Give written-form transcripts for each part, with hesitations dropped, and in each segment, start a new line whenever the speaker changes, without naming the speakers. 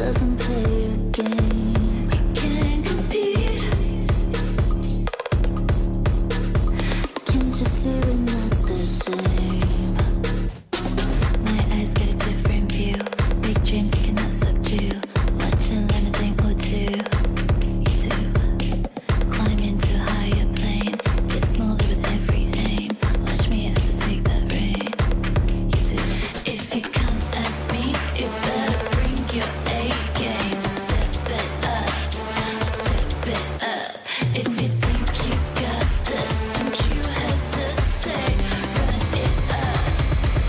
doesn't play your game. We can't compete. Can't you see we're not the same? My eyes get a different view. Big dreams you cannot subdue. Watch and learn a thing or two. You do. Climb into a higher plane. Get smaller with every aim. Watch me as I take that reign. You do. If you come at me, you better bring your A game. Step it up. Step it up. If you think you got this, don't you hesitate. Run it up.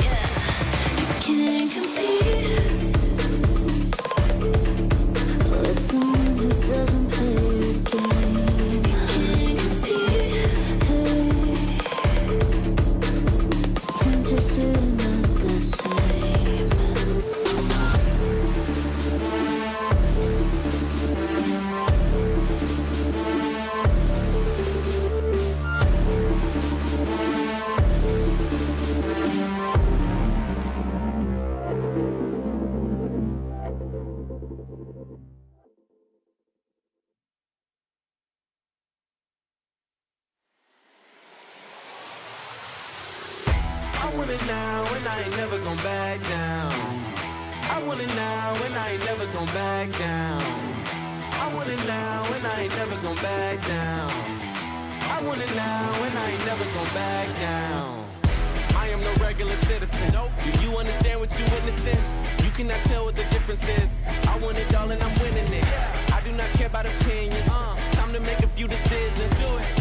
Yeah. You can't compete with someone who doesn't play your game. You can't compete. Hey, don't you see we're not the same?
I want it now and I ain't never gon' back down. I want it now and I ain't never gon' back down. I want it now and I ain't never gon' back down. I want it now and I ain't never gon' back down. I am no regular citizen. Do you understand what you witnessing? You cannot tell what the difference is. I want it all and I'm winning it. I do not care about opinions. Time to make a few decisions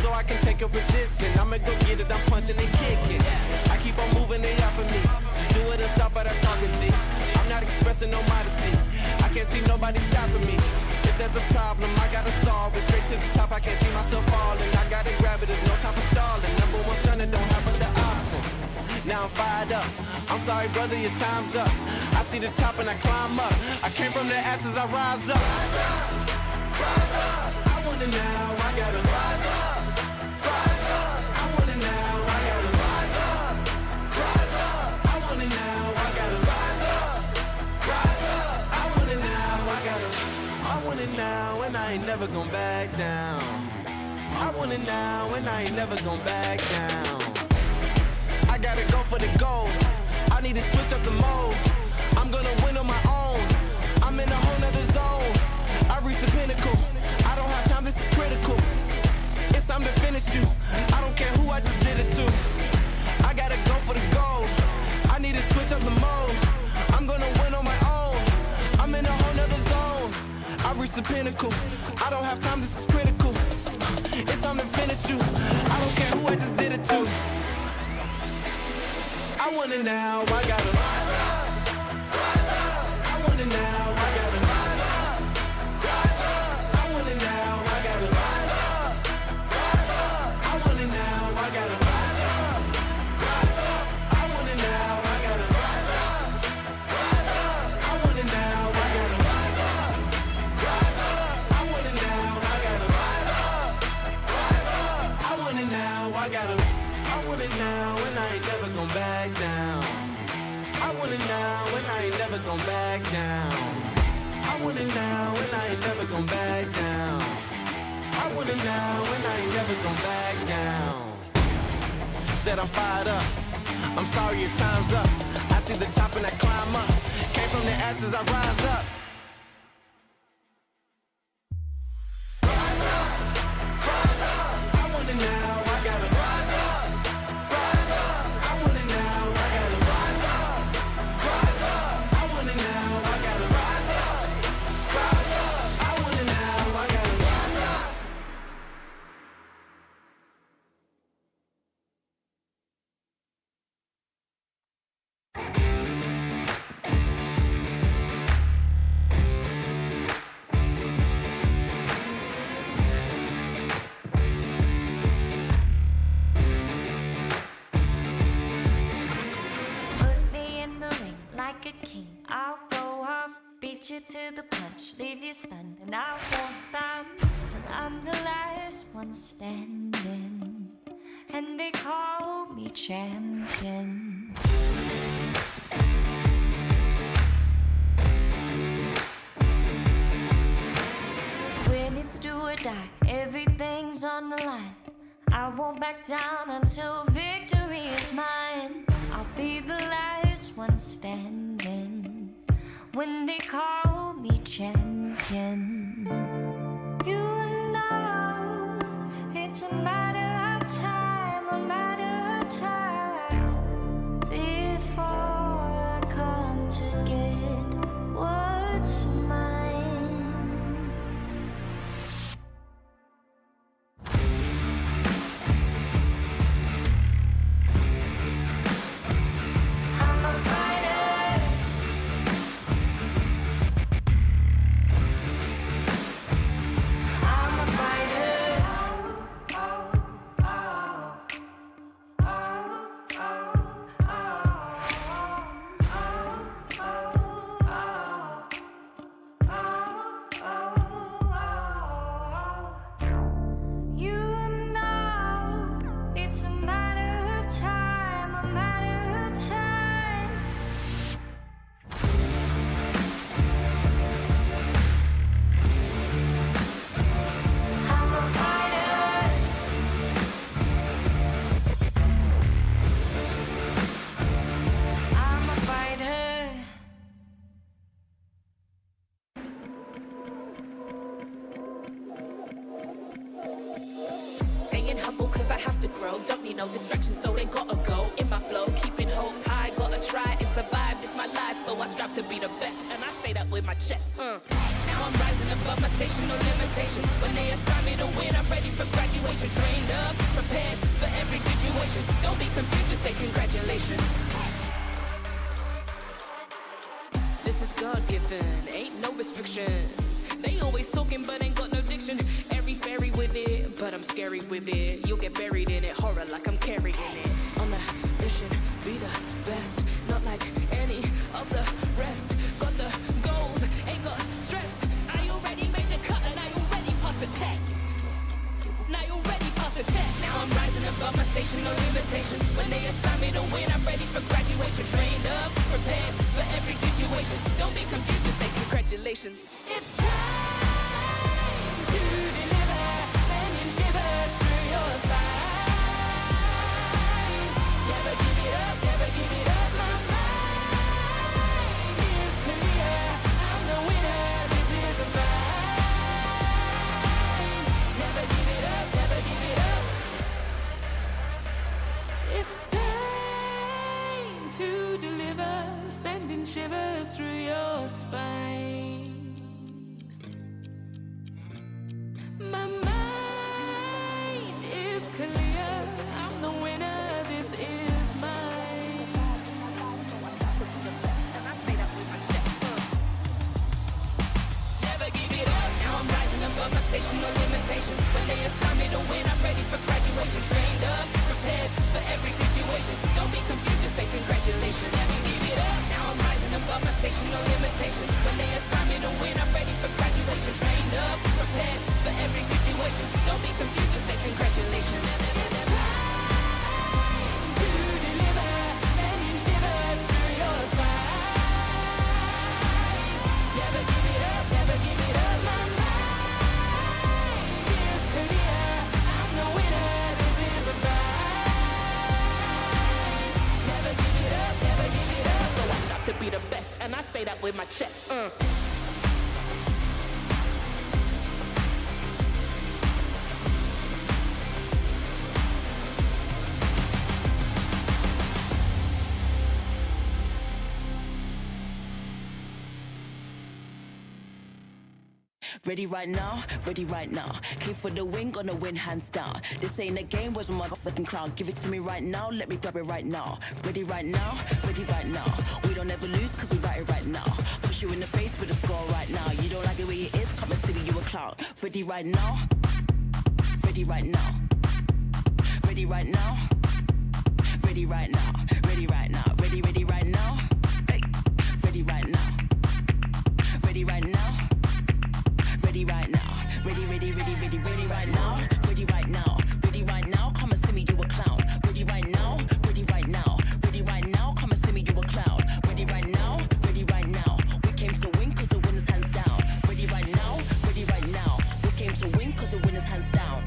so I can take a position. I'ma go get it, I'm punching and kicking. I keep on moving, they off of me. Just do it and stop at talking G. I'm not expressing no modesty. I can't see nobody stopping me. If there's a problem, I gotta solve it. Straight to the top, I can't see myself falling. I gotta grab it, there's no time for stalling. Number one stunner, don't have other options. Now I'm fired up. I'm sorry, brother, your time's up. I see the top and I climb up. I came from the ashes, I rise up. Rise up, rise up. I want it now, I gotta rise up. Rise up. I want it now, I gotta rise up. Rise up. I want it now, I gotta rise up. Rise up. I want it now, I gotta. I want it now and I ain't never gon' back down. I want it now and I ain't never gon' back down. I gotta go for the gold. I need to switch up the mode. I'm gonna win on my own. I'm in a whole nother zone. I reached the pinnacle. I don't have time, this is critical. It's time to finish you. I don't care who I just did it to. I gotta go for the gold. I need to switch up the mode. I'm gonna win on my own. I'm in a whole nother zone. I reached the pinnacle. I don't have time, this is critical. It's time to finish you. I don't care who I just did it to. I want it now, I gotta rise up, rise up. I want it now, I gotta rise up, rise up. I want it now, I gotta rise up, rise up. I want it now, I gotta rise up, rise up. I want it now, I gotta rise up, rise up. I want it now, I gotta rise up, rise up. I want it now, I gotta rise up, rise up. I want it now, I gotta. I want it now and I ain't never gon' back down. I want it now and I ain't never gon' back down. I want it now and I ain't never gon' back down. I want it now and I ain't never gon' back down. Said I'm fired up. I'm sorry your time's up. I see the top and I climb up. Came from the ashes, I rise up. Rise up, rise up. I want it now, I gotta rise up. Rise up, I want it now, I gotta rise up. Rise up, I want it now, I gotta rise up. Rise up, I want it now, I gotta rise up.
Put me in the ring like a king. I'll go off, beat you to the punch, leave you stunned, and I won't stop. 'Cause I'm the last one standing, and they call me champion.
won't back down until victory is mine. I'll be the last one standing when they call me champion. You know it's a matter of time, a matter of time before I come to get what's mine.
Don't need no distractions, so they gotta go. In my flow, keeping hopes high, gotta try and survive. It's my life, so I strive to be the best, and I say that with my chest. Now I'm rising above my station, no limitations. When they assign me to win, I'm ready for graduation. Trained up, prepared for every situation. Don't be confused, just say congratulations. This is God-given, ain't no restrictions. They always talking, but ain't got no diction. Every fairy with it, but I'm scary with it. You'll get buried in it, horror like I'm carrying it. On a mission, be the best, not like any of the rest. Got the goals, ain't got stress. I already made the cut and I already passed the test. Now you already passed the test. Now I'm rising above my station, no limitations. When they assign me to win, I'm ready for graduation. Trained up, prepared for every situation. Don't be confused, just say congratulations. It's time to deliver, sending shivers through your spine. Never give it up, never give it up. My mind is clear. I'm the winner, this is mine. Never give it up, never give it up. It's time to deliver, sending shivers through your spine. My mind is clear. I'm the winner. This is mine. Never give it up. Now I'm rising above my station, no limitations. When they assign me to win, I'm ready for graduation. Trained up, prepared for every situation. Don't be confused, just say congratulations. Never give it up. Now I'm rising above my station, no limitations. When they assign me to win, I'm ready for graduation. Trained up, prepared for every situation. Don't be confused, just say congratulations. It's time to deliver, sending shivers through your spine. Never give it up, never give it up. My mind is clear. I'm the winner, this is mine. Never give it up, never give it up. So I strive to be the best, and I say that with my chest.
Ready right now, ready right now. Came for the win, gonna win hands down. This ain't a game, where's my motherfucking crown? Give it to me right now, let me grab it right now. Ready right now, ready right now. We don't ever lose, cause we got it right now. Push you in the face with a score right now. You don't like it where it is, come and see me, you a clown. Ready right now, ready right now. Ready right now, ready right now. Ready right now, ready, ready right now. Hey, ready right now, ready right now. Ready right now, ready, ready, ready, ready, ready right now, ready right now, ready right now, come and see me, you a clown. Ready right now, ready right now, ready right now, come and see me, you a clown. Ready right now, ready right now, we came to win cause the winners hands down. Ready right now, we came to win cause the winners hands down.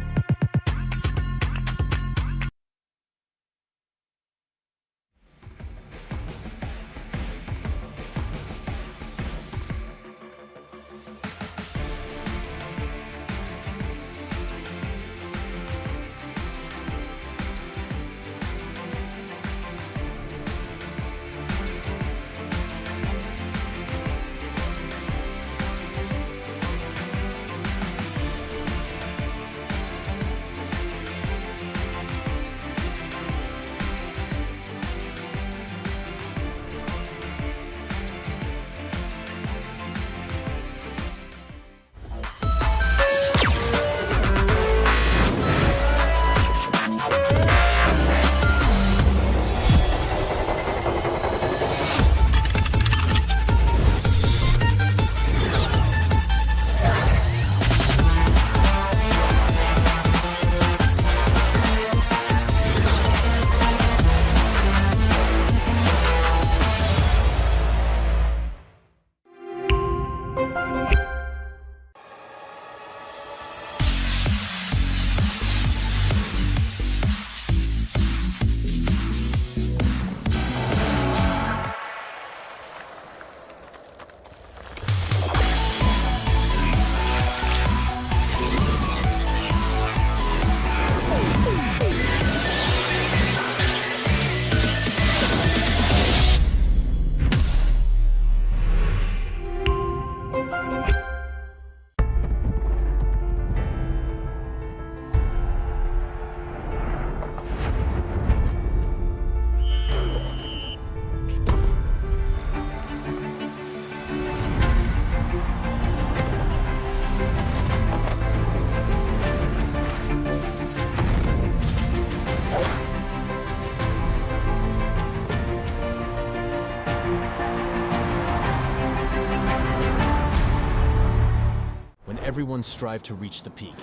everyone strive to reach the peak.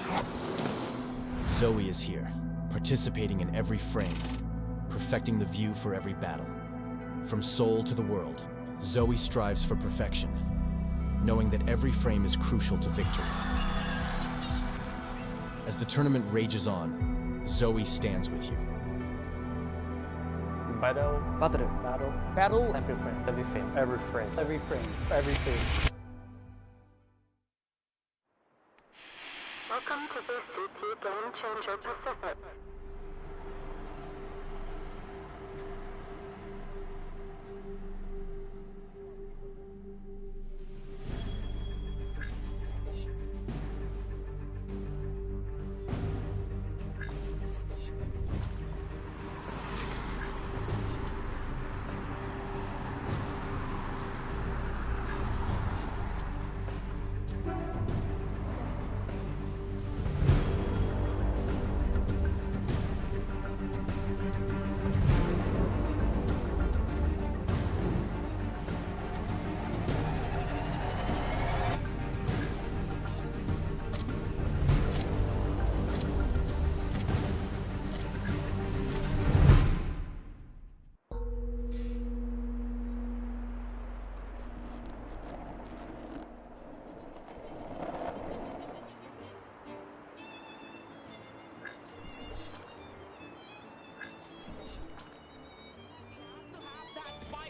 Zoe is here, participating in every frame, perfecting the view for every battle. From Seoul to the world, Zoe strives for perfection, knowing that every frame is crucial to victory. As the tournament rages on, Zoe stands with you.
Battle.
Every frame.
Every frame.
Every frame.
Every frame.
Every frame.
Welcome to VCT Game Changer Pacific.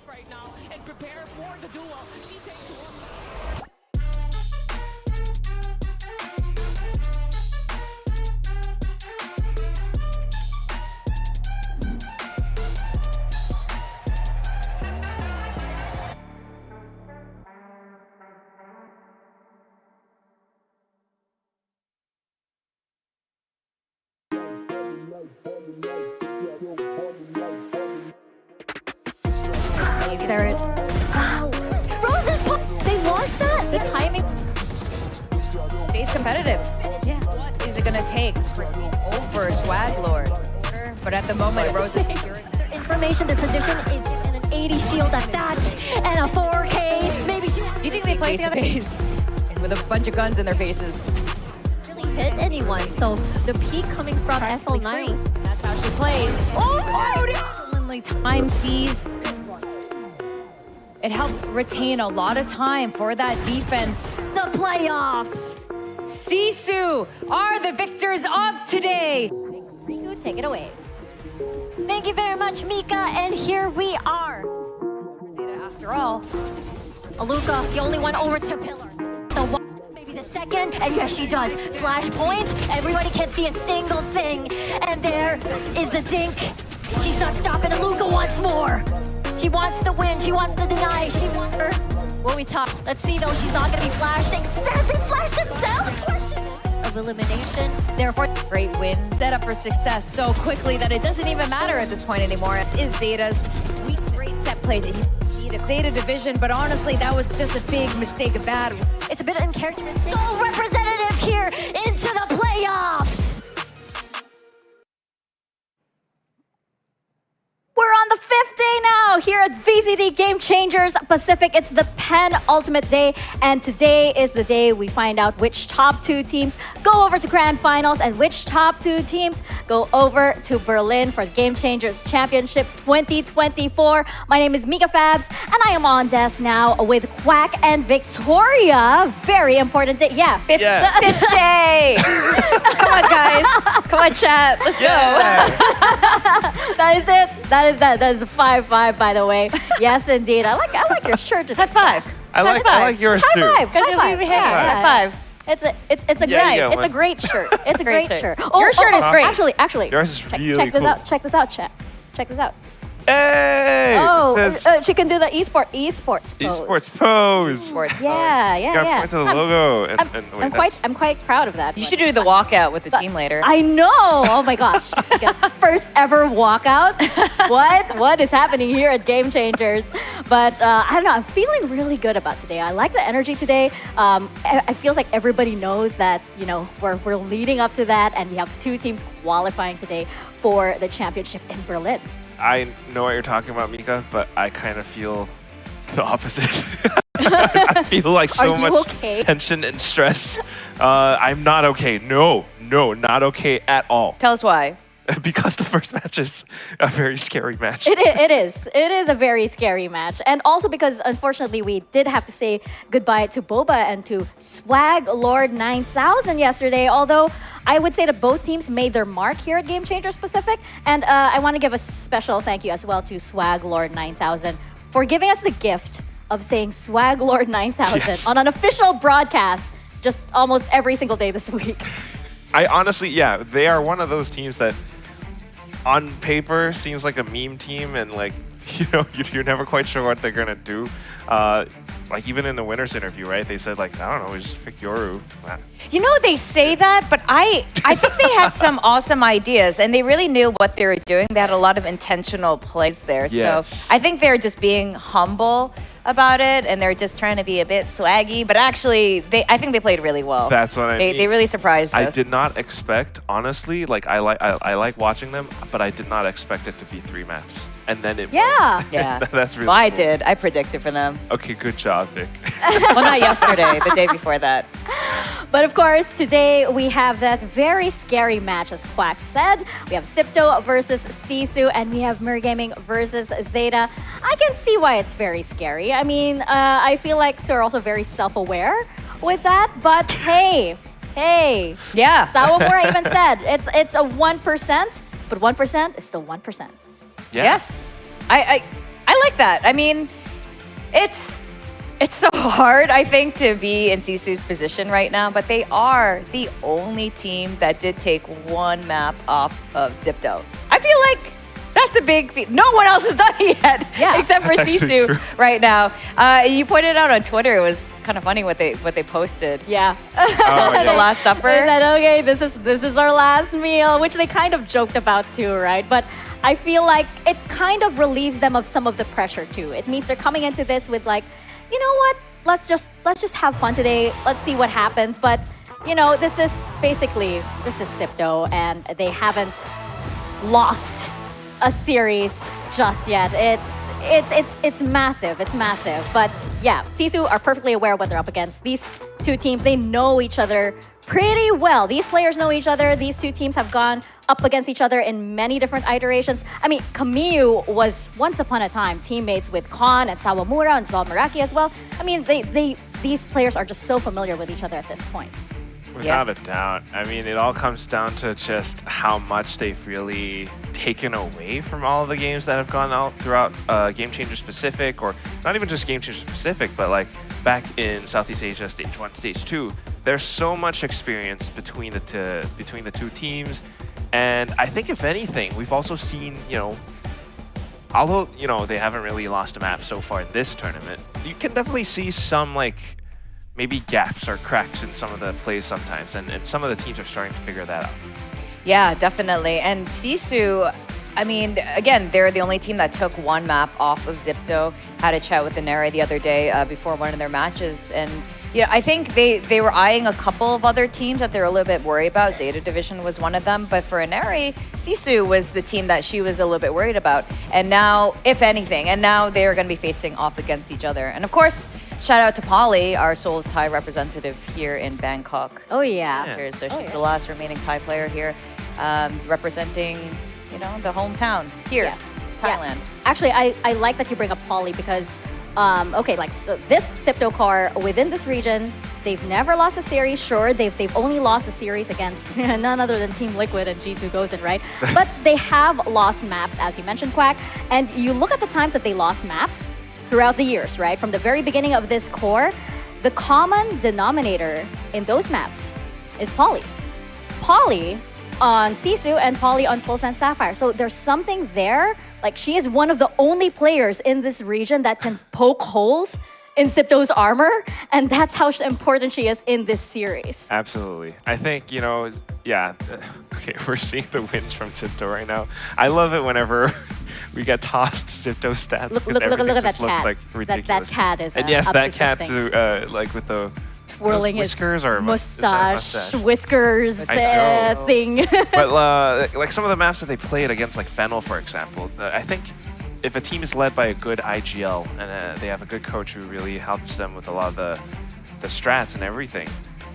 Right now and prepare for the duel. She takes one.
Carrot. Wow. Rose's pop. They lost that. The timing.
Face competitive. Yeah. What is it gonna take to proceed over Swag Lord? But at the moment, Rose is securing
Their information, their position is in an 80 shield at that, and a 4K. Maybe she
Do you think they play together with a bunch of guns in their faces?
really hit anyone. So the peak coming from SL9.
That's how she plays. Oh, excellently time sees. It helped retain a lot of time for that defense.
The playoffs.
SISU are the victors of today.
Riku, take it away. Thank you very much, Mika, and here we are.
After all,
Aluka, the only one over to Pillar. The one, maybe the second, and yes, she does. Flashpoint, everybody can see a single thing. And there is the dink. She's not stopping Aluka once more. She wants to win, she wants to deny, she wants her. What we talk, let's see though, she's not gonna be flashing. Instead, they flash themselves! Of elimination,
therefore, great win. Set up for success so quickly that it doesn't even matter at this point anymore. Is ZETA's weak, great set plays. You need a ZETA division, but honestly, that was just a big mistake, a bad one.
it's a bit uncharacteristic. So representative here into the playoffs! We're on the 5th day now here at VCT Game Changers Pacific. It's the penultimate day, and today is the day we find out which top 2 teams go over to Grand Finals and which top 2 teams go over to Berlin for the Game Changers Championships 2024. My name is Mika Fabs, and I am on desk now with Quack and Victoria. Very important day. Yeah, 5th day.
Come on, guys. Come on, chat. Let's go.
That is it. That is a 5-5, by the way. Yes, indeed. I like your shirt.
High five.
I like yours too.
High five.
High five.
It's a great shirt. It's a great shirt.
Your shirt is great.
Actually.
Yours is really
check this
cool.
out. Check this out, chat. Check this out.
Hey!
Oh,
It says
she can do the esports pose.
esports pose.
Yeah.
You gotta point to the logo. And wait,
I'm quite proud of that.
You
but-
should do the walkout with the team later.
I know. Oh my gosh. Okay. First ever walkout. What is happening here at Game Changers? But I don't know. I'm feeling really good about today. I like the energy today. I feel like everybody knows that we're leading up to that, and we have 2 teams qualifying today for the championship in Berlin.
I know what you're talking about, Mika, but I kind of feel the opposite. I feel like so
Are you
much
okay?
tension and stress. I'm not okay. No, not okay at all.
Tell us why.
Because the first match is a very scary match.
It is a very scary match. And also because, unfortunately, we did have to say goodbye to Boba and to Swag Lord 9000 yesterday. Although I would say that both teams made their mark here at Game Changers Pacific. And I want to give a special thank you as well to Swag Lord 9000 for giving us the gift of saying Swag Lord 9000
Yes.
on an official broadcast just almost every single day this week.
I honestly, yeah, they are one of those teams that on paper seems like a meme team, and like, you know, you're never quite sure what they're gonna do. Like even in the winners interview, right? They said like, I don't know, we just picked Yoru.
You know, they say that, but I think they had some awesome ideas, and they really knew what they were doing. They had a lot of intentional plays there.
Yes.
So I think they're just being humble about it, and they're just trying to be a bit swaggy. But actually, I think they played really well.
That's what I mean.
They really surprised us.
I did not expect, honestly, like I like watching them, but I did not expect it to be 3 maps. And then it
Yeah.
was.
Yeah.
That's really
Well, I
cool.
did. I predicted for them.
Okay, good job, Vic.
Well, not yesterday, the day before that.
But of course, today we have that very scary match, as Quack said. We have Sipto versus Sisu, and we have Gaming versus ZETA. I can see why it's very scary. I mean, I feel like they're also very self-aware with that. But hey,
Yeah.
Sawamura even said it's a 1%, but 1% is still 1%.
Yeah.
Yes. I like that. I mean, it's so hard, I think, to be in Sisu's position right now, but they are the only team that did take 1 map off of Zipto. I feel like that's a big feat. No one else has done it yet,
Yeah.
except for
That's actually
Sisu
true.
right now. You pointed out on Twitter, it was kind of funny what they posted.
Yeah.
Oh,
The
yeah.
Last Supper.
They said, okay, this is our last meal, which they kind of joked about too, right? But I feel like it kind of relieves them of some of the pressure too. It means they're coming into this with like, you know what? Let's just have fun today. Let's see what happens. But you know, this is Sipto, and they haven't lost a series just yet. It's massive. It's massive. But yeah, Sisu are perfectly aware of what they're up against. These two teams, they know each other pretty well. These players know each other. These two teams have gone up against each other in many different iterations. I mean, Kamiyu was once upon a time teammates with Kon and Sawamura and Zalmaraki as well. I mean, these players are just so familiar with each other at this point.
Without a doubt. I mean, it all comes down to just how much they've really taken away from all of the games that have gone out throughout Game Changers Pacific, or not even just Game Changers Pacific, but like back in Southeast Asia, Stage 1, Stage 2. There's so much experience between the two teams. And I think, if anything, we've also seen, you know, although, you know, they haven't really lost a map so far in this tournament, you can definitely see some, like, maybe gaps or cracks in some of the plays sometimes, and some of the teams are starting to figure that out.
Yeah, definitely. And Sisu, I mean, again, they're the only team that took 1 map off of Zipto. Had a chat with Inari the other day before one of their matches, and yeah, I think they were eyeing a couple of other teams that they're a little bit worried about. ZETA Division was one of them, but for Inari, Sisu was the team that she was a little bit worried about. And now, if anything, now they're going to be facing off against each other. And of course, shout out to Polly, our Seoul Thai representative here in Bangkok.
Oh yeah.
So she's the last remaining Thai player here, representing, you know, the hometown here,
Yeah.
Thailand.
Yeah. Actually, I like that you bring up Poly because, okay, like so this Sipto car within this region, they've never lost a series. Sure, they've only lost a series against none other than Team Liquid and G2 Gozen, right? But they have lost maps, as you mentioned, Quack. And you look at the times that they lost maps throughout the years, right? From the very beginning of this core, the common denominator in those maps is Poly. Poly on Sisu and Poly on Full Send Sapphire. So there's something there. Like, she is one of the only players in this region that can poke holes in Sipto's armor, and that's how important she is in this series.
Absolutely. I think, you know, yeah, okay, we're seeing the wins from Sipto right now. I love it whenever we get tossed Sipto stats.
Look
'cause
at
everything
that
just looks
cat.
like ridiculous.
That cat is
and yes,
up
that
to
cat
something.
too, like with the
Twirling his
whiskers or
mustache, whiskers,
I know.
thing.
But like some of the maps that they played against, like Fennel, for example, I think if a team is led by a good IGL and they have a good coach who really helps them with a lot of the strats and everything,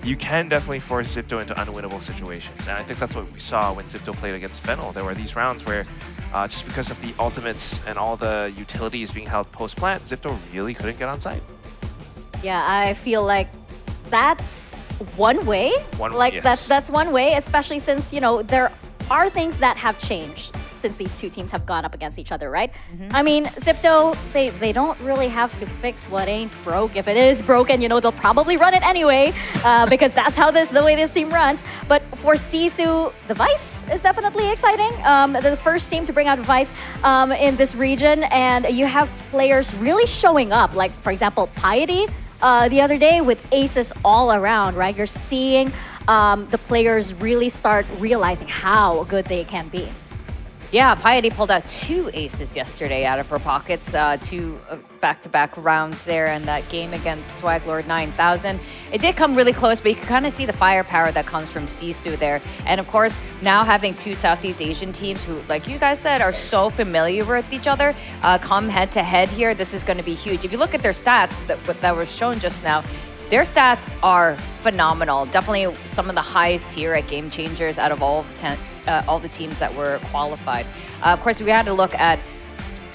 you can definitely force ZIPTO into unwinnable situations. And I think that's what we saw when ZIPTO played against Fennel. There were these rounds where just because of the ultimates and all the utilities being held post-plant, ZIPTO really couldn't get on site.
Yeah, I feel like that's one way.
Yes.
That's one way, especially since, you know, there are things that have changed since these two teams have gone up against each other, right? I mean, ZIPTO, they don't really have to fix what ain't broke. If it is broken, you know, they'll probably run it anyway because that's how the way this team runs. But for SISU, the Vice is definitely exciting. The first team to bring out Vice in this region, and you have players really showing up. Like, for example, Piety the other day with aces all around, right? You're seeing the players really start realizing how good they can be.
Yeah, Piety pulled out 2 aces yesterday out of her pockets, 2 back-to-back rounds there in that game against Swag Lord 9000. It did come really close, but you can kind of see the firepower that comes from SISU there. And of course, now having 2 Southeast Asian teams who, like you guys said, are so familiar with each other, come head-to-head here, this is going to be huge. If you look at their stats that were shown just now, their stats are phenomenal. Definitely some of the highest here at Game Changers out of all the teams that were qualified. Of course, we had to look at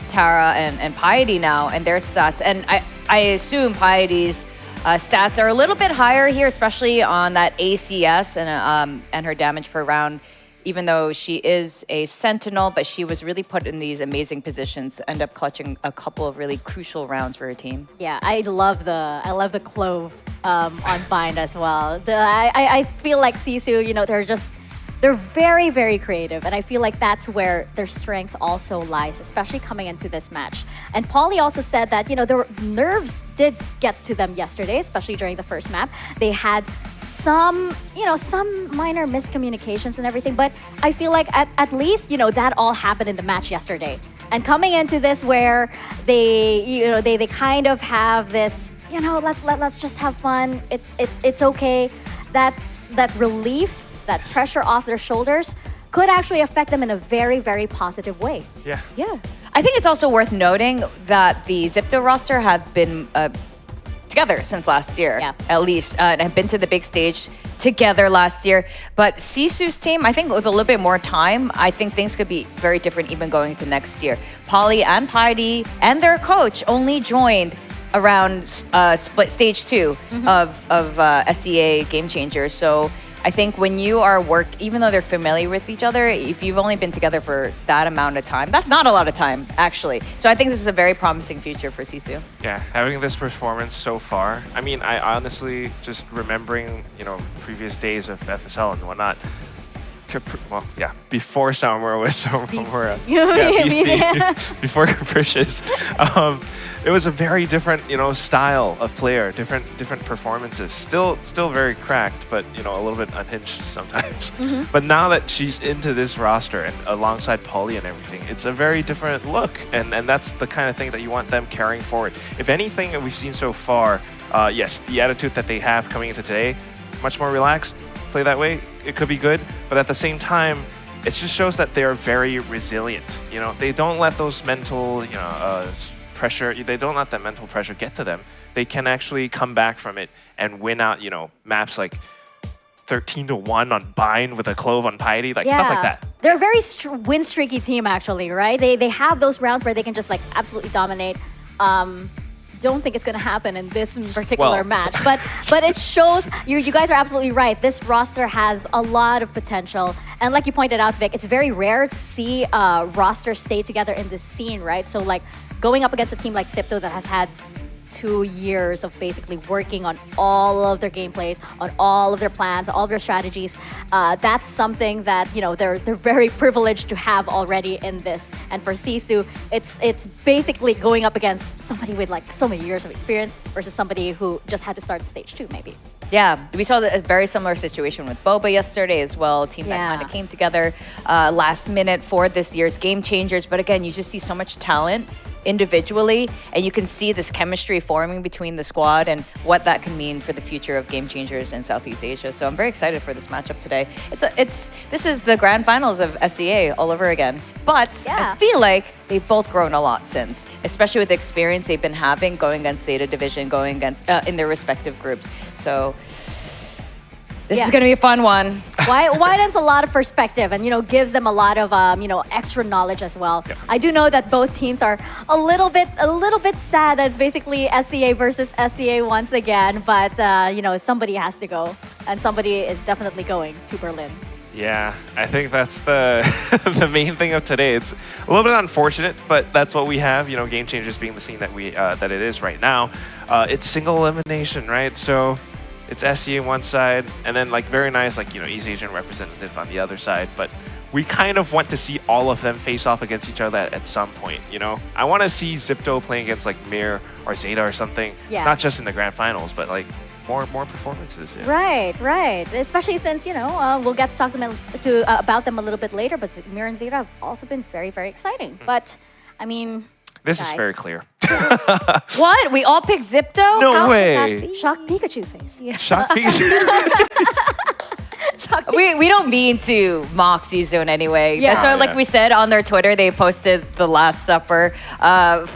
Tara and Piety now and their stats. And I assume Piety's stats are a little bit higher here, especially on that ACS and her damage per round. Even though she is a sentinel, but she was really put in these amazing positions, end up clutching a couple of really crucial rounds for her team.
Yeah, I love the clove on bind as well. I feel like SISU, you know, they're very, very creative, and I feel like that's where their strength also lies, especially coming into this match. And Paulie also said that, you know, their nerves did get to them yesterday, especially during the first map. They had some minor miscommunications and everything, but I feel like at least, you know, that all happened in the match yesterday. And coming into this where they kind of have this, you know, let's just have fun. It's okay. That relief, that pressure off their shoulders could actually affect them in a very, very positive way.
Yeah.
Yeah. I think it's also worth noting that the ZIPTO roster have been together since last year, at least, and have been to the big stage together last year. But SISU's team, I think with a little bit more time, I think things could be very different even going into next year. Paulie and Piety and their coach only joined around split stage 2 of SEA Game Changers. So I think when you are even though they're familiar with each other, if you've only been together for that amount of time, that's not a lot of time, actually. So I think this is a very promising future for SISU.
Yeah, having this performance so far, I mean, I honestly, just remembering, you know, previous days of FSL and whatnot, well, yeah, before Samura was Samura. BC, before Capricious. It was a very different, you know, style of player, different performances. Still very cracked, but, you know, a little bit unhinged sometimes. But now that she's into this roster and alongside Paulie and everything, it's a very different look, and that's the kind of thing that you want them carrying forward. If anything that we've seen so far, yes, the attitude that they have coming into today, much more relaxed, play that way, it could be good, but at the same time, it just shows that they're very resilient. You know, they don't let those mental, you know, pressure, they don't let that mental pressure get to them. They can actually come back from it and win out, you know, maps like 13-1 on Bind with a Clove on Piety, like stuff like that.
They're a very win streaky team, actually, right? They have those rounds where they can just like absolutely dominate. Don't think it's going to happen in this particular match, but it shows you guys are absolutely right. This roster has a lot of potential, and like you pointed out, Vic, it's very rare to see rosters stay together in this scene, right? So like going up against a team like ZIPTO that has had 2 years of basically working on all of their gameplays, on all of their plans, all of their strategies. That's something that, you know, they're very privileged to have already in this. And for SISU, it's basically going up against somebody with like so many years of experience versus somebody who just had to start stage 2, maybe.
Yeah, we saw a very similar situation with Boba yesterday as well, a team that kind of came together last minute for this year's Game Changers. But again, you just see so much talent individually, and you can see this chemistry forming between the squad and what that can mean for the future of Game Changers in Southeast Asia. So I'm very excited for this matchup today. This is the grand finals of SEA all over again. But I feel like they've both grown a lot since, especially with the experience they've been having going against ZETA Division, going against in their respective groups. So this is going to be a fun one.
Widens a lot of perspective and, gives them a lot of, extra knowledge as well.
Yep.
I do know that both teams are a little bit sad that it's basically SEA versus SEA once again, but, somebody has to go and somebody is definitely going to Berlin.
Yeah, I think that's the the main thing of today. It's a little bit unfortunate, but that's what we have. Game Changers being the scene that that it is right now. It's single elimination, right? So it's SEA one side, and then very nice, East Asian representative on the other side. But we kind of want to see all of them face off against each other at some point. I want to see ZIPTO playing against Mir or ZETA or something.
Yeah.
Not just in the grand finals, but more performances. Yeah.
Right. Especially since, we'll get to talk about them a little bit later, but Mir and ZETA have also been very, very exciting. But, I mean...
This is
guys.
very clear.
What? We all picked ZIPTO?
No way.
Shocked Pikachu face. Yeah.
Shock Pikachu.
We don't mean to mock ZETA in any way.
Yeah.
That's why, we said on their Twitter, they posted the Last Supper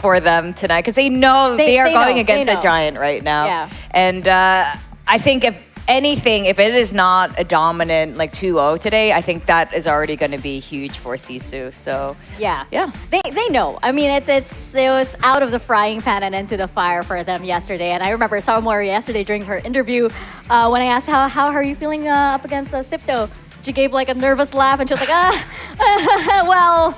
for them tonight because they know they are going against a giant right now.
Yeah.
And I think if anything, if it is not a dominant 2-0 today, I think that is already going to be huge for SISU. So
Yeah.
Yeah.
They know. I mean, it was out of the frying pan and into the fire for them yesterday. And I remember Saramori yesterday during her interview when I asked how are you feeling up against ZIPTO. She gave a nervous laugh and she was like, well,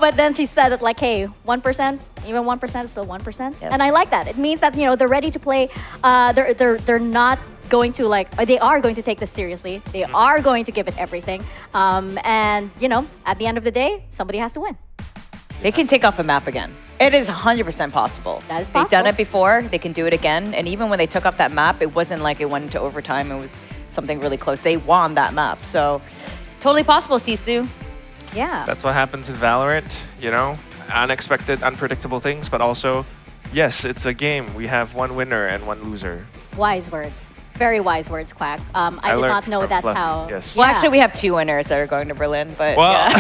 but then she said that hey, 1%, even 1% is still 1%.
Yep.
And I like that. It means that, they're ready to play. They're not going to they are going to take this seriously. They are going to give it everything. And, at the end of the day, somebody has to win.
They can take off a map again. It is 100% possible.
That is
They've
possible.
done it before. They can do it again. And even when they took off that map, it wasn't like it went into overtime. It was something really close. They won that map. So totally possible, SISU.
Yeah.
That's what happens in Valorant, unexpected, unpredictable things, but also, yes, it's a game. We have one winner and one loser.
Wise words. Very wise words, Quack. I did
learned
not know
from
that's
Fluffy,
how...
yes.
Well,
Yeah.
actually, we have 2 winners that are going to Berlin, but
Well,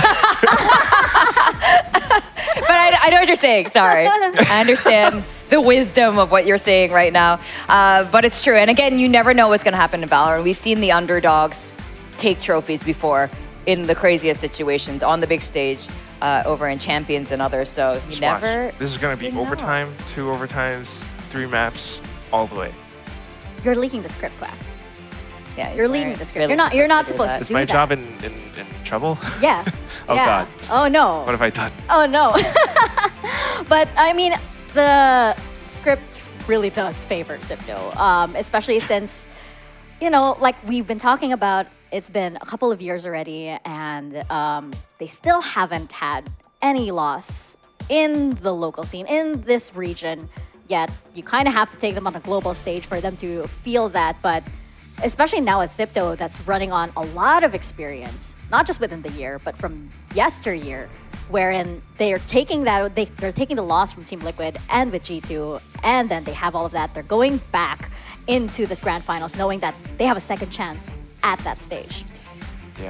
But I know what you're saying. Sorry. I understand the wisdom of what you're saying right now. But it's true. And again, you never know what's going to happen in Valorant. We've seen the underdogs take trophies before in the craziest situations on the big stage over in Champions and others. So you
just
never...
watch. This is going to be
you know.
overtime, 2 overtimes, 3 maps, all the way.
You're leaking the script, Quack.
Yeah,
You're leading the script. You're not supposed to
Is
do
my
that.
job in trouble?
Yeah.
Oh,
yeah.
God.
Oh, no.
What have I done?
Oh, no. But, I mean, the script really does favor ZIPTO, especially since, we've been talking about, it's been a couple of years already, and they still haven't had any loss in the local scene, in this region yet. You kind of have to take them on a global stage for them to feel that, but especially now as ZIPTO that's running on a lot of experience, not just within the year, but from yesteryear, wherein they're taking the loss from Team Liquid and with G2, and then they have all of that. They're going back into this grand finals knowing that they have a second chance at that stage.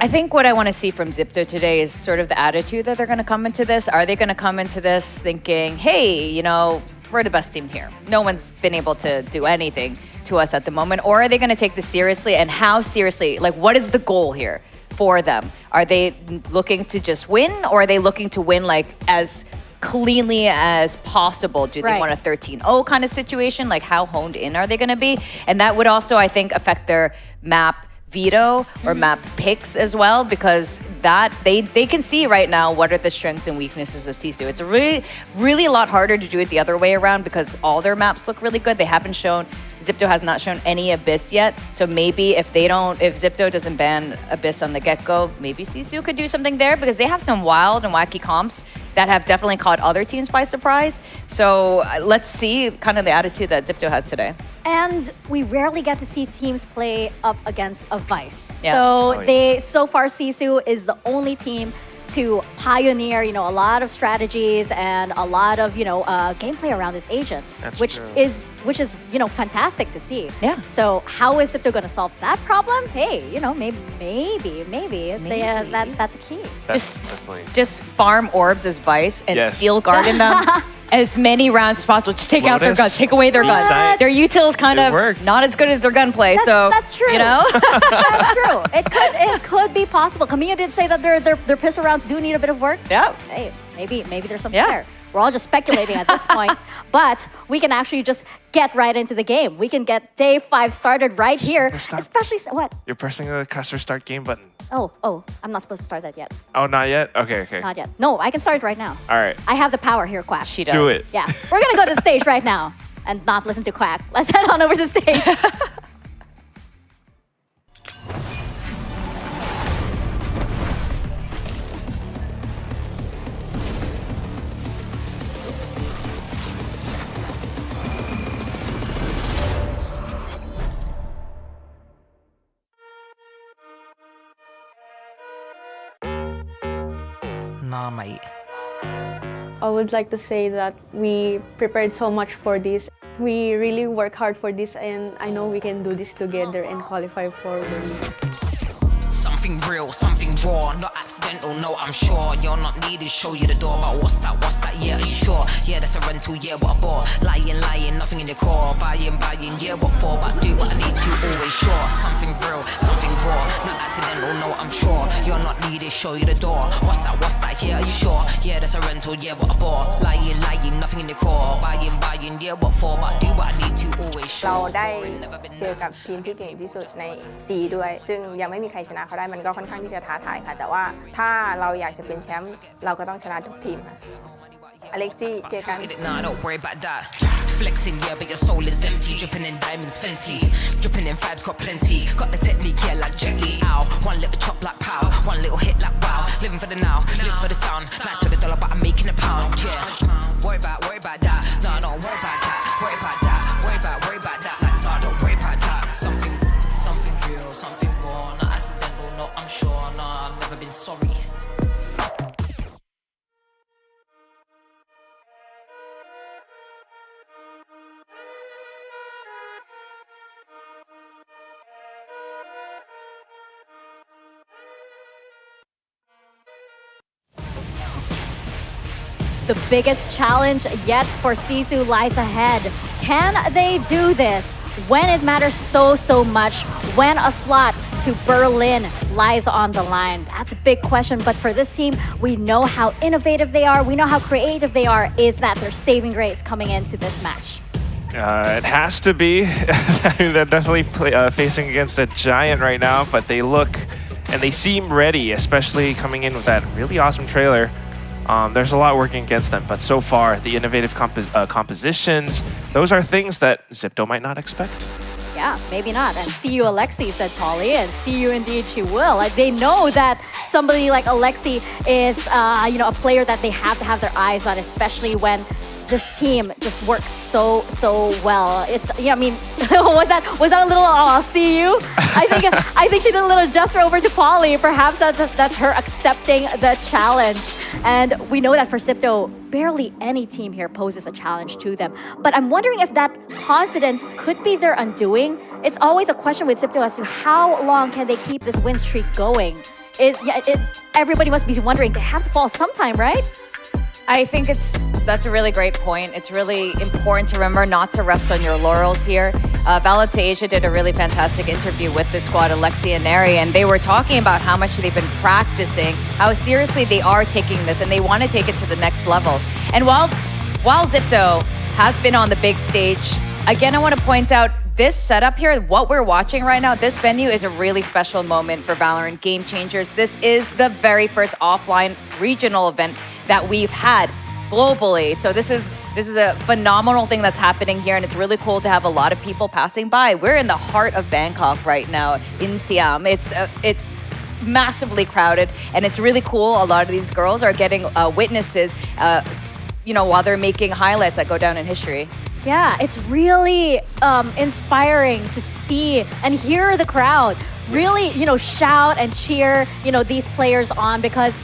I think what I want to see from ZIPTO today is sort of the attitude that they're going to come into this. Are they going to come into this thinking, hey, we're the best team here. No one's been able to do anything to us at the moment. Or are they going to take this seriously? And how seriously? What is the goal here for them? Are they looking to just win? Or are they looking to win as cleanly as possible? Do they want a 13-0 kind of situation? How honed in are they going to be? And that would also, I think, affect their map veto or map picks as well, because that they can see right now what are the strengths and weaknesses of SISU. It's really a lot harder to do it the other way around because all their maps look really good. They haven't shown, ZIPTO has not shown any Abyss yet. So maybe if ZIPTO doesn't ban Abyss on the get-go, maybe SISU could do something there because they have some wild and wacky comps that have definitely caught other teams by surprise. So let's see kind of the attitude that ZIPTO has today.
And we rarely get to see teams play up against a Vice.
Yeah.
So so far SISU is the only team to pioneer, you know, a lot of strategies and a lot of, you know, gameplay around this agent,
That's
which
true.
is, you know, fantastic to see.
Yeah.
So how is ZETA going to solve that problem? Hey, you know, maybe that's a key.
Definitely.
Just farm orbs as Vice and
Yes.
steel garden them as many rounds as possible. Just take out their
Lotus.
guns, take away their guns.
What?
Their util is kind
It
of
worked.
not as good as their gunplay. So
That's true.
you know.
That's true. It could be possible. Camilla did say that their pistol rounds do need a bit of work.
Yeah.
Hey, maybe there's something
Yeah.
there. We're all just speculating at this point, but we can actually just get right into the game. We can get day 5 started right here.
Stop.
Especially what?
You're pressing the cursor start game button.
Oh, I'm not supposed to start that yet.
Oh, not yet? Okay.
Not yet. No, I can start it right now.
All right.
I have the power here, Quack.
She does.
Do it.
Yeah, we're gonna go to the stage right now and not listen to Quack. Let's head on over to the stage.
Nah, mate.
I would like to say that we prepared so much for this. We really work hard for this, and I know we can do this together and qualify for the
Something real, something raw, not accidental, no, I'm sure. You're not needed, show you the door, but what's that, yeah, are you sure? Yeah, that's a rental, yeah, what a bore. Lying, nothing in your core. Buying, yeah, what for? But do what I need to, always sure. Something real, something raw, not accidental, no, I'm sure. You're not needed, show you the door. What's that, yeah, are you sure? Yeah, that's a rental, yeah, what a bore. Lying, nothing in your core. Buying, yeah, what for? But do what I need to, always sure.
เราได้เจอกับทีมที่เก่งที่สุดในซีด้วย ซึ่งยังไม่มีใครชนะเขาได้มันก็ค่อนข้างที่จะท้าทายค่ะ แต่ว่าถ้าเราอยากจะเป็นแชมป์เราก็ต้องชนะทุกทีมค่ะ อเล็กซี่เจอกัน
Nah, don't worry about that. Flexing, yeah, but your soul is empty. Dripping in diamonds, Fenty. Dripping in vibes, got plenty. Got the technique, yeah, like Jet Li. Ow. One little chop like pow. One little hit like wow. Living for the now, live for the sound. Nice for the dollar, but I'm making a pound. Yeah. Worry about that. Nah, don't worry about that. Worry about that. Worry about that. Like, nah, don't worry about that. Something real, something raw. Not accidental, no, I'm sure. Nah, I've never been sorry.
The biggest challenge yet for SISU lies ahead. Can they do this when it matters so much, when a slot to Berlin lies on the line? That's a big question, but for this team, we know how innovative they are, we know how creative they are, is that their saving grace coming into this match.
It has to be. I mean, they're definitely facing against a giant right now, but they look and they seem ready, especially coming in with that really awesome trailer. There's a lot working against them, but so far, the innovative compositions, those are things that ZETA might not expect.
Yeah, maybe not. And see you, Alexi, said Polly, and see you indeed she will. Like, they know that somebody like Alexi is, you know, a player that they have to have their eyes on, especially when this team just works so well. It's, yeah, I mean, was that a little see you? I think she did a little gesture over to Polly. Perhaps that's her accepting the challenge. And we know that for ZETA, barely any team here poses a challenge to them. But I'm wondering if that confidence could be their undoing. It's always a question with ZETA as to how long can they keep this win streak going. Everybody must be wondering, they have to fall sometime, right?
I think that's a really great point. It's really important to remember not to rest on your laurels here. VALORANT Asia did a really fantastic interview with the squad, Alexi and Neri, and they were talking about how much they've been practicing, how seriously they are taking this, and they want to take it to the next level. And while ZETA has been on the big stage, again, I want to point out this setup here, what we're watching right now, this venue is a really special moment for VALORANT Game Changers. This is the very first offline regional event that we've had globally. So this is a phenomenal thing that's happening here, and it's really cool to have a lot of people passing by. We're in the heart of Bangkok right now in Siam. It's massively crowded, and it's really cool. A lot of these girls are getting witnesses, you know, while they're making highlights that go down in history.
Yeah, it's really inspiring to see and hear the crowd really, you know, shout and cheer, you know, these players on, because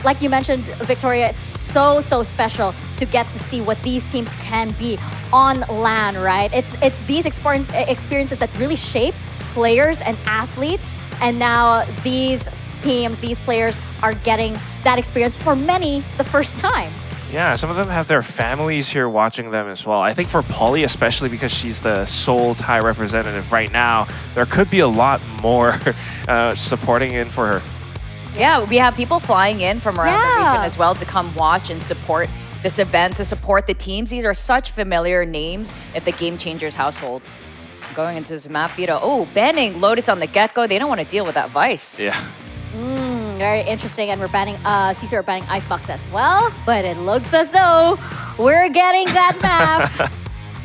like you mentioned, Victoria, it's so special to get to see what these teams can be on LAN, right? It's these experiences that really shape players and athletes, and now these teams, these players are getting that experience for many the first time.
Yeah, some of them have their families here watching them as well. I think for Polly, especially because she's the sole Thai representative right now, there could be a lot more supporting in for her.
Yeah, we have people flying in from around the region as well to come watch and support this event, to support the teams. These are such familiar names at the Game Changers household. Going into this map, Vito. Oh, banning Lotus on the get-go. They don't want to deal with that Vice.
Yeah.
Very interesting, and we're banning, SISU are banning Icebox as well, but it looks as though we're getting that map.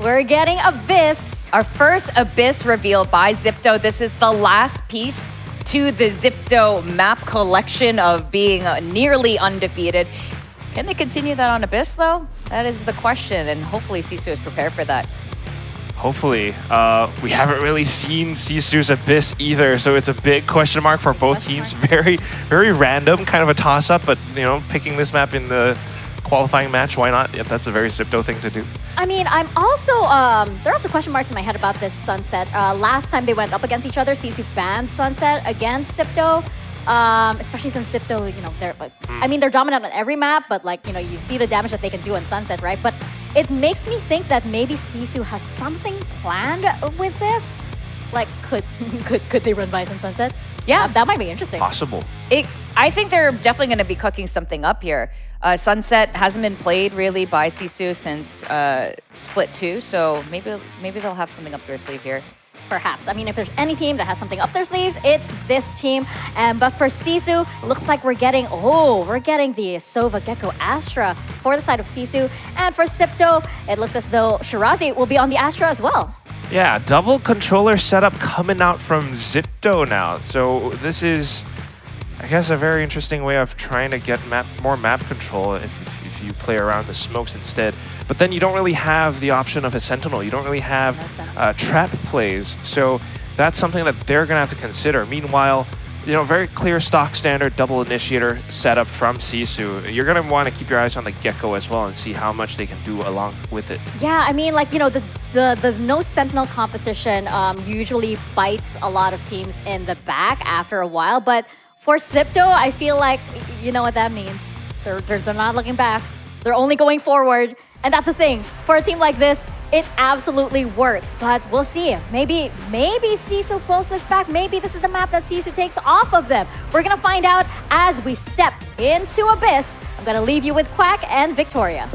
We're getting Abyss.
Our first Abyss revealed by Zipto. This is the last piece to the Zipto map collection of being nearly undefeated. Can they continue that on Abyss, though? That is the question, and hopefully SISU is prepared for that.
Hopefully. We haven't really seen SISU's Abyss either, so it's a big question mark for both teams. Very random, kind of a toss-up, but, you know, picking this map in the qualifying match, why not? Yeah, that's a very Zipto thing to do.
I mean, I'm also, there are also question marks in my head about this Sunset. Last time they went up against each other, SISU banned Sunset against Zipto. Especially since Zipto, you know, they're like, I mean, they're dominant on every map, but like, you know, you see the damage that they can do on Sunset, right? But it makes me think that maybe SISU has something planned with this. Like, could they run Vice on Sunset?
Yeah,
that might be interesting.
Possible.
I think they're definitely going to be cooking something up here. Sunset hasn't been played really by SISU since Split 2, so maybe they'll have something up their sleeve here.
Perhaps. I mean, if there's any team that has something up their sleeves, it's this team. But for SISU, looks like we're getting the Sova Gecko Astra for the side of SISU. And for Zipto, it looks as though Shirazi will be on the Astra as well.
Yeah, double controller setup coming out from Zipto now. So this is, I guess, a very interesting way of trying to get more map control if you play around the smokes instead. But then you don't really have the option of a Sentinel. You don't really have trap plays. So that's something that they're going to have to consider. Meanwhile, you know, very clear stock standard double initiator setup from SISU. You're going to want to keep your eyes on the Gecko as well and see how much they can do along with it.
Yeah, I mean, like, you know, the no Sentinel composition usually bites a lot of teams in the back after a while. But for Zipto, I feel like, you know what that means. They're not looking back. They're only going forward. And that's the thing. For a team like this, it absolutely works. But we'll see. Maybe SISU pulls this back. Maybe this is the map that SISU takes off of them. We're going to find out as we step into Abyss. I'm going to leave you with Quack and Victoria.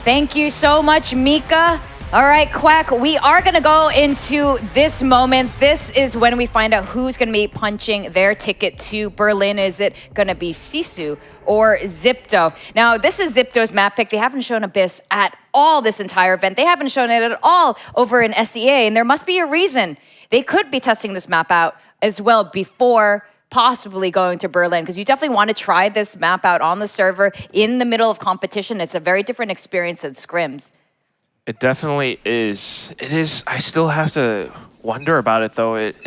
Thank you so much, Mika. All right, Quack, we are going to go into this moment. This is when we find out who's going to be punching their ticket to Berlin. Is it going to be SISU or Zipto? Now, this is Zipto's map pick. They haven't shown Abyss at all this entire event. They haven't shown it at all over in SEA, and there must be a reason. They could be testing this map out as well before possibly going to Berlin, because you definitely want to try this map out on the server in the middle of competition. It's a very different experience than scrims.
It definitely is. It is. I still have to wonder about it, though. It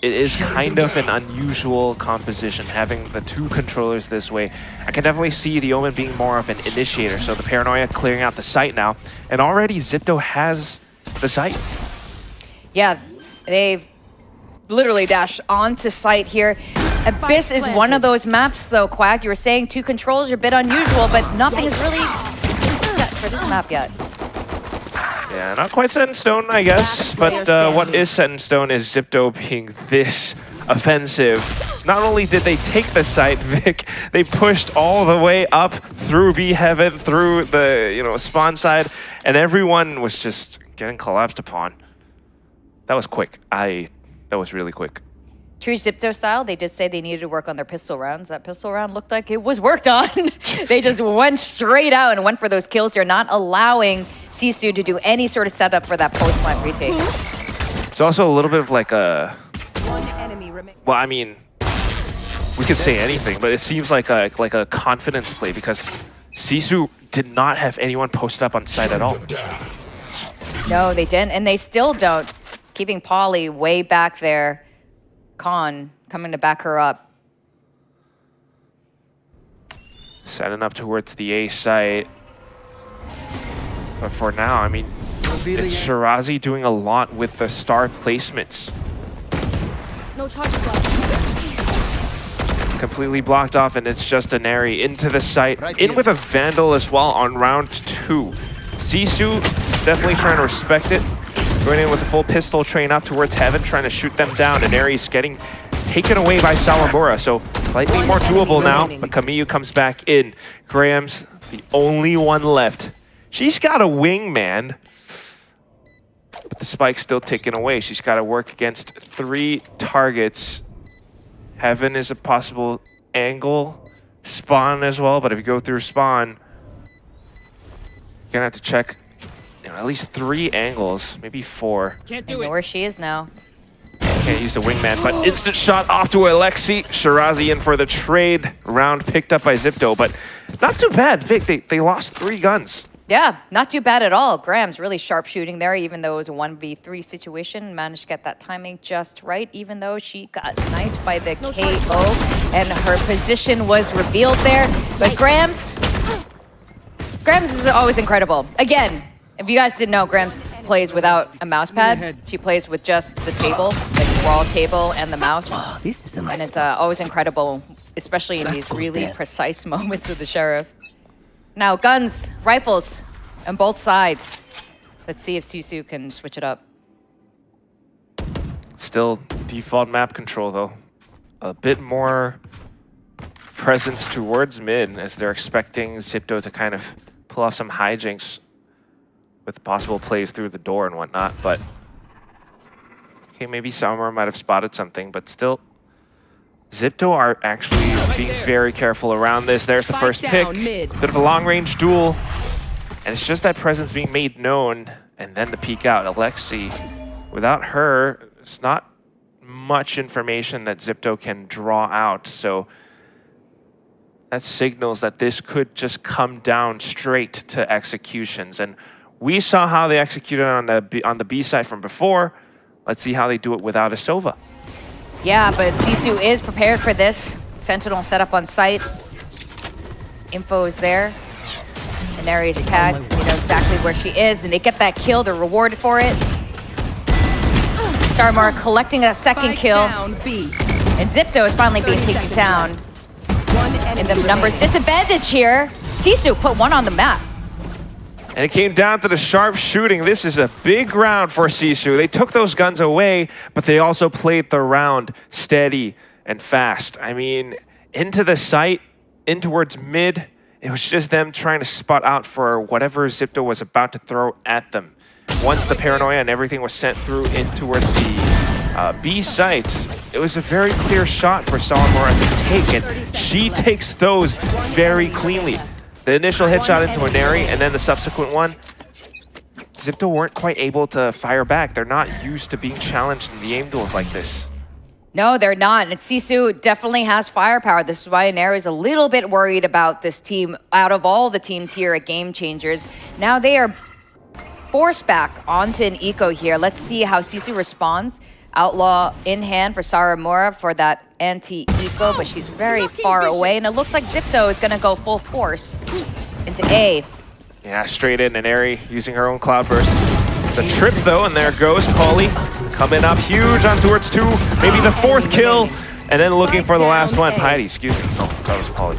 is kind of an unusual composition, having the two controllers this way. I can definitely see the Omen being more of an initiator, so the Paranoia clearing out the site now. And already Zipto has the site.
Yeah, they've literally dashed onto site here. Abyss is one of those maps, though, Quack. You were saying two controls are a bit unusual, but nothing is really set for this map yet.
Yeah, not quite set in stone, I guess. But what is set in stone is Zipto being this offensive. Not only did they take the site, Vic, they pushed all the way up through B Heaven, through the spawn side, and everyone was just getting collapsed upon. That was quick. That was really quick.
True Zipto style, they did say they needed to work on their pistol rounds. That pistol round looked like it was worked on. They just went straight out and went for those kills. They're not allowing SISU to do any sort of setup for that post-plant retake.
It's also a little bit of like a... Well, I mean, we could say anything, but it seems like a confidence play because SISU did not have anyone posted up on site at all.
No, they didn't, and they still don't. Keeping Polly way back there. Khan coming to back her up.
Setting up towards the A site. But for now, I mean, it's Shirazi doing a lot with the star placements.
No charges left.
Completely blocked off, and it's just Inari into the site. In with a Vandal as well on round 2. SISU definitely trying to respect it. Going in with a full pistol train up towards Heaven, trying to shoot them down. Inari's getting taken away by Sawamura, so slightly more doable now. But Kamiyu comes back in. Graham's the only one left. She's got a wing, man. But the spike's still taken away. She's got to work against 3 targets. Heaven is a possible angle. Spawn as well, but if you go through Spawn, you're gonna have to check at least 3 angles, maybe 4.
Can't do it. Where she is now.
Can't use the wingman, but instant shot off to Alexi. Shirazi in for the trade. Round picked up by Zipto, but not too bad. Vic, they lost 3 guns.
Yeah, not too bad at all. Graham's really sharp shooting there, even though it was a 1v3 situation. Managed to get that timing just right, even though she got sniped by the KO, and her position was revealed there. But Graham's is always incredible. Again, if you guys didn't know, Graham's plays without a mouse pad. She plays with just the table, like the raw table and the mouse.
Oh, this is a nice
and it's always incredible, especially in these really precise moments with the Sheriff. Now, guns, rifles on both sides. Let's see if SISU can switch it up.
Still default map control, though. A bit more presence towards mid, as they're expecting Zipto to kind of pull off some hijinks with possible plays through the door and whatnot. But okay, maybe Summer might have spotted something, but still, Zipto are actually being very careful around this. There's the first pick. Bit of a long-range duel. And it's just that presence being made known, and then the peek out. Alexi, without her, it's not much information that Zipto can draw out. So that signals that this could just come down straight to executions. And we saw how they executed on the B side from before. Let's see how they do it without a Sova.
Yeah, but SISU is prepared for this. Sentinel set up on site. Info is there. Inari's tagged. You know exactly where she is, and they get that kill. They're rewarded for it. Starmar collecting a second kill. And Zipto is finally being taken down. In the numbers disadvantage here. SISU put 1 on the map.
And it came down to the sharp shooting. This is a big round for SISU. They took those guns away, but they also played the round steady and fast. I mean, into the site, in towards mid, it was just them trying to spot out for whatever Zipto was about to throw at them. Once the paranoia and everything was sent through in towards the B site, it was a very clear shot for Sawamura to take, and she takes those very cleanly. The initial headshot into Inari, and then the subsequent one, Zipto weren't quite able to fire back. They're not used to being challenged in the aim duels like this.
No, they're not. And SISU definitely has firepower. This is why Inari is a little bit worried about this team. Out of all the teams here at Game Changers, now they are forced back onto an eco here. Let's see how SISU responds. Outlaw in hand for Sawamura for that anti-eco, but she's very far away, and it looks like Zipto is gonna go full force into A.
Yeah, straight in, Inari using her own cloudburst. The trip though, and there goes Polly coming up huge on towards 2, maybe the 4th kill, and then looking for the last one. Heidi, excuse me. Oh, that was Polly.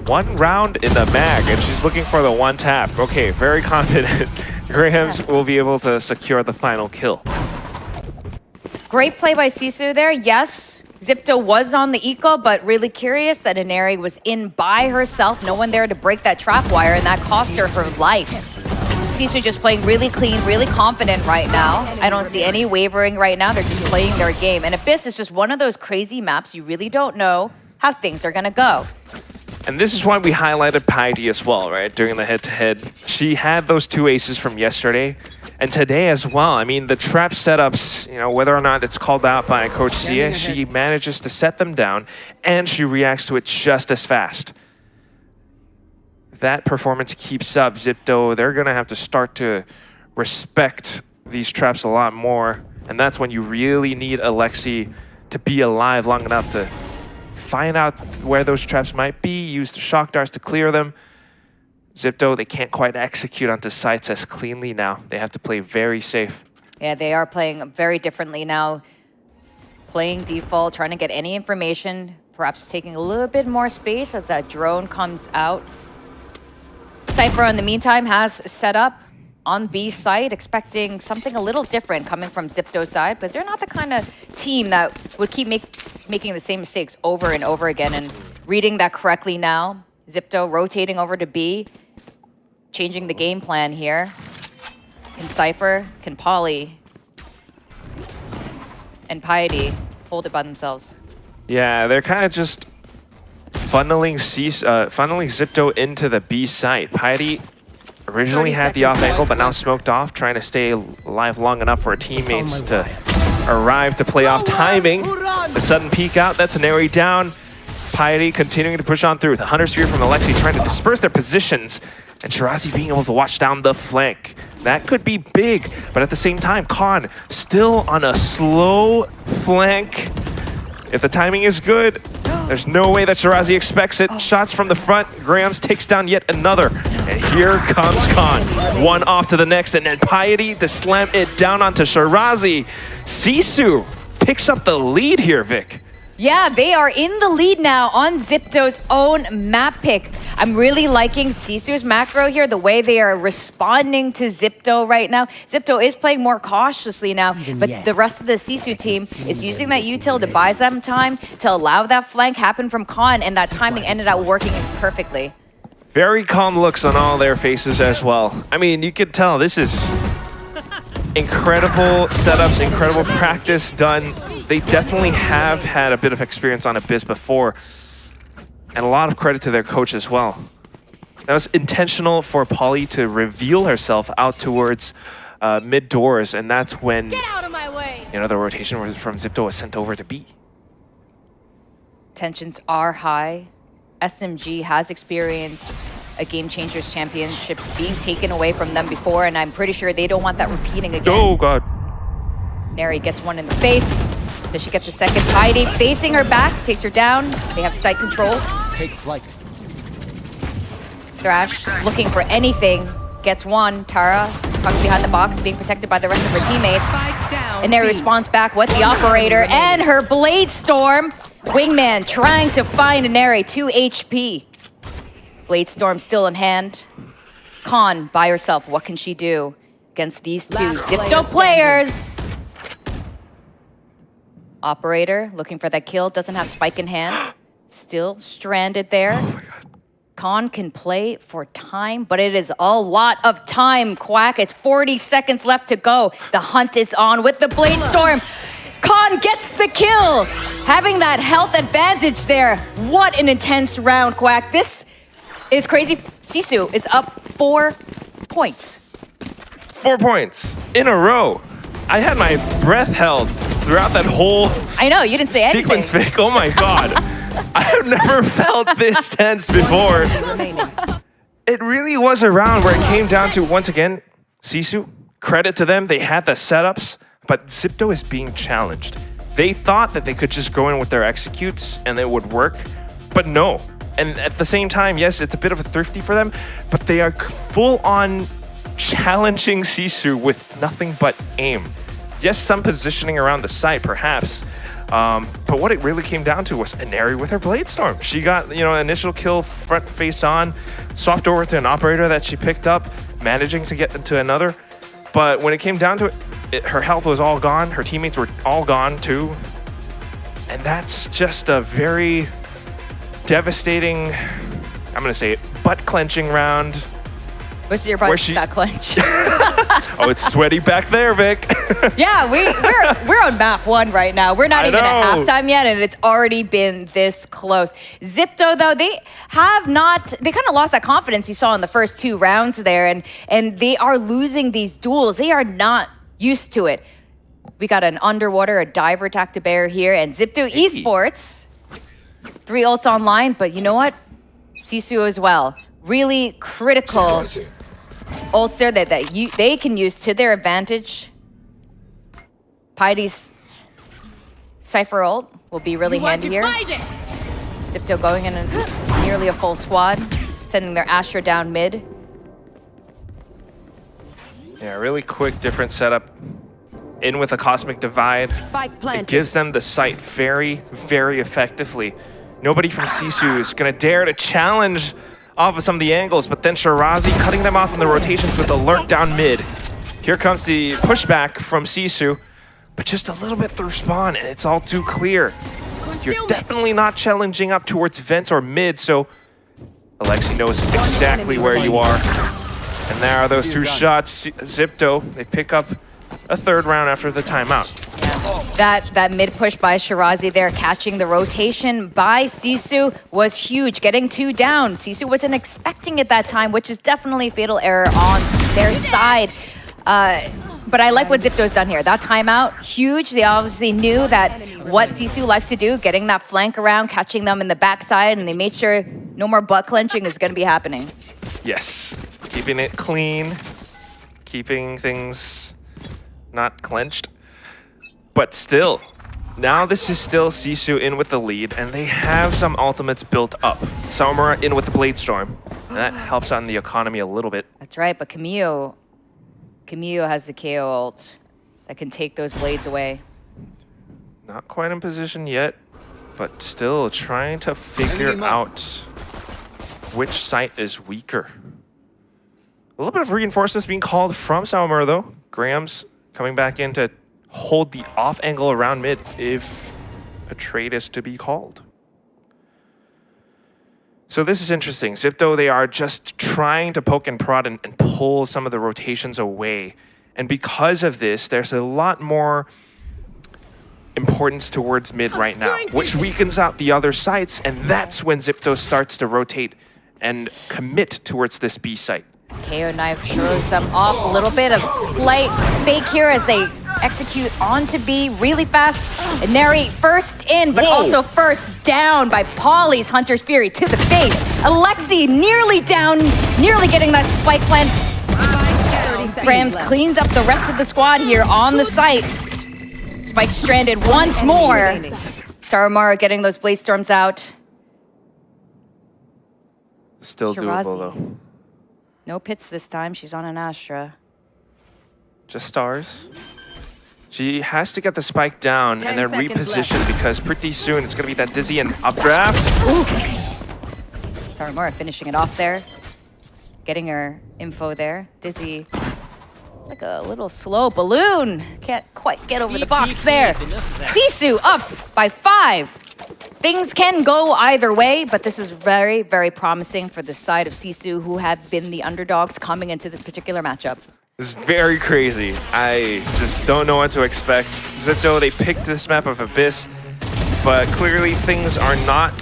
1 round in the mag, and she's looking for the 1 tap. Okay, very confident. Graham's will be able to secure the final kill.
Great play by SISU there, yes. Zipto was on the eco, but really curious that Inari was in by herself. No one there to break that trap wire, and that cost her life. SISU just playing really clean, really confident right now. I don't see any wavering right now. They're just playing their game. And Abyss is just one of those crazy maps you really don't know how things are gonna go.
And this is why we highlighted Piety as well, right? During the head-to-head. She had those 2 aces from yesterday, and today as well. I mean, the trap setups, you know, whether or not it's called out by Coach Sia, she manages to set them down, and she reacts to it just as fast. If that performance keeps up, Zipto, they're gonna have to start to respect these traps a lot more, and that's when you really need Alexi to be alive long enough to find out where those traps might be, use the shock darts to clear them. ZIPTO, they can't quite execute onto sites as cleanly now. They have to play very safe.
Yeah, they are playing very differently now. Playing default, trying to get any information, perhaps taking a little bit more space as that drone comes out. Cypher, in the meantime, has set up on B site, expecting something a little different coming from ZIPTO's side, because they're not the kind of team that would keep making the same mistakes over and over again. And reading that correctly now, ZIPTO rotating over to B, changing the game plan here. Can Cypher, can Polly, and Piety hold it by themselves?
Yeah, they're kind of just funneling ZIPTO into the B site. Piety originally had the off angle, but now smoked off, trying to stay alive long enough for her teammates to arrive to play off timing. The sudden peek out, that's an Neri down. Piety continuing to push on through with the Hunter Sphere from Alexi, trying to disperse their positions, and Shirazi being able to watch down the flank. That could be big, but at the same time, Khan still on a slow flank. If the timing is good, there's no way that Shirazi expects it. Shots from the front, Grams takes down yet another. And here comes Khan. One off to the next, and then Piety to slam it down onto Shirazi. SISU picks up the lead here, Vic.
Yeah, they are in the lead now on ZIPTO's own map pick. I'm really liking SISU's macro here, the way they are responding to ZIPTO right now. ZIPTO is playing more cautiously now, but the rest of the SISU team is using that util to buy them time, to allow that flank happen from Khan, and that timing ended up working perfectly.
Very calm looks on all their faces as well. I mean, you could tell this is incredible setups, incredible practice done. They definitely have had a bit of experience on Abyss before, and a lot of credit to their coach as well. That was intentional for Polly to reveal herself out towards mid doors, and that's when
Get out of my way.
the rotation from ZIPTO was sent over to B.
Tensions are high. SMG has experienced a Game Changers Championships being taken away from them before, and I'm pretty sure they don't want that repeating again.
Oh, God.
Neri gets one in the face. Does she get the second? Piety facing her back, takes her down. They have site control.
Take flight.
Thrash looking for anything. Gets one. Tara tucked behind the box, being protected by the rest of her teammates. And Neri responds back with the operator and her Blade Storm. Wingman trying to find Neri, 2 HP. Blade Storm still in hand. Khan by herself, what can she do against these two ZIPTO players? Operator looking for that kill, doesn't have spike in hand. Still stranded there.
Oh my God.
Khan can play for time, but it is a lot of time, Quack. It's 40 seconds left to go. The hunt is on with the Blade Storm. Khan gets the kill, having that health advantage there. What an intense round, Quack. This is crazy. SISU is up 4 points.
4 points in a row. I had my breath held throughout that whole
I know, you didn't say anything.
sequence, Vic. Oh my God. I have never felt this tense before. It really was a round where it came down to, once again, SISU, credit to them, they had the setups, but ZIPTO is being challenged. They thought that they could just go in with their executes and it would work, but no. And at the same time, yes, it's a bit of a thrifty for them, but they are full on challenging SISU with nothing but aim. Yes, some positioning around the site, perhaps, but what it really came down to was Neri with her Blade Storm. She got, initial kill front face on, swapped over to an operator that she picked up, managing to get into another. But when it came down to it, her health was all gone. Her teammates were all gone too. And that's just a very devastating, I'm going to say it, butt-clenching round.
What's your butt that clench?
Oh, it's sweaty back there, Vic.
Yeah, we're on map 1 right now. We're not even at halftime yet, and it's already been this close. ZIPTO, though, they kind of lost that confidence you saw in the first 2 rounds there, and they are losing these duels. They are not used to it. We got an underwater, a diver attack to bear here, and ZIPTO Esports, 3 ults online, but you know what? SISU as well. Really critical ults there that they can use to their advantage. Piety's Cypher ult will be really handy here. ZETA going in nearly a full squad, sending their Astra down mid.
Yeah, really quick, different setup. In with a Cosmic Divide. It gives them the site very, very effectively. Nobody from SISU is going to dare to challenge off of some of the angles, but then Shirazi cutting them off in the rotations with Alert down mid. Here comes the pushback from SISU, but just a little bit through spawn, and it's all too clear. You're definitely not challenging up towards vents or mid, so Alexi knows exactly where you are. And there are those two shots. ZETA, they pick up a third round after the timeout.
That mid push by Shirazi there, catching the rotation by SISU was huge, getting 2 down. SISU wasn't expecting it that time, which is definitely a fatal error on their side. But I like what ZETA's done here. That timeout, huge. They obviously knew that what SISU likes to do, getting that flank around, catching them in the backside, and they made sure no more butt clenching is going to be happening.
Yes, keeping it clean, keeping things not clenched. But still, now this is still SISU in with the lead, and they have some ultimates built up. Sawamura in with the Blade Storm, and that helps on the economy a little bit.
That's right, but Camille has the KO ult that can take those blades away.
Not quite in position yet, but still trying to figure out which site is weaker. A little bit of reinforcements being called from Sawamura though. Graham's coming back in to hold the off angle around mid if a trade is to be called. So this is interesting. ZETA, they are just trying to poke and prod and pull some of the rotations away. And because of this, there's a lot more importance towards mid right now, which weakens out the other sites, and that's when ZETA starts to rotate and commit towards this B site.
KO Knife throws them off a little bit of slight fake here as they execute onto B really fast. And Neri first in, but also first down by Polly's Hunter's Fury to the face. Alexi nearly down, nearly getting that spike plant. Grams cleans up the rest of the squad here on the site. Spike stranded once more. Sawamura getting those Blade Storms out.
Still
Shirazi.
doable though.
No pits this time, she's on an Astra.
Just stars. She has to get the spike down and then reposition because pretty soon it's going to be that dizzy and updraft.
Sawamura finishing it off there. Getting her info there. Dizzy. It's like a little slow balloon. Can't quite get over the box there. SISU up by 5. Things can go either way, but this is very, very promising for the side of SISU, who have been the underdogs coming into this particular matchup.
This is very crazy. I just don't know what to expect. ZETA, they picked this map of Abyss, but clearly things are not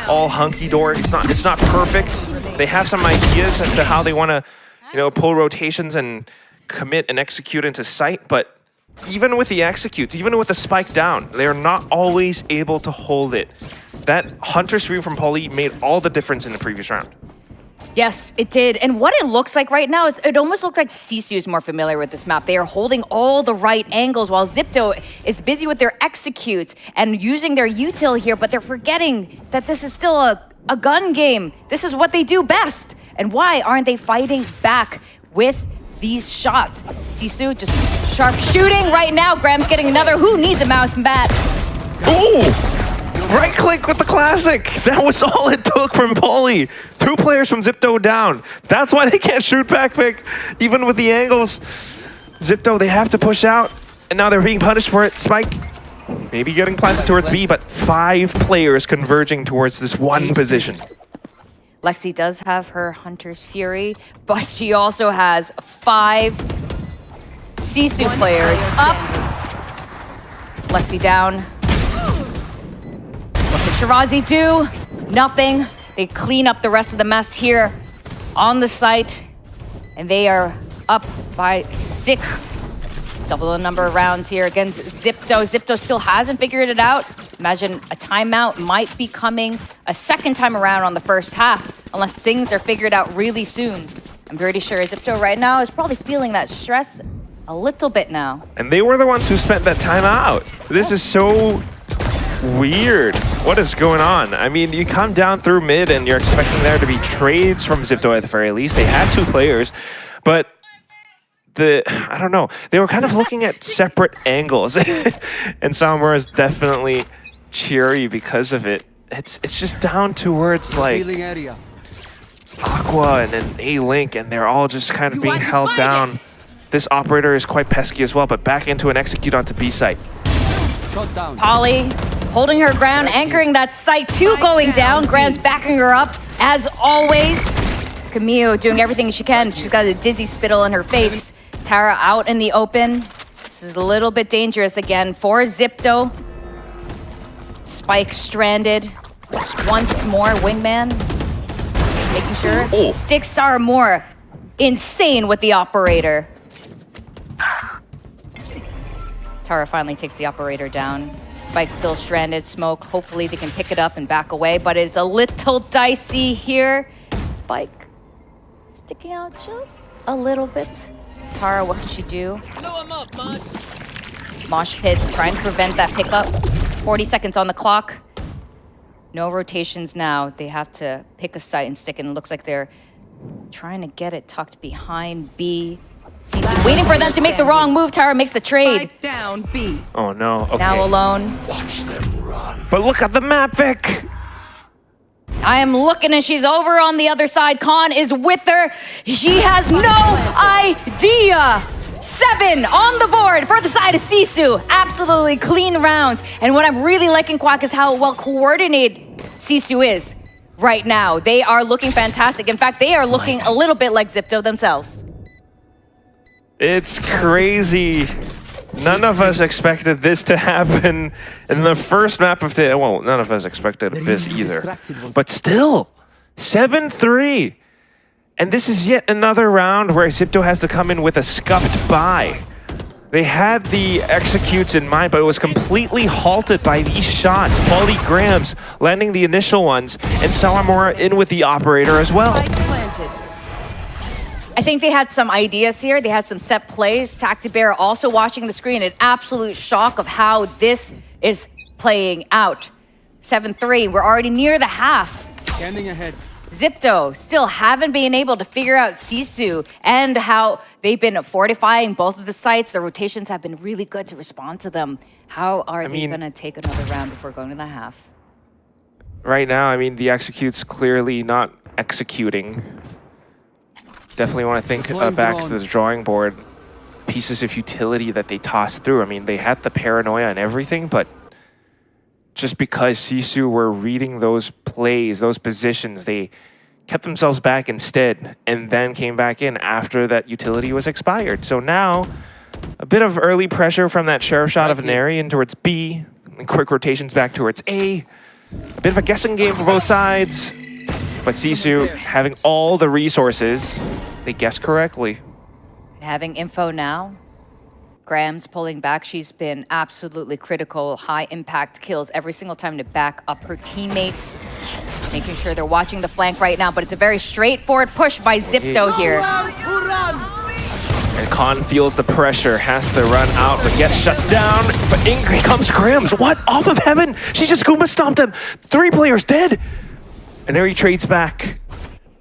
all hunky-dory. It's not perfect. They have some ideas as to how they want to, pull rotations and commit and execute into sight, but even with the executes, even with the spike down, they are not always able to hold it. That Hunter's Fury from Polly made all the difference in the previous round.
Yes, it did. And what it looks like right now is it almost looks like SISU is more familiar with this map. They are holding all the right angles while ZETA is busy with their executes and using their util here, but they're forgetting that this is still a gun game. This is what they do best. And why aren't they fighting back with these shots? SISU just sharp shooting right now. Graham's getting another. Who needs a mouse and bat?
Ooh! Right click with the classic. That was all it took from Polly. 2 players from ZETA down. That's why they can't shoot backpick, even with the angles. ZETA, they have to push out, and now they're being punished for it. Spike, maybe getting planted towards B, but 5 players converging towards this one position.
Lexi does have her Hunter's Fury, but she also has 5 SISU players up. Lexi down. What did Shirazi do? Nothing. They clean up the rest of the mess here on the site, and they are up by 6. Double the number of rounds here against ZETA. ZETA still hasn't figured it out. Imagine a timeout might be coming a second time around on the first half, unless things are figured out really soon. I'm pretty sure ZETA right now is probably feeling that stress a little bit now.
And they were the ones who spent that time out. This is so weird. What is going on? I mean, you come down through mid and you're expecting there to be trades from ZETA at the very least. They had 2 players, but I don't know. They were kind of looking at separate angles. And Samura is definitely cheery because of it. It's just down to where it's like Aqua and then A-Link, and they're all just kind of being held down. This operator is quite pesky as well, but back into an execute onto B site.
Polly holding her ground, anchoring that site 2 going down. Graham's backing her up as always. Camille doing everything she can. She's got a dizzy spittle in her face. Tara out in the open. This is a little bit dangerous again for ZETA. Spike stranded. Once more, Wingman making sure.
Oh.
Sticks are more insane with the operator. Tara finally takes the operator down. Spike's still stranded. Smoke. Hopefully they can pick it up and back away, but it's a little dicey here. Spike sticking out just a little bit. Tara, what can she do? Mosh pit, trying to prevent that pickup. 40 seconds on the clock. No rotations now. They have to pick a site and stick it. And it looks like they're trying to get it tucked behind B. SISU waiting for them to make the wrong move. Tara makes the trade.
Down B.
Oh no, okay.
Now alone.
But look at the map, Vic!
I am looking and she's over on the other side. Khan is with her. She has no idea. 7 on the board for the side of SISU. Absolutely clean rounds. And what I'm really liking, Quack, is how well coordinated SISU is right now. They are looking fantastic. In fact, they are looking a little bit like ZETA themselves.
It's crazy. None of us expected this to happen in the first map of the... Well, none of us expected this either. But still, 7-3. And this is yet another round where ZETA has to come in with a scuffed bye. They had the executes in mind, but it was completely halted by these shots. Polly Grams landing the initial ones, and Salamura in with the operator as well.
I think they had some ideas here. They had some set plays. Tactibear also watching the screen in absolute shock of how this is playing out. 7-3, we're already near the half.
Standing ahead.
ZETA still haven't been able to figure out SISU and how they've been fortifying both of the sites. The rotations have been really good to respond to them. How are they going to take another round before going to the half?
Right now, I mean, the execute's clearly not executing. Definitely want to think back to the drawing board. Pieces of utility that they tossed through. I mean, they had the paranoia and everything, but just because SISU were reading those plays, those positions, they kept themselves back instead and then came back in after that utility was expired. So now, a bit of early pressure from that sheriff shot of Neri in towards B, and quick rotations back towards A. A bit of a guessing game for both sides, but SISU having all the resources, they guess correctly.
Having info now. Graham's pulling back. She's been absolutely critical. High impact kills every single time to back up her teammates. Making sure they're watching the flank right now, but it's a very straightforward push by ZETA here.
And Khan feels the pressure, has to run out, but gets shut down. But in comes Grams. What? Off of heaven? She just Goomba stomped them. 3 players dead. And there he trades back.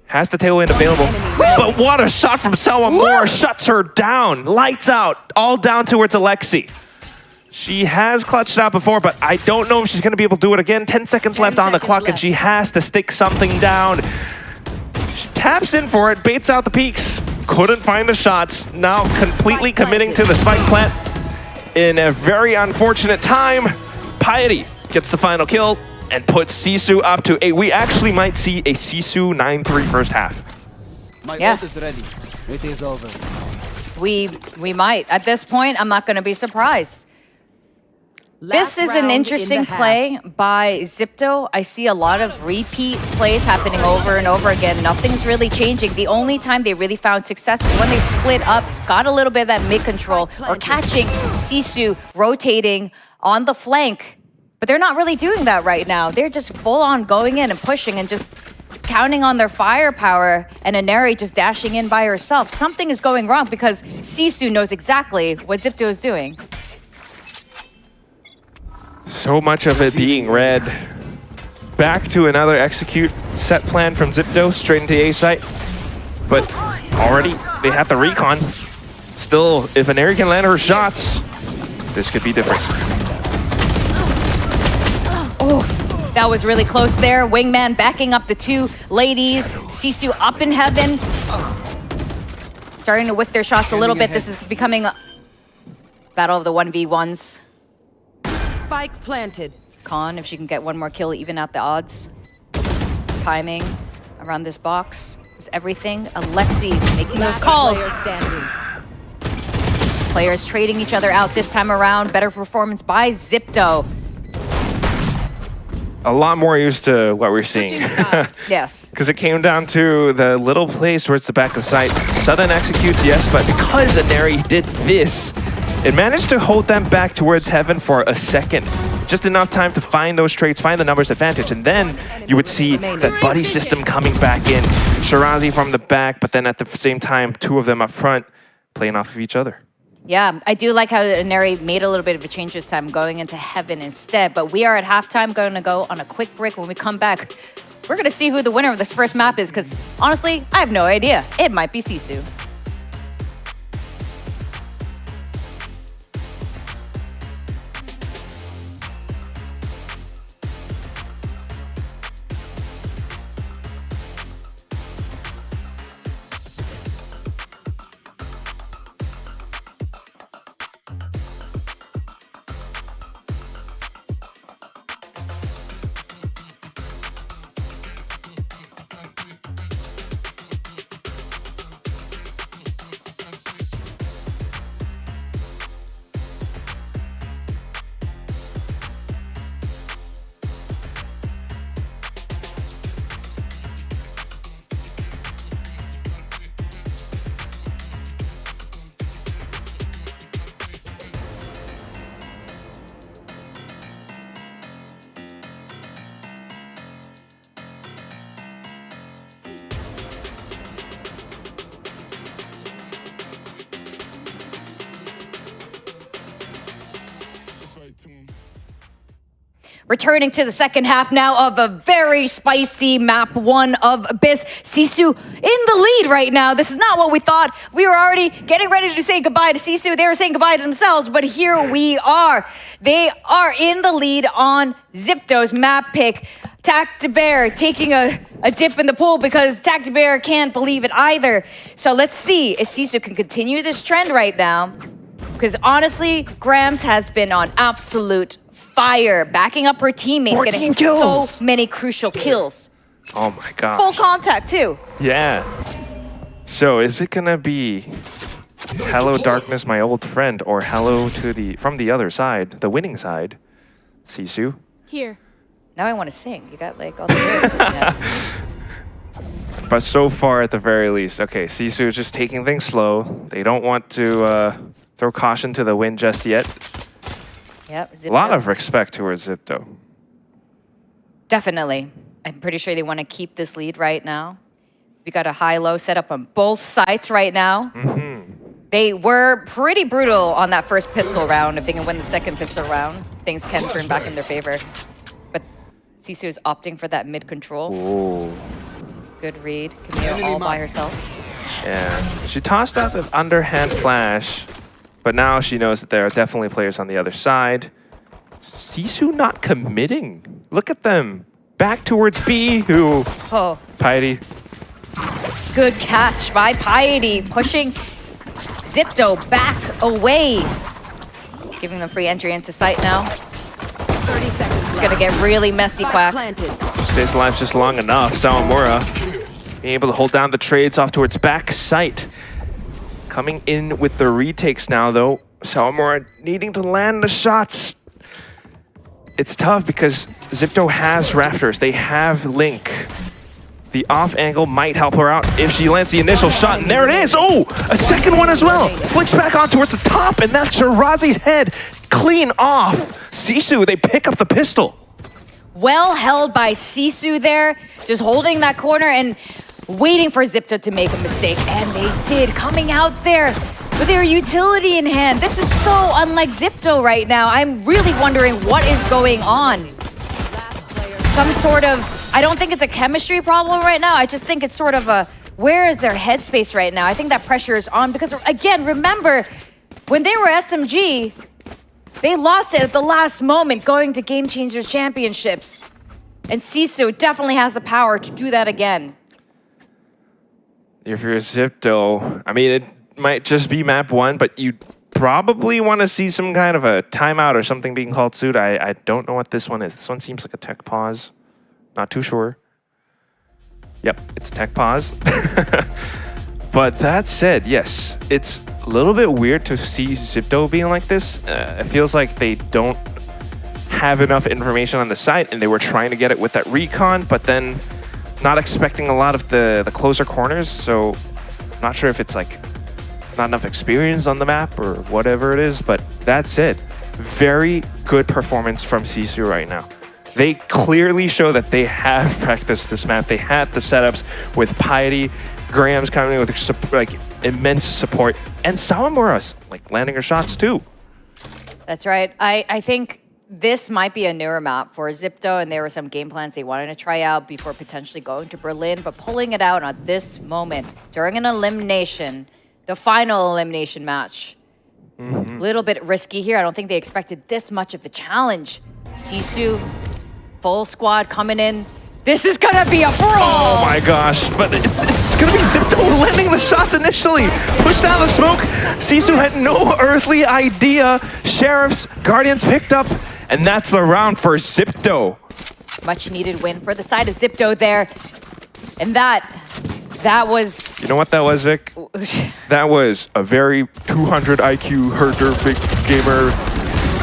Has the tailwind available. But what a shot from Salamura. Shuts her down. Lights out. All down towards Alexi. She has clutched out before, but I don't know if she's going to be able to do it again. 10 seconds left on the clock, and she has to stick something down. She taps in for it, baits out the peaks. Couldn't find the shots. Now completely committing to the spike plant. In a very unfortunate time, Piety gets the final kill and puts SISU up to 8. We actually might see a SISU 9-3 first half.
My
Yes.
ult is ready. It is over.
We might. At this point, I'm not going to be surprised. This is an interesting play by ZETA. I see a lot of repeat plays happening over and over again. Nothing's really changing. The only time they really found success is when they split up, got a little bit of that mid-control, or catching SISU rotating on the flank. But they're not really doing that right now. They're just full-on going in and pushing and just counting on their firepower, and Aneri just dashing in by herself. Something is going wrong because SISU knows exactly what ZETA is doing.
So much of it being red. Back to another execute set plan from ZETA straight into A site. But already they have the recon. Still, if Aneri can land her shots, this could be different.
Oh, that was really close there. Wingman backing up the two ladies. SISU up in heaven. Starting to whiff their shots a little bit. This is becoming a battle of the 1v1s.
Spike planted.
Khan, if she can get one more kill, even out the odds. Timing around this box is everything. Alexi making those calls. Players trading each other out this time around. Better performance by ZETA.
A lot more used to what we're seeing.
Yes.
Because it came down to the little place towards the back of the site. Sudden executes, yes, but because Aneri did this, it managed to hold them back towards heaven for a second. Just enough time to find those trades, find the numbers advantage, and then you would see that buddy system coming back in. Shirazi from the back, but then at the same time, two of them up front playing off of each other.
Yeah, I do like how Aneri made a little bit of a change this time, going into heaven instead. But we are at halftime, going to go on a quick break. When we come back, we're going to see who the winner of this first map is, because honestly, I have no idea. It might be SISU. Returning to the second half now of a very spicy map 1 of Abyss. SISU in the lead right now. This is not what we thought. We were already getting ready to say goodbye to SISU. They were saying goodbye to themselves, but here we are. They are in the lead on ZETA's map pick. Tactibear taking a dip in the pool because Tactibear can't believe it either. So let's see if SISU can continue this trend right now. Because honestly, Grams has been on absolute fire, backing up her teammates, getting so many crucial kills.
Oh my gosh.
Full contact too.
Yeah. So is it gonna be hello darkness, my old friend, or hello to from the other side, the winning side, SISU?
Here.
Now I want to sing. You got like all the lyrics. Yeah.
But so far, at the very least, okay, SISU is just taking things slow. They don't want to throw caution to the wind just yet.
Yep,
a lot of respect towards ZETA.
Definitely. I'm pretty sure they want to keep this lead right now. We got a high-low set up on both sides right now. They were pretty brutal on that first pistol round. If they can win the second pistol round, things can turn back in their favor. But SISU is opting for that mid-control.
Ooh.
Good read. Camille all by herself.
Yeah. She tossed out the underhand flash. But now she knows that there are definitely players on the other side. SISU not committing. Look at them. Back towards B, who...
Oh.
Piety.
Good catch by Piety, pushing ZETA back away. Giving them free entry into site now.
30 seconds
It's gonna get really messy, Quack.
Stays alive just long enough. Sawamura being able to hold down the trades off towards back site. Coming in with the retakes now, though. Sawamura needing to land the shots. It's tough because ZETA has Rafters. They have Link. The off angle might help her out if she lands the initial shot. And there it is. Oh, a second one as well. Flicks back on towards the top, and that's Shirazi's head. Clean off. SISU, they pick up the pistol.
Well held by SISU there. Just holding that corner and waiting for ZETA to make a mistake, and they did. Coming out there, with their utility in hand. This is so unlike ZETA right now. I'm really wondering what is going on. Some sort of, I don't think it's a chemistry problem right now. I just think it's sort of a, where is their headspace right now? I think that pressure is on because, again, remember, when they were SMG, they lost it at the last moment going to Game Changers Championships. And SISU definitely has the power to do that again.
If you're a ZETA, I mean, it might just be map 1, but you probably want to see some kind of a timeout or something being called soon. I don't know what this one is. This one seems like a tech pause. Not too sure. Yep, it's a tech pause. But that said, yes, it's a little bit weird to see ZETA being like this. It feels like they don't have enough information on the site, and they were trying to get it with that recon, but then not expecting a lot of the closer corners. So not sure if it's like not enough experience on the map or whatever it is, but that's it. Very good performance from SISU right now. They clearly show that they have practiced this map. They had the setups with Piety, Graham's coming in with like immense support, and Sawamura's like landing her shots too.
That's right. I think this might be a newer map for ZETA, and there were some game plans they wanted to try out before potentially going to Berlin, but pulling it out at this moment during an elimination, the final elimination match. Little bit risky here. I don't think they expected this much of a challenge. SISU, full squad coming in. This is gonna be a brawl!
Oh my gosh, but it's gonna be ZETA landing the shots initially. Pushed out the smoke. SISU had no earthly idea. Sheriffs, Guardians picked up, and that's the round for ZETA.
Much needed win for the side of ZETA there. And that was...
You know what that was, Vic? That was a very 200 IQ herder, big gamer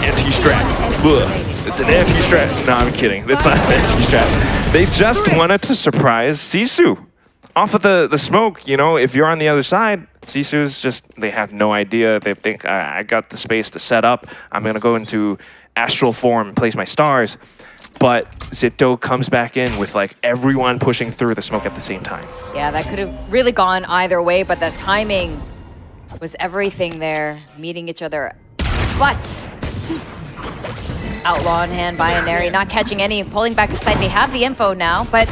anti-strat. Ugh. It's an anti-strat. No, I'm kidding. It's not an anti-strat. They just wanted to surprise SISU. Off of the smoke, you know, if you're on the other side, SISU's just, they have no idea. They think, I got the space to set up. I'm going to go into astral form and place my stars. But ZETA comes back in with like everyone pushing through the smoke at the same time.
Yeah, that could have really gone either way, but the timing was everything there, meeting each other. But outlaw in hand, binary, not catching any, pulling back the site. They have the info now, but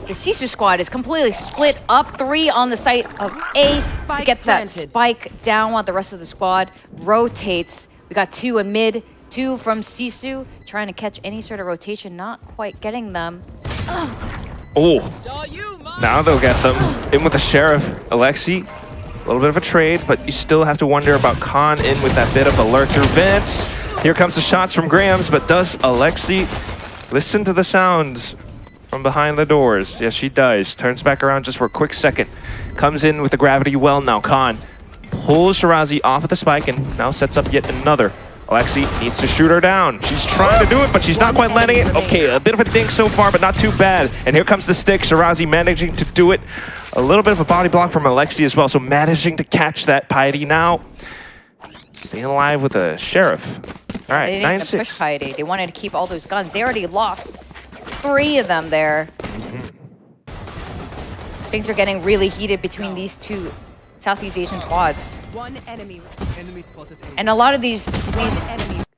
the SISU squad is completely split up. 3 on the site of A to get that spike down while the rest of the squad rotates. We got 2 in mid, 2 from SISU, trying to catch any sort of rotation, not quite getting them.
Oh, now they'll get them. In with the Sheriff, Alexi. A little bit of a trade, but you still have to wonder about Khan in with that bit of alert through vents. Here comes the shots from Grams, but does Alexi listen to the sounds from behind the doors? Yes, she does. Turns back around just for a quick second. Comes in with the gravity well now. Khan pulls Shirazi off of the spike and now sets up yet another. Alexi needs to shoot her down. She's trying to do it, but she's not quite letting it. Okay, a bit of a dink so far, but not too bad. And here comes the stick. Shirazi managing to do it. A little bit of a body block from Alexi as well, so managing to catch that Piety now. Staying alive with the Sheriff. All right, 9-6.
They didn't even push Piety. They wanted to keep all those guns. They already lost 3 of them there. Things are getting really heated between these 2 Southeast Asian squads.
One enemy spotted.
And a lot of these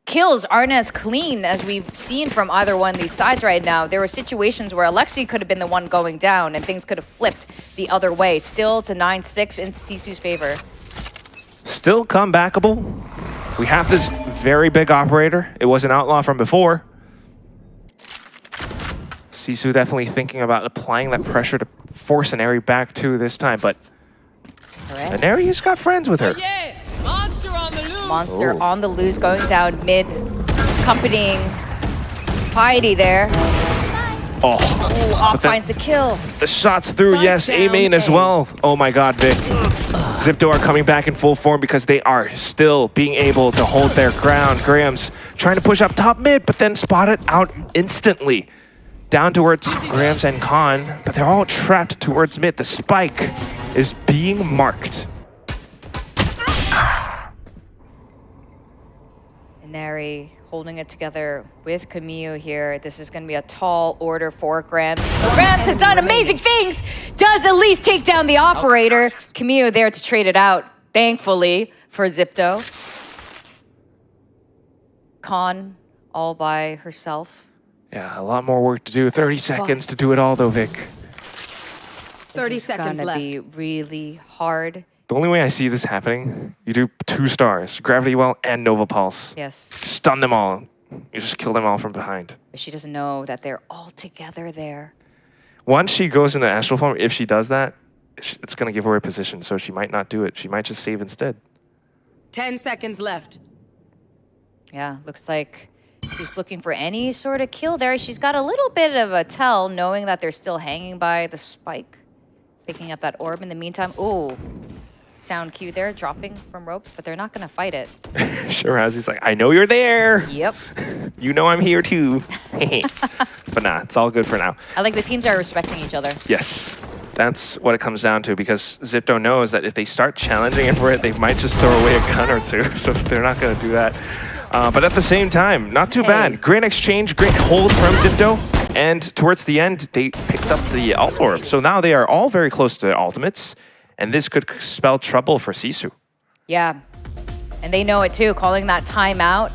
kills aren't as clean as we've seen from either one of these sides right now. There were situations where Alexi could have been the one going down and things could have flipped the other way. Still to 9-6 in SISU's favor.
Still comebackable. We have this very big operator. It was an outlaw from before. SISU definitely thinking about applying that pressure to force an Eri back too this time, but an Eri's got friends with her.
Monster on the loose, going down mid, accompanying Piety there. Off finds a kill.
The shots through, yes, A-main as well. Oh my god, Vic. ZETA are coming back in full form because they are still being able to hold their ground. Graham's trying to push up top mid, but then spotted out instantly. Down towards Grams and Khan, but they're all trapped towards mid. The spike is being marked.
Neri holding it together with Camille here. This is going to be a tall order for Grams. Grams has done amazing things! Does at least take down the operator. Camille there to trade it out. thankfully for ZETA. Khan all by herself.
Yeah, a lot more work to do. 30 seconds to do it all, though, Vic.
30 seconds
It's gonna
left.
be really hard.
The only way I see this happening, you do 2 stars, Gravity Well and Nova Pulse.
Yes.
Stun them all. You just kill them all from behind.
But she doesn't know that they're all together there.
Once she goes into astral form, if she does that, it's going to give her a position, so she might not do it. She might just save instead.
10 seconds left.
Yeah, looks like she's looking for any sort of kill there. She's got a little bit of a tell, knowing that they're still hanging by the spike. Picking up that orb in the meantime. Ooh, sound cue there, dropping from ropes, but they're not going to fight it.
Shirazi's like, I know you're there.
Yep.
You know I'm here too. But nah, it's all good for now.
I like the teams are respecting each other.
Yes, that's what it comes down to, because ZETA knows that if they start challenging it for it, they might just throw away a gun or two, so they're not going to do that. But at the same time, not too bad. Great exchange, great hold from ZETA, and towards the end, they picked up the alt orb. So now they are all very close to their ultimates, and this could spell trouble for SISU.
Yeah, and they know it too, calling that timeout.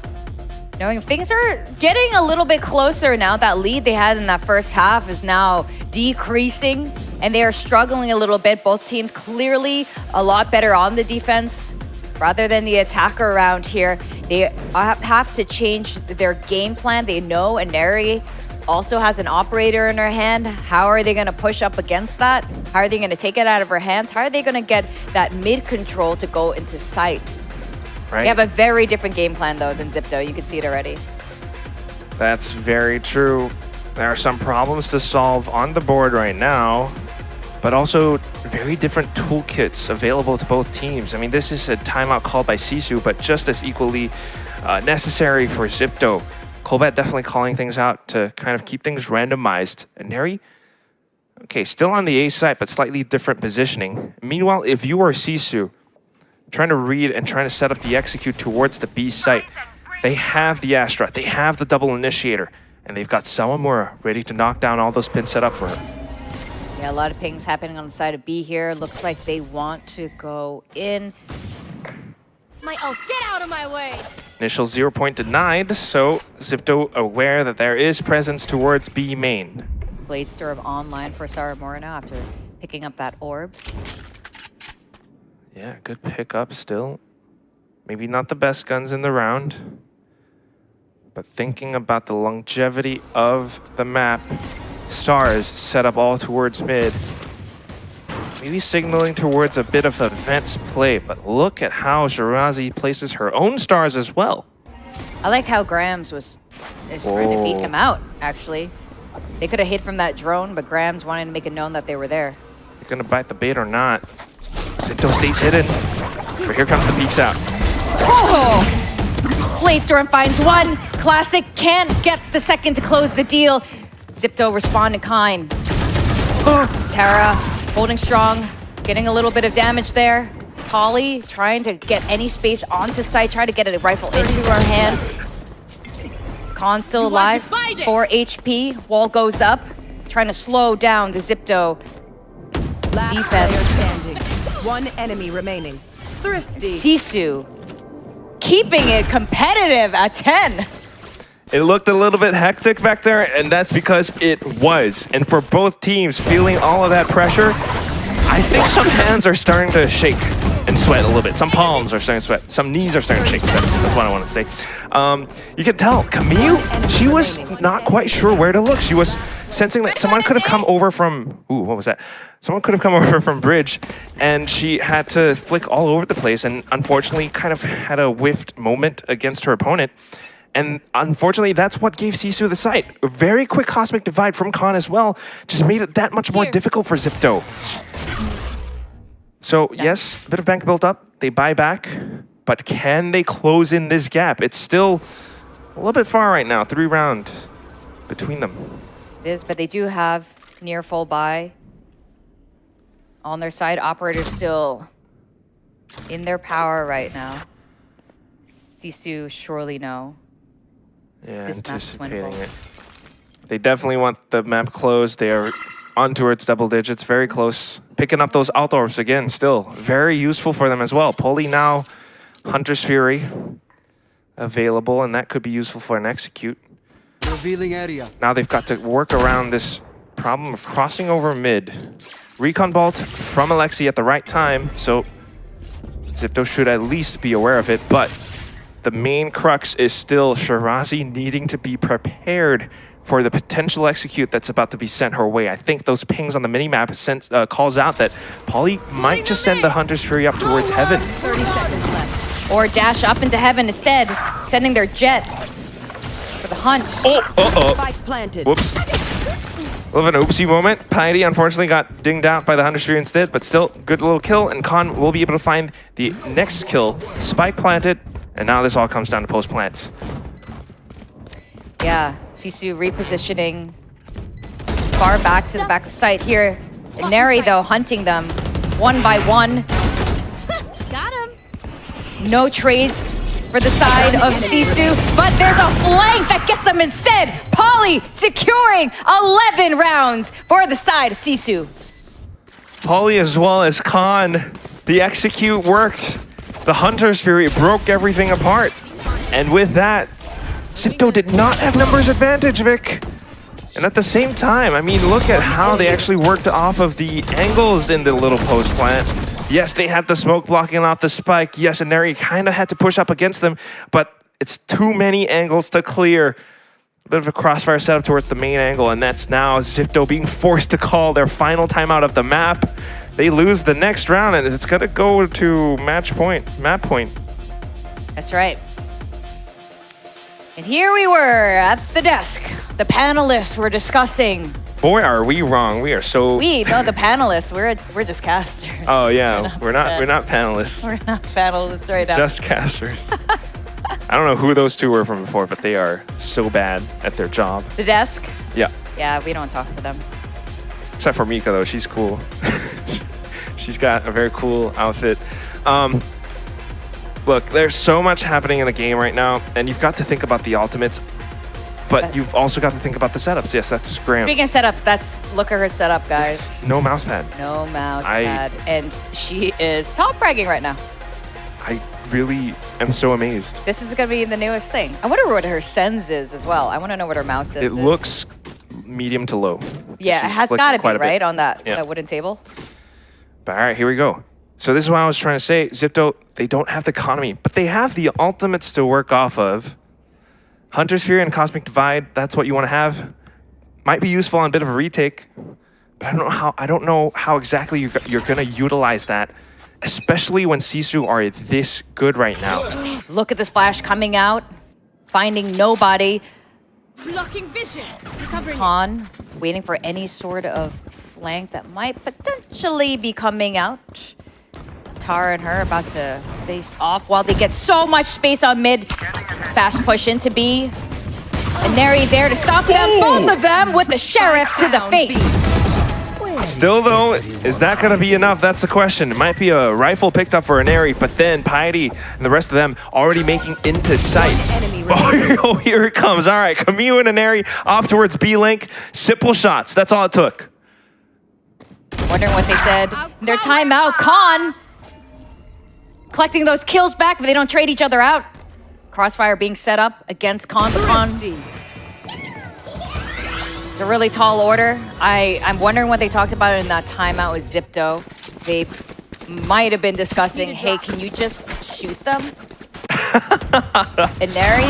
Knowing things are getting a little bit closer now. That lead they had in that first half is now decreasing, and they are struggling a little bit. Both teams clearly a lot better on the defense rather than the attacker around here. They have to change their game plan. They know Neri also has an operator in her hand. How are they going to push up against that? How are they going to take it out of her hands? How are they going to get that mid control to go into sight?
Right.
They have a very different game plan, though, than ZETA. You can see it already.
That's very true. There are some problems to solve on the board right now, but also very different toolkits available to both teams. I mean, this is a timeout called by SISU, but just as equally necessary for ZETA. Colbert definitely calling things out to kind of keep things randomized. And Neri, okay, still on the A side, but slightly different positioning. Meanwhile, if you are SISU, trying to read and trying to set up the execute towards the B site, they have the Astra, they have the double initiator, and they've got Sawamura ready to knock down all those pins set up for her.
Yeah, a lot of pings happening on the side of B here. Looks like they want to go in.
Get out of my way!
Initial 0 point denied, so ZETA aware that there is presence towards B main.
Blade Storm online for Sawamura now after picking up that orb.
Yeah, good pickup still. Maybe not the best guns in the round, but thinking about the longevity of the map, stars set up all towards mid. Maybe signaling towards a bit of a Vents play, but look at how Shirazi places her own stars as well.
I like how Grams is trying to beat him out, actually. They could have hit from that drone, but Grams wanted to make it known that they were there.
You're gonna bite the bait or not. ZETA stays hidden, but here comes the peeks out.
Oh! Blade Storm finds one. Classic can't get the second to close the deal. ZETA respond in kind. Tara holding strong, getting a little bit of damage there. Polly trying to get any space onto site, trying to get a rifle into her hand. Khan still alive, 4 HP. Wall goes up, trying to slow down the ZETA defense.
Standing. One enemy remaining. Thrifty.
SISU keeping it competitive at 10.
It looked a little bit hectic back there, and that's because it was. And for both teams feeling all of that pressure, I think some hands are starting to shake and sweat a little bit. Some palms are starting to sweat. Some knees are starting to shake. That's what I want to say. You can tell, Camille, she was not quite sure where to look. She was sensing that someone could have come over from, what was that? Someone could have come over from bridge, and she had to flick all over the place, and unfortunately kind of had a whiffed moment against her opponent. And unfortunately, that's what gave SISU the site. A very quick Cosmic Divide from Khan as well just made it that much more difficult for ZETA. So yes, a bit of bank built up. They buy back, but can they close in this gap? It's still a little bit far right now, 3 rounds between them.
It is, but they do have near full buy on their side. Operators still in their power right now. SISU surely know.
Yeah,
This map's
anticipating
winnable.
it. They definitely want the map closed. They are on towards double digits, very close. Picking up those alt orbs again, still very useful for them as well. Poli now, Hunter's Fury available, and that could be useful for an execute.
Revealing area.
Now they've got to work around this problem of crossing over mid. Recon Bolt from Alexi at the right time, so ZETA should at least be aware of it, but the main crux is still Shirazi needing to be prepared for the potential execute that's about to be sent her way. I think those pings on the minimap calls out that Polly might just send the Hunter's Fury up towards heaven.
30 seconds left. Or dash up into heaven instead, sending their jet for the hunt.
Oh,
Spike planted.
Whoops. A little of an oopsie moment. Piety unfortunately got dinged out by the Hunter's Fury instead, but still, good little kill, and Khan will be able to find the next kill. Spike planted, and now this all comes down to post plants.
Yeah, SISU repositioning far back to the back of site here. And Neri, though, hunting them one by one.
Got him.
No trades for the side of SISU, but there's a flank that gets them instead. Polly securing 11 rounds for the side of SISU.
Polly as well as Khan. The execute worked. The Hunter's Fury broke everything apart. And with that, ZETA did not have numbers advantage, Vic. And at the same time, I mean, look at how they actually worked off of the angles in the little post plant. Yes, they had the smoke blocking off the spike. Yes, and Neri kind of had to push up against them, but it's too many angles to clear. A bit of a crossfire setup towards the main angle, and that's now ZETA being forced to call their final timeout of the map. They lose the next round, and it's going to go to map point.
That's right. And here we were at the desk. The panelists were discussing.
Boy, are we wrong. We are so...
We, no, the panelists. We're just casters.
Oh, yeah. We're not panelists.
We're not panelists right now.
Just casters. I don't know who those two were from before, but they are so bad at their job.
The desk?
Yeah.
Yeah, we don't talk to them.
Except for Mika, though. She's cool. She's got a very cool outfit. Look, there's so much happening in the game right now, and you've got to think about the ultimates, but you've also got to think about the setups. Yes, that's Graham.
Speaking of setup, look at her setup, guys.
No mouse pad.
No mouse pad. And she is top bragging right now.
I really am so amazed.
This is going to be the newest thing. I wonder what her sens is as well. I want to know what her mouse is.
It looks medium to low.
Yeah, it has got to be, right, on that wooden table.
But all right, here we go. So this is what I was trying to say. ZETA, they don't have the economy, but they have the ultimates to work off of. Hunter's Fury and Cosmic Divide, that's what you want to have. Might be useful on a bit of a retake, but I don't know how exactly you're going to utilize that, especially when SISU are this good right now.
Look at this flash coming out, finding nobody.
Blocking vision.
Khan waiting for any sort of flank that might potentially be coming out. Tara and her about to face off while they get so much space on mid. Fast push into B. And Neri there to stop them, both of them with the Sheriff to the face.
Still though, is that going to be enough? That's the question. It might be a rifle picked up for Neri, but then Piety and the rest of them already making into sight. Oh, here it comes. All right, Camus and Neri off towards B-Link. Simple shots. That's all it took.
Wondering what they said. Their timeout. Khan collecting those kills back, but they don't trade each other out. Crossfire being set up against Khan. It's a really tall order. I'm wondering what they talked about in that timeout with ZETA. They might have been discussing, hey, can you just shoot them? And Neri,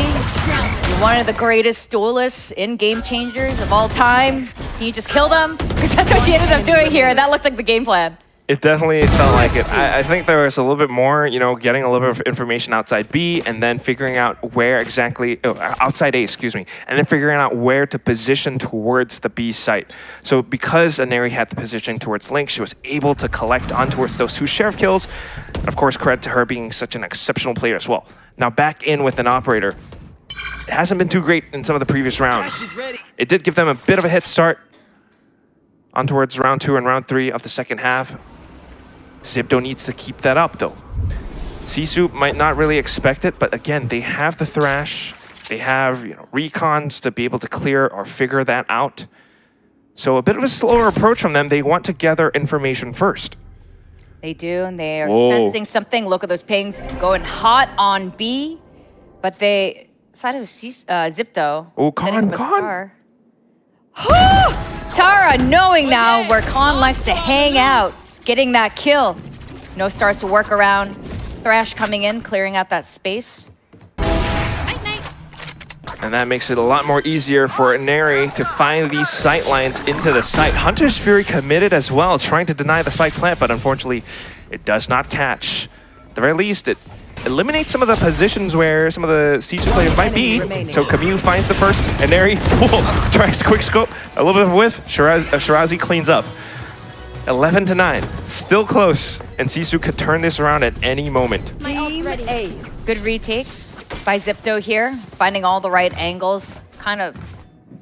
one of the greatest duelists in Game Changers of all time. Can you just kill them? Because that's what she ended up doing here. That looked like the game plan.
It definitely felt like it. I think there was a little bit more, getting a little bit of information outside B and then figuring out where exactly, outside A, excuse me, and then figuring out where to position towards the B site. So because Neri had the position towards Link, she was able to collect on towards those 2 Sheriff kills. And of course, credit to her being such an exceptional player as well. Now back in with an operator. It hasn't been too great in some of the previous rounds. It did give them a bit of a head start on towards round 2 and round 3 of the second half. ZETA needs to keep that up, though. SISU might not really expect it, but again, they have the Thrash. They have recons to be able to clear or figure that out. So a bit of a slower approach from them. They want to gather information first.
They do, and they are
Whoa.
sensing something. Look at those pings going hot on B. But they decided to Zipto.
Oh, Khan.
Tara knowing now where Khan likes to hang out, getting that kill. No stars to work around. Thrash coming in, clearing out that space.
And that makes it a lot more easier for Neri to find these sight lines into the site. Hunter's Fury committed as well, trying to deny the spike plant, but unfortunately, it does not catch. At the very least, it eliminates some of the positions where some of the SISU players might be. So Camille finds the first, and Neri tries to quick scope. A little bit of a whiff. Shirazi cleans up. 11-9, still close, and SISU could turn this around at any moment.
Team Ace. Good retake by Zipto here, finding all the right angles, kind of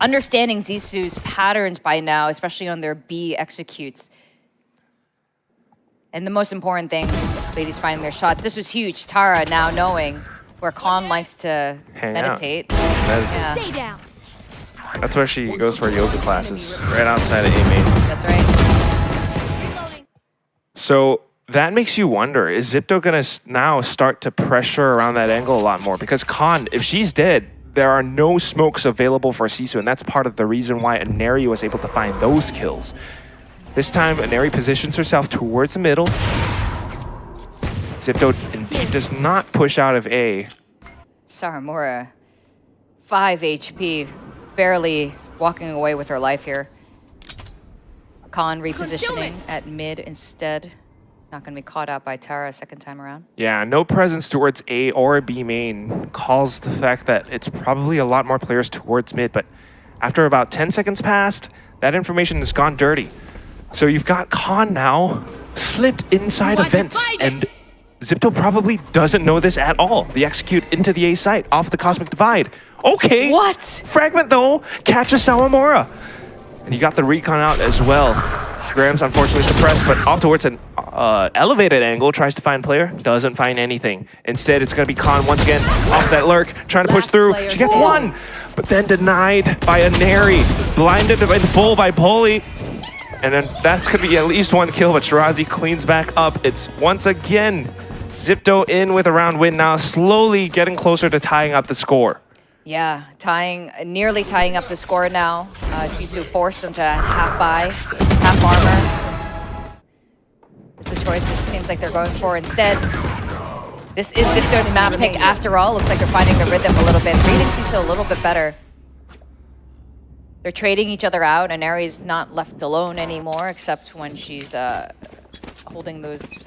understanding Zisu's patterns by now, especially on their B executes. And the most important thing, ladies finding their shot. This was huge. Tara now knowing where Khan likes to meditate.
Stay down. That's where she goes for yoga classes, right outside of A main.
That's right.
So that makes you wonder, is Zipto gonna now start to pressure around that angle a lot more? Because Khan, if she's dead, there are no smokes available for SISU, and that's part of the reason why Neri was able to find those kills. This time, Neri positions herself towards the middle. Zipto indeed does not push out of A.
Saramura, 5 HP, barely walking away with her life here. Khan repositioning at mid instead. Not going to be caught out by Tara a second time around.
Yeah, no presence towards A or B main calls the fact that it's probably a lot more players towards mid, but after about 10 seconds passed, that information has gone dirty. So you've got Khan now slipped inside of vents, and Zipto probably doesn't know this at all. The execute into the A site off the Cosmic Divide. Okay.
What?
Fragment though, catches Sawamura. And you got the recon out as well. Graham's unfortunately suppressed, but off towards an elevated angle, tries to find player, doesn't find anything. Instead, it's gonna be Khan once again off that lurk, trying to push through. She gets one, but then denied by a Neri, blinded in full by Poli. And then that's gonna be at least one kill, but Shirazi cleans back up. It's once again Zipto in with a round win now, slowly getting closer to tying up the score.
Yeah, nearly tying up the score now. SISU forced into half buy, half armor. This is a choice it seems like they're going for instead. This is Zipto's map pick after all. Looks like they're finding the rhythm a little bit. Reading SISU a little bit better. They're trading each other out, and Neri's not left alone anymore, except when she's holding those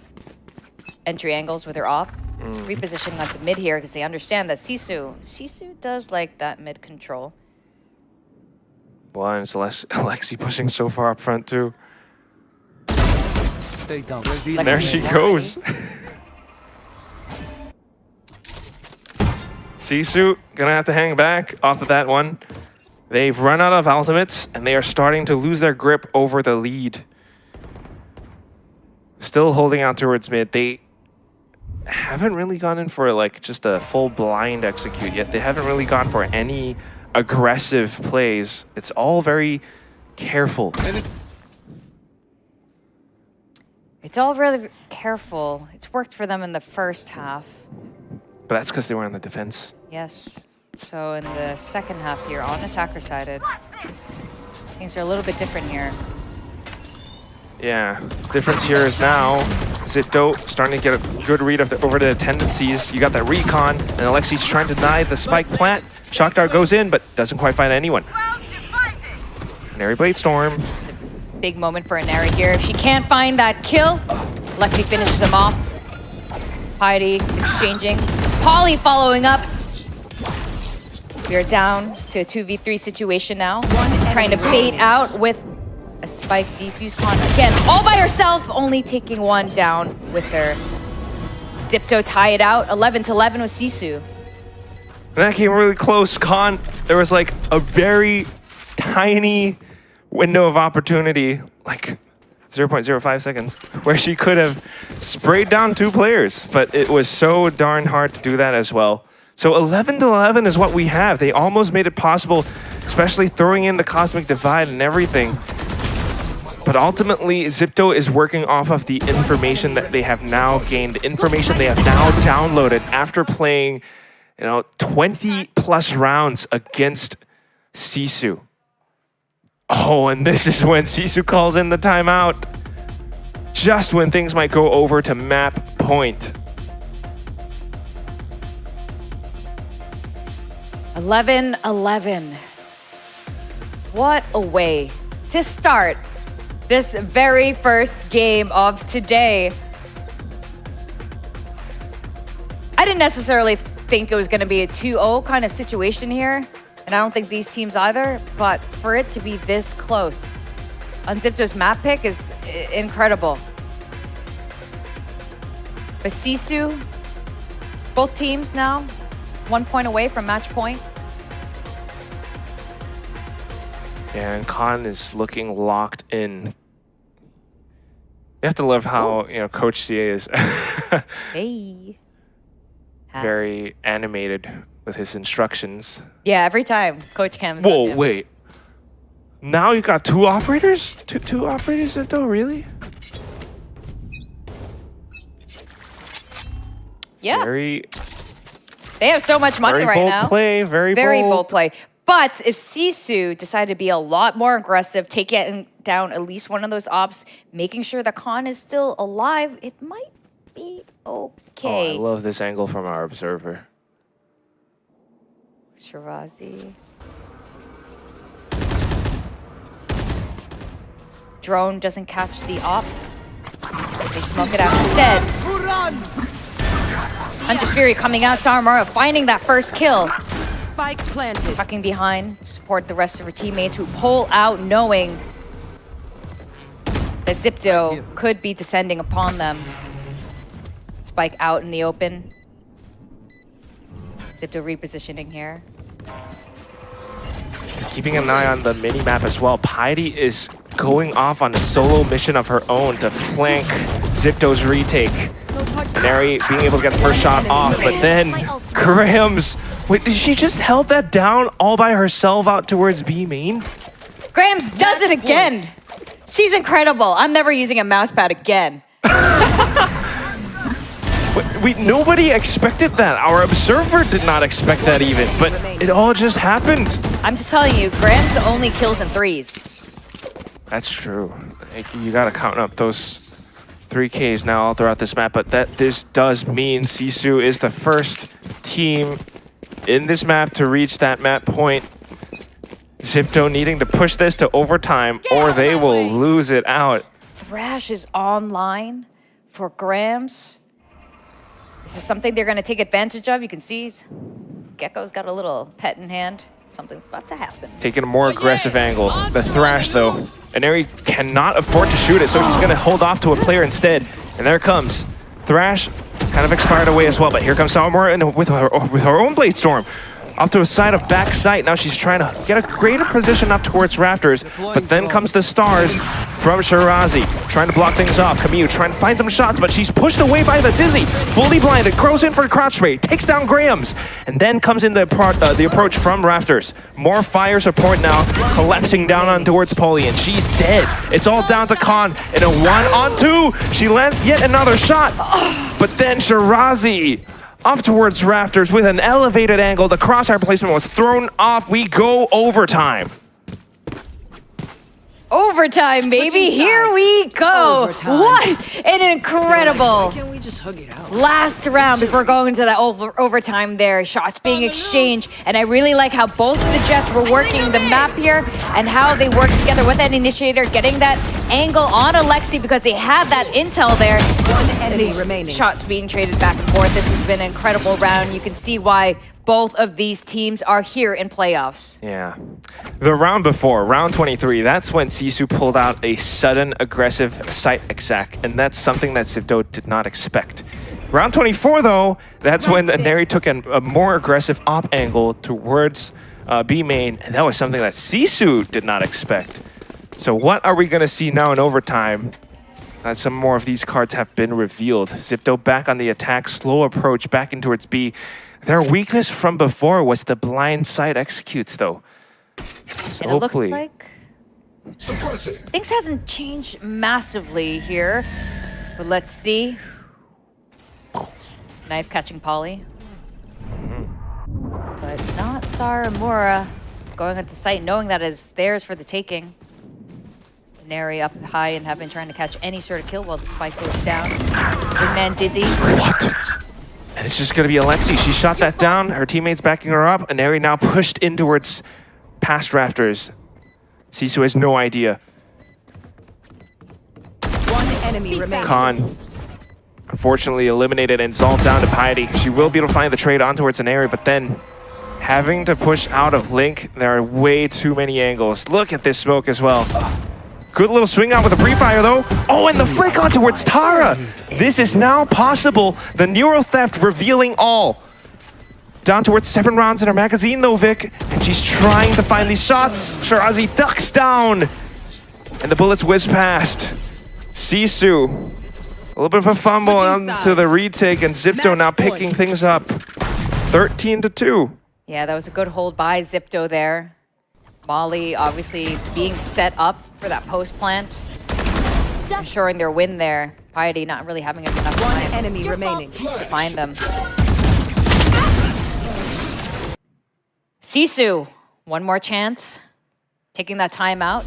entry angles with her off. Repositioning onto mid here because they understand that SISU does like that mid control.
Well, and it's Alexi pushing so far up front too.
Stay down.
And there she goes. SISU gonna have to hang back off of that one. They've run out of ultimates, and they are starting to lose their grip over the lead. Still holding out towards mid. They haven't really gone in for like just a full blind execute yet. They haven't really gone for any aggressive plays. It's all very careful.
It's all really careful. It's worked for them in the first half.
But that's because they were on the defense.
Yes. So in the second half here, on attacker-sided, things are a little bit different here.
Yeah, difference here is now Zipto starting to get a good read of over the tendencies. You got that recon, and Alexi's trying to deny the spike plant. Shock Dart goes in, but doesn't quite find anyone. Neri Blade Storm.
It's a big moment for Neri here. If she can't find that kill, Lexi finishes him off. Heidi exchanging. Polly following up. We are down to a 2v3 situation now. Trying to bait out with a spike defuse con again, all by herself, only taking one down with her. Zipto tie it out, 11-11 with SISU.
And that came really close. Khan, there was like a very tiny window of opportunity, like 0.05 seconds, where she could have sprayed down two players, but it was so darn hard to do that as well. So 11-11 is what we have. They almost made it possible especially throwing in the Cosmic Divide and everything. But ultimately, ZETA is working off of the information that they have now gained, the information they have now downloaded after playing, 20+ rounds against SISU. Oh, and this is when SISU calls in the timeout. Just when things might go over to map point.
11-11. What a way to start this very first game of today. I didn't necessarily think it was going to be a 2-0 kind of situation here, and I don't think these teams either, but for it to be this close on ZETA's map pick is incredible. But SISU, both teams now 1 point away from match point.
And Khan is looking locked in. You have to love how Coach CA is
Hey.
very animated with his instructions.
Yeah, every time Coach Cam's
Whoa,
on him.
wait. Now you got two operators? Two operators, ZETA, really?
Yeah.
Very
They have so much money right
bold
now.
play, very
bold play. But if SISU decided to be a lot more aggressive, taking down at least one of those ops, making sure that Khan is still alive, it might be okay.
Oh, I love this angle from our observer.
Shirazi. Drone doesn't catch the op. They smoke it out instead. Hunter's Fury coming out, Saramura finding that first kill.
Spike planted.
Tucking behind to support the rest of her teammates who pull out knowing that ZETA could be descending upon them. Spike out in the open. ZETA repositioning here.
Keeping an eye on the mini-map as well. Piety is going off on a solo mission of her own to flank ZETA's retake. Neri being able to get the first shot off, but then Grams, wait, she just held that down all by herself out towards B main?
Grams does it again. She's incredible. I'm never using a mouse pad again.
Nobody expected that. Our observer did not expect that even, but it all just happened.
I'm just telling you, Grams only kills in threes.
That's true. You gotta count up those 3Ks now all throughout this map, but this does mean SISU is the first team in this map to reach that map point. ZETA needing to push this to overtime or they will lose it out.
Thrash is online for Grams. This is something they're going to take advantage of. You can see Gecko's got a little pet in hand. Something's about to happen.
Taking a more aggressive angle. The Thrash, though. Aneri cannot afford to shoot it, so she's going to hold off to a player instead. And there it comes. Thrash kind of expired away as well, but here comes Saramura with her own Blade Storm. Off to a side of back sight. Now she's trying to get a greater position up towards Raptors, but then comes the stars from Shirazi. Trying to block things off. Camus trying to find some shots, but she's pushed away by the Dizzy. Fully blinded, crows in for crouch spray, takes down Grams, and then comes in the approach from Raptors. More fire support now, collapsing down on towards Polly, and she's dead. It's all down to Khan in a 1-on-2. She lands yet another shot, but then Shirazi off towards Raptors with an elevated angle. The crosshair placement was thrown off. We go overtime.
Overtime, baby. Here we go.
Overtime.
What an incredible
Can't we just hug it out?
last round before going to that overtime there. Shots being exchanged. And I really like how both of the Jets were working the map here and how they worked together with that initiator, getting that angle on Alexi because they had that intel there.
One enemy remaining.
Shots being traded back and forth. This has been an incredible round. You can see why both of these teams are here in playoffs.
Yeah. The round before, round 23, that's when SISU pulled out a sudden aggressive site exec, and that's something that ZETA did not expect. Round 24, though, that's when Neri took a more aggressive op angle towards B main, and that was something that SISU did not expect. So what are we going to see now in overtime? Some more of these cards have been revealed. ZETA back on the attack, slow approach back in towards B. Their weakness from before was the blind side executes, though. So
And it looks
hopefully.
like things hasn't changed massively here. But let's see. Knife catching Polly. But not Saramura going into sight, knowing that is theirs for the taking. Neri up high and have been trying to catch any sort of kill while the spike goes down. Wingman Dizzy.
What? And it's just going to be Alexi. She shot that down. Her teammates backing her up. And Neri now pushed in towards past rafters. SISU has no idea.
One enemy remaining.
Khan, unfortunately, eliminated and Zalt down to Piety. She will be able to find the trade on towards an area, but then having to push out of Link, there are way too many angles. Look at this smoke as well. Good little swing out with a pre-fire though. Oh, and the flick on towards Tara. This is now possible. The neural theft revealing all. Down towards 7 rounds in her magazine though, Vic. And she's trying to find these shots. Shirazi ducks down. And the bullets whiz past. SISU. A little bit of a fumble onto the retake, and Zipto now picking things up. 13-2.
Yeah, that was a good hold by Zipto there. Molly obviously being set up for that post plant. Ensuring their win there. Piety not really having enough time.
One enemy remaining.
To find them. SISU, one more chance. Taking that time out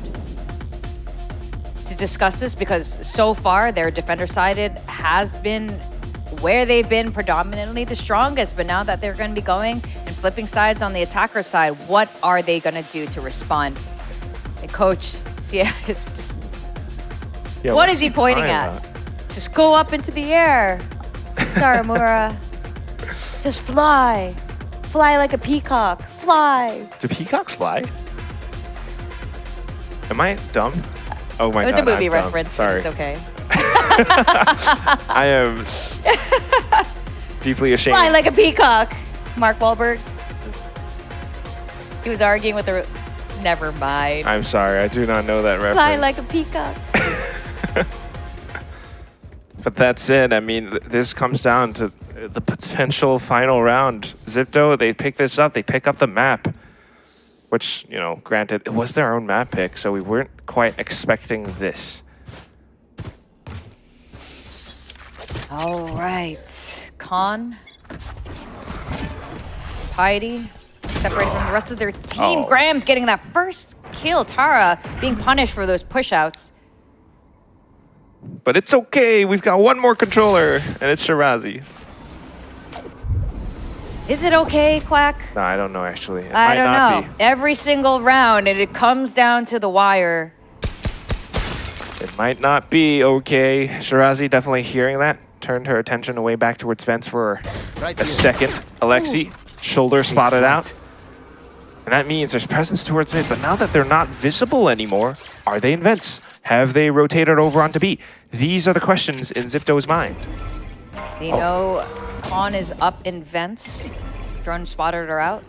to discuss this, because so far their defender sided has been where they've been predominantly the strongest, but now that they're going to be going and flipping sides on the attacker side, what are they going to do to respond? And coach, yeah, it's just, what is he pointing at? Just go up into the air, Saramura. Just fly. Fly like a peacock. Fly.
Do peacocks fly? Am I dumb? Oh my god,
it was a movie
I'm
reference.
Dumb. Sorry.
It's okay.
I am deeply ashamed.
Fly like a peacock. Mark Wahlberg. He was arguing with the... Never mind.
I'm sorry, I do not know that reference.
Fly like a peacock.
But that's it. I mean, this comes down to the potential final round. Zipto, they pick this up. They pick up the map. Which, you know, granted, it was their own map pick, so we weren't quite expecting this.
All right. Khan. Piety. Separated from the rest of their team.
Oh.
Graham's getting that first kill. Tara being punished for those push-outs.
But it's okay. We've got one more controller, and it's Shirazi.
Is it okay, Quack?
No, I don't know, actually.
I don't know. Every single round, and it comes down to the wire.
It might not be okay. Shirazi definitely hearing that. Turned her attention away back towards vents for a second. Alexi, shoulder spotted out. And that means there's presence towards mid, but now that they're not visible anymore, are they in vents? Have they rotated over onto B? These are the questions in Zipto's mind.
You know, Khan is up in vents. Drone spotted her out.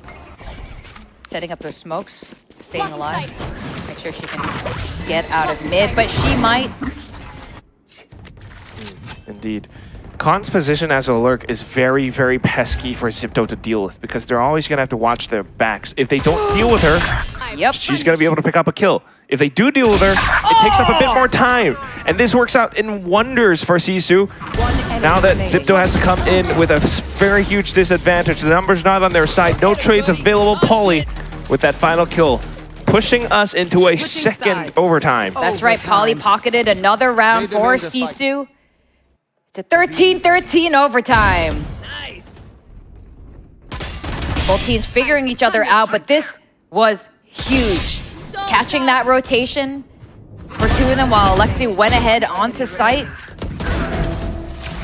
Setting up those smokes, staying alive. Make sure she can get out of mid, but she might.
Indeed. Khan's position as a lurk is very, very pesky for Zipto to deal with, because they're always going to have to watch their backs. If they don't deal with her, she's going to be able to pick up a kill. If they do deal with her, it takes up a bit more time. And this works out in wonders for SISU. Now that Zipto has to come in with a very huge disadvantage, the numbers not on their side, no trades available. Polly with that final kill, pushing us into a second overtime.
That's right, Polly pocketed another round for SISU. It's a 13-13 overtime.
Nice.
Both teams figuring each other out, but this was huge. Catching that rotation for two of them while Alexi went ahead onto site.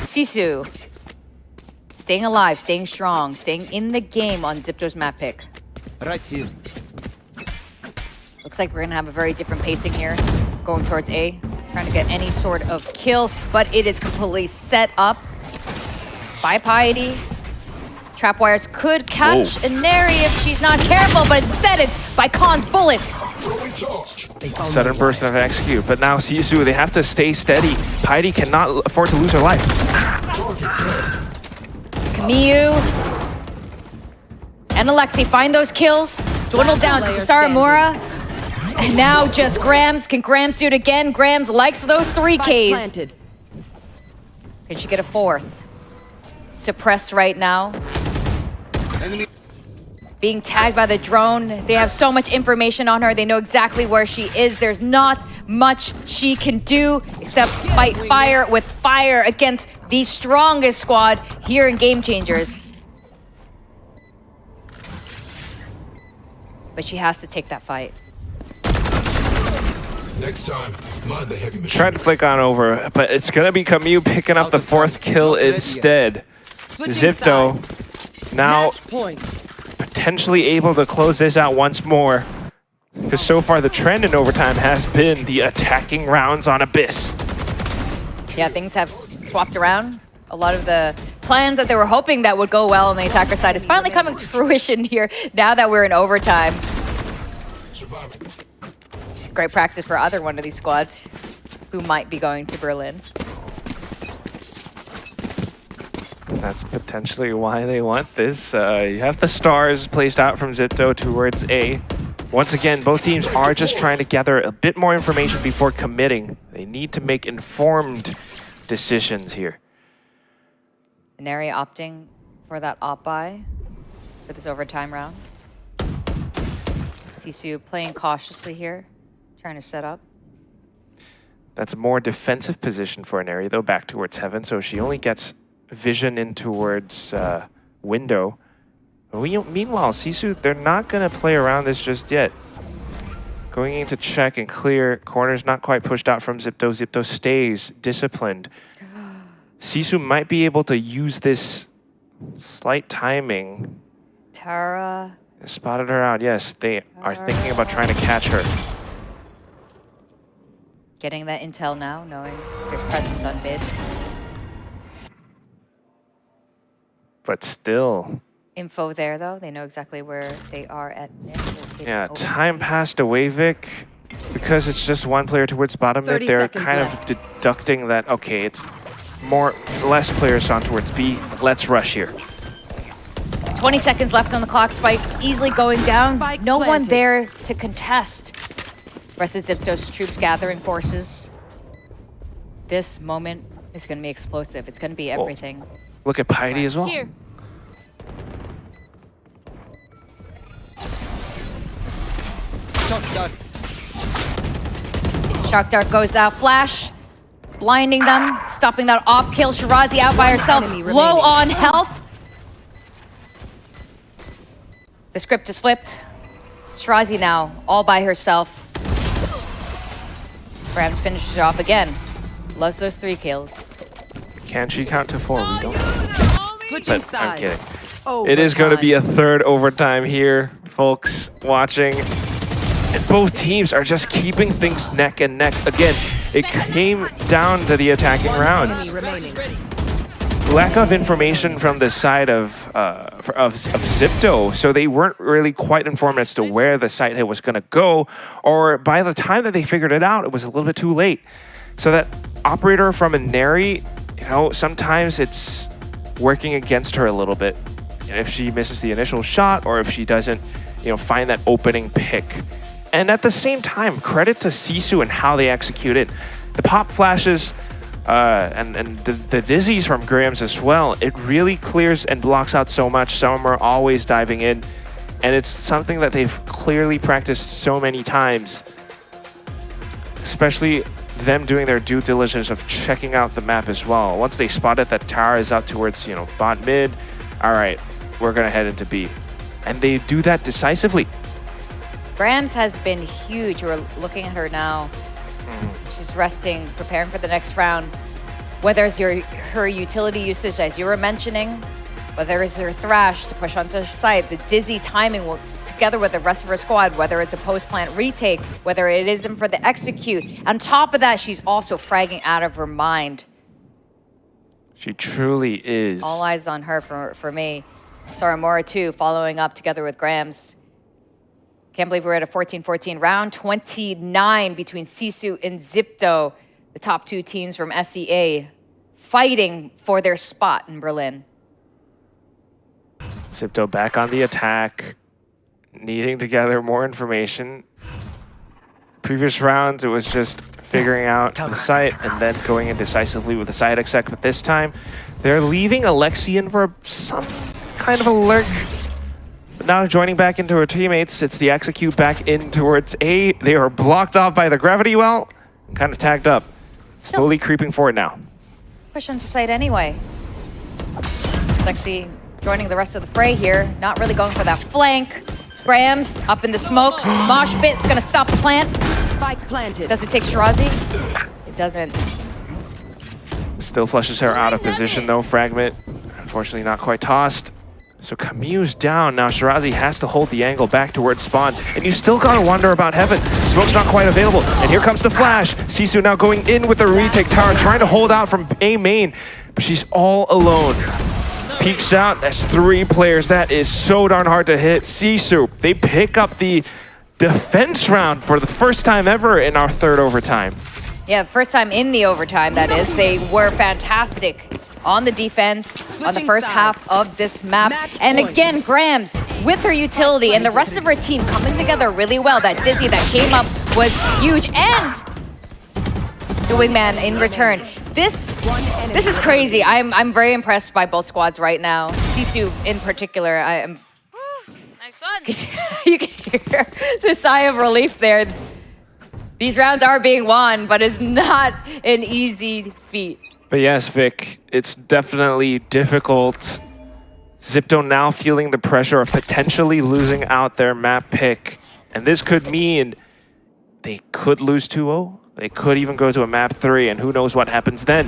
SISU staying alive, staying strong, staying in the game on Zipto's map pick.
Right here.
Looks like we're gonna have a very different pacing here, going towards A, trying to get any sort of kill, but it is completely set up by Piety. Trapwires could catch Neri if she's not careful, but instead it's by Khan's bullets.
Sudden burst of execute, but now SISU, they have to stay steady. Piety cannot afford to lose her life.
Camille and Alexi find those kills. Dwindle down to Saramura. And now just Grams. Can Grams do it again? Grams likes those 3Ks.
Planted.
Can she get a 4th? Suppressed right now. Being tagged by the drone. They have so much information on her. They know exactly where she is. There's not much she can do except fight fire with fire against the strongest squad here in Game Changers. But she has to take that fight.
Next time, mind the heavy machine.
Tried to flick on over, but it's gonna be Camus picking up the 4th kill instead. Zipto now potentially able to close this out once more. Because so far the trend in overtime has been the attacking rounds on Abyss.
Yeah, things have swapped around. A lot of the plans that they were hoping that would go well on the attacker side is finally coming to fruition here now that we're in overtime. Great practice for other one of these squads who might be going to Berlin.
That's potentially why they want this. You have the stars placed out from Zipto towards A. Once again, both teams are just trying to gather a bit more information before committing. They need to make informed decisions here.
Neri opting for that op buy for this overtime round. SISU playing cautiously here, trying to set up.
That's a more defensive position for Neri, though, back towards Heaven, so she only gets vision in towards window. Meanwhile, SISU, they're not going to play around this just yet. Going in to check and clear. Corner's not quite pushed out from Zipto. Zipto stays disciplined. SISU might be able to use this slight timing.
Tara.
Spotted her out. Yes, they are thinking about trying to catch her.
Getting that intel now, knowing there's presence on mid.
But still.
Info there, though. They know exactly where they are at mid.
Yeah, time passed away, Vic. Because it's just one player towards bottom mid, they're kind of deducting that, okay, it's less players on towards B. Let's rush here.
20 seconds left on the clock. Spike easily going down. No one there to contest. Rest of Zipto's troops gathering forces. This moment is going to be explosive. It's going to be everything.
Whoa. Look at Piety as well.
Here. Shock Dart goes out. Flash. Blinding them. Stopping that op kill. Shirazi out by herself. Low on health. The script is flipped. Shirazi now, all by herself. Grams finishes off again. Loves those 3 kills.
Can she count to 4? We don't know. But I'm kidding.
Overtime.
It is going to be a 3rd overtime here, folks, watching. And both teams are just keeping things neck and neck. Again, it came down to the attacking rounds. Lack of information from the side of Zipto, so they weren't really quite informed as to where the site hit was going to go, or by the time that they figured it out, it was a little bit too late. So that operator from a Neri, you know, sometimes it's working against her a little bit. And if she misses the initial shot, or if she doesn't, you know, find that opening pick. And at the same time, credit to SISU and how they execute it. The pop flashes, and the dizzies from Grams as well, it really clears and blocks out so much. Some are always diving in, and it's something that they've clearly practiced so many times, especially them doing their due diligence of checking out the map as well. Once they spotted that Tara is out towards, you know, bot mid, all right, we're gonna head into B. And they do that decisively.
Grams has been huge. We're looking at her now. She's resting, preparing for the next round. Whether it's her utility usage, as you were mentioning, whether it's her thrash to push onto her side, the dizzy timing will, together with the rest of her squad, whether it's a post-plant retake, whether it isn't for the execute. On top of that, she's also fragging out of her mind.
She truly is.
All eyes on her for me. Saramura too, following up together with Grams. Can't believe we're at a 14-14 round. 29 between SISU and Zipto, the top 2 teams from SEA, fighting for their spot in Berlin.
Zipto back on the attack, needing to gather more information. Previous rounds, it was just figuring out the site and then going in decisively with the side exec. But this time, they're leaving Alexian for some kind of a lurk. But now joining back into her teammates, it's the execute back in towards A. They are blocked off by the gravity well, and kind of tagged up. Slowly creeping forward now.
Push into site anyway. Lexi joining the rest of the fray here, not really going for that flank. Grams up in the smoke. Mosh pit's gonna stop the plant.
Spike planted.
Does it take Shirazi? It doesn't.
Still flushes her out of position though, Fragment. Unfortunately not quite tossed. So Camus down. Now Shirazi has to hold the angle back towards spawn. And you still gotta wonder about Heaven. Smoke's not quite available. And here comes the flash. SISU now going in with the retake tower, trying to hold out from A main. But she's all alone. Peeks out. That's 3 players. That is so darn hard to hit. SISU, they pick up the defense round for the first time ever in our 3rd overtime.
Yeah, first time in the overtime, that is. They were fantastic on the defense on the first half of this map. And again, Grams with her utility and the rest of her team coming together really well. That Dizzy that came up was huge. And the wingman in return. This is crazy. I'm very impressed by both squads right now. SISU in particular, I am. Nice one. You can hear the sigh of relief there. These rounds are being won, but it's not an easy feat.
But yes, Vic, it's definitely difficult. ZETA now feeling the pressure of potentially losing out their map pick. And this could mean they could lose 2-0. They could even go to a map 3, and who knows what happens then.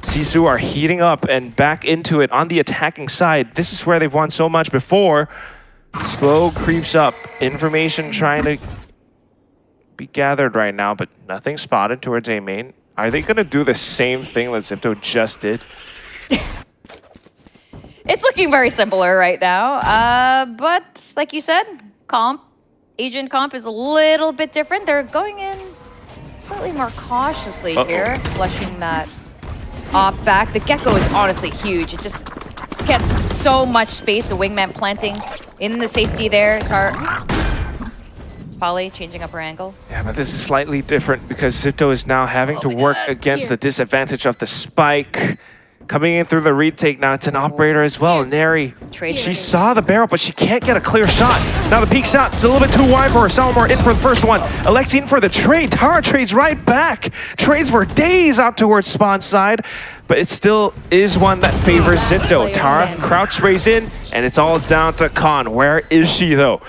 SISU are heating up and back into it on the attacking side. This is where they've won so much before. Slow creeps up. Information trying to be gathered right now, but nothing spotted towards A main. Are they going to do the same thing that ZETA just did?
It's looking very similar right now, but like you said, agent comp is a little bit different. They're going in slightly more cautiously here, flushing that off back. The Gecko is honestly huge. It just gets so much space. The wingman planting in the safety there. Polly changing up her angle.
Yeah, but this is slightly different because ZETA is now having to work against the disadvantage of the spike. Coming in through the retake now, it's an operator as well. Neri, she saw the barrel, but she can't get a clear shot. Now the peek shot, it's a little bit too wide for her. Salomar in for the first one. Alexi in for the trade. Tara trades right back. Trades for days out towards spawn side, but it still is one that favors ZETA. Tara crouch sprays in, and it's all down to Khan. Where is she though?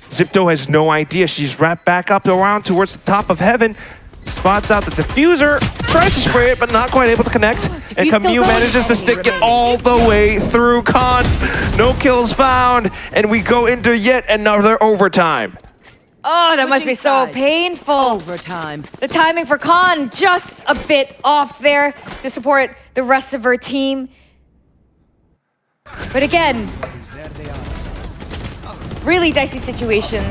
ZETA has no idea. She's wrapped back up around towards the top of Heaven. Spots out the diffuser, tries to spray it, but not quite able to connect. And Camus manages to stick it all the way through Khan. No kills found, and we go into yet another overtime.
Oh, that must be so painful.
Overtime.
The timing for Khan just a bit off there to support the rest of her team. But again, really dicey situations.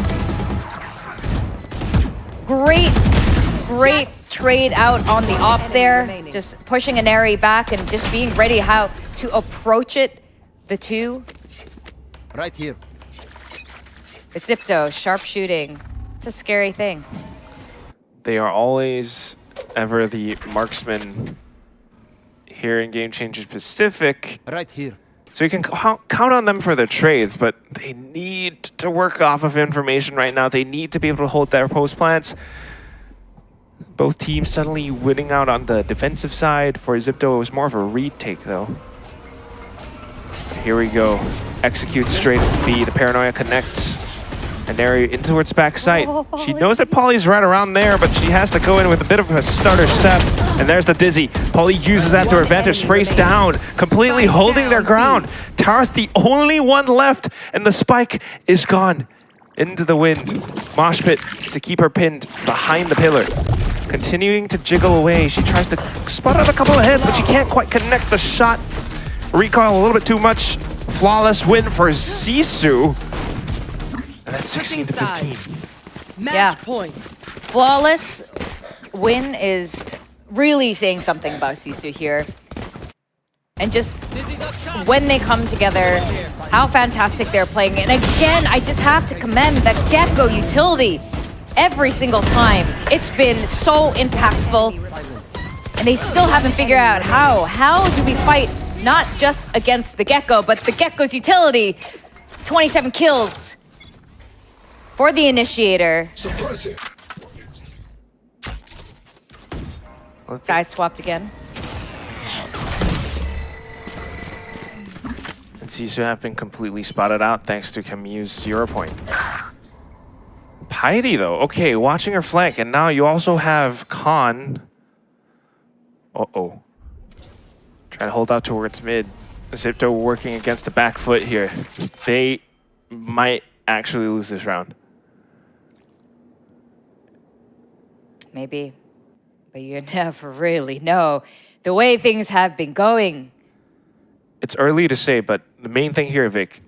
Great trade out on the op there. Just pushing an Neri back and just being ready how to approach it. The two.
Right here.
It's ZETA, sharp shooting. It's a scary thing.
They are always ever the marksman here in Game Changers Pacific.
Right here.
So you can count on them for their trades, but they need to work off of information right now. They need to be able to hold their post plants. Both teams suddenly winning out on the defensive side. For ZETA, it was more of a retake, though. Here we go. Execute straight into B. The paranoia connects. And Neri in towards back sight. She knows that Polly's right around there, but she has to go in with a bit of a stutter step. And there's the Dizzy. Polly uses that to her advantage, sprays down, completely holding their ground. Tara's the only one left, and the spike is gone into the wind. Mosh pit to keep her pinned behind the pillar. Continuing to jiggle away. She tries to spot out a couple of heads, but she can't quite connect the shot. Recoil a little bit too much. Flawless win for SISU. And that's 16-15.
Yeah. Flawless win is really saying something about SISU here. And just when they come together, how fantastic they're playing. And again, I just have to commend the Gecko utility. every single time. It's been so impactful. And they still haven't figured out how. How do we fight not just against the Gecko, but the Gecko's utility? 27 kills for the Initiator. Side swapped again.
And SISU have been completely spotted out thanks to Camus' 0 point. Piety though, okay, watching her flank, and now you also have Khan. Uh-oh. Trying to hold out towards mid. ZETA working against the back foot here. They might actually lose this round.
Maybe, but you never really know. The way things have been going.
It's early to say, but the main thing here, Vic,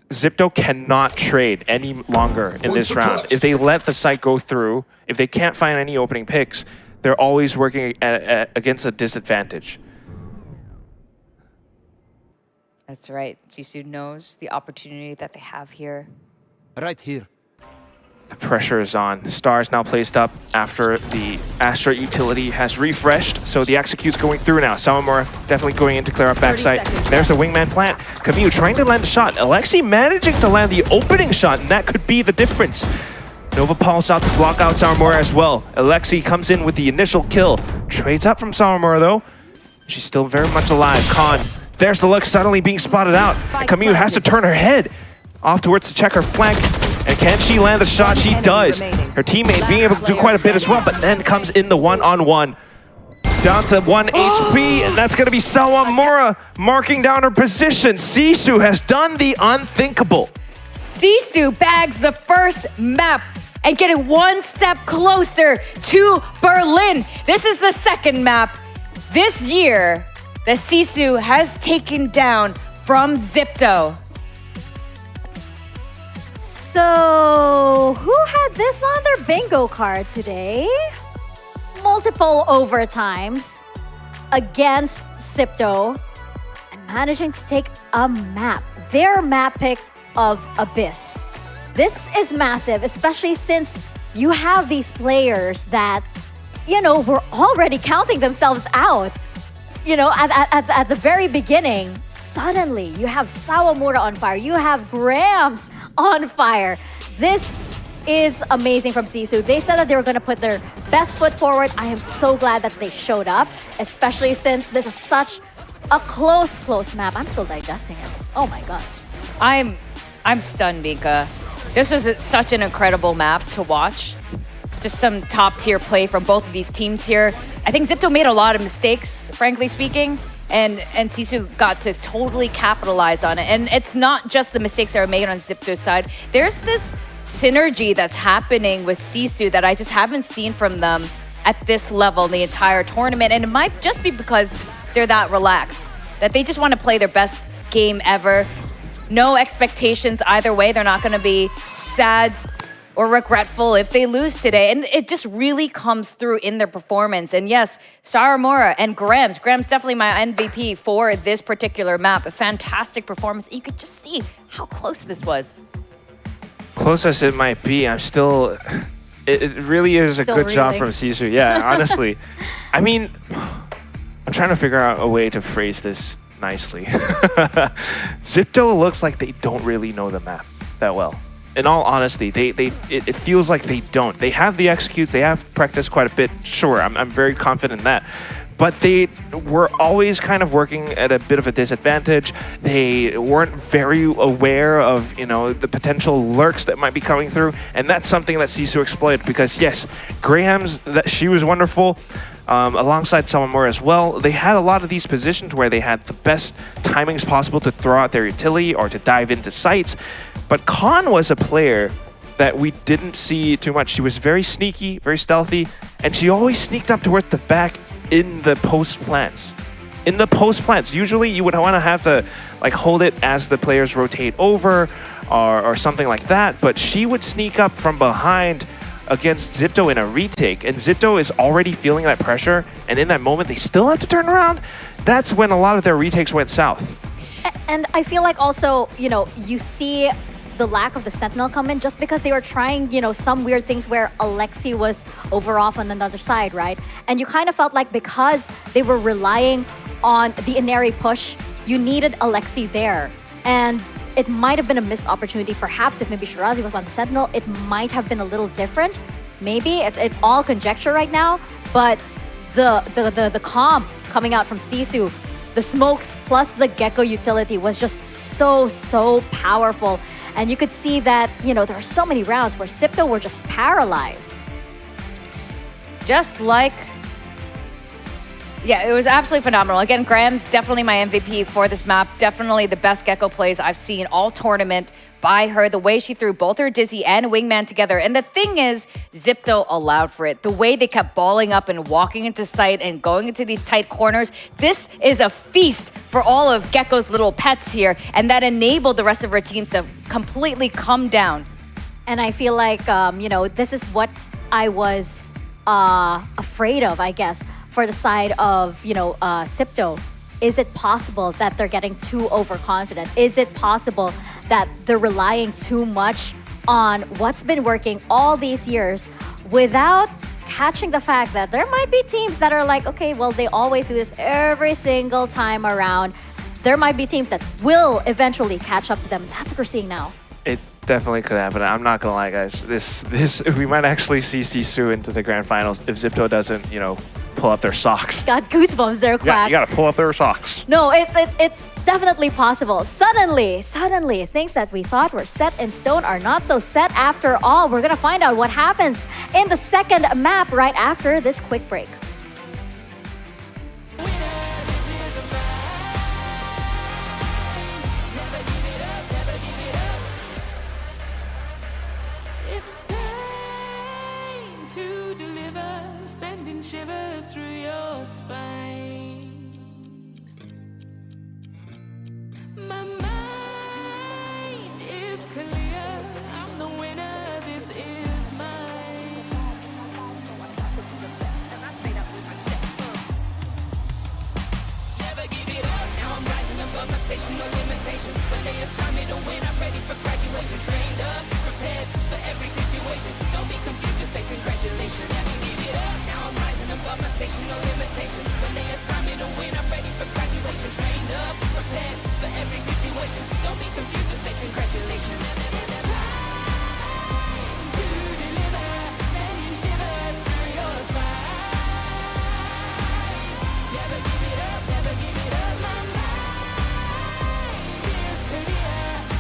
ZETA cannot trade any longer in this round. If they let the site go through, if they can't find any opening picks, they're always working against a disadvantage.
That's right. SISU knows the opportunity that they have here.
Right here.
The pressure is on. Stars now placed up after the Astra utility has refreshed, so the execute's going through now. Sawamura definitely going in to clear up backside. There's the wingman plant. Camus trying to land a shot. Alexi managing to land the opening shot, and that could be the difference. Nova Pulse out to block out Sawamura as well. Alexi comes in with the initial kill. Trades up from Sawamura though. She's still very much alive. Khan, there's the look, suddenly being spotted out. And Camus has to turn her head off towards to check her flank. And can she land a shot? She does. Her teammate being able to do quite a bit as well, but then comes in the one-on-one. Down to 1 HP, and that's gonna be Sawamura marking down her position. SISU has done the unthinkable.
SISU bags the first map and getting one step closer to Berlin. This is the second map this year that SISU has taken down from ZETA.
So, who had this on their bingo card today? Multiple overtimes against ZETA and managing to take a map. Their map pick of Abyss. This is massive, especially since you have these players that, you know, were already counting themselves out. You know, at the very beginning, suddenly you have Sawamura on fire, you have Grams on fire. This is amazing from SISU. They said that they were going to put their best foot forward. I am so glad that they showed up, especially since this is such a close map. I'm still digesting it. Oh my god.
I'm stunned, Mika. This was such an incredible map to watch. Just some top-tier play from both of these teams here. I think ZETA made a lot of mistakes, frankly speaking, and SISU got to totally capitalize on it. And it's not just the mistakes that were made on ZETA's side. There's this synergy that's happening with SISU that I just haven't seen from them at this level in the entire tournament. And it might just be because they're that relaxed, that they just want to play their best game ever. No expectations either way. They're not going to be sad or regretful if they lose today. And it just really comes through in their performance. And yes, Sawamura and Grams. Grams definitely my MVP for this particular map. A fantastic performance. You could just see how close this was.
Close as it might be, I'm still... It really is a good job from SISU. Yeah, honestly. I mean, I'm trying to figure out a way to phrase this nicely. ZETA looks like they don't really know the map that well. In all honesty, it feels like they don't. They have the executes, they have practiced quite a bit. Sure, I'm very confident in that. But they were always kind of working at a bit of a disadvantage. They weren't very aware of, you know, the potential lurks that might be coming through. And that's something that SISU exploited because, yes, Graham's, she was wonderful. Alongside Sawamura as well, they had a lot of these positions where they had the best timings possible to throw out their utility or to dive into sites. But Khan was a player that we didn't see too much. She was very sneaky, very stealthy, and she always sneaked up towards the back in the post plants. In the post plants, usually you would want to have to like hold it as the players rotate over or something like that, but she would sneak up from behind against ZETA in a retake, and ZETA is already feeling that pressure, and in that moment they still have to turn around. That's when a lot of their retakes went south.
And I feel like also, you know, you see the lack of the Sentinel come in just because they were trying, you know, some weird things where Alexi was over off on another side, right? And you kind of felt like because they were relying on the Inari push, you needed Alexi there. And it might have been a missed opportunity. Perhaps if maybe Shirazi was on Sentinel, it might have been a little different. Maybe it's all conjecture right now, but the comp coming out from SISU, the smokes plus the Gecko utility was just so powerful. And you could see that, you know, there are so many rounds where Sipto were just paralyzed.
Just like... Yeah, it was absolutely phenomenal. Again, Graham's definitely my MVP for this map. Definitely the best Gecko plays I've seen all tournament by her. The way she threw both her Dizzy and Wingman together. And the thing is, Zipto allowed for it. The way they kept balling up and walking into sight and going into these tight corners. This is a feast for all of Gecko's little pets here. And that enabled the rest of her teams to completely come down.
And I feel like, you know, this is what I was afraid of, I guess, for the side of, you know, Sipto. Is it possible that they're getting too overconfident? Is it possible that they're relying too much on what's been working all these years without catching the fact that there might be teams that are like, okay, well, they always do this every single time around. There might be teams that will eventually catch up to them. That's what we're seeing now.
It definitely could happen. I'm not gonna lie, guys. This we might actually see SISU into the grand finals if Zipto doesn't, you know, pull up their socks.
Got goosebumps there, Quack.
Yeah, you gotta pull up their socks.
No, it's definitely possible. Suddenly, things that we thought were set in stone are not so set after all. We're gonna find out what happens in the second map right after this quick break.
It's time to deliver, sending shivers through your spine. My mind is clear, I'm the winner, this is mine. Never give it up, now I'm rising above my station, no limitations. When they assign me to win, I'm ready for graduation. Trained up, prepared for every situation. Don't be confused, just say congratulations. Never give it up, now I'm rising above my station, no limitations. When they assign me to win, I'm ready for graduation. Trained up, prepared for every situation. Don't be confused, just say congratulations. To deliver, sending shivers through your spine. Never give it up, never give it up. My mind is clear,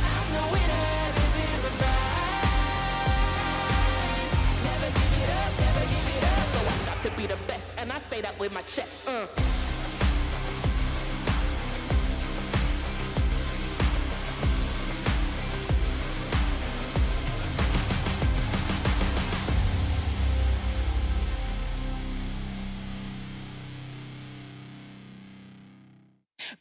I'm the winner, this is a ride. Never give it up, never give it up. So I strive to be the best, and I say that with my chest.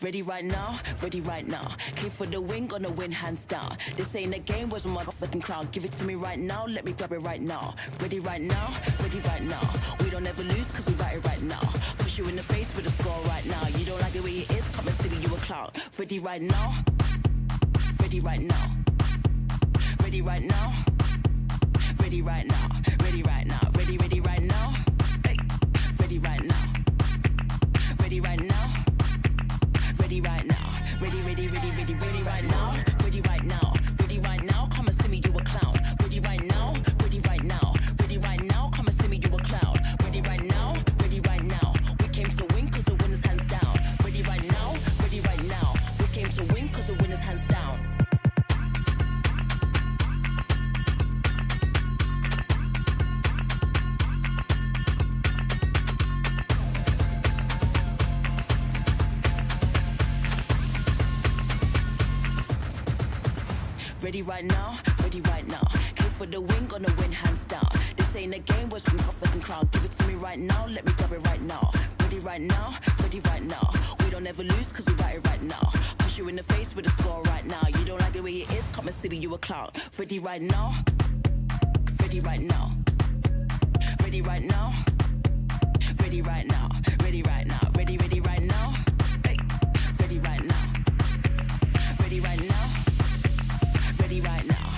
Ready right now, ready right now. Came for the win, gonna win hands down. This ain't a game, where's my motherfucking crown? Give it to me right now, let me grab it right now. Ready right now, ready right now. We don't ever lose, cause we got it right now. Push you in the face with a score right now. You don't like the way it is, come and see me, you a clown. Ready right now, ready right now. Ready right now, ready right now. Ready right now, ready right now. Hey, ready right now, ready right now. Ready right now, ready right now, ready right now, ready right now, come and see me, you a clown. Ready right now, ready right now, ready right now, come and see me, you a clown. Ready right now, we came to win cause the winners hands down. Ready right now, we came to win cause the winners hands down. Ready right now, ready right now. Came for the win, gonna win hands down. This ain't a game, where's my motherfucking crown? Give it to me right now, let me grab it right now. Ready right now, ready right now. We don't ever lose cause we got it right now. Push you in the face with a score right now. You don't like the way it is, come and see me, you a clown. Ready right now, ready right now. Ready right now, ready right now. Ready right now, ready right now. Hey, ready right now, ready right now. Ready right now.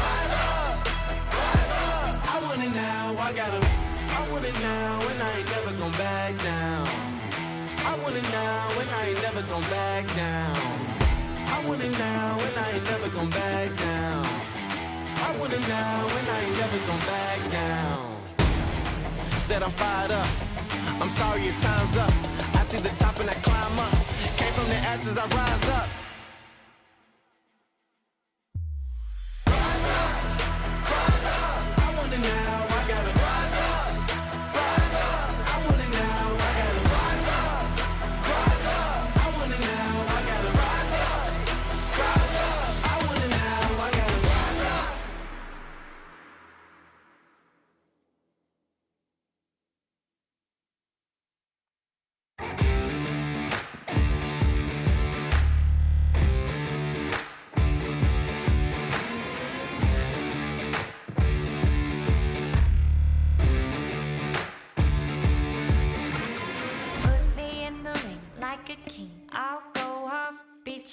I want it now and I ain't never gon' back down. I want it now and I ain't never gon' back down. I want it now and I ain't never gon' back down. I want it now and I ain't never gon' back down. Said I'm fired up. I'm sorry your time's up. I see the top and I climb up. Came from the ashes, I rise up.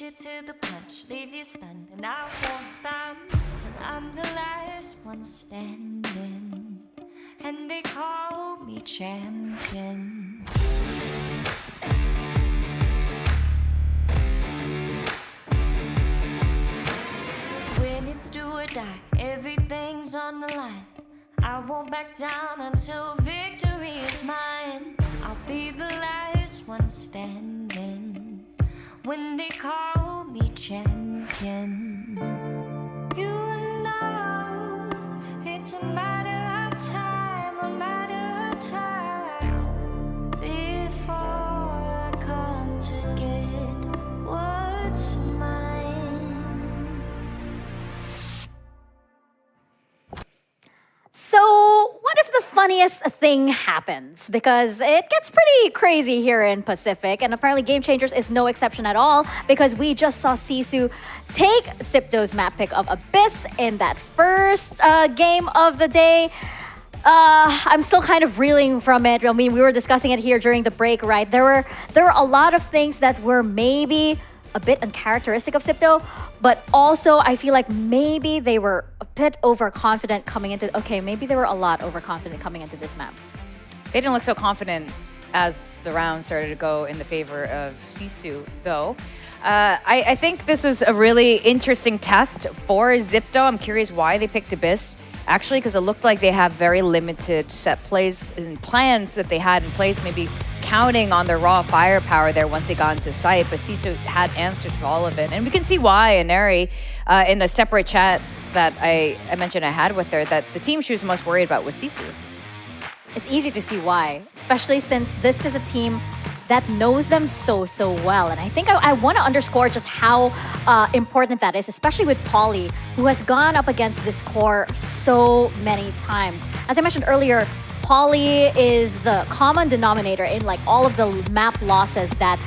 You to the punch, leave you stunned, and I won't stop till I'm the last one standing, and they call me champion. When it's do or die, everything's on the line. I won't back down until victory is mine. I'll be the last one standing when they call me champion. You know it's a matter of time, a matter of time, before I come to get what's mine.
So, what if the funniest thing happens? Because it gets pretty crazy here in Pacific, and apparently Game Changers is no exception at all, because we just saw SISU take Sipto's map pick of Abyss in that first game of the day. I'm still kind of reeling from it. I mean, we were discussing it here during the break, right? There were a lot of things that were maybe a bit uncharacteristic of Sipto, but also I feel like maybe they were a bit overconfident coming into... Okay, maybe they were a lot overconfident coming into this map.
They didn't look so confident as the round started to go in the favor of SISU, though. I think this was a really interesting test for Zipto. I'm curious why they picked Abyss. Actually, because it looked like they have very limited set plays and plans that they had in place, maybe counting on their raw firepower there once they got into sight, but SISU had answers to all of it. And we can see why Inari, in the separate chat that I mentioned I had with her, that the team she was most worried about was SISU.
It's easy to see why, especially since this is a team that knows them so well. And I think I want to underscore just how important that is, especially with Polly, who has gone up against this core so many times. As I mentioned earlier, Polly is the common denominator in like all of the map losses that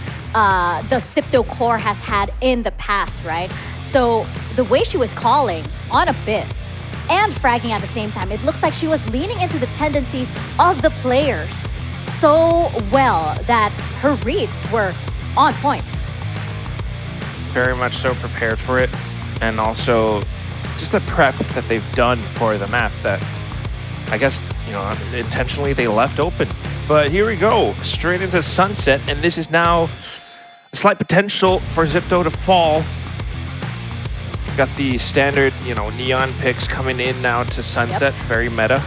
the Sipto core has had in the past, right? So the way she was calling on Abyss and fragging at the same time, it looks like she was leaning into the tendencies of the players so well that her reads were on point.
Very much so prepared for it, and also just the prep that they've done for the map that I guess, you know, intentionally they left open. But here we go, straight into Sunset, and this is now a slight potential for Zipto to fall. Got the standard, you know, neon picks coming in now to Sunset, yep. Very meta.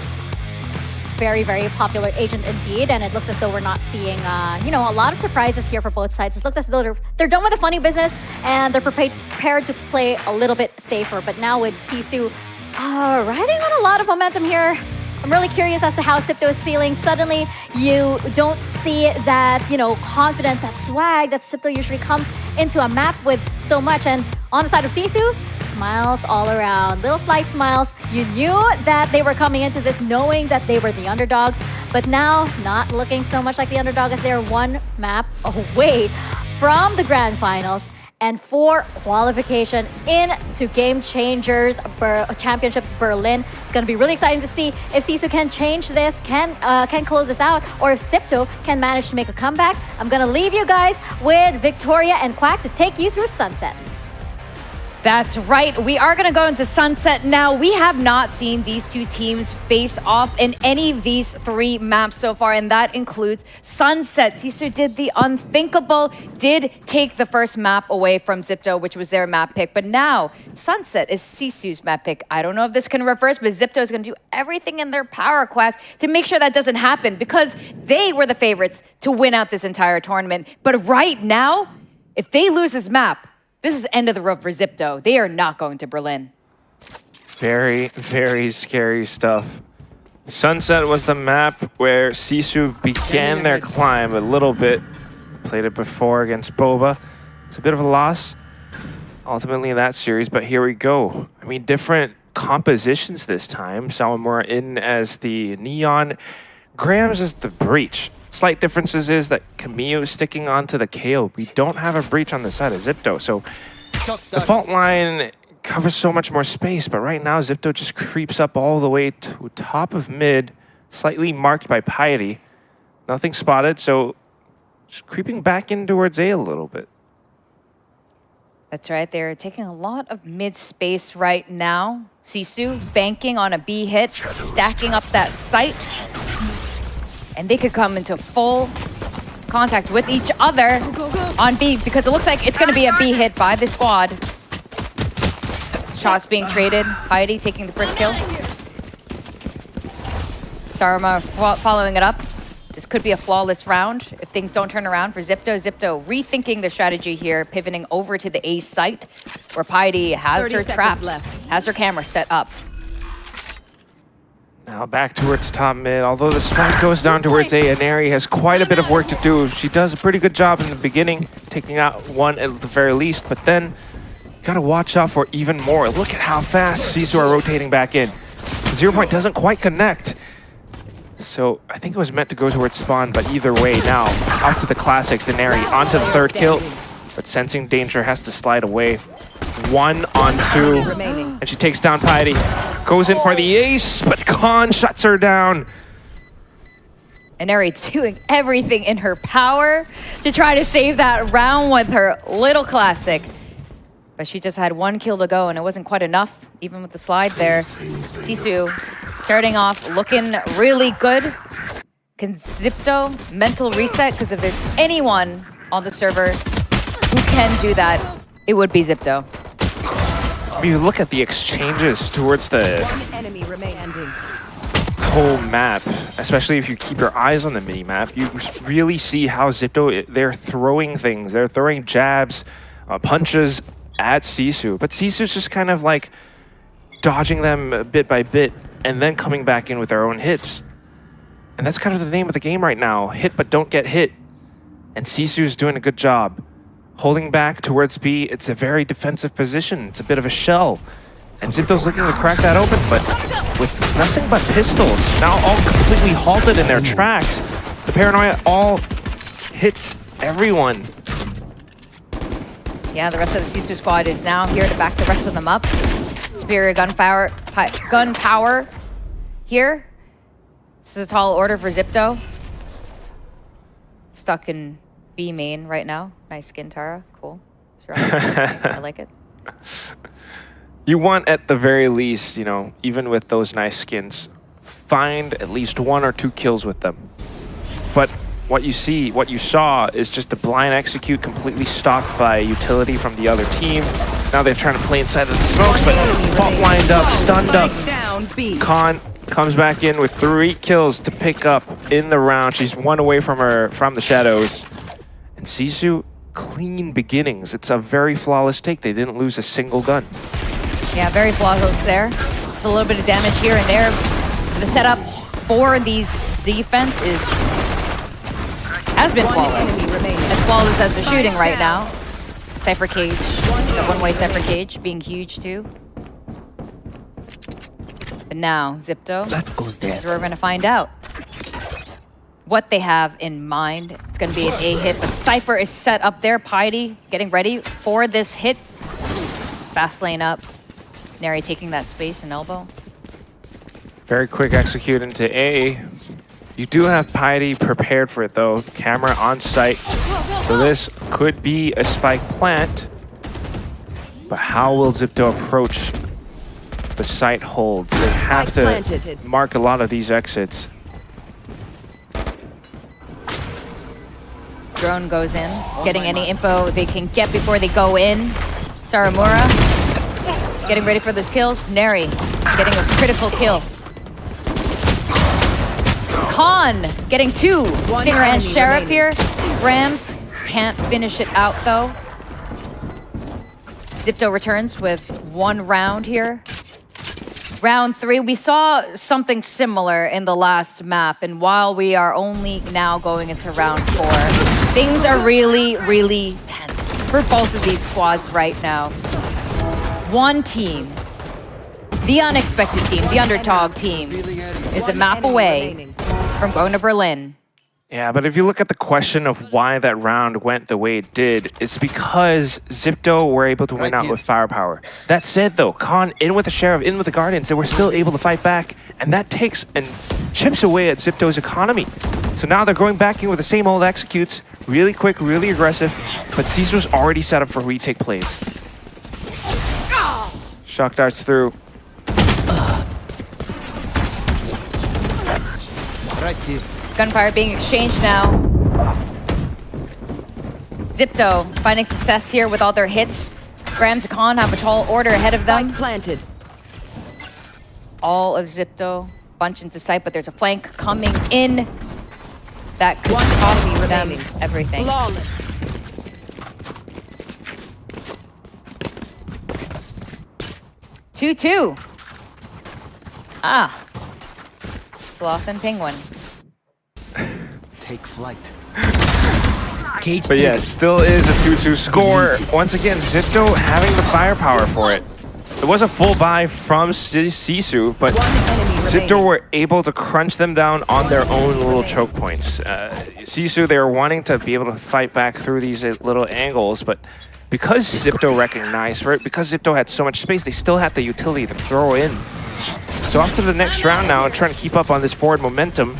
Very popular agent indeed, and it looks as though we're not seeing, you know, a lot of surprises here for both sides. It looks as though they're done with the funny business and they're prepared to play a little bit safer. But now with SISU riding on a lot of momentum here, I'm really curious as to how Sipto is feeling. Suddenly, you don't see that, you know, confidence, that swag that Sipto usually comes into a map with so much. And on the side of SISU, smiles all around. Little slight smiles. You knew that they were coming into this knowing that they were the underdogs, but now not looking so much like the underdog as they're one map away from the grand finals and for qualification into Game Changers Championships Berlin. It's going to be really exciting to see if SISU can change this, can close this out, or if Sipto can manage to make a comeback. I'm going to leave you guys with Victoria and Quack to take you through Sunset.
That's right. We are going to go into Sunset now. We have not seen these two teams face off in any of these 3 maps so far, and that includes Sunset. SISU did the unthinkable, did take the first map away from ZETA, which was their map pick, but now Sunset is SISU's map pick. I don't know if this can reverse, but ZETA is going to do everything in their power, Quack, to make sure that doesn't happen, because they were the favorites to win out this entire tournament. But right now, if they lose this map, this is end of the road for ZETA. They are not going to Berlin.
Very, very scary stuff. Sunset was the map where SISU began their climb a little bit. Played it before against Boba. It's a bit of a loss ultimately in that series, but here we go. I mean, different compositions this time. Sawamura in as the Neon, Grams as the Breach. Slight differences is that Camille is sticking onto the KO. We don't have a Breach on the side of ZETA, so the fault line covers so much more space, but right now ZETA just creeps up all the way to top of mid, slightly marked by Piety. Nothing spotted, so just creeping back in towards A little bit.
That's right, they're taking a lot of mid space right now. SISU banking on a B hit, stacking up that site. And they could come into full contact with each other on B, because it looks like it's going to be a B hit by the squad. Shots being traded. Piety taking the first kill. Sarma following it up. This could be a flawless round if things don't turn around for ZETA. ZETA rethinking their strategy here, pivoting over to the A site, where Piety has her traps, has her camera set up.
Now back towards top mid. Although the spike goes down towards A, Inari has quite a bit of work to do. She does a pretty good job in the beginning, taking out one at the very least, but then you gotta watch out for even more. Look at how fast SISU are rotating back in. 0 point doesn't quite connect. So I think it was meant to go towards spawn, but either way now, out to the classics, Inari onto the 3rd kill, but sensing danger has to slide away. 1 on 2, and she takes down Piety. Goes in for the ace, but Khan shuts her down.
Inari doing everything in her power to try to save that round with her little classic. But she just had 1 kill to go, and it wasn't quite enough, even with the slide there. SISU starting off looking really good. Can ZETA mental reset? Because if there's anyone on the server who can do that, it would be ZETA.
I mean, you look at the exchanges towards the whole map, especially if you keep your eyes on the mini-map, you really see how ZETA, they're throwing things. They're throwing jabs, punches at SISU. But SISU's just kind of like dodging them bit by bit and then coming back in with their own hits. And that's kind of the name of the game right now. Hit but don't get hit. And SISU's doing a good job. Holding back towards B, it's a very defensive position. It's a bit of a shell. And ZETA's looking to crack that open, but with nothing but pistols, now all completely halted in their tracks. The paranoia all hits everyone.
Yeah, the rest of the SISU squad is now here to back the rest of them up. Superior gunpower here. This is a tall order for ZETA. Stuck in B main right now. Nice skin, Tara. Cool. Sure, I like it.
You want, at the very least, you know, even with those nice skins, find at least 1 or 2 kills with them. But what you saw is just a blind execute, completely stopped by utility from the other team. Now they're trying to play inside of the smokes, but fault lined up, stunned up. Khan comes back in with 3 kills to pick up in the round. She's 1 away from the shadows. And SISU, clean beginnings. It's a very flawless take. They didn't lose a single gun.
Yeah, very flawless there. Just a little bit of damage here and there. The setup for these defense has been flawless. As flawless as the shooting right now. Cypher Cage, the one-way Cypher Cage being huge too. But now, ZETA, this is where we're going to find out what they have in mind. It's going to be an A hit, but Cypher is set up there. Piety getting ready for this hit. Fast lane up. Neri taking that space and elbow.
Very quick execute into A. You do have Piety prepared for it though. Camera on site. So this could be a spike plant. But how will ZETA approach the site holds? They have to mark a lot of these exits.
Drone goes in, getting any info they can get before they go in. Saramura getting ready for those kills. Neri getting a critical kill. Khan getting 2. Stinger and Sheriff here. Rams can't finish it out though. ZETA returns with 1 round here. Round 3, we saw something similar in the last map, and while we are only now going into round 4, things are really, really tense for both of these squads right now. One team, the unexpected team, the underdog team, is a map away from going to Berlin.
Yeah, but if you look at the question of why that round went the way it did, it's because ZETA were able to win out with firepower. That said though, Khan in with the Sheriff, in with the Guardians, they were still able to fight back, and that takes and chips away at ZETA's economy. So now they're going back in with the same old executes, really quick, really aggressive, but SISU's already set up for retake plays. Shock darts through.
Right here.
Gunfire being exchanged now. ZETA finding success here with all their hits. Grams and Khan have a tall order ahead of them.
Planted.
All of ZETA bunch into sight, but there's a flank coming in that could cost them everything.
Flawless.
Two. Ah. Sloth and Penguin.
Take flight.
But yeah, still is a 2-2 score. Once again, ZETA having the firepower for it. It was a full buy from SISU, but ZETA were able to crunch them down on their own little choke points. SISU, they were wanting to be able to fight back through these little angles, but because ZETA recognized for it, because ZETA had so much space, they still had the utility to throw in. So off to the next round now, trying to keep up on this forward momentum.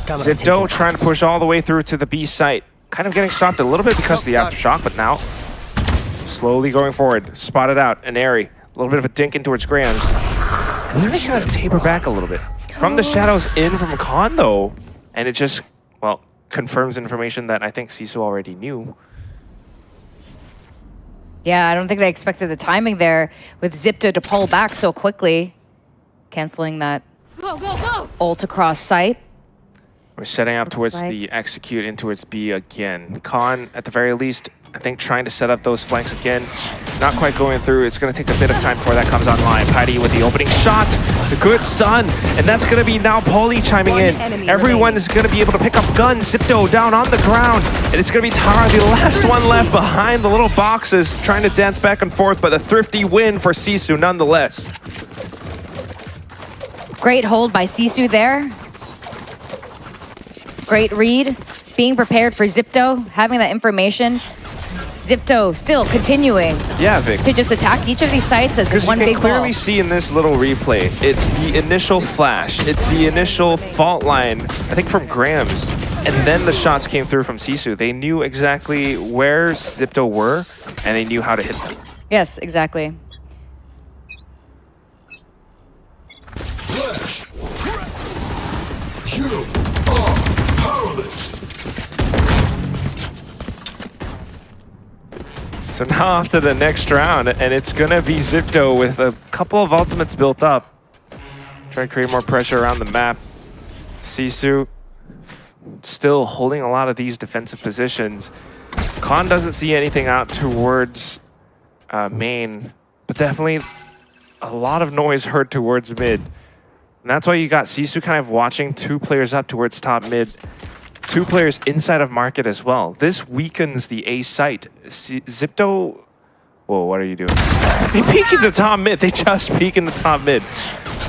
ZETA trying to push all the way through to the B site. Kind of getting stopped a little bit because of the aftershock, but now slowly going forward. Spotted out, an Airy. A little bit of a dink in towards Grams. And then they kind of taper back a little bit. From the shadows in from Khan though, and it just, well, confirms information that I think SISU already knew.
Yeah, I don't think they expected the timing there with ZETA to pull back so quickly. Canceling that ult across site.
We're setting up towards the execute in towards B again. Khan, at the very least, I think trying to set up those flanks again. Not quite going through. It's going to take a bit of time before that comes online. Patty with the opening shot. The good stun. And that's going to be now Paulie chiming in. Everyone is going to be able to pick up guns. ZETA down on the ground. And it's going to be Tara, the last one left behind the little boxes, trying to dance back and forth. But a thrifty win for SISU nonetheless.
Great hold by SISU there. Great read. Being prepared for ZETA, having that information. ZETA still continuing to just attack each of these sites as one big ball.
You can clearly see in this little replay, it's the initial flash, it's the initial fault line, I think from Grams, and then the shots came through from SISU. They knew exactly where ZETA were, and they knew how to hit them.
Yes, exactly.
Flash. You are powerless.
So now off to the next round, and it's gonna be ZETA with a couple of ultimates built up. Try to create more pressure around the map. SISU still holding a lot of these defensive positions. Khan doesn't see anything out towards main, but definitely a lot of noise heard towards mid. And that's why you got SISU kind of watching 2 players up towards top mid. 2 players inside of market as well. This weakens the A site. ZETA... Whoa, what are you doing? They peek in the top mid. They just peek in the top mid.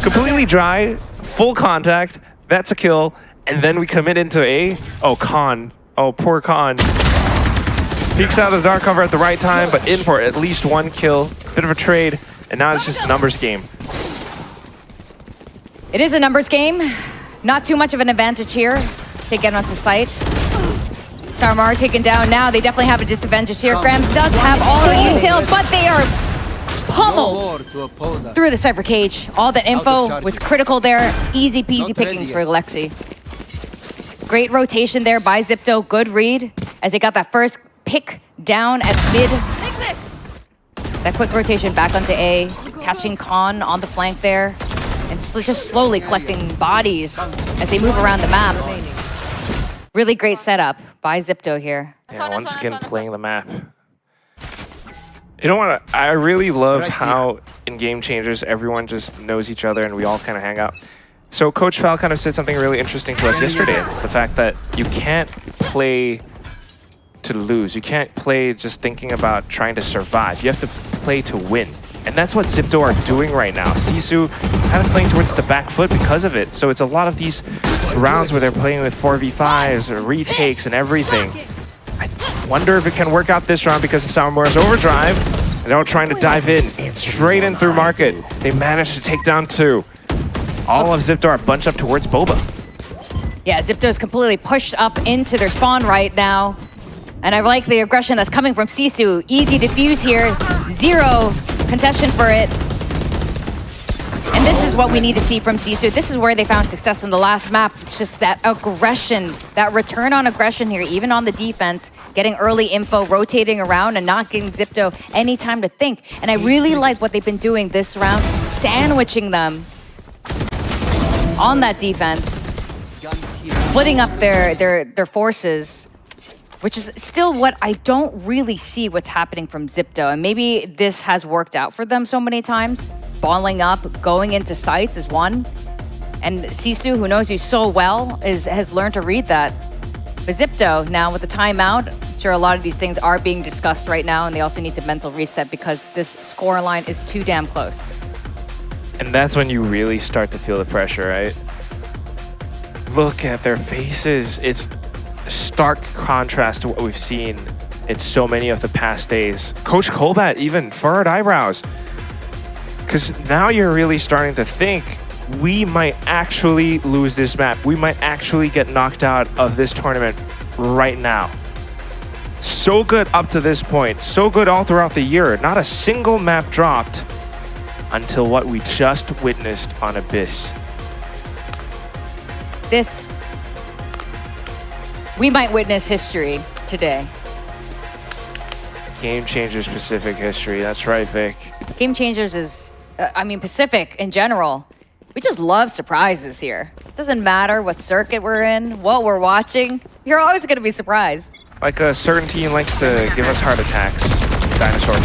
Completely dry, full contact. That's a kill. And then we commit into A. Oh, Khan. Oh, poor Khan. Peeks out of the dark cover at the right time, but in for at least 1 kill. Bit of a trade. And now it's just a numbers game.
It is a numbers game. Not too much of an advantage here to get onto site. Sarmar taken down now. They definitely have a disadvantage here. Grams does have all of the util, but they are pummeled through the Cypher cage. All that info was critical there. Easy peasy pickings for Alexi. Great rotation there by Zipto. Good read as they got that first pick down at mid. That quick rotation back onto A, catching Khan on the flank there, and just slowly collecting bodies as they move around the map. Really great setup by Zipto here.
Yeah, once again playing the map. You know what? I really love how in Game Changers everyone just knows each other and we all kind of hang out. So Coach Fal kind of said something really interesting to us yesterday. It's the fact that you can't play to lose. You can't play just thinking about trying to survive. You have to play to win. And that's what Zipto are doing right now. SISU kind of playing towards the back foot because of it. So it's a lot of these rounds where they're playing with 4v5s or retakes and everything. I wonder if it can work out this round because of Sourmore's overdrive. And they're trying to dive in, straight in through market. They managed to take down 2. All of Zipto are bunched up towards Boba.
Yeah, Zipto's completely pushed up into their spawn right now. And I like the aggression that's coming from SISU. Easy defuse here, 0 contestation for it. And this is what we need to see from SISU. This is where they found success in the last map. It's just that aggression, that return on aggression here, even on the defense, getting early info, rotating around and not giving Zipto any time to think. And I really like what they've been doing this round, sandwiching them on that defense, splitting up their forces, which is still what I don't really see what's happening from Zipto. And maybe this has worked out for them so many times. Balling up, going into sites is one. And SISU, who knows you so well, has learned to read that. But Zipto, now with the timeout, I'm sure a lot of these things are being discussed right now, and they also need to mental reset because this scoreline is too damn close.
And that's when you really start to feel the pressure, right? Look at their faces. It's stark contrast to what we've seen in so many of the past days. Coach Colbat even furrowed eyebrows. Because now you're really starting to think we might actually lose this map. We might actually get knocked out of this tournament right now. So good up to this point. So good all throughout the year. Not a single map dropped until what we just witnessed on Abyss.
We might witness history today.
Game Changers Pacific history. That's right, Vic.
Game Changers is, Pacific in general. We just love surprises here. It doesn't matter what circuit we're in, what we're watching. You're always going to be surprised.
Like a certain team likes to give us heart attacks. Dinosaur.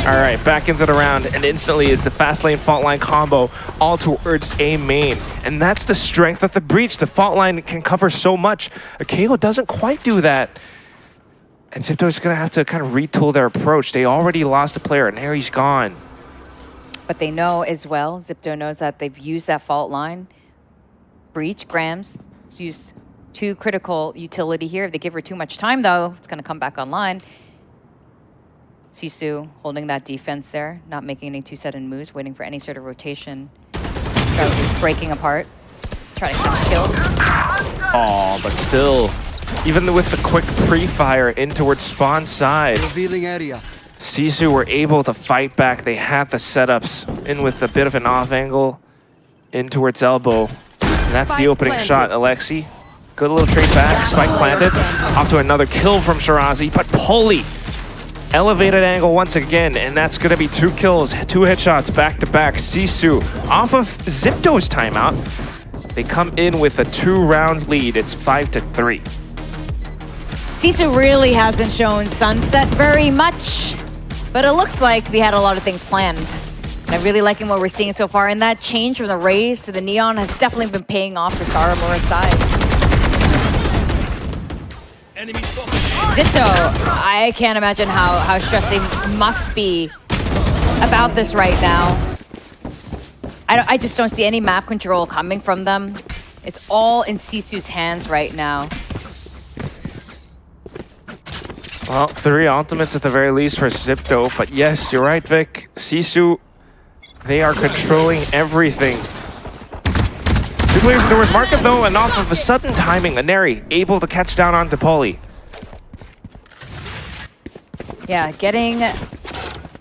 All right, back into the round, and instantly is the fast lane fault line combo all towards A main. And that's the strength of the breach. The fault line can cover so much. Akeo doesn't quite do that. And Zipto is going to have to kind of retool their approach. They already lost a player, and there he's gone.
But they know as well, Zipto knows that they've used that fault line. Breach, Grams, use 2 critical utility here. If they give her too much time, though, it's going to come back online. SISU holding that defense there, not making any 2 sudden moves, waiting for any sort of rotation. Breaking apart, trying to catch a kill.
Oh, but still, even with the quick pre-fire in towards spawn side,
Revealing area.
SISU were able to fight back. They had the setups in with a bit of an off angle in towards elbow. And that's the opening shot, Alexi. Good little trade back, spike planted. Off to another kill from Shirazi, but Poli elevated angle once again, and that's going to be 2 kills, 2 headshots back to back. SISU off of Zipto's timeout. They come in with a 2-round lead. It's 5-3.
SISU really hasn't shown Sunset very much, but it looks like they had a lot of things planned. And I'm really liking what we're seeing so far, and that change from the Rays to the Neon has definitely been paying off for Saramora's side. Zipto, I can't imagine how stressed they must be about this right now. I just don't see any map control coming from them. It's all in SISU's hands right now.
Well, 3 ultimates at the very least for Zipto, but yes, you're right, Vic. SISU, they are controlling everything. 2 players towards market though, and off of a sudden timing, Aneri able to catch down onto Poli.
Yeah, getting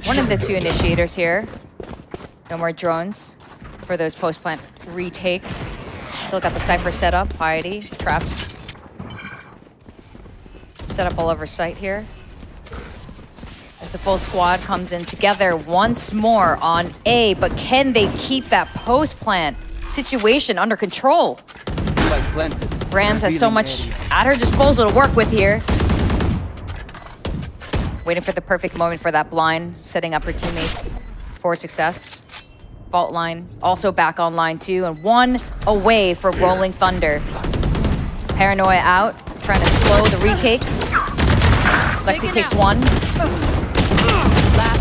one of the two initiators here. No more drones for those post-plant retakes. Still got the Cypher set up, Piety, traps. Set up all over site here. As the full squad comes in together once more on A, but can they keep that post-plant situation under control? Rams has so much at her disposal to work with here. Waiting for the perfect moment for that blind, setting up her teammates for success. Vault line also back online too, and one away for Rolling Thunder. Paranoia out, trying to slow the retake. Lexi takes one.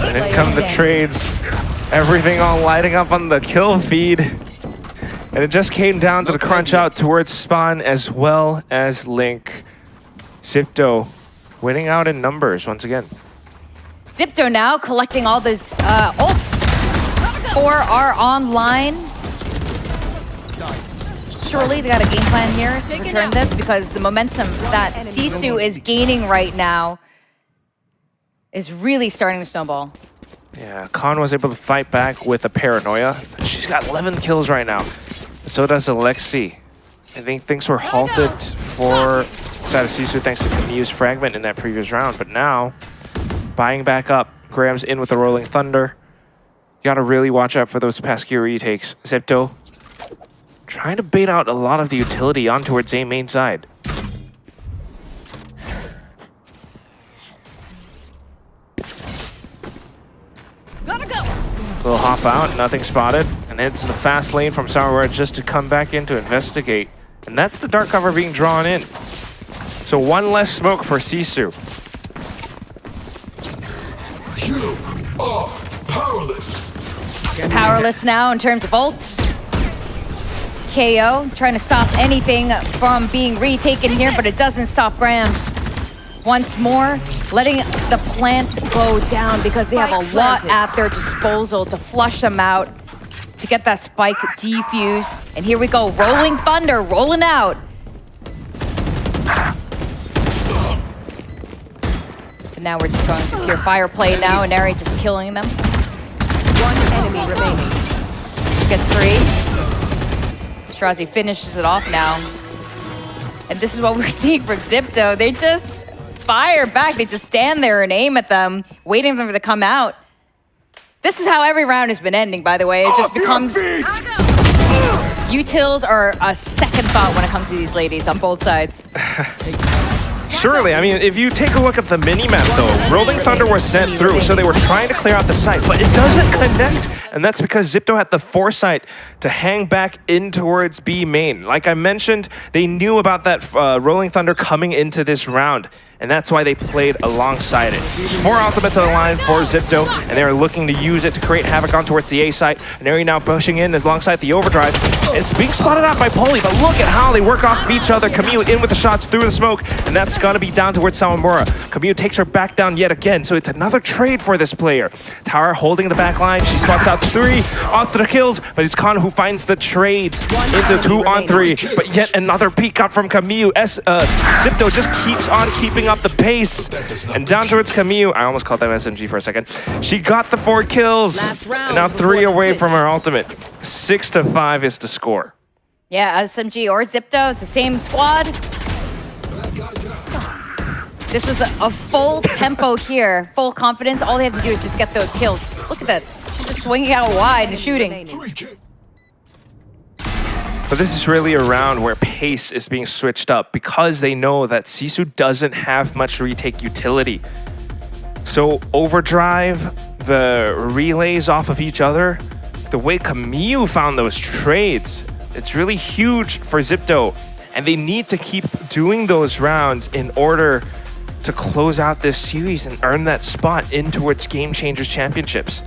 And in come the trades. Everything all lighting up on the kill feed. And it just came down to the crunch out towards Spawn as well as Link. ZETA winning out in numbers once again.
ZETA now collecting all those ults. 4 are online. Surely they got a game plan here to return this because the momentum that SISU is gaining right now is really starting to snowball.
Yeah, Khan was able to fight back with a Paranoia. She's got 11 kills right now. So does Alexi. I think things were halted for side of SISU thanks to Camille's fragment in that previous round. But now, buying back up. Graham's in with the Rolling Thunder. You gotta really watch out for those Pasquier retakes. ZETA trying to bait out a lot of the utility on towards A main side.
Gotta go.
Little hop out, nothing spotted, and it's the fast lane from Sourware just to come back in to investigate. And that's the dark cover being drawn in. So one less smoke for SISU.
You are powerless.
Powerless now in terms of ults. KO trying to stop anything from being retaken here, but it doesn't stop Grams. Once more, letting the plant go down because they have a lot at their disposal to flush them out, to get that spike defuse. And here we go, Rolling Thunder rolling out. But now we're just going to pure fire play now, and Neri just killing them.
One enemy remaining.
Gets 3. Shirazi finishes it off now. And this is what we're seeing from ZETA. They just fire back. They just stand there and aim at them, waiting for them to come out. This is how every round has been ending, by the way. It just becomes... Utils are a second thought when it comes to these ladies on both sides.
Surely, I mean, if you take a look at the mini-map though, Rolling Thunder was sent through, so they were trying to clear out the site, but it doesn't connect. And that's because ZETA had the foresight to hang back in towards B main. Like I mentioned, they knew about that Rolling Thunder coming into this round. And that's why they played alongside it. 4 ultimates on the line for ZETA, and they're looking to use it to create havoc on towards the A site. And Ari now pushing in alongside the overdrive. It's being spotted out by Poli, but look at how they work off each other. Camille in with the shots through the smoke, and that's gonna be down towards Sawamura. Camille takes her back down yet again, so it's another trade for this player. Tower holding the back line, she spots out 3 onto the kills, but it's Khan who finds the trades into 2 on 3. But yet another peek up from Camille. ZETA just keeps on keeping up the pace. And down towards Camille, I almost called that SMG for a second. She got the 4 kills, and now 3 away from her ultimate. 6-5 is the score.
Yeah, SMG or ZETA, it's the same squad. This was a full tempo here, full confidence. All they have to do is just get those kills. Look at that, she's just swinging out wide and shooting.
But this is really a round where pace is being switched up because they know that SISU doesn't have much retake utility. So overdrive, the relays off of each other, the way Camille found those trades, it's really huge for ZETA. And they need to keep doing those rounds in order to close out this series and earn that spot in towards Game Changers Championships.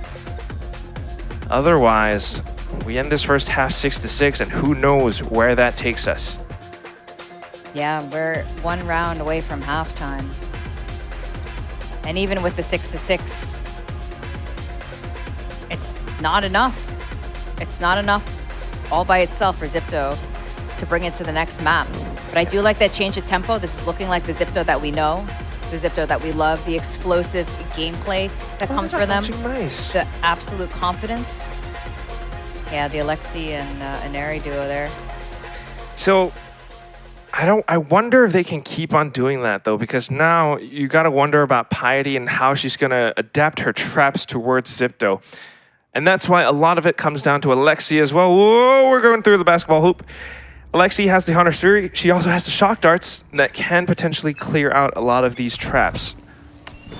Otherwise, we end this first half 6-6, and who knows where that takes us.
Yeah, we're 1 round away from halftime. And even with the 6-6, it's not enough. It's not enough all by itself for ZETA to bring it to the next map. But I do like that change of tempo. This is looking like the ZETA that we know, the ZETA that we love, the explosive gameplay that comes for them.
Nice.
The absolute confidence. Yeah, the Alexi and Inari duo there.
So I wonder if they can keep on doing that though, because now you got to wonder about Piety and how she's going to adapt her traps towards Zipto. And that's why a lot of it comes down to Alexi as well. Whoa, we're going through the basketball hoop. Alexi has the Hunter Suri. She also has the shock darts that can potentially clear out a lot of these traps.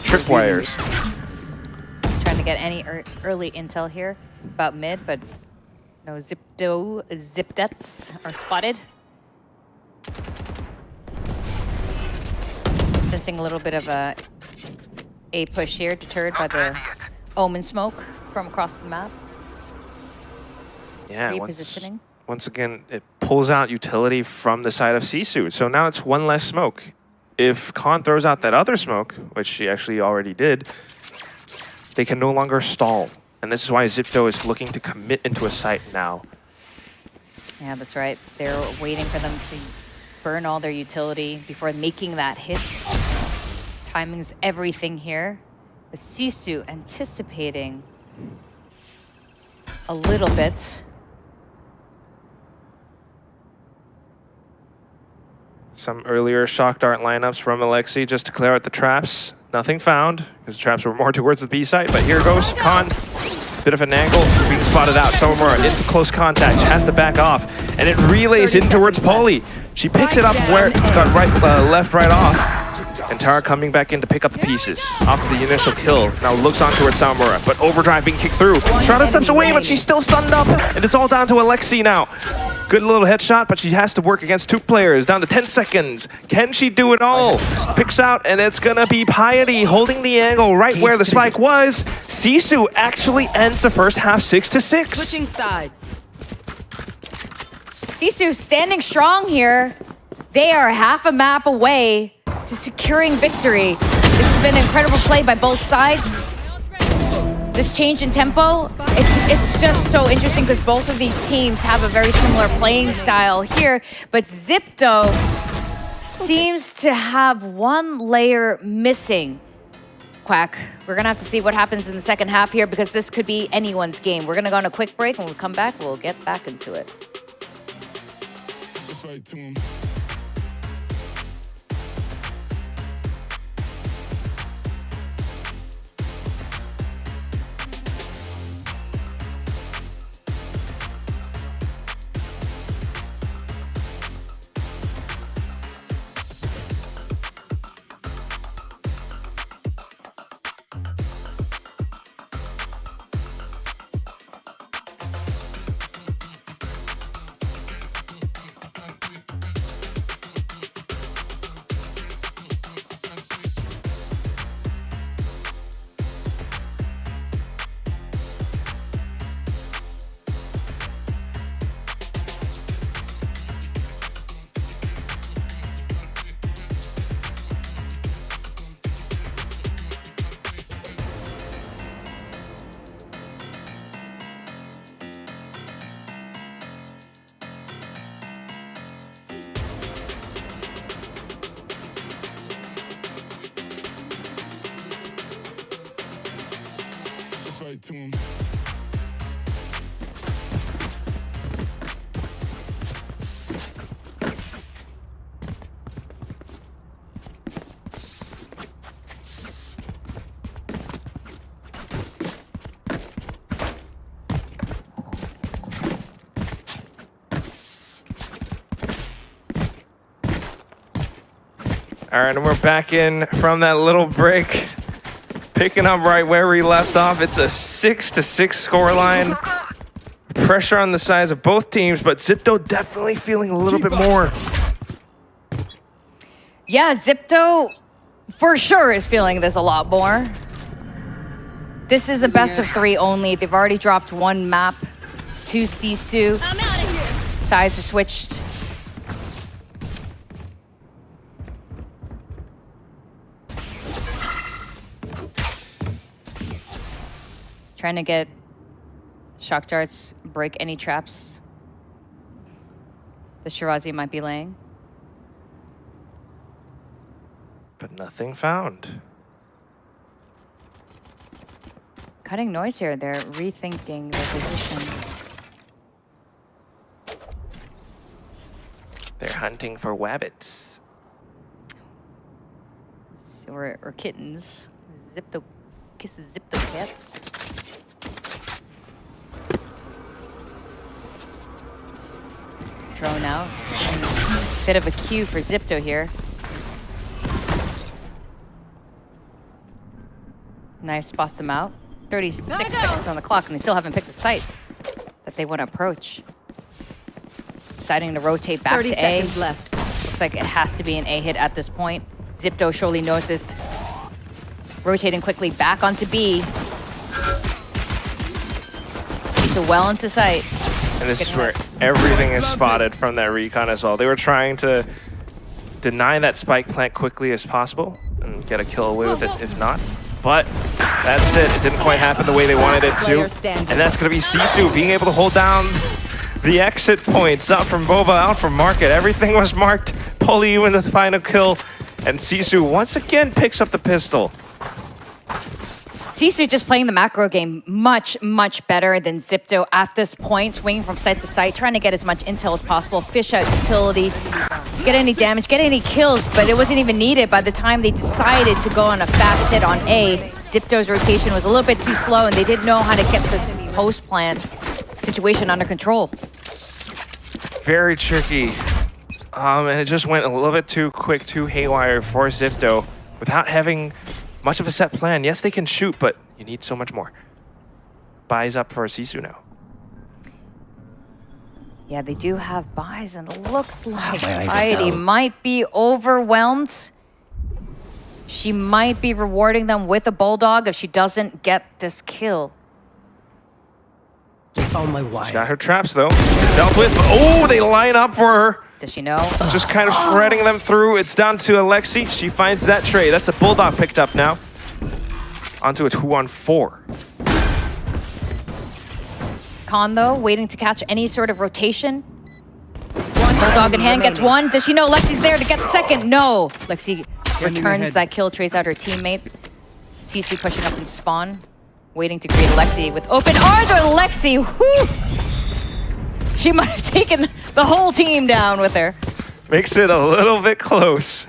Tripwires.
Trying to get any early intel here about mid, but no Zipdets are spotted. Sensing a little bit of a push here, deterred by the Omen smoke from across the map.
Yeah,
Repositioning.
Once again, it pulls out utility from the side of SISU. So now it's one less smoke. If Khan throws out that other smoke, which she actually already did, they can no longer stall. And this is why Zipto is looking to commit into a site now.
Yeah, that's right. They're waiting for them to burn all their utility before making that hit. Timing's everything here. With SISU anticipating a little bit.
Some earlier shock dart lineups from Alexi just to clear out the traps. Nothing found, because the traps were more towards the B site, but here goes Khan. Bit of an angle, being spotted out. Somewhere into close contact, she has to back off, and it relays in towards Polly. She picks it up where it got left, right off. And Tara coming back in to pick up the pieces off the initial kill. Now looks on towards Samura, but overdrive being kicked through. Shada steps away, but she's still stunned up, and it's all down to Alexi now. Good little headshot, but she has to work against 2 players. Down to 10 seconds. Can she do it all? Picks out, and it's gonna be Piety holding the angle right where the spike was. SISU actually ends the first half 6-6.
Switching sides.
SISU standing strong here. They are half a map away to securing victory. This has been an incredible play by both sides. This change in tempo, it's just so interesting because both of these teams have a very similar playing style here, but Zipto seems to have one layer missing. Quack, we're gonna have to see what happens in the second half here because this could be anyone's game. We're gonna go on a quick break. When we come back, we'll get back into it.
All right, and we're back in from that little break. Picking up right where we left off. It's a 6-6 scoreline. Pressure on the sides of both teams, but Zipto definitely feeling a little bit more.
Yeah, Zipto for sure is feeling this a lot more. This is a best of 3 only. They've already dropped 1 map to SISU.
I'm out of here.
Sides are switched. Trying to get shock darts, break any traps the Shirazi might be laying.
But nothing found.
cutting noise here. They're rethinking their position.
They're hunting for wabbits.
Or kittens. Zipto kisses Zipto cats. Drone out. Bit of a cue for Zipto here. Knife spots them out. 36 seconds on the clock, and they still haven't picked the site that they want to approach. Deciding to rotate back
30
to A.
seconds left.
Looks like it has to be an A hit at this point. Zipto surely knows this. Rotating quickly back onto B. So well into sight.
And this is where everything is spotted from that recon as well. They were trying to deny that spike plant quickly as possible and get a kill away with it if not. But that's it. It didn't quite happen the way they wanted it to. And that's going to be SISU being able to hold down the exit points. Up from Boba, out from Market. Everything was marked. Pulley with the final kill. And SISU once again picks up the pistol.
SISU just playing the macro game much, much better than Zipto at this point. Swinging from site to site, trying to get as much intel as possible. Fish out utility, get any damage, get any kills, but it wasn't even needed by the time they decided to go on a fast hit on A. Zipto's rotation was a little bit too slow, and they didn't know how to get this post-plant situation under control.
Very tricky. And it just went a little bit too quick, too haywire for Zipto without having much of a set plan. Yes, they can shoot, but you need so much more. Buys up for SISU now.
Yeah, they do have buys, and it looks like Heidi might be overwhelmed. She might be rewarding them with a bulldog if she doesn't get this kill.
They found my wire.
She got her traps, though. Dealt with. Oh, they line up for her.
Does she know?
Just kind of shredding them through. It's down to Alexi. She finds that trade. That's a bulldog picked up now. Onto a 2-on-4.
Khan, though, waiting to catch any sort of rotation. Bulldog in hand gets one. Does she know Lexi's there to get the second? No. Lexi returns that kill, trays out her teammate. SISU pushing up in spawn. Waiting to greet Alexi with open arms, or Alexi, whoo! She might have taken the whole team down with her.
Makes it a little bit close.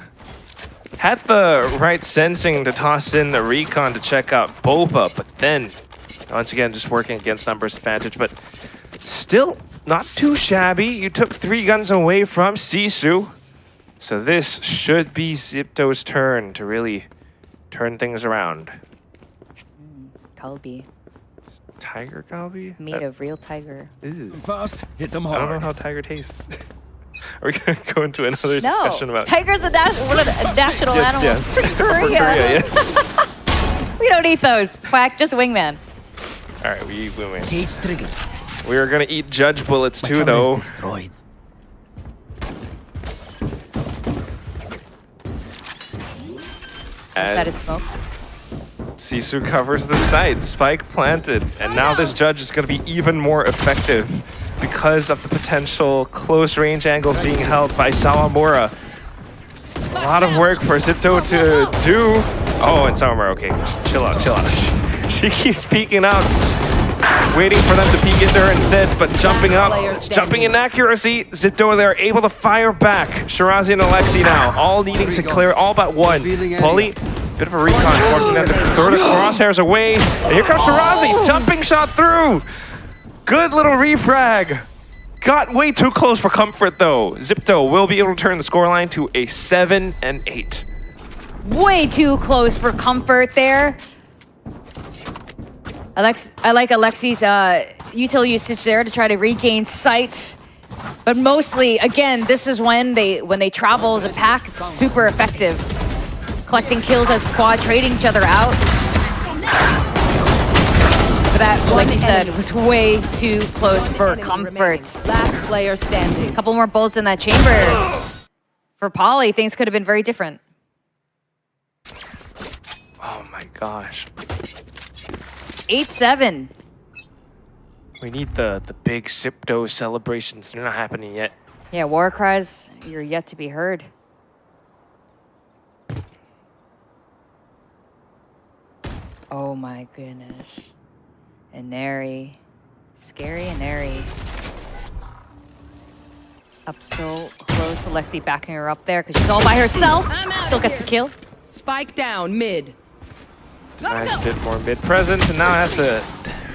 Had the right sensing to toss in the recon to check out Boba, but then, once again, just working against numbers advantage, but still not too shabby. You took 3 guns away from SISU. So this should be Zipto's turn to really turn things around.
Kalbi.
Tiger Kalbi?
Made of real tiger.
Ew.
Fast, hit them hard.
I don't know how tiger tastes. Are we going to go into another discussion about...
Tiger's one of the national animals.
Yes.
For Korea.
Yeah.
We don't eat those. Quack, just wingman.
All right, we eat wingman.
Cage trigger.
We are going to eat judge bullets too, though.
Destroyed.
That is smoke.
SISU covers the site, spike planted, and now this judge is going to be even more effective because of the potential close range angles being held by Sawamura. A lot of work for Zipto to do. Oh, and Sawamura, okay, chill out, chill out. She keeps peeking out, waiting for them to peek into her instead, but jumping up, jumping in accuracy. Zipto, they're able to fire back. Shirazi and Alexi now, all needing to clear all but one. Pulley, bit of a recon, forcing them to throw the crosshairs away. And here comes Shirazi, jumping shot through. Good little refrag. Got way too close for comfort, though. Zipto will be able to turn the scoreline to a 7-8.
Way too close for comfort there. I like Alexi's util usage there to try to regain sight. But mostly, again, this is when they travel as a pack, it's super effective. Collecting kills as a squad, trading each other out. But that, like you said, was way too close for comfort.
Last player standing.
A couple more bullets in that chamber. For Polly, things could have been very different.
Oh my gosh.
8-7.
We need the big Zipto celebrations. They're not happening yet.
Yeah, war cries, you're yet to be heard. Oh my goodness. Inari. Scary Inari. Up so close. Alexi backing her up there because she's all by herself. Still gets the kill.
Spike down mid.
Nice bit more mid presence, and now has to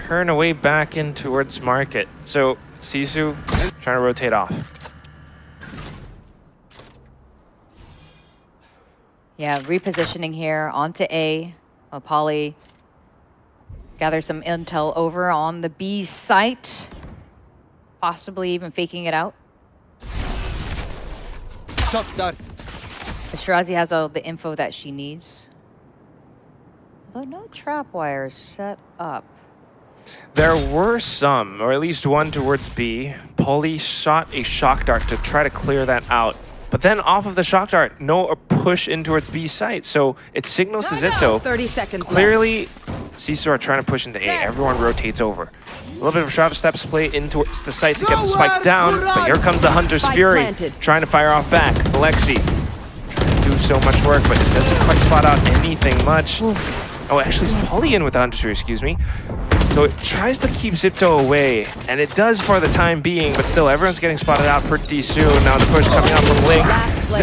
turn away back in towards market. So SISU trying to rotate off.
Yeah, repositioning here onto A. Polly gather some intel over on the B site. Possibly even faking it out.
Shock dart.
Shirazi has all the info that she needs. Although no trap wires set up.
There were some, or at least one towards B. Polly shot a shock dart to try to clear that out. But then off of the shock dart, no push in towards B site. So it signals to ZETA.
30 seconds
Clearly, SISU are trying to push into A. Everyone rotates over. A little bit of shot steps play in towards the site to get the spike down. But here comes the Hunter's Fury, trying to fire off back. Alexi trying to do so much work, but it doesn't quite spot out anything much. Oh, actually, it's Polly in with the Hunter's Fury, excuse me. So it tries to keep ZETA away, and it does for the time being, but still, everyone's getting spotted out pretty soon. Now the push coming out from Link.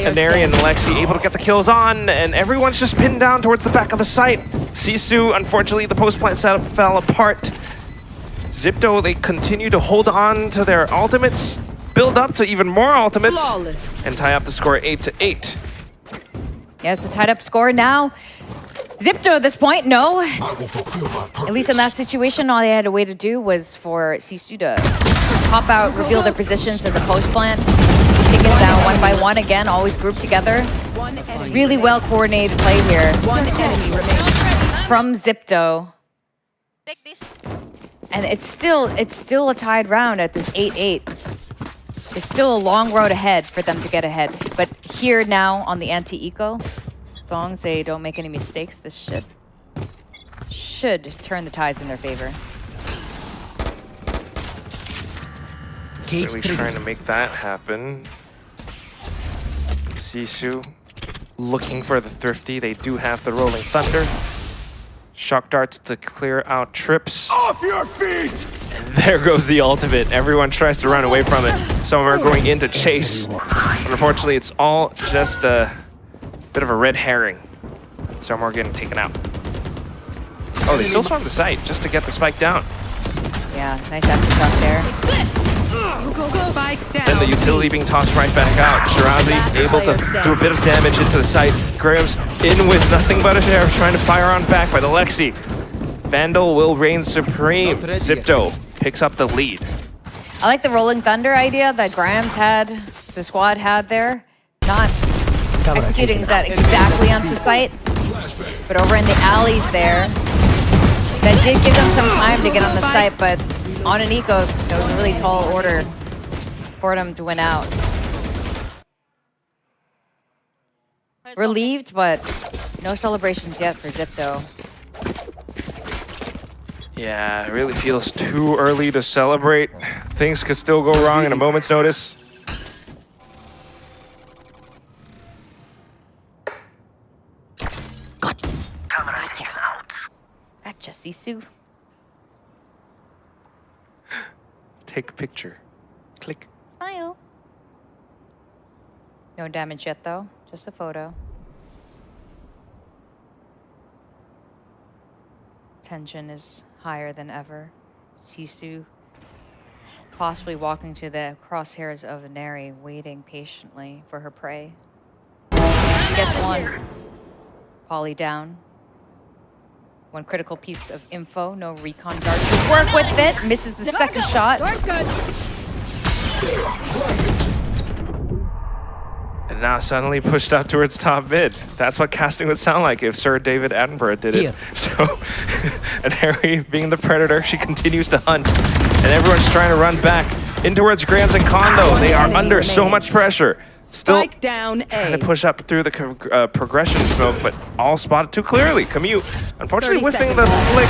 Inari and Alexi able to get the kills on, and everyone's just pinned down towards the back of the site. SISU, unfortunately, the post-plant setup fell apart. ZETA, they continue to hold on to their ultimates, build up to even more ultimates, and tie up the score 8-8.
Yeah, it's a tied up score now. ZETA at this point, no. At least in that situation, all they had a way to do was for SISU to pop out, reveal their positions as a post plant, take it down one by one again, always grouped together. Really well coordinated play here.
One enemy remaining.
From ZETA. And it's still a tied round at this 8-8. There's still a long road ahead for them to get ahead. But here now on the anti-eco, as long as they don't make any mistakes, this should turn the tides in their favor.
Really trying to make that happen. SISU looking for the Thrifty. They do have the Rolling Thunder. Shock darts to clear out trips.
Off your feet!
And there goes the ultimate. Everyone tries to run away from it. Some are going in to chase. But unfortunately, it's all just a bit of a red herring. Some are getting taken out. Oh, they still swung the site just to get the spike down.
Yeah, nice aftershock there.
Spike down.
Then the utility being tossed right back out. Shirazi able to do a bit of damage into the site. Graham's in with nothing but a share, trying to fire on back by the Lexi. Vandal will reign supreme. ZETA picks up the lead.
I like the Rolling Thunder idea that Graham's had, the squad had there. Not executing that exactly onto site, but over in the alleys there. That did give them some time to get on the site, but on an eco, that was a really tall order for them to win out. Relieved, but no celebrations yet for ZETA.
Yeah, it really feels too early to celebrate. Things could still go wrong in a moment's notice.
Gotcha, SISU.
Take a picture. Click.
Smile. No damage yet, though. Just a photo. Tension is higher than ever. SISU possibly walking to the crosshairs of Inari, waiting patiently for her prey. She gets one. Polly down. One critical piece of info. No recon dart to work with it. Misses the second shot.
And now suddenly pushed up towards top mid. That's what casting would sound like if Sir David Attenborough did it. So, and Harry being the predator, she continues to hunt. And everyone's trying to run back in towards Grams and Khan, though. They are under so much pressure. Still trying to push up through the progression smoke, but all spotted too clearly. Commute, unfortunately, whiffing the flick.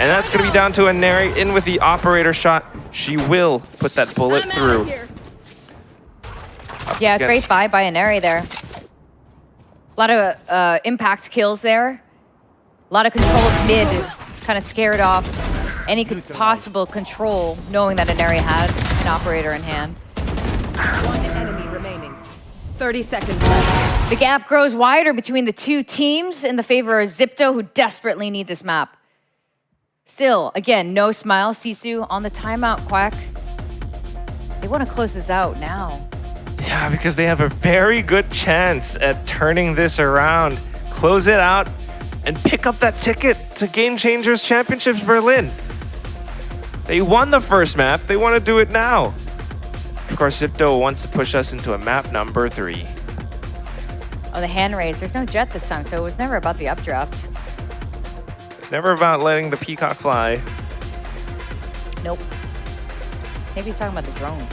And that's going to be down to Inari in with the operator shot. She will put that bullet through.
Yeah, great buy by Inari there. A lot of impact kills there. A lot of control of mid, kind of scared off any possible control, knowing that an area had an operator in hand.
One enemy remaining. 30 seconds left.
The gap grows wider between the two teams in the favor of ZETA, who desperately need this map. Still, again, no smile. SISU on the timeout, Quack. They want to close this out now.
Yeah, because they have a very good chance at turning this around, close it out, and pick up that ticket to Game Changers Championships Berlin. They won the first map. They want to do it now. Of course, ZETA wants to push us into a map number 3.
Oh, the hand raise. There's no jet this time, so it was never about the updraft.
It's never about letting the peacock fly.
Nope. Maybe he's talking about the drone.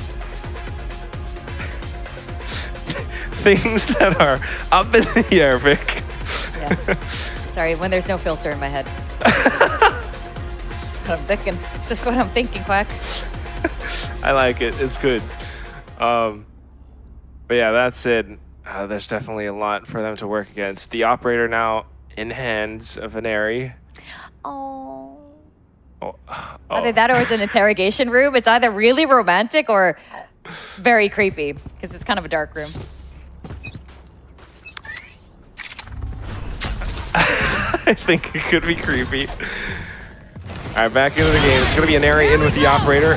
Things that are up in the air, Vic.
Yeah. Sorry, when there's no filter in my head. It's what I'm thinking. It's just what I'm thinking, Quack.
I like it. It's good. But yeah, that's it. There's definitely a lot for them to work against. The operator now in hands of Aneri.
Oh.
Oh.
Either that or it's an interrogation room. It's either really romantic or very creepy, because it's kind of a dark room.
I think it could be creepy. All right, back into the game. It's going to be Aneri in with the operator.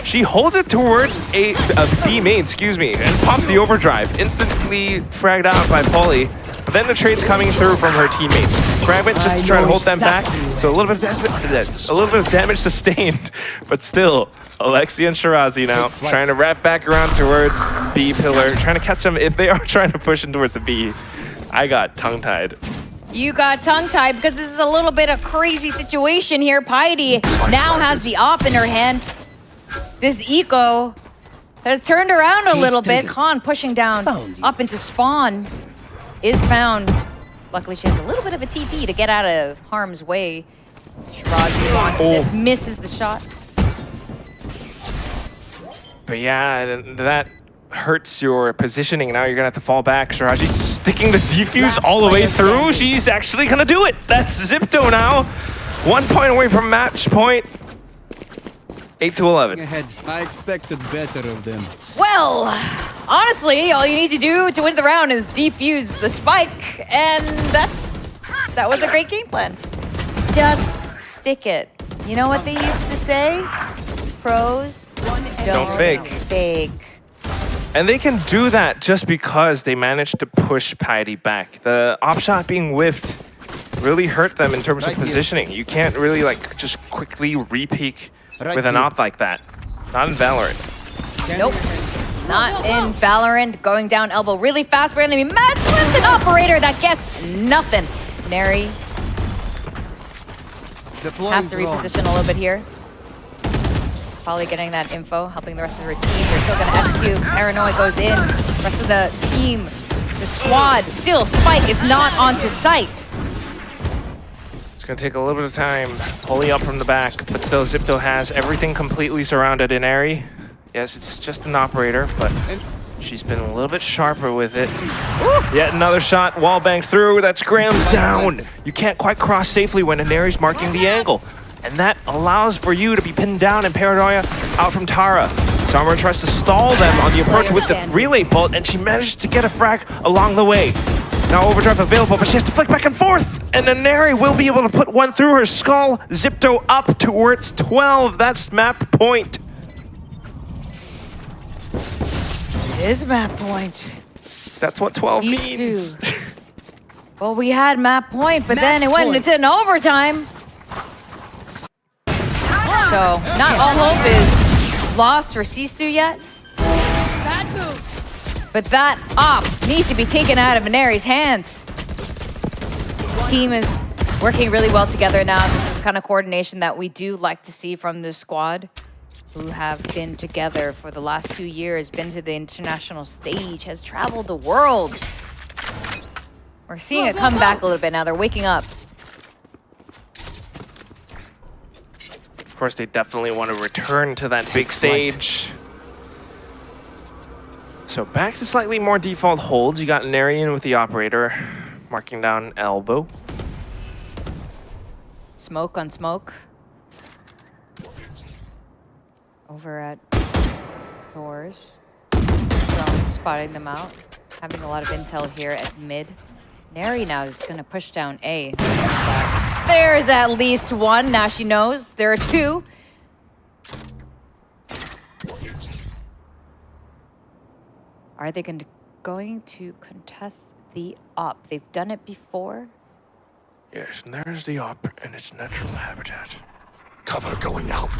She holds it towards a B main, excuse me, and pops the overdrive. Instantly fragged out by Polly. But then the trade's coming through from her teammates. Fragment just to try to hold them back. So a little bit of damage sustained. But still, Alexia and Shirazi now trying to wrap back around towards B pillar, trying to catch them if they are trying to push in towards the B. I got tongue-tied.
You got tongue-tied because this is a little bit of crazy situation here. Piety now has the op in her hand. This eco has turned around a little bit. Khan pushing down up into spawn is found. Luckily, she has a little bit of a TP to get out of harm's way. Shirazi wants this, misses the shot.
But yeah, that hurts your positioning. Now you're gonna have to fall back. Shirazi's sticking the defuse all the way through. She's actually gonna do it. That's ZETA now. 1 point away from match point. 8-11.
Ahead. I expected better of them.
Well, honestly, all you need to do to win the round is defuse the spike, and that was a great game plan. Just stick it. You know what they used to say? Pros don't fake.
And they can do that just because they managed to push Piety back. The op shot being whiffed really hurt them in terms of positioning. You can't really like just quickly re-peek with an op like that. Not in Valorant.
Nope. Not in Valorant. Going down elbow really fast. We're gonna be matched with an operator that gets nothing. Neri has to reposition a little bit here. Probably getting that info, helping the rest of her team. They're still gonna execute. Paranoia goes in. The rest of the team, the squad, still Spike is not onto sight.
It's gonna take a little bit of time. Pulling up from the back, but still ZETA has everything completely surrounded in Ari. Yes, it's just an operator, but she's been a little bit sharper with it. Yet another shot, wall banged through. That's Graham's down. You can't quite cross safely when Aneri's marking the angle. And that allows for you to be pinned down and Paranoia out from Tara. Summer tries to stall them on the approach with the relay bolt, and she managed to get a frag along the way. Now overdrive available, but she has to flick back and forth. And Aneri will be able to put one through her skull. ZETA up towards 12. That's map point.
It is map point.
That's what 12 means.
Well, we had map point, but then it went into an overtime. So, not all hope is lost for SISU yet. But that op needs to be taken out of Aneri's hands. The team is working really well together now. This is the kind of coordination that we do like to see from this squad, who have been together for the last 2 years, been to the international stage, has traveled the world. We're seeing it come back a little bit now. They're waking up.
Of course, they definitely want to return to that big stage. So back to slightly more default holds. You got Neri in with the operator, marking down elbow.
Smoke on smoke. over at doors. Drone spotting them out. Having a lot of intel here at mid. Neri now is going to push down A. There's at least one. Now she knows there are two. Are they going to contest the op? They've done it before.
Yes, and there's the op in its natural habitat.
Cover going out.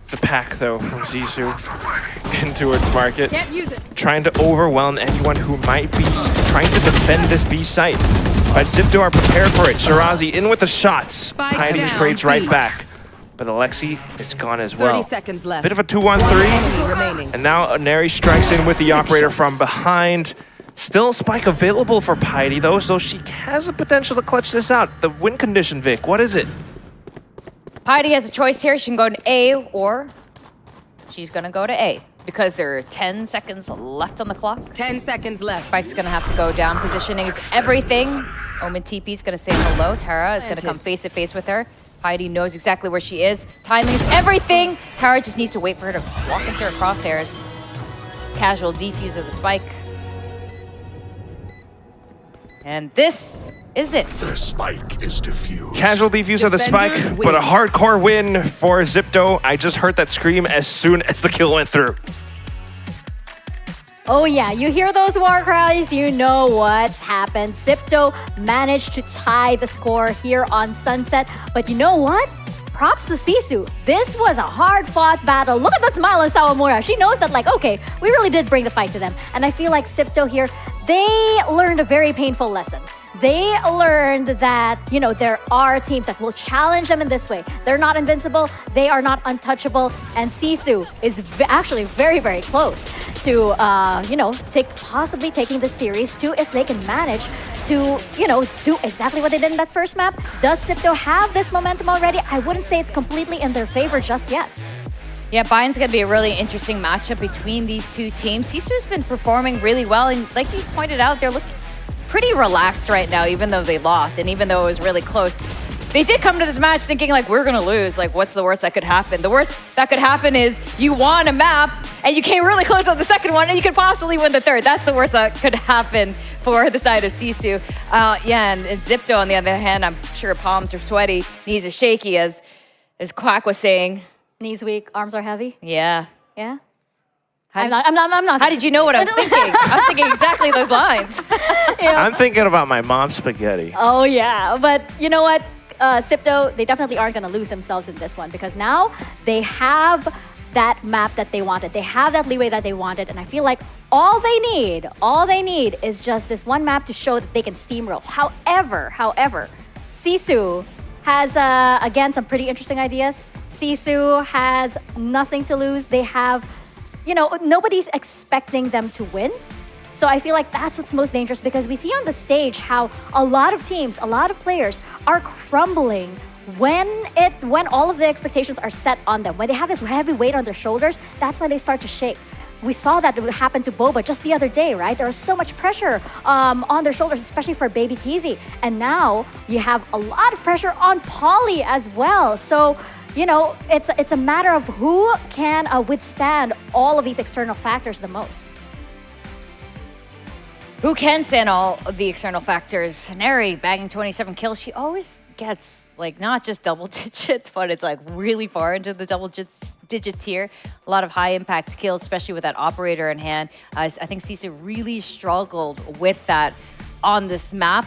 The pack, though, from ZESU into its market.
Can't use it.
Trying to overwhelm anyone who might be trying to defend this B site. But ZIPTO are prepared for it. Shirazi in with the shots. Heidi trades right back. But Alexi is gone as well.
30 seconds left.
Bit of a 2-1-3. And now Neri strikes in with the operator from behind. Still spike available for Heidi, though, so she has a potential to clutch this out. The win condition, Vic, what is it?
Heidi has a choice here. She can go to A or she's going to go to A because there are 10 seconds left on the clock.
10 seconds left.
Spike's going to have to go down. Positioning is everything. Omen TP is going to say hello. Tara is going to come face to face with her. Heidi knows exactly where she is. Timing is everything. Tara just needs to wait for her to walk into her crosshairs. Casual defuse of the spike. And this is it.
The spike is defused.
Casual defuse of the spike, but a hardcore win for ZIPTO. I just heard that scream as soon as the kill went through.
Oh yeah, you hear those war cries, you know what's happened. ZIPTO managed to tie the score here on Sunset, but you know what? Props to SISU. This was a hard-fought battle. Look at the smile on Sawamura. She knows that, like, okay, we really did bring the fight to them. And I feel like ZIPTO here, they learned a very painful lesson. They learned that, you know, there are teams that will challenge them in this way. They're not invincible. They are not untouchable. And SISU is actually very, very close to, you know, possibly taking the series too if they can manage to, you know, do exactly what they did in that first map. Does ZIPTO have this momentum already? I wouldn't say it's completely in their favor just yet.
Yeah, Bayern's going to be a really interesting matchup between these two teams. SISU's been performing really well, and like you pointed out, they're looking pretty relaxed right now, even though they lost, and even though it was really close. They did come to this match thinking, like, we're going to lose. Like, what's the worst that could happen? The worst that could happen is you won a map, and you came really close on the second one, and you could possibly win the third. That's the worst that could happen for the side of SISU. Yeah, and ZIPTO, on the other hand, I'm sure palms are sweaty, knees are shaky, as Quack was saying.
Knees weak, arms are heavy.
Yeah.
Yeah? I'm not.
How did you know what I was thinking? I was thinking exactly those lines.
Yeah.
I'm thinking about my mom's spaghetti.
Oh, yeah. But you know what? ZIPTO, they definitely aren't going to lose themselves in this one because now they have that map that they wanted. They have that leeway that they wanted. And I feel like all they need is just this one map to show that they can steamroll. However, SISU has, again, some pretty interesting ideas. SISU has nothing to lose. They have, you know, nobody's expecting them to win. So I feel like that's what's most dangerous because we see on the stage how a lot of teams, a lot of players are crumbling when all of the expectations are set on them. When they have this heavy weight on their shoulders, that's when they start to shake. We saw that it happened to Boba just the other day, right? There was so much pressure on their shoulders, especially for Baby TZ. And now you have a lot of pressure on Polly as well. So, you know, it's a matter of who can withstand all of these external factors the most.
Who can stand all of the external factors? Neri bagging 27 kills. She always gets, like, not just double digits, but it's like really far into the double digits here. A lot of high impact kills, especially with that operator in hand. I think SISU really struggled with that on this map.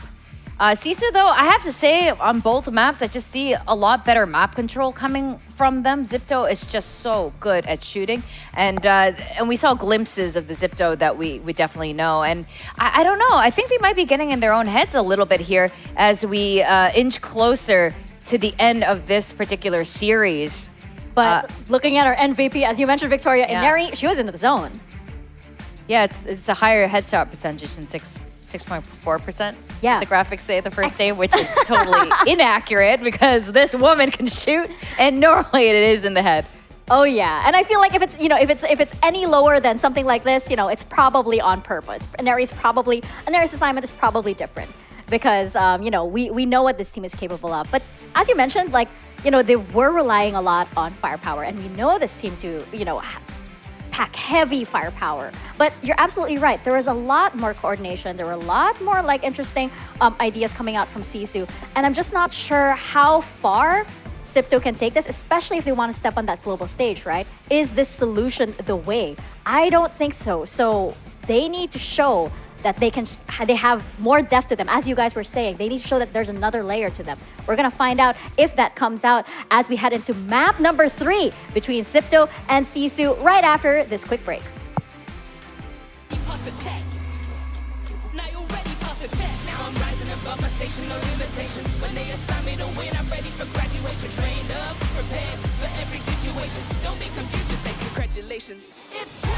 SISU, though, I have to say, on both maps, I just see a lot better map control coming from them. ZIPTO is just so good at shooting. And we saw glimpses of the ZIPTO that we definitely know. And I don't know, I think they might be getting in their own heads a little bit here as we inch closer to the end of this particular series.
But looking at our MVP, as you mentioned, Victoria, in Neri, she was in the zone.
Yeah, it's a higher headshot percentage than 6.4%.
Yeah.
The graphics say the first day, which is totally inaccurate because this woman can shoot, and normally it is in the head.
Oh yeah, and I feel like if it's, you know, if it's any lower than something like this, you know, it's probably on purpose. Neri's assignment is probably different. because we know what this team is capable of. But as you mentioned, like, they were relying a lot on firepower, and we know this team to pack heavy firepower. But you're absolutely right. There was a lot more coordination. There were a lot more like interesting ideas coming out from SISU, and I'm just not sure how far SIPTO can take this, especially if they want to step on that global stage, right? Is this solution the way? I don't think so. So they need to show that they have more depth to them. As you guys were saying, they need to show that there's another layer to them. We're gonna find out if that comes out as we head into map number 3 between SIPTO and SISU right after this quick break.
Congratulations. It's time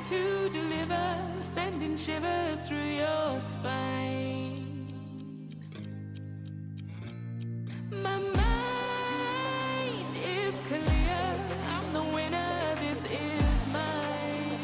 to deliver. Sending shivers through your spine. My mind is clear. I'm the winner. This is mine.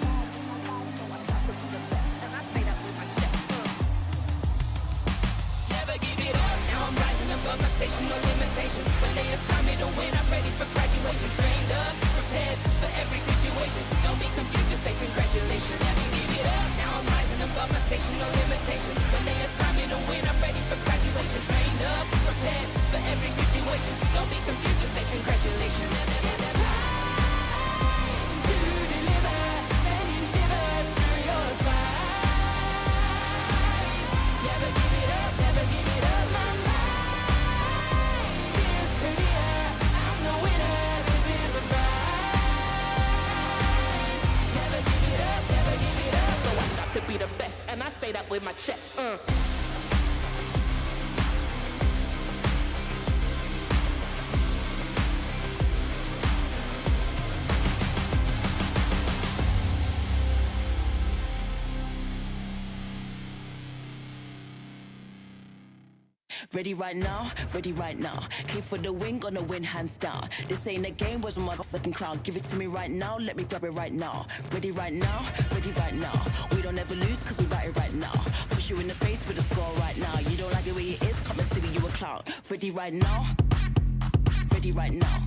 Never give it up. Now I'm rising above my station. No limitations. When they assign me to win, I'm ready for graduation. Trained up, prepared for every situation. Don't be confused. Just say congratulations. Never give it up. Now I'm rising above my station. No limitations. When they assign me to win, I'm ready for graduation. Trained up, prepared for every situation. Don't be confused. Just say congratulations. And I say that with my chest.
Ready right now, ready right now. Came for the win, gonna win hands down. This ain't a game, where's my motherfucking crown? Give it to me right now, let me grab it right now. Ready right now, ready right now. We don't ever lose, cause we got it right now. Push you in the face with a score right now. You don't like the way it is, come and see me, you a clown. Ready right now, ready right now.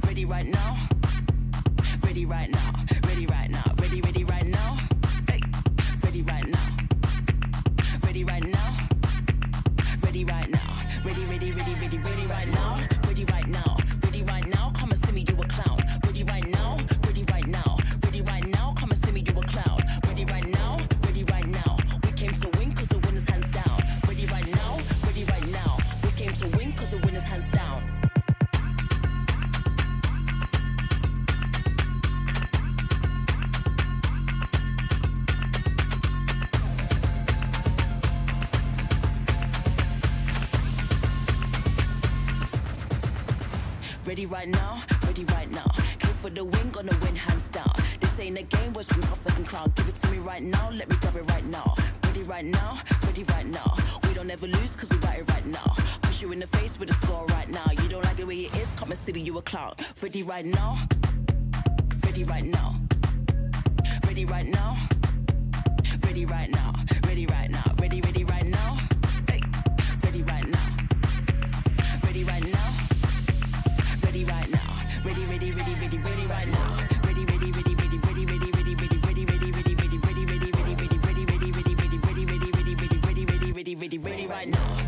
Ready right now, ready right now. Ready right now, ready right now. Hey, ready right now. Ready right now. Ready right now, ready right now, ready right now, ready right now, come and see me, you a clown. Ready right now, ready right now, ready right now, come and see me, you a clown. Ready right now, we came to win cause the winners hands down. Ready right now, we came to win cause the winners hands down. Ready right now, ready right now. Came for the win, gonna win hands down. This ain't a game, where's my motherfucking crown? Give it to me right now, let me grab it right now. Ready right now, ready right now. We don't ever lose cause we got it right now. Push you in the face with a score right now. You don't like the way it is, come and see me, you a clown. Ready right now, ready right now. Ready right now, ready right now. Ready right now, ready right now. Hey, ready right now. Ready right now. Ready right now, ready right now. Ready right now, ready right now.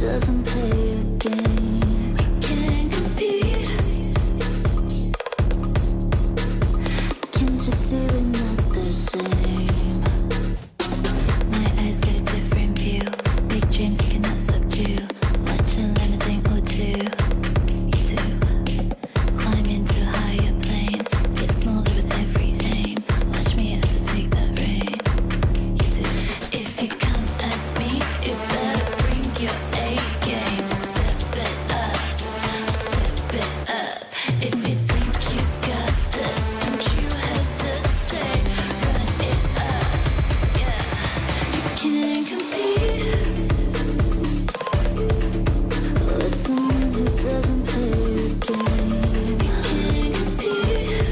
doesn't play your game, you can't compete. Can't you see we're not the same? My eyes got a different view. Big dreams you cannot subdue. Watch and learn a thing or two. You do. Climb into a higher plane. Get smaller with every aim. Watch me as I take that reign. You do. If you come at me, you better bring your A game. Step it up. Step it up. If you think you got this, don't you hesitate. Run it up. Yeah. You can't compete with someone who doesn't play your game. You can't compete.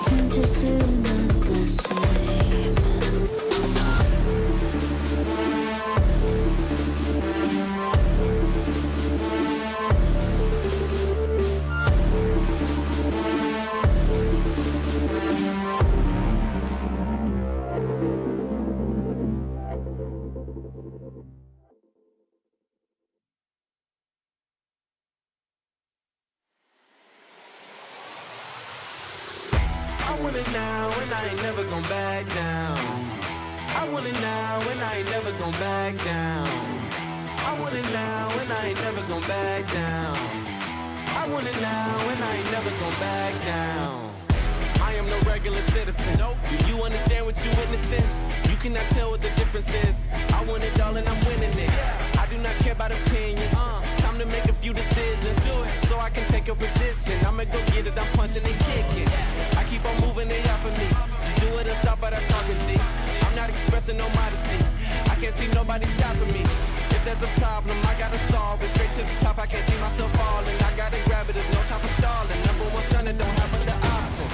Don't you see we're not the same?
I want it now and I ain't never gon' back down. I want it now and I ain't never gon' back down. I want it now and I ain't never gon' back down. I want it now and I ain't never gon' back down. I am no regular citizen. Do you understand what you're witnessing? You cannot tell what the difference is. I want it all and I'm winning it. I do not care about opinions. Time to make a few decisions so I can take a position. I'ma go get it, I'm punching and kicking. I keep on moving, they off of me. Just do it and stop at I'm talking G. I'm not expressing no modesty. I can't see nobody stopping me. If there's a problem, I gotta solve it. Straight to the top, I can't see myself falling. I gotta grab it, there's no time for stalling. Number one son, it don't have other options.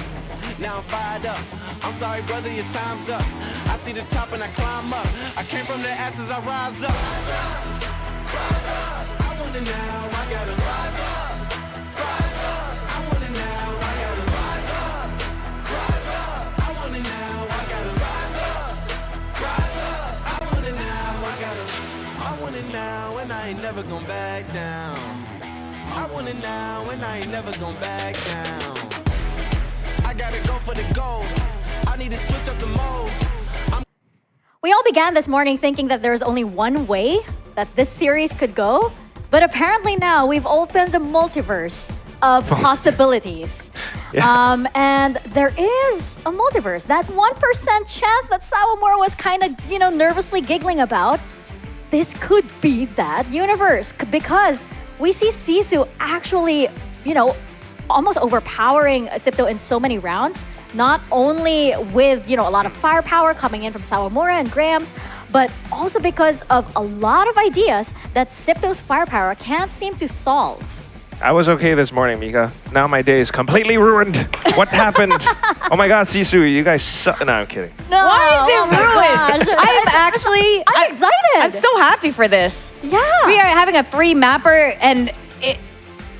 Now I'm fired up. I'm sorry, brother, your time's up. I see the top and I climb up. I came from the ashes, I rise up. Rise up, rise up. I want it now, I gotta rise up. Rise up. I want it now, I gotta rise up. Rise up. I want it now, I gotta rise up. Rise up. I want it now, I want it now, and I ain't never gon' back down. I want it now, and I ain't never gon' back down. I gotta go for the gold. I need to switch up the mode.
We all began this morning thinking that there's only one way that this series could go, but apparently now we've opened a multiverse of possibilities. And there is a multiverse. That 1% chance that Sawamura was kind of, nervously giggling about, this could be that universe because we see SISU actually, almost overpowering ZETA in so many rounds. Not only with, a lot of firepower coming in from Sawamura and Grams, but also because of a lot of ideas that ZETA's firepower can't seem to solve.
I was okay this morning, Mika. Now my day is completely ruined. What happened? Oh my god, Sisu, you guys suck. No, I'm kidding.
No, why is it ruined? I'm
excited.
I'm so happy for this.
Yeah.
We are having a 3-mapper and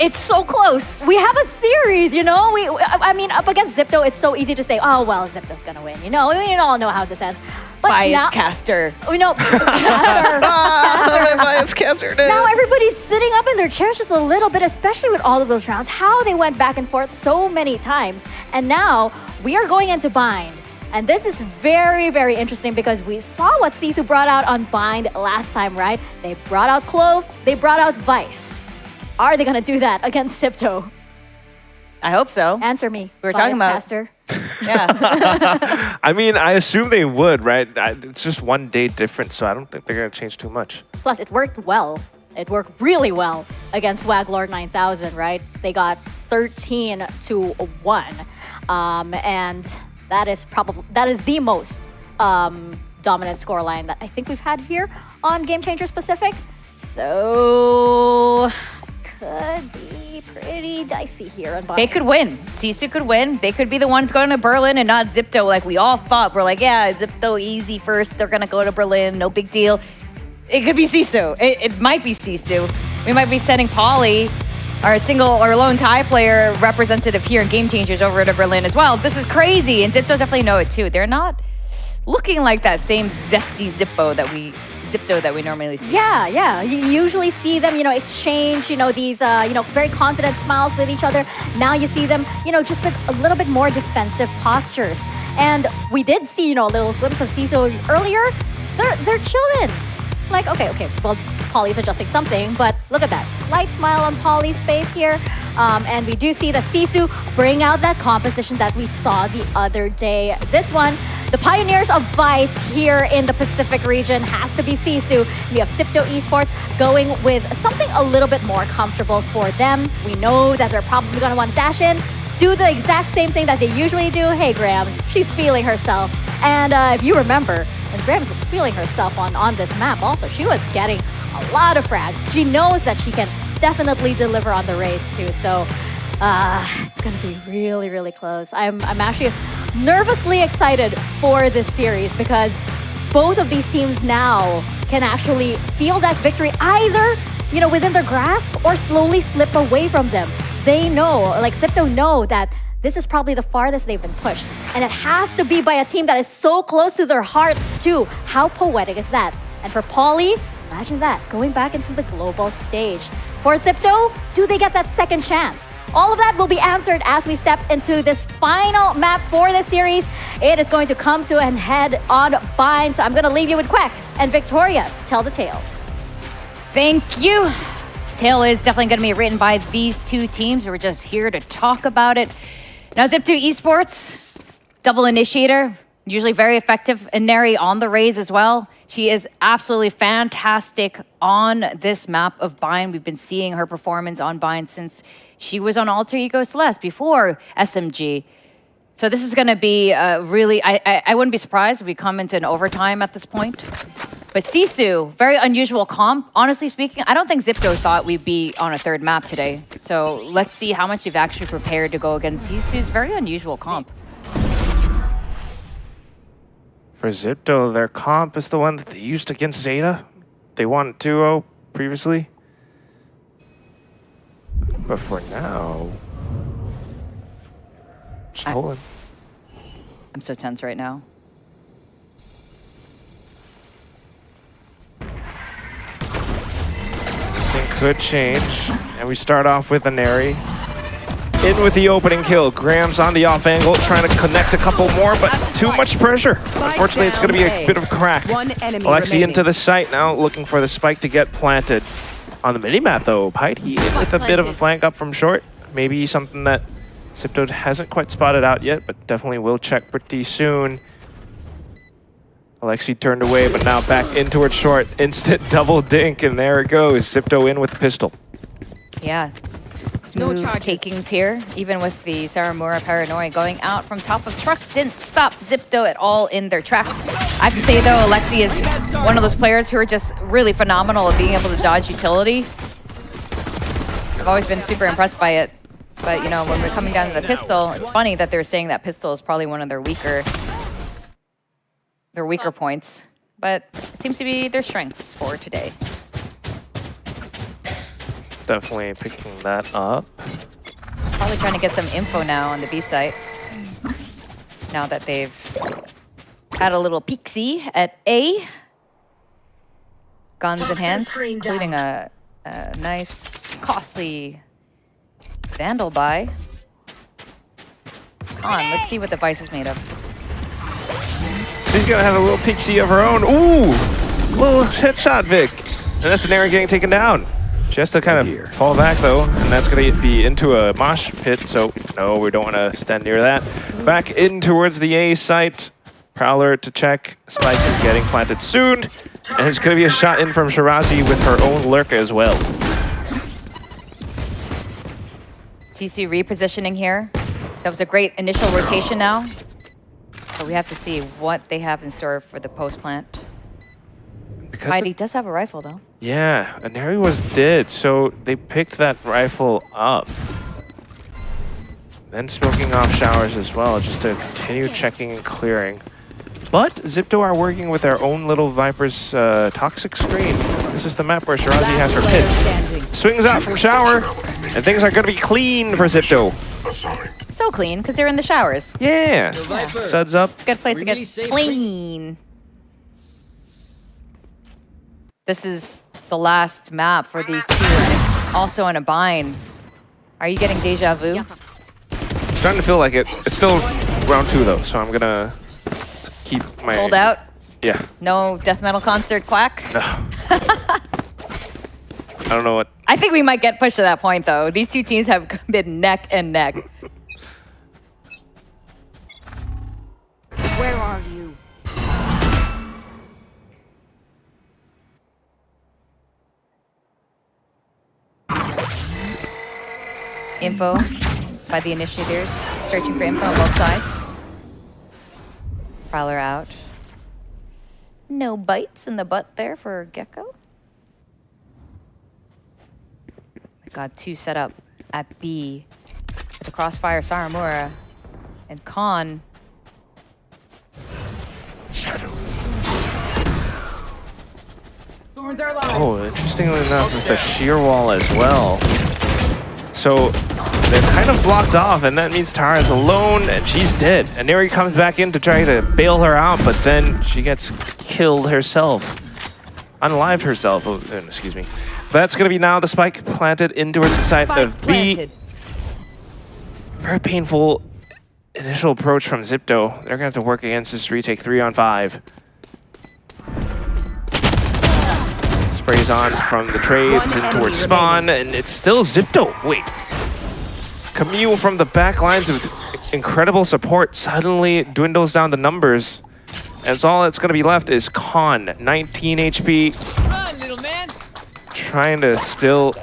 it's so close.
We have a series, I mean, up against ZETA, it's so easy to say, oh, well, ZETA's gonna win. We all know how this ends. But
Bias
now,
caster.
We know.
Bias caster.
Now everybody's sitting up in their chairs just a little bit, especially with all of those rounds, how they went back and forth so many times. And now we are going into Bind. And this is very, very interesting because we saw what SISU brought out on Bind last time, right? They brought out Clove, they brought out Vice. Are they gonna do that against ZETA?
I hope so.
Answer me.
We were talking about
Pastor.
Yeah.
I mean, I assume they would, right? It's just one day difference, so I don't think they're gonna change too much.
Plus, it worked well. It worked really well against Waglord 9000, right? They got 13-1, and that is the most dominant scoreline that I think we've had here on Game Changer Pacific. So could be pretty dicey here on Bind.
They could win. SISU could win. They could be the ones going to Berlin and not ZETA like we all thought. We're like, yeah, ZETA easy first. They're going to go to Berlin. No big deal. It could be SISU. It might be SISU. We might be sending Polly, our lone tie player representative here in Game Changers, over to Berlin as well. This is crazy. And ZETA definitely know it too. They're not looking like that same zesty Zippo that we Zipto that we normally see.
Yeah, yeah. You usually see them, exchange, these, very confident smiles with each other. Now you see them, just with a little bit more defensive postures. And we did see, a little glimpse of SISU earlier. They're chilling. Like, okay, well, Polly's adjusting something, but look at that. Slight smile on Polly's face here. And we do see that SISU bring out that composition that we saw the other day. This one, the pioneers of Vice here in the Pacific region has to be SISU. We have Zipto Esports going with something a little bit more comfortable for them. We know that they're probably going to want to dash in, do the exact same thing that they usually do. Hey, Grams, she's feeling herself. And if you remember, and Grams was feeling herself on this map also. She was getting a lot of frags. She knows that she can definitely deliver on the race too. So it's going to be really, really close. I'm actually nervously excited for this series because both of these teams now can actually feel that victory either, within their grasp or slowly slip away from them. They know, like Zipto know that this is probably the farthest they've been pushed. And it has to be by a team that is so close to their hearts too. How poetic is that? And for Poly, imagine that, going back into the global stage. For Zipto, do they get that second chance? All of that will be answered as we step into this final map for this series. It is going to come to an head on Bind. So I'm going to leave you with Quack and Victoria to tell the tale.
Thank you. Tale is definitely going to be written by these two teams. We're just here to talk about it. Now, Zip2 Esports, double initiator, usually very effective. And Neri on the Raze as well. She is absolutely fantastic on this map of Bind. We've been seeing her performance on Bind since she was on Alter Ego Celeste before SMG. So this is going to be really, I wouldn't be surprised if we come into an overtime at this point. But SISU, very unusual comp. Honestly speaking, I don't think Zipto thought we'd be on a third map today. So let's see how much you've actually prepared to go against SISU's very unusual comp.
For Zipto, their comp is the one that they used against ZETA. They won 2-0 previously. But for now, stolen.
I'm so tense right now.
This thing could change. And we start off with a Neri. In with the opening kill. Grams on the off angle, trying to connect a couple more, but too much pressure. Unfortunately, it's going to be a bit of a crack. Alexi into the site now, looking for the spike to get planted. On the minimap, though, Piety in with a bit of a flank up from short. Maybe something that Zipto hasn't quite spotted out yet, but definitely will check pretty soon. Alexi turned away, but now back in towards short. Instant double dink, and there it goes. Zipto in with the pistol.
Yeah. Smooth takings here, even with the Saramura Paranoia going out from top of truck. Didn't stop Zipto at all in their tracks. I have to say, though, Alexi is one of those players who are just really phenomenal at being able to dodge utility. I've always been super impressed by it. But, when we're coming down to the pistol, it's funny that they're saying that pistol is probably one of their weaker points. But it seems to be their strengths for today.
Definitely picking that up.
Probably trying to get some info now on the B site. Now that they've had a little peek-see at A. Guns in hand, including a nice, costly Vandal buy. Come on, let's see what the Vice is made of.
She's gonna have a little peek-see of her own. Ooh! Little headshot, Vic. And that's an area getting taken down. She has to kind of fall back, though, and that's going to be into a mosh pit, so no, we don't want to stand near that. Back in towards the A site. Prowler to check. Spike is getting planted soon, and it's going to be a shot in from Shirazi with her own lurk as well.
SISU repositioning here. That was a great initial rotation now. But we have to see what they have in store for the post-plant. Heidi does have a rifle, though.
Yeah, Aneri was dead, so they picked that rifle up. Then smoking off showers as well, just to continue checking and clearing. But Zipto are working with their own little Viper's toxic screen. This is the map where Shirazi has her pits. Swings out from shower, and things are going to be clean for Zipto.
So clean, because they're in the showers.
Yeah. Suds up.
Good place to get clean. This is the last map for these two, and it's also in a bind. Are you getting deja vu?
It's starting to feel like it. It's still round 2 though, so I'm gonna keep my...
Hold out?
Yeah.
No death metal concert quack?
No. I don't know what...
I think we might get pushed to that point, though. These two teams have been neck and neck.
Where are you?
Info by the initiators. Searching for info on both sides. Prowler out. No bites in the butt there for Gecko. Got 2 set up at B. With the crossfire, Saramura. And Khan.
Shadow.
Thorns are alive.
Oh, interestingly enough, with the sheer wall as well. So they're kind of blocked off, and that means Tara's alone, and she's dead. And Neri comes back in to try to bail her out, but then she gets killed herself. Unalived herself. Oh, excuse me. That's going to be now the spike planted in towards the side of B. Very painful initial approach from ZETA. They're going to have to work against this retake 3-on-5. Sprays on from the trades in towards spawn, and it's still ZETA. Wait. Camille from the back lines with incredible support suddenly dwindles down the numbers. And so all that's going to be left is Khan, 19 HP.
Run, little man.
Trying to still...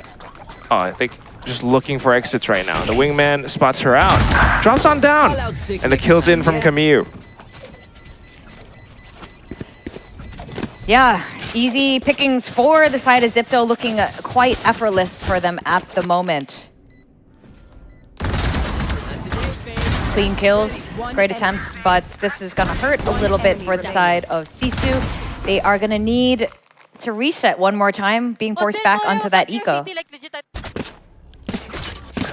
Oh, I think just looking for exits right now. The wingman spots her out. Drops on down. And the kill's in from Camille.
Yeah, easy pickings for the side of ZETA, looking quite effortless for them at the moment. Clean kills, great attempts, but this is gonna hurt a little bit for the side of SISU. They are gonna need to reset one more time, being forced back onto that eco.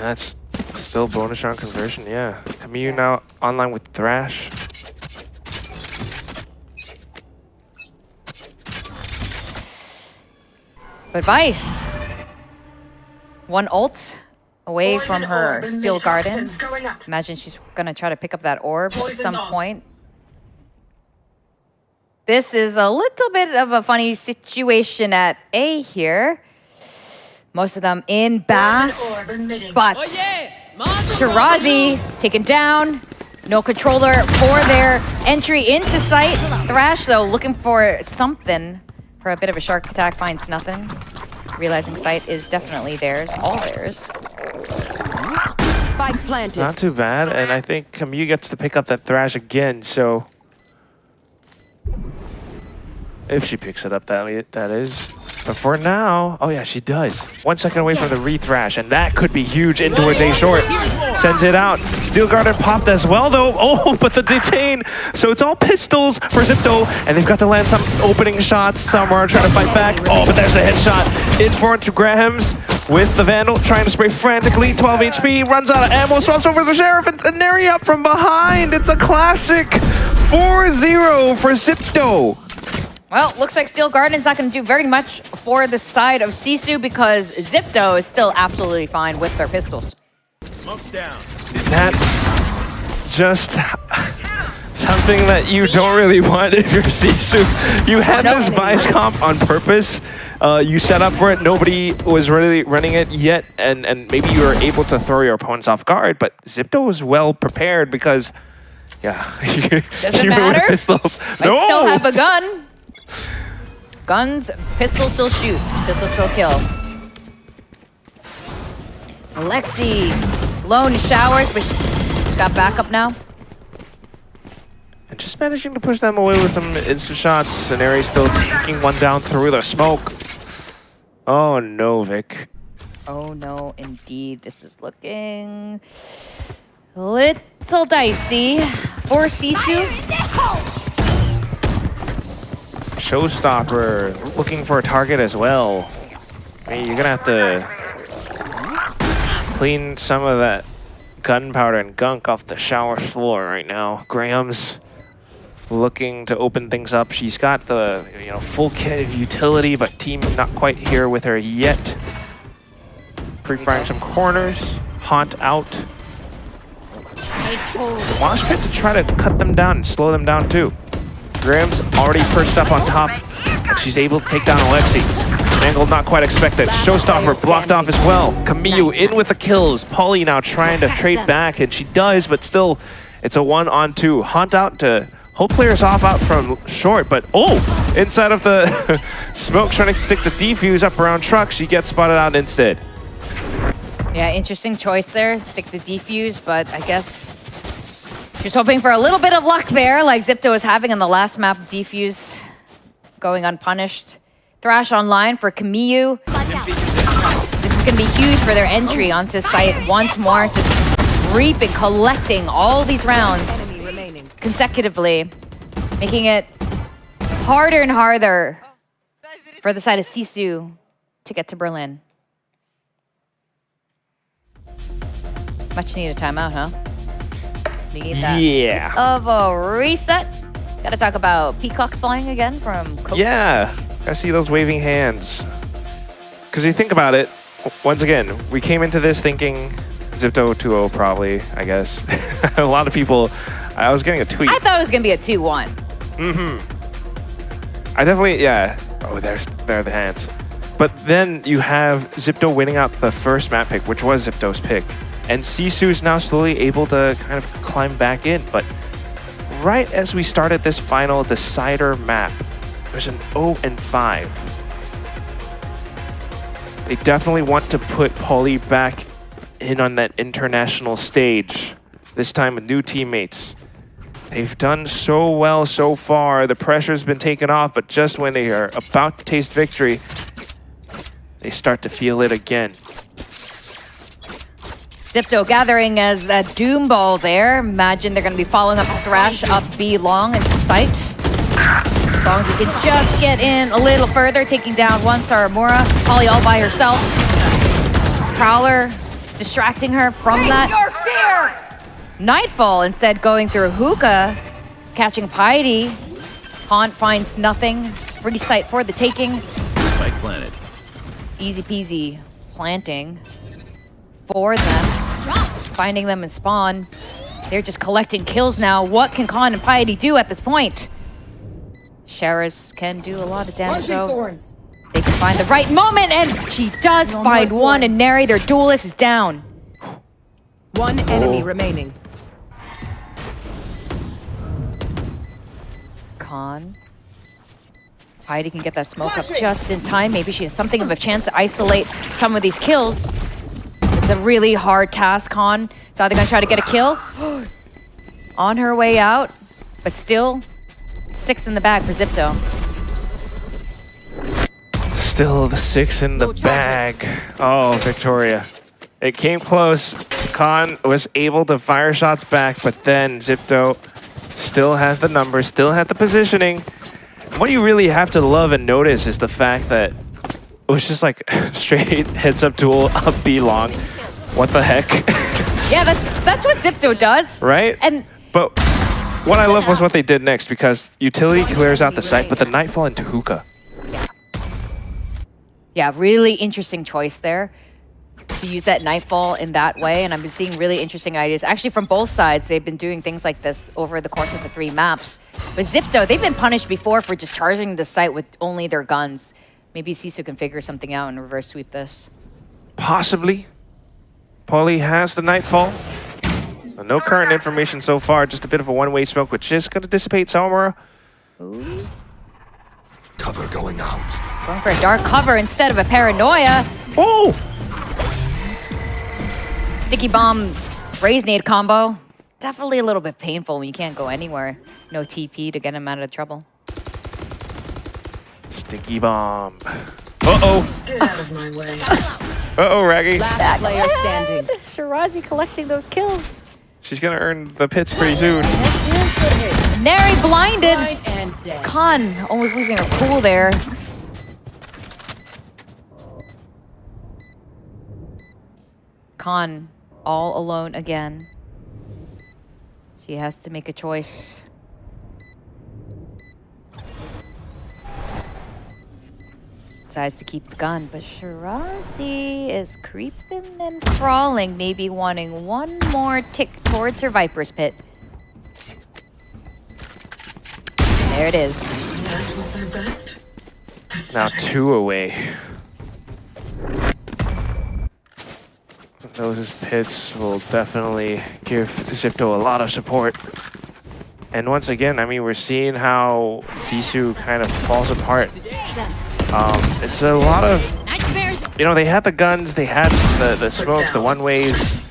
That's still bonus round conversion, yeah. Camille now online with Thrash.
But Vice, one ult away from her Steel Garden. Imagine she's gonna try to pick up that orb at some point. This is a little bit of a funny situation at A here. Most of them in Bass, but Shirazi taken down. No controller for their entry into site. Thrash, though, looking for something for a bit of a shark attack, finds nothing. Realizing site is definitely theirs, all theirs.
Spike planted.
Not too bad, and I think Camille gets to pick up that Thrash again, so... If she picks it up, that is. But for now, oh yeah, she does. 1 second away from the re-thrash, and that could be huge in towards A short. Sends it out. Steel Garden popped as well, though. Oh, but the detain. So it's all pistols for ZETA, and they've got to land some opening shots somewhere, trying to fight back. Oh, but there's a headshot in front to Grahams with the Vandal, trying to spray frantically. 12 HP, runs out of ammo, swaps over the Sheriff, and Neri up from behind. It's a classic 4-0 for ZETA.
Well, looks like Steel Garden's not going to do very much for the side of SISU because ZETA is still absolutely fine with their pistols.
Smoke's down.
That's just something that you don't really want if you're SISU. You had this Vice comp on purpose. You set up for it. Nobody was really running it yet, and maybe you were able to throw your opponents off guard, but ZETA was well prepared because, yeah.
Doesn't matter.
Pistols.
I still have a gun. Guns, pistol still shoot, pistol still kill. Alexi, lone showers, but she's got backup now.
And just managing to push them away with some instant shots. Scenario still taking one down through the smoke. Oh no, Vic.
Oh no, indeed. This is looking a little dicey for SISU.
Showstopper looking for a target as well. I mean, you're gonna have to clean some of that gunpowder and gunk off the shower floor right now. Graham's looking to open things up. She's got the full kit of utility, but team not quite here with her yet. Pre-firing some corners. Haunt out. Mosh pit to try to cut them down and slow them down too. Graham's already perched up on top, and she's able to take down Alexi. Angle not quite expected. Showstopper blocked off as well. Camille in with the kills. Polly now trying to trade back, and she does, but still, it's a 1-on-2. Haunt out to Hope players off out from short, but inside of the smoke trying to stick the defuse up around truck. She gets spotted out instead.
Yeah, interesting choice there. Stick the defuse, but I guess she's hoping for a little bit of luck there, like ZETA was having in the last map. Defuse going unpunished. Thrash online for Camille. This is going to be huge for their entry onto site once more. Just reaping, collecting all these rounds consecutively, making it harder and harder for the side of SISU to get to Berlin. Much needed timeout, huh? Need that.
Yeah.
Of a reset. Gotta talk about peacocks flying again from Coke.
Yeah, I see those waving hands. Because you think about it, once again, we came into this thinking ZETA 2-0 probably, I guess. A lot of people, I was getting a tweet.
I thought it was gonna be a 2-1.
I definitely, yeah. Oh, there are the hands. But then you have ZETA winning out the first map pick, which was ZETA's pick. And SISU's now slowly able to kind of climb back in. But right as we started this final decider map, there's an 0-5. They definitely want to put Polly back in on that international stage. This time with new teammates. They've done so well so far. The pressure's been taken off, but just when they are about to taste victory, they start to feel it again.
ZETA gathering as that Doom Ball there. Imagine they're going to be following up Thrash up B long in sight. As long as he can just get in a little further, taking down one Saramura. Polly all by herself. Prowler distracting her from that.
Your fear!
Nightfall instead going through Hookah, catching Piety. Haunt finds nothing. Free sight for the taking.
Spike planted.
Easy peasy planting for them. Finding them in spawn. They're just collecting kills now. What can Khan and Piety do at this point? Sheris can do a lot of damage though. They can find the right moment, and she does find one, and Neri, their duelist, is down.
One enemy remaining.
Khan. Piety can get that smoke up just in time. Maybe she has something of a chance to isolate some of these kills. It's a really hard task, Khan. It's either gonna try to get a kill on her way out, but still 6 in the bag for ZETA.
Still the 6 in the bag. Oh, Victoria. It came close. Khan was able to fire shots back, but then ZETA still had the numbers, still had the positioning. What you really have to love and notice is the fact that it was just like straight heads-up duel up B long. What the heck?
Yeah, that's what ZETA does.
Right? But what I love was what they did next, because utility clears out the site, but the Nightfall into Hookah.
Yeah, really interesting choice there to use that Nightfall in that way. And I've been seeing really interesting ideas. Actually, from both sides, they've been doing things like this over the course of the 3 maps. But ZETA, they've been punished before for just charging the site with only their guns. Maybe SISU can figure something out and reverse sweep this.
Possibly. Polly has the Nightfall. No current information so far, just a bit of a one-way smoke, which is going to dissipate Saramura.
Ooh.
Cover going out.
Going for a dark cover instead of a paranoia.
Oh!
Sticky bomb, raise nade combo. Definitely a little bit painful when you can't go anywhere. No TP to get him out of trouble.
Sticky bomb. Uh-oh.
Get out of my way.
Uh-oh, Raggy.
Last player standing.
Shirazi collecting those kills.
She's going to earn the pits pretty soon.
Neri blinded.
And dead.
Khan almost losing her cool there. Khan all alone again. She has to make a choice. decides to keep the gun, but Shirazi is creeping and crawling, maybe wanting one more tick towards her Viper's pit. There it is.
Now 2 away. Those pits will definitely give ZIPTO a lot of support. And once again, I mean, we're seeing how SISU kind of falls apart. It's a lot of, you know, they had the guns, they had the smokes, the one-ways,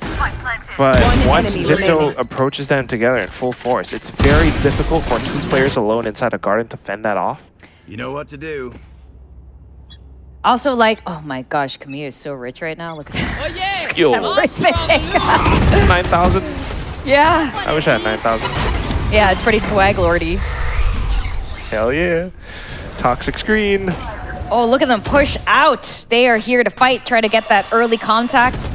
but once ZIPTO approaches them together in full force, it's very difficult for 2 players alone inside a garden to fend that off.
You know what to do.
Also, like, oh my gosh, Camille is so rich right now. Look at that.
Oh, yeah.
Skill. 9,000?
Yeah.
I wish I had 9,000.
Yeah, it's pretty swag lordy.
Hell yeah. Toxic screen.
Oh, look at them push out. They are here to fight, try to get that early contact.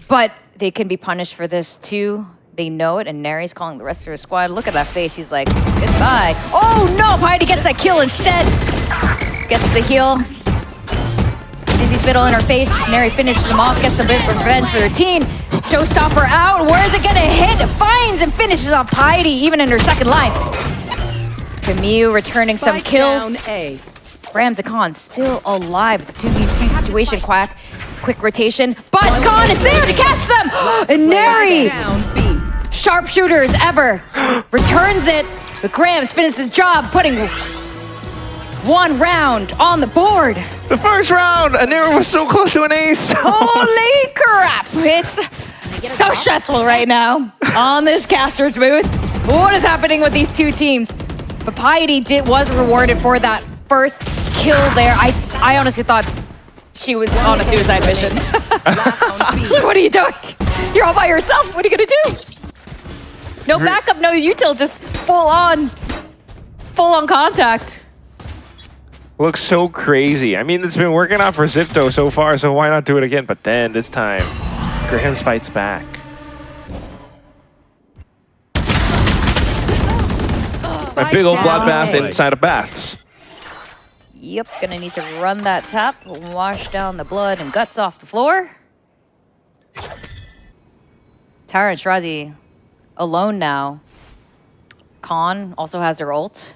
But they can be punished for this too. They know it, and Neri's calling the rest of her squad. Look at that face. She's like, goodbye. Oh no, Piety gets that kill instead. Gets the heal. Dizzy spittle in her face. Neri finishes them off, gets a bit of revenge for her team. Showstopper out. Where is it gonna hit? Finds and finishes off Piety, even in her second life. Camille returning some kills. Rams and Khan still alive. It's a 2v2 situation, Quack. Quick rotation, but Khan is there to catch them! And Neri, sharpshooter as ever, returns it. The Grams finish the job, putting 1 round on the board.
The first round! Anira was so close to an ace!
Holy crap! It's so stressful right now on this caster's booth. What is happening with these 2 teams? But Piety was rewarded for that first kill there. I honestly thought she was on a suicide mission. What are you doing? You're all by yourself. What are you gonna do? No backup, no util, just full on contact.
Looks so crazy. I mean, it's been working out for ZIPTO so far, so why not do it again? But then this time, Grahams fights back. A big old bloodbath inside of baths.
Yep, gonna need to run that tap, wash down the blood and guts off the floor. Tara and Shirazi alone now. Khan also has her ult.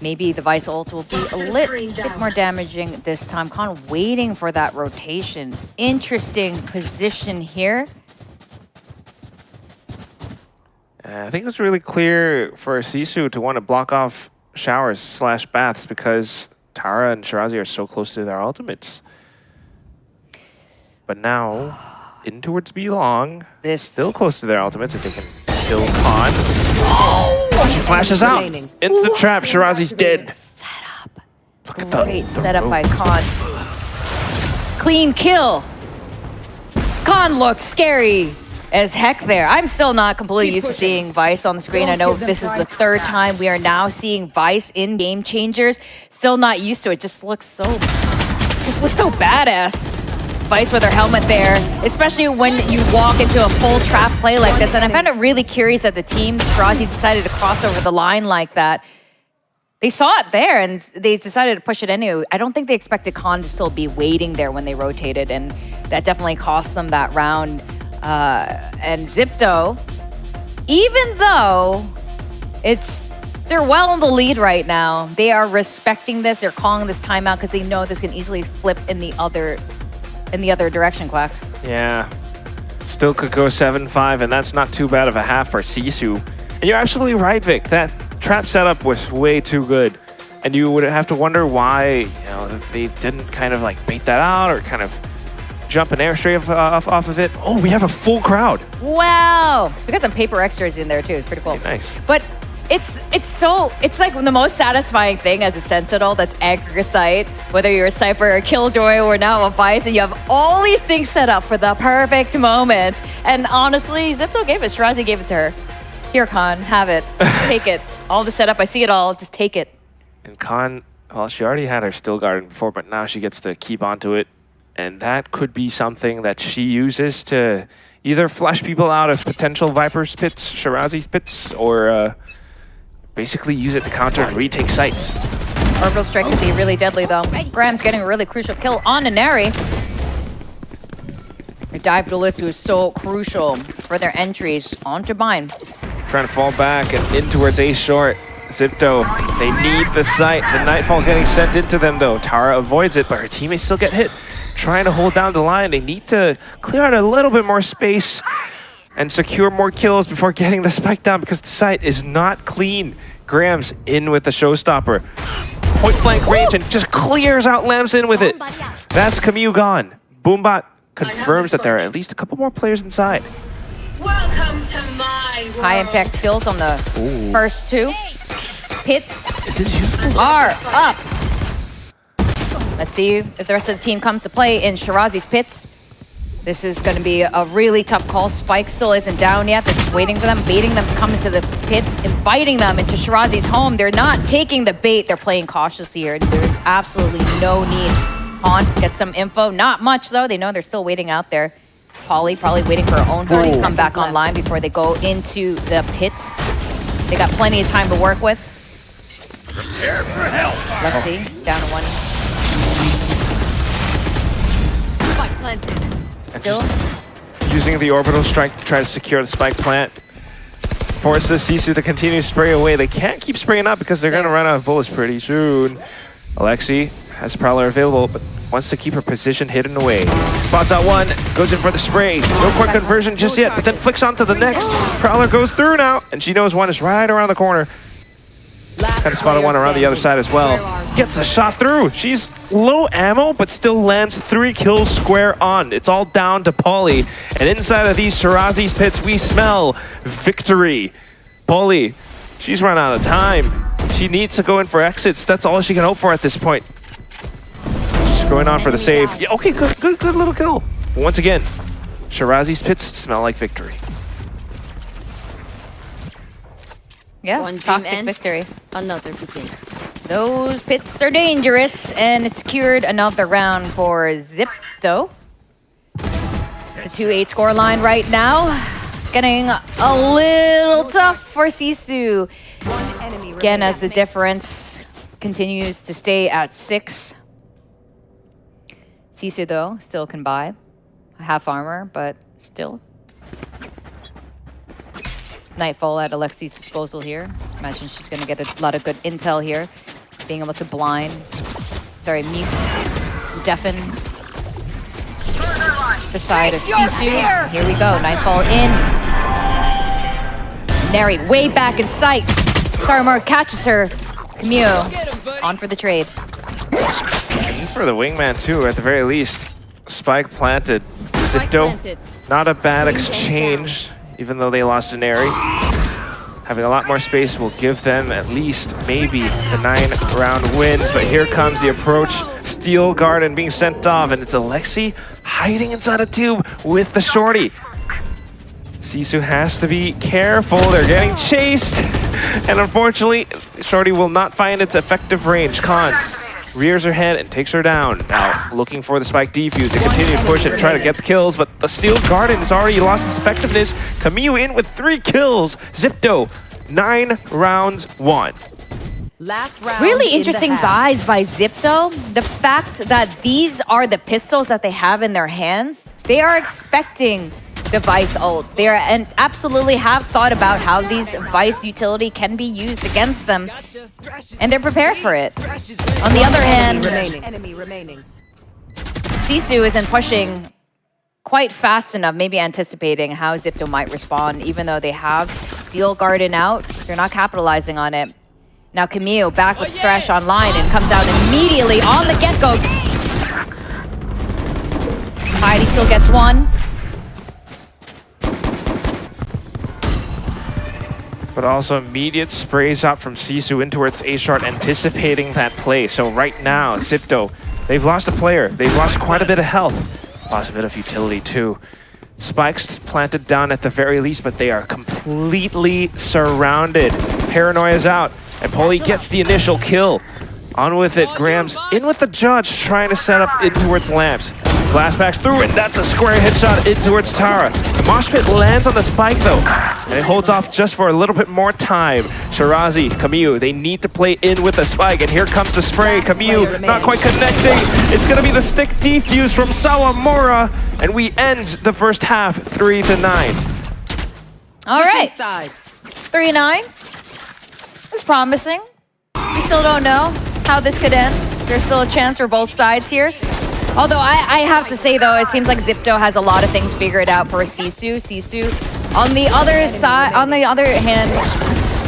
Maybe the Vice ult will be a bit more damaging this time. Khan waiting for that rotation. Interesting position here.
I think it's really clear for SISU to want to block off showers / baths because Tara and Shirazi are so close to their ultimates. But now, in towards B long, still close to their ultimates if they can kill Khan. Oh! She flashes out. Instant trap. Shirazi's dead. Look at that.
Great setup by Khan. Clean kill. Khan looks scary as heck there. I'm still not completely used to seeing Vice on the screen. I know this is the 3rd time we are now seeing Vice in Game Changers. Still not used to it. Just looks so badass. Vice with her helmet there, especially when you walk into a full trap play like this. And I found it really curious that the team, Shirazi, decided to cross over the line like that. They saw it there and they decided to push it anyway. I don't think they expected Khan to still be waiting there when they rotated, and that definitely cost them that round. And ZIPTO, even though they're well in the lead right now, they are respecting this. They're calling this timeout because they know this can easily flip in the other direction, Quack.
Yeah, still could go 7-5, and that's not too bad of a half for SISU. And you're absolutely right, Vic. That trap setup was way too good, and you would have to wonder why they didn't kind of like bait that out or kind of jump an airstray off of it. Oh, we have a full crowd.
Wow, we got some paper extras in there too. It's pretty cool.
Okay, nice.
But it's like the most satisfying thing as a Sentinel that's aggregate sight, whether you're a Cypher or Killjoy or now a Vice, and you have all these things set up for the perfect moment. And honestly, ZIPTO gave it. Shirazi gave it to her. Here, Khan, have it. Take it. All the setup, I see it all. Just take it.
And Khan, well, she already had her Still Garden before, but now she gets to keep onto it. And that could be something that she uses to either flush people out of potential Viper's pits, Shirazi's pits, or basically use it to counter and retake sites.
Orbital strike can be really deadly though. Graham's getting a really crucial kill on Inari. Their dive duelist who is so crucial for their entries onto Bind.
Trying to fall back and in towards A short. Zipto, they need the site. The Nightfall getting sent into them though. Tara avoids it, but her teammates still get hit. Trying to hold down the line. They need to clear out a little bit more space and secure more kills before getting the spike down because the site is not clean. Graham's in with the showstopper. Point blank range and just clears out Lamson with it. That's Camille gone. Boombot confirms that there are at least a couple more players inside.
Welcome to my world.
High impact kills on the first two. Pits
Is this useful?
are up. Let's see if the rest of the team comes to play in Shirazi's pits. This is going to be a really tough call. Spike still isn't down yet. They're just waiting for them, baiting them to come into the pits, inviting them into Shirazi's home. They're not taking the bait. They're playing cautiously here. There's absolutely no need. Han gets some info. Not much, though. They know they're still waiting out there. Polly probably waiting for her own party to come back online before they go into the pit. They got plenty of time to work with.
Prepare for hellfire.
Let's see. Down to one. Still
using the orbital strike to try to secure the spike plant. Forces SISU to continue to spray away. They can't keep spraying up because they're going to run out of bullets pretty soon. Alexi has a Prowler available, but wants to keep her position hidden away. Spots out one, goes in for the spray. No quick conversion just yet, but then flicks onto the next. Prowler goes through now, and she knows one is right around the corner. Kind of spotted one around the other side as well. Gets a shot through. She's low ammo, but still lands 3 kills square on. It's all down to Polly. And inside of these Shirazi's pits, we smell victory. Polly, she's run out of time. She needs to go in for exits. That's all she can hope for at this point. She's going on for the save. Yeah, okay, good little kill. But once again, Shirazi's pits smell like victory.
Yeah,
One
toxic
dream ends,
victory.
Another begins.
Those pits are dangerous, and it secured another round for Zipto. It's a 2-8 scoreline right now. Getting a little tough for SISU. Again, as the difference continues to stay at 6. SISU, though, still can buy half armor, but still. Nightfall at Alexi's disposal here. Imagine she's going to get a lot of good intel here. Being able to mute, deafen the side of SISU. Here we go, Nightfall in. Neri way back in sight. Saramur catches her. Camille on for the trade.
And for the wingman too, at the very least. Spike planted. Zipto, not a bad exchange. Even though they lost an Neri. Having a lot more space will give them at least maybe the 9-round wins. But here comes the approach. Steel Garden being sent off, and it's Alexi hiding inside a tube with the shorty. SISU has to be careful. They're getting chased. And unfortunately, shorty will not find its effective range. Khan rears her head and takes her down. Now, looking for the spike defuse. They continue to push it and try to get the kills, but the Steel Garden has already lost its effectiveness. Camille in with 3 kills. Zipto, 9 rounds won.
Last round.
Really interesting buys by Zipto. The fact that these are the pistols that they have in their hands, they are expecting the Vice ult. They are, and absolutely have thought about how these Vice utility can be used against them, and they're prepared for it. On the other hand,
Enemy remaining.
SISU isn't pushing quite fast enough, maybe anticipating how Zipto might respond, even though they have Steel Garden out. They're not capitalizing on it. Now Camille back with Thresh online and comes out immediately on the get-go. Heidi still gets one.
But also immediate sprays out from SISU in towards A-Short, anticipating that play. So right now, Zipto, they've lost a player. They've lost quite a bit of health. Lost a bit of utility too. Spikes planted down at the very least, but they are completely surrounded. Paranoia's out, and Polly gets the initial kill. On with it, Graham's in with the judge, trying to set up in towards Lamps. Glass backs through, and that's a square headshot in towards Tara. Mosh Pit lands on the spike though, and it holds off just for a little bit more time. Shirazi, Camille, they need to play in with the spike, and here comes the spray. Camille not quite connecting. It's gonna be the stick defuse from Sawamura, and we end the first half 3-9.
All right, 3-9. It's promising. We still don't know how this could end. There's still a chance for both sides here. Although I have to say though, it seems like ZIPTO has a lot of things figured out for SISU. On the other side, on the other hand,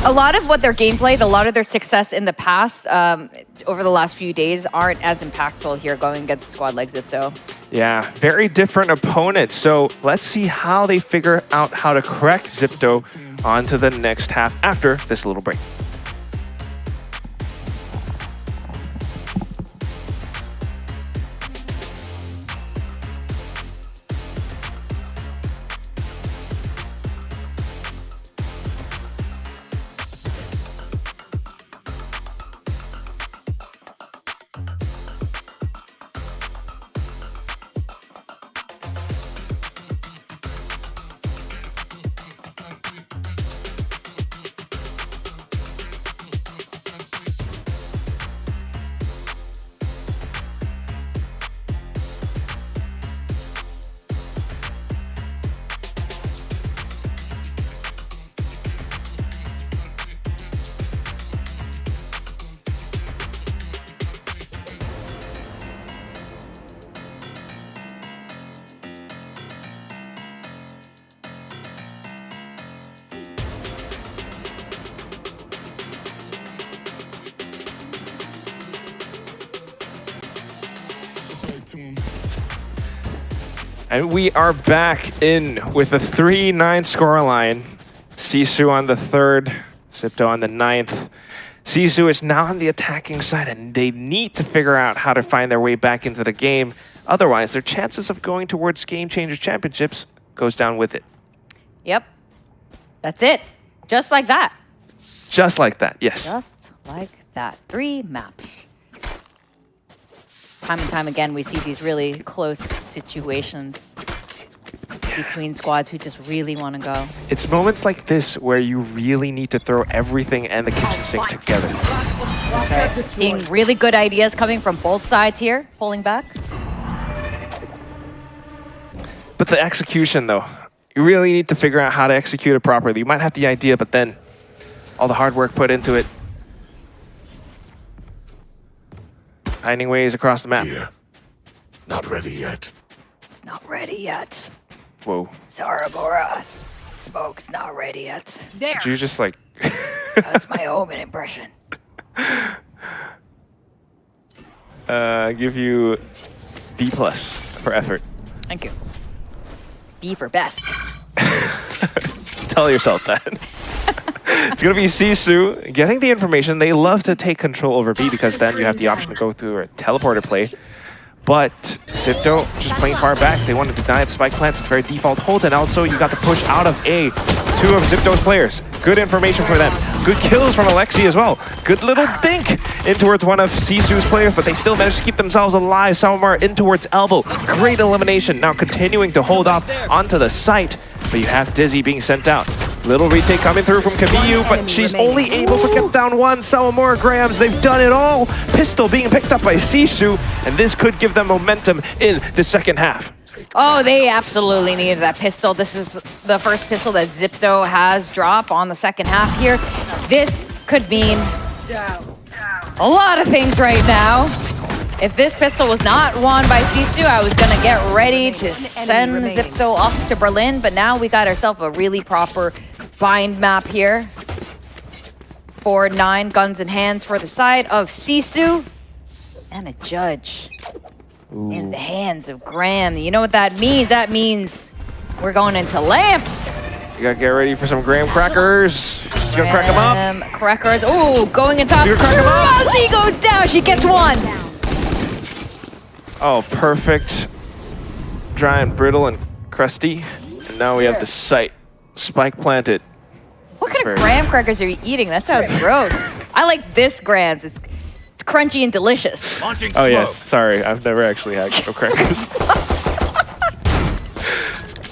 a lot of what their gameplay, a lot of their success in the past, over the last few days, aren't as impactful here going against a squad like ZIPTO.
Yeah, very different opponents. So let's see how they figure out how to correct ZIPTO onto the next half after this little break. And we are back in with a 3-9 scoreline. SISU on the 3rd, ZIPTO on the 9th. SISU is now on the attacking side, and they need to figure out how to find their way back into the game. Otherwise, their chances of going towards Game Changers Championships goes down with it.
Yep. That's it. Just like that.
Just like that, yes.
Just like that. 3 maps. Time and time again, we see these really close situations between squads who just really want to go.
It's moments like this where you really need to throw everything and the kitchen sink together.
Right. Seeing really good ideas coming from both sides here, pulling back.
But the execution, though, you really need to figure out how to execute it properly. You might have the idea, but then all the hard work put into it. Finding ways across the map.
Here. Not ready yet.
It's not ready yet.
Whoa.
Sawamura. Smoke's not ready yet. There.
Did you just like...
That's my Omen impression.
Give you B+ for effort.
Thank you. B for best.
Tell yourself that. It's going to be SISU getting the information. They love to take control over B because then you have the option to go through a teleporter play. But ZIPTO just playing far back. They want to deny the spike plants. It's very default holds. And also you got the push out of A. 2 of ZIPTO's players. Good information for them. Good kills from Alexi as well. Good little dink in towards one of SISU's players, but they still managed to keep themselves alive. Sawamura in towards elbow. Great elimination. Now continuing to hold off onto the site. But you have Dizzy being sent out. Little retake coming through from Camille, but she's only able to get down one. Sawamura grabs, they've done it all. Pistol being picked up by SISU, and this could give them momentum in the second half.
Oh, they absolutely needed that pistol. This is the first pistol that ZIPTO has dropped on the second half here. This could mean a lot of things right now. If this pistol was not won by SISU, I was going to get ready to send ZIPTO off to Berlin, but now we got ourselves a really proper bind map here. 4-9 guns in hands for the side of SISU. And a judge in the hands of Graham. You know what that means? That means we're going into lamps.
You gotta get ready for some graham crackers. She's gonna crack them up.
Crackers. Oh, going in top. Rosie goes down. She gets one.
Oh, perfect. Dry and brittle and crusty. And now we have the site. Spike planted.
What kind of graham crackers are you eating? That sounds gross. I like this grams. It's crunchy and delicious.
Oh yes, sorry. I've never actually had graham crackers.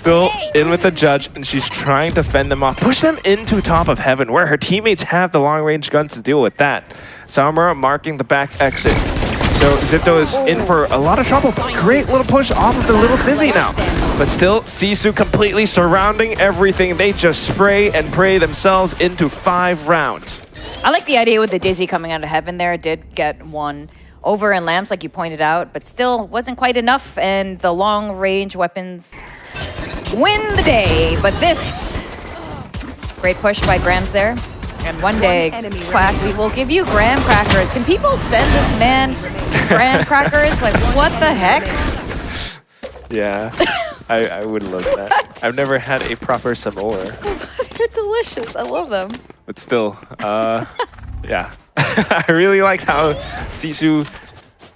still in with the judge, and she's trying to fend them off. Push them into top of heaven, where her teammates have the long-range guns to deal with that. Sawamura marking the back exit. So ZETA is in for a lot of trouble. Great little push off of the little Dizzy now. But still, SISU completely surrounding everything. They just spray and pray themselves into 5 rounds.
I like the idea with the Dizzy coming out of heaven there. It did get one over in lamps, like you pointed out, but still wasn't quite enough, and the long-range weapons win the day. But this, great push by Grams there. And one day, Quack, we will give you graham crackers. Can people send this man graham crackers? Like, what the heck?
Yeah, I would love that. I've never had a proper Samoa.
They're delicious. I love them. But
still, yeah. I really like how SISU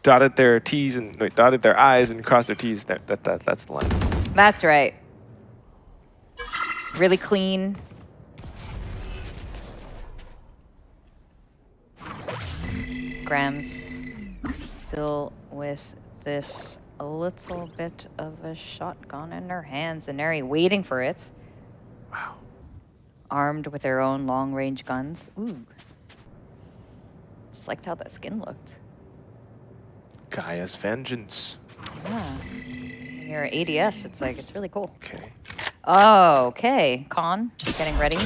dotted their T's and dotted their I's and crossed their T's. That's the line.
That's right. Really clean. Grams still with this a little bit of a shotgun in her hands, and Neri waiting for it.
Wow.
Armed with their own long-range guns. Ooh. Just liked how that skin looked.
Gaia's Vengeance.
Yeah. Your ADS, it's really cool.
Okay.
Oh, okay. Con, getting ready.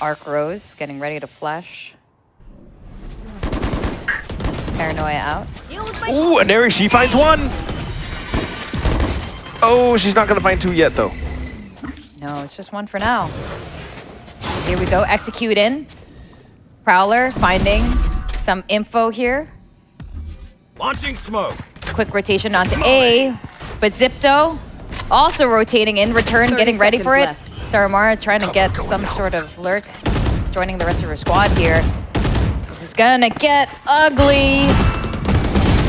Arc Rose, getting ready to flash. Paranoia out.
Ooh, and there she finds one! Oh, she's not gonna find 2 yet, though.
No, it's just 1 for now. Here we go, execute in. Prowler finding some info here.
Launching smoke.
Quick rotation onto A, but Zipto also rotating in return, getting ready for it. Saramara trying to get some sort of lurk, joining the rest of her squad here. This is gonna get ugly.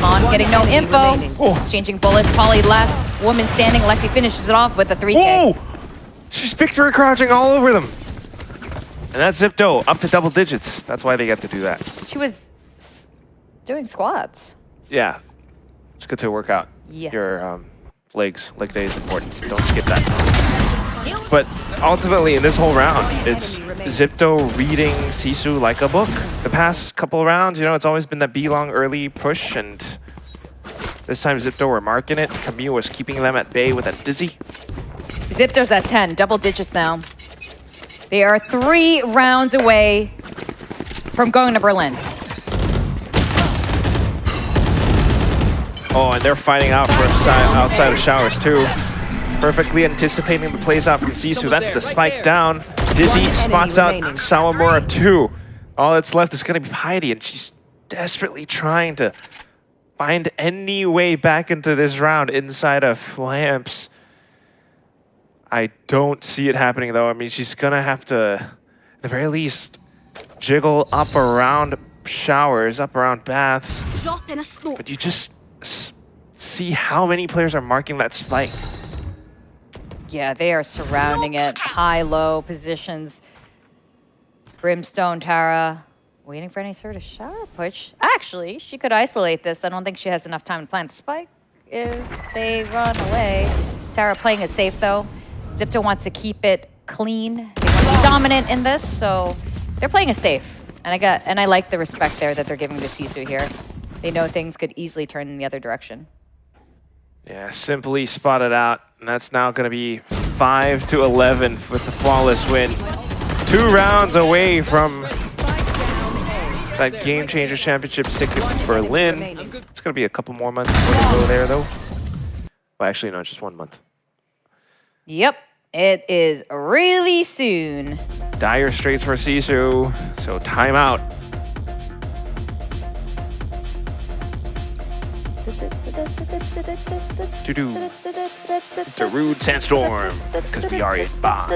On getting no info. Exchanging bullets. Polly last woman standing. Lexi finishes it off with a 3K.
Oh! She's victory crouching all over them. And that's Zipto up to double digits. That's why they get to do that.
She was doing squats.
Yeah. It's good to work out.
Yes.
Your leg day is important. Don't skip that. But ultimately, in this whole round, it's Zipto reading SISU like a book. The past couple of rounds, it's always been that B-long early push, and this time Zipto were marking it. Camille was keeping them at bay with a Dizzy.
Zipto's at 10, double digits now. They are 3 rounds away from going to Berlin.
Oh, and they're fighting out for outside of showers, too. Perfectly anticipating the plays out from SISU. That's the spike down. Dizzy spots out Sawamura, too. All that's left is going to be Heidi, and she's desperately trying to find any way back into this round inside of lamps. I don't see it happening, though. I mean, she's going to have to, at the very least, jiggle up around showers, up around baths. But you just see how many players are marking that spike.
Yeah, they are surrounding it. High, low positions. Brimstone, Tara, waiting for any sort of shower push. Actually, she could isolate this. I don't think she has enough time to plant spike if they run away. Tara playing it safe, though. Zipto wants to keep it clean. They want to be dominant in this, so they're playing it safe. And I like the respect there that they're giving to SISU here. They know things could easily turn in the other direction.
Yeah, simply spotted out, and that's now going to be 5-11 with the flawless win. 2 rounds away from that Game Changers Championships ticket to Berlin. It's going to be a couple more months before they go there, though. Well, actually, no, just 1 month.
Yep, it is really soon.
Dire straits for SISU, so timeout. It's a rude sandstorm, because we are a bond.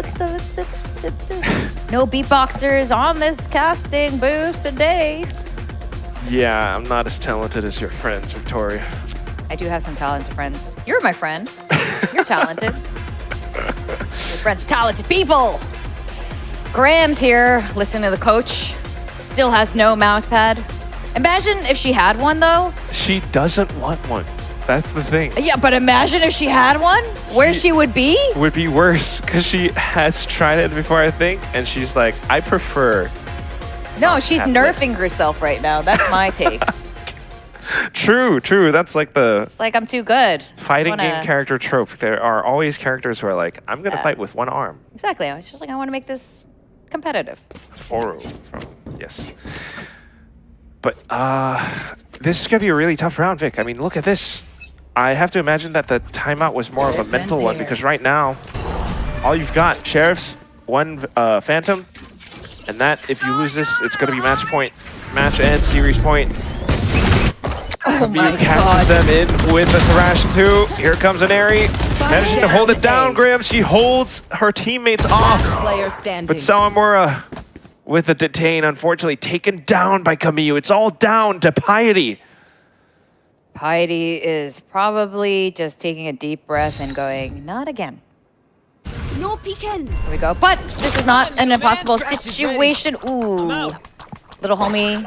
No beatboxers on this casting booth today.
Yeah, I'm not as talented as your friends, Victoria.
I do have some talented friends. You're my friend. You're talented. Your friends are talented people. Graham's here, listening to the coach. Still has no mouse pad. Imagine if she had one, though.
She doesn't want one. That's the thing.
Yeah, but imagine if she had one, where she would be?
Would be worse, because she has tried it before, I think, and she's like, I prefer.
No, she's nerfing herself right now. That's my take.
True. That's like the
It's like, I'm too good.
fighting game character trope. There are always characters who are like, I'm going to fight with one arm.
Exactly. I was just like, I want to make this competitive.
Oro. Yes. But this is going to be a really tough round, Vic. I mean, look at this. I have to imagine that the timeout was more of a mental one, because right now, all you've got, Sheriffs, one Phantom, and that, if you lose this, it's going to be match point. Match and series point.
Oh my
You catches them in with the Thrash too. Here comes Aneri. Managing to hold it down, Graham. She holds her teammates off.
Player standing.
But Sawamura with the detain, unfortunately, taken down by Camille. It's all down to Piety.
Piety is probably just taking a deep breath and going, not again.
No peeking.
Here we go. But this is not an impossible situation. Ooh. Little homie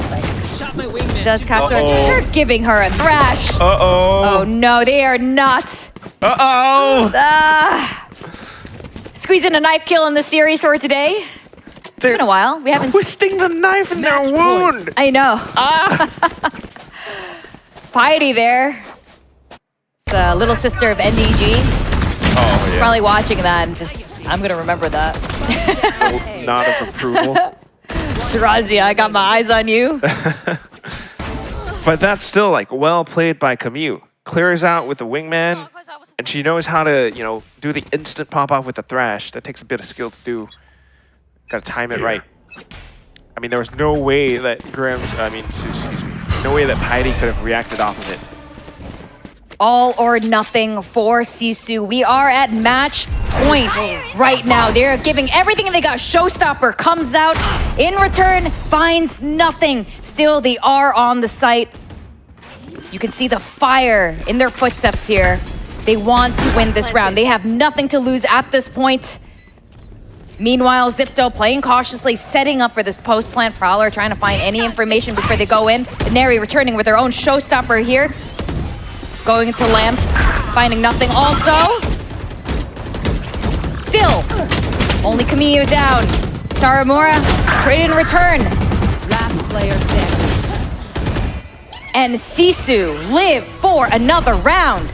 does capture. They're giving her a thrash.
Uh-oh.
Oh no, they are not.
Uh-oh.
Squeezing a knife kill in the series for today. It's been a while. We haven't
twisting the knife in their wound.
I know. Piety there. The little sister of NDG.
Oh, yeah.
Probably watching that and just, I'm gonna remember that.
Nod of approval.
Shirazi, I got my eyes on you.
But that's still like well played by Camille. Clears out with the wingman, and she knows how to, you know, do the instant pop off with the thrash. That takes a bit of skill to do. Got to time it right. I mean, there was no way that no way that Piety could have reacted off of it.
All or nothing for SISU. We are at match point right now. They're giving everything they got. Showstopper comes out, in return, finds nothing. Still, they are on the site. You can see the fire in their footsteps here. They want to win this round. They have nothing to lose at this point. Meanwhile, ZETA playing cautiously, setting up for this post-plant Prowler, trying to find any information before they go in. Neri returning with her own Showstopper here. Going into lamps, finding nothing also. Still, only Camille down. Sawamura, trade in return.
Last player standing.
And SISU live for another round.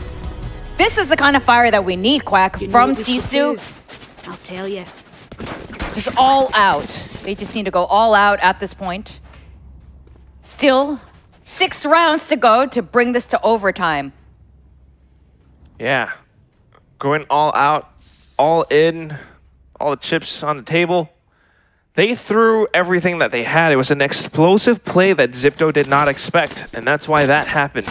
This is the kind of fire that we need, Quack, from SISU.
I'll tell you.
Just all out. They just need to go all out at this point. Still, 6 rounds to go to bring this to overtime.
Yeah. Going all out, all in, all the chips on the table. They threw everything that they had. It was an explosive play that ZETA did not expect, and that's why that happened.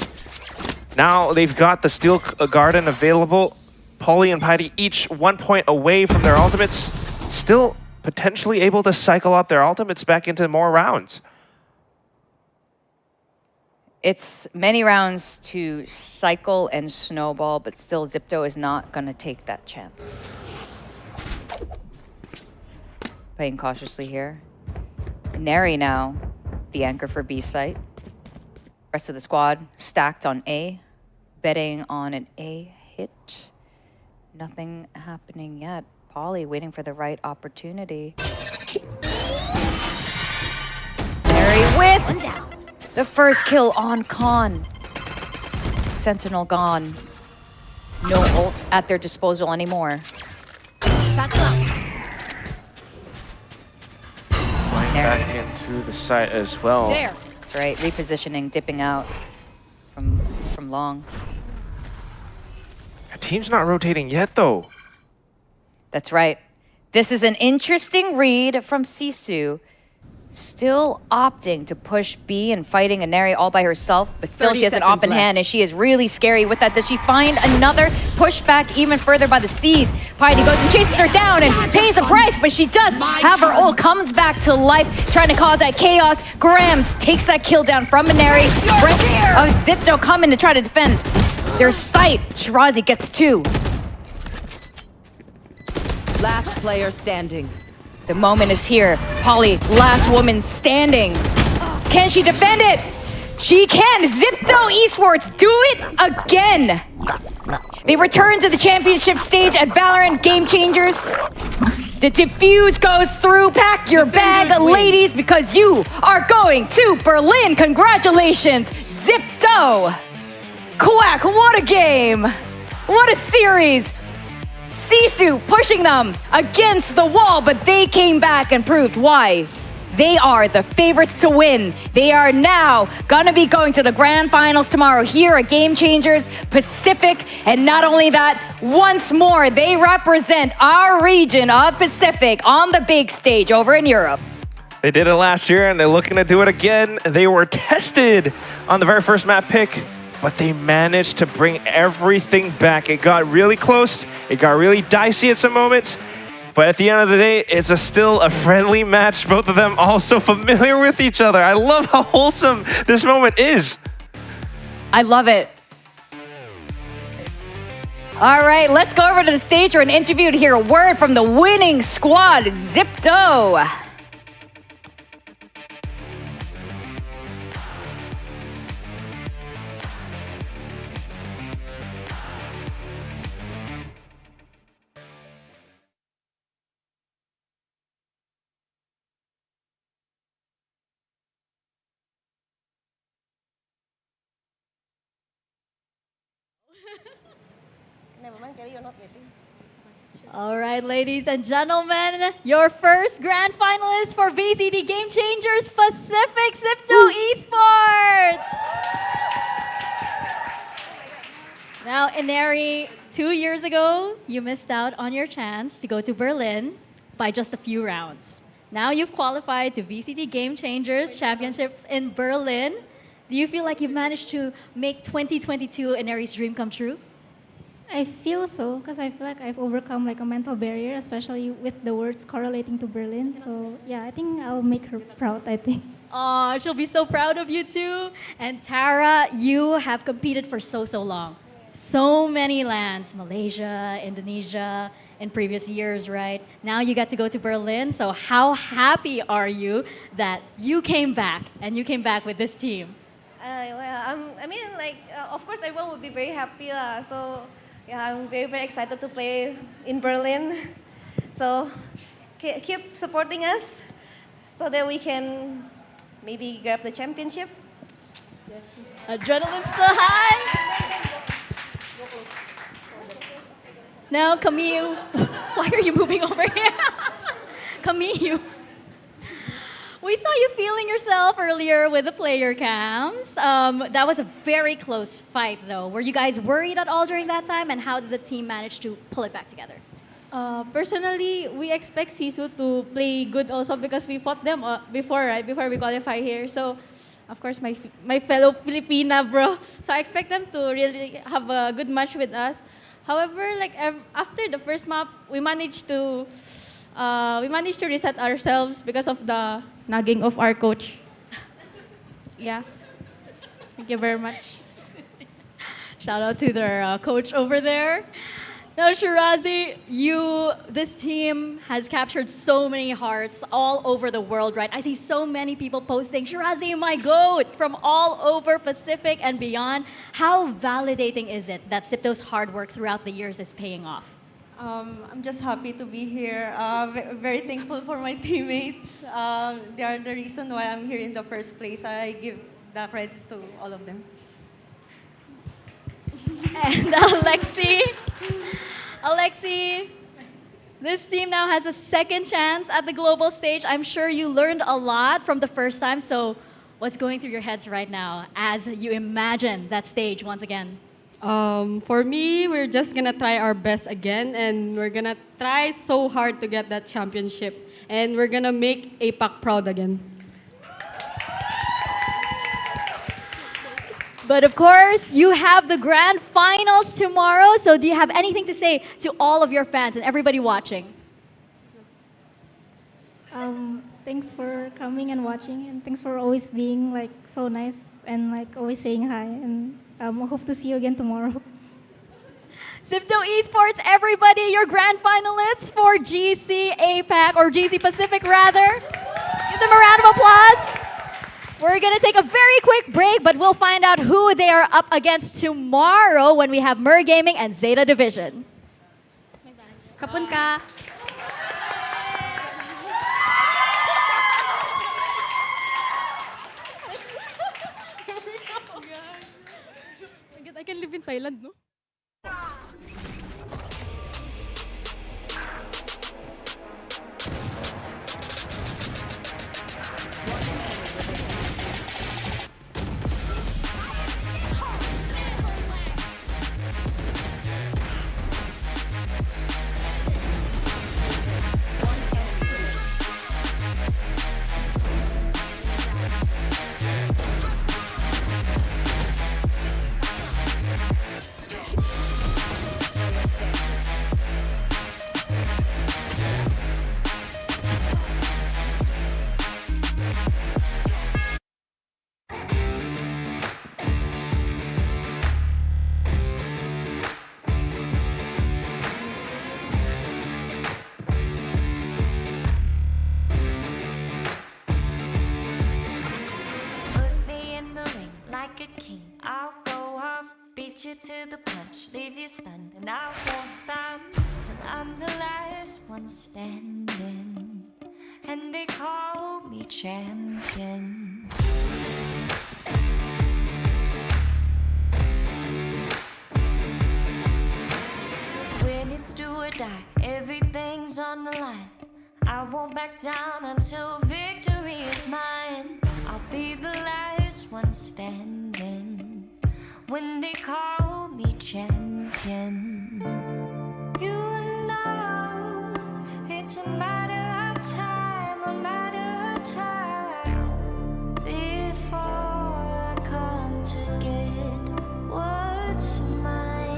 Now they've got the Steel Garden available. Polly and Piety each 1 point away from their ultimates. Still potentially able to cycle up their ultimates back into more rounds.
It's many rounds to cycle and snowball, but still ZETA is not going to take that chance. Playing cautiously here. Neri now, the anchor for B site. Rest of the squad stacked on A, betting on an A hit. Nothing happening yet. Polly waiting for the right opportunity. Neri with the first kill on Khan. Sentinel gone. No ult at their disposal anymore.
Flying back into the site as well.
There. That's right. Repositioning, dipping out from long.
The team's not rotating yet, though.
That's right. This is an interesting read from SISU. Still opting to push B and fighting Aneri all by herself, but still she has an open hand and she is really scary with that. Does she find another pushback even further by the C's? Piety goes and chases her down and pays a price, but she does have her ult, comes back to life, trying to cause that chaos. Grams takes that kill down from Aneri. Rest of ZETA coming to try to defend their site. Shirazi gets 2.
Last player standing.
The moment is here. Polly, last woman standing. Can she defend it? She can! ZETA Esports do it again! They return to the championship stage at VALORANT Game Changers. The diffuse goes through. Pack your bag, ladies, because you are going to Berlin. Congratulations, ZETA! Quack, what a game! What a series! SISU pushing them against the wall, but they came back and proved why they are the favorites to win. They are now gonna be going to the grand finals tomorrow here at Game Changers Pacific. And not only that, once more, they represent our region of Pacific on the big stage over in Europe.
They did it last year and they're looking to do it again. They were tested on the very first map pick, but they managed to bring everything back. It got really close. It got really dicey at some moments. But at the end of the day, it's still a friendly match. Both of them also familiar with each other. I love how wholesome this moment is.
I love it. All right, let's go over to the stage for an interview to hear a word from the winning squad, ZETA.
All right, ladies and gentlemen, your first grand finalist for VCT Game Changers Pacific, ZETA Esports. Now, Ineri, 2 years ago, you missed out on your chance to go to Berlin by just a few rounds. Now you've qualified to VCT Game Changers Championships in Berlin. Do you feel like you've managed to make 2022 Ineri's dream come true?
I feel so, because I feel like I've overcome like a mental barrier, especially with the words correlating to Berlin. So yeah, I think I'll make her proud, I think.
Oh, she'll be so proud of you too. And Tara, you have competed for so long. So many lands, Malaysia, Indonesia, in previous years, right? Now you got to go to Berlin. So how happy are you that you came back and you came back with this team?
I mean, like, of course, everyone would be very happy. So, yeah, I'm very excited to play in Berlin. So, keep supporting us so that we can maybe grab the championship.
Adrenaline's so high. Now, Camille, why are you moving over here? Camille. We saw you feeling yourself earlier with the player cams. That was a very close fight, though. Were you guys worried at all during that time? And how did the team manage to pull it back together?
Personally, we expect SISU to play good also because we fought them before, right? Before we qualify here. So, of course, my fellow Filipina, bro. So I expect them to really have a good match with us. However, like after the first map, we managed to reset ourselves because of the nagging of our coach. Yeah. Thank you very much.
Shout out to their coach over there. Now, Shirazi, this team has captured so many hearts all over the world, right? I see so many people posting, Shirazi, my GOAT, from all over Pacific and beyond. How validating is it that ZETA's hard work throughout the years is paying off?
I'm just happy to be here. Very thankful for my teammates. They are the reason why I'm here in the first place. I give the credit to all of them.
And Alexi, this team now has a second chance at the global stage. I'm sure you learned a lot from the first time. So what's going through your heads right now as you imagine that stage once again?
For me, we're just gonna try our best again, and we're gonna try so hard to get that championship, and we're gonna make APAC proud again.
But of course, you have the grand finals tomorrow. So do you have anything to say to all of your fans and everybody watching?
Thanks for coming and watching, and thanks for always being like so nice and like always saying hi. And I hope to see you again tomorrow.
ZETA Esports, everybody, your grand finalists for GC APAC, or GC Pacific rather. Give them a round of applause. We're gonna take a very quick break, but we'll find out who they are up against tomorrow when we have Mer Gaming and Zeta Division.
Kapun ka. I can live in Thailand, no?
You to the punch, leave you stunned, and I won't stop till I'm the last one standing. And they call me champion. When it's do or die, everything's on the line. I won't back down until victory is mine. I'll be the last one standing. When they call me champion, you know it's a matter of time, a matter of time before I come to get what's mine.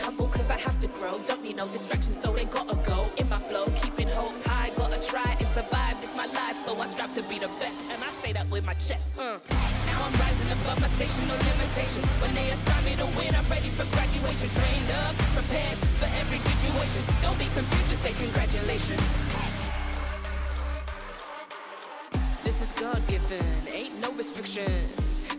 Humble cause I have to grow, don't need no distractions, so they gotta go in my flow, keeping hopes high, gotta try and survive, this my life, so I strive to be the best, and I say that with my chest. Now I'm rising above my station, no limitations, when they assign me to win, I'm ready for graduation, trained up, prepared for every situation, don't be confused, just say congratulations. This is God-given, ain't no restrictions,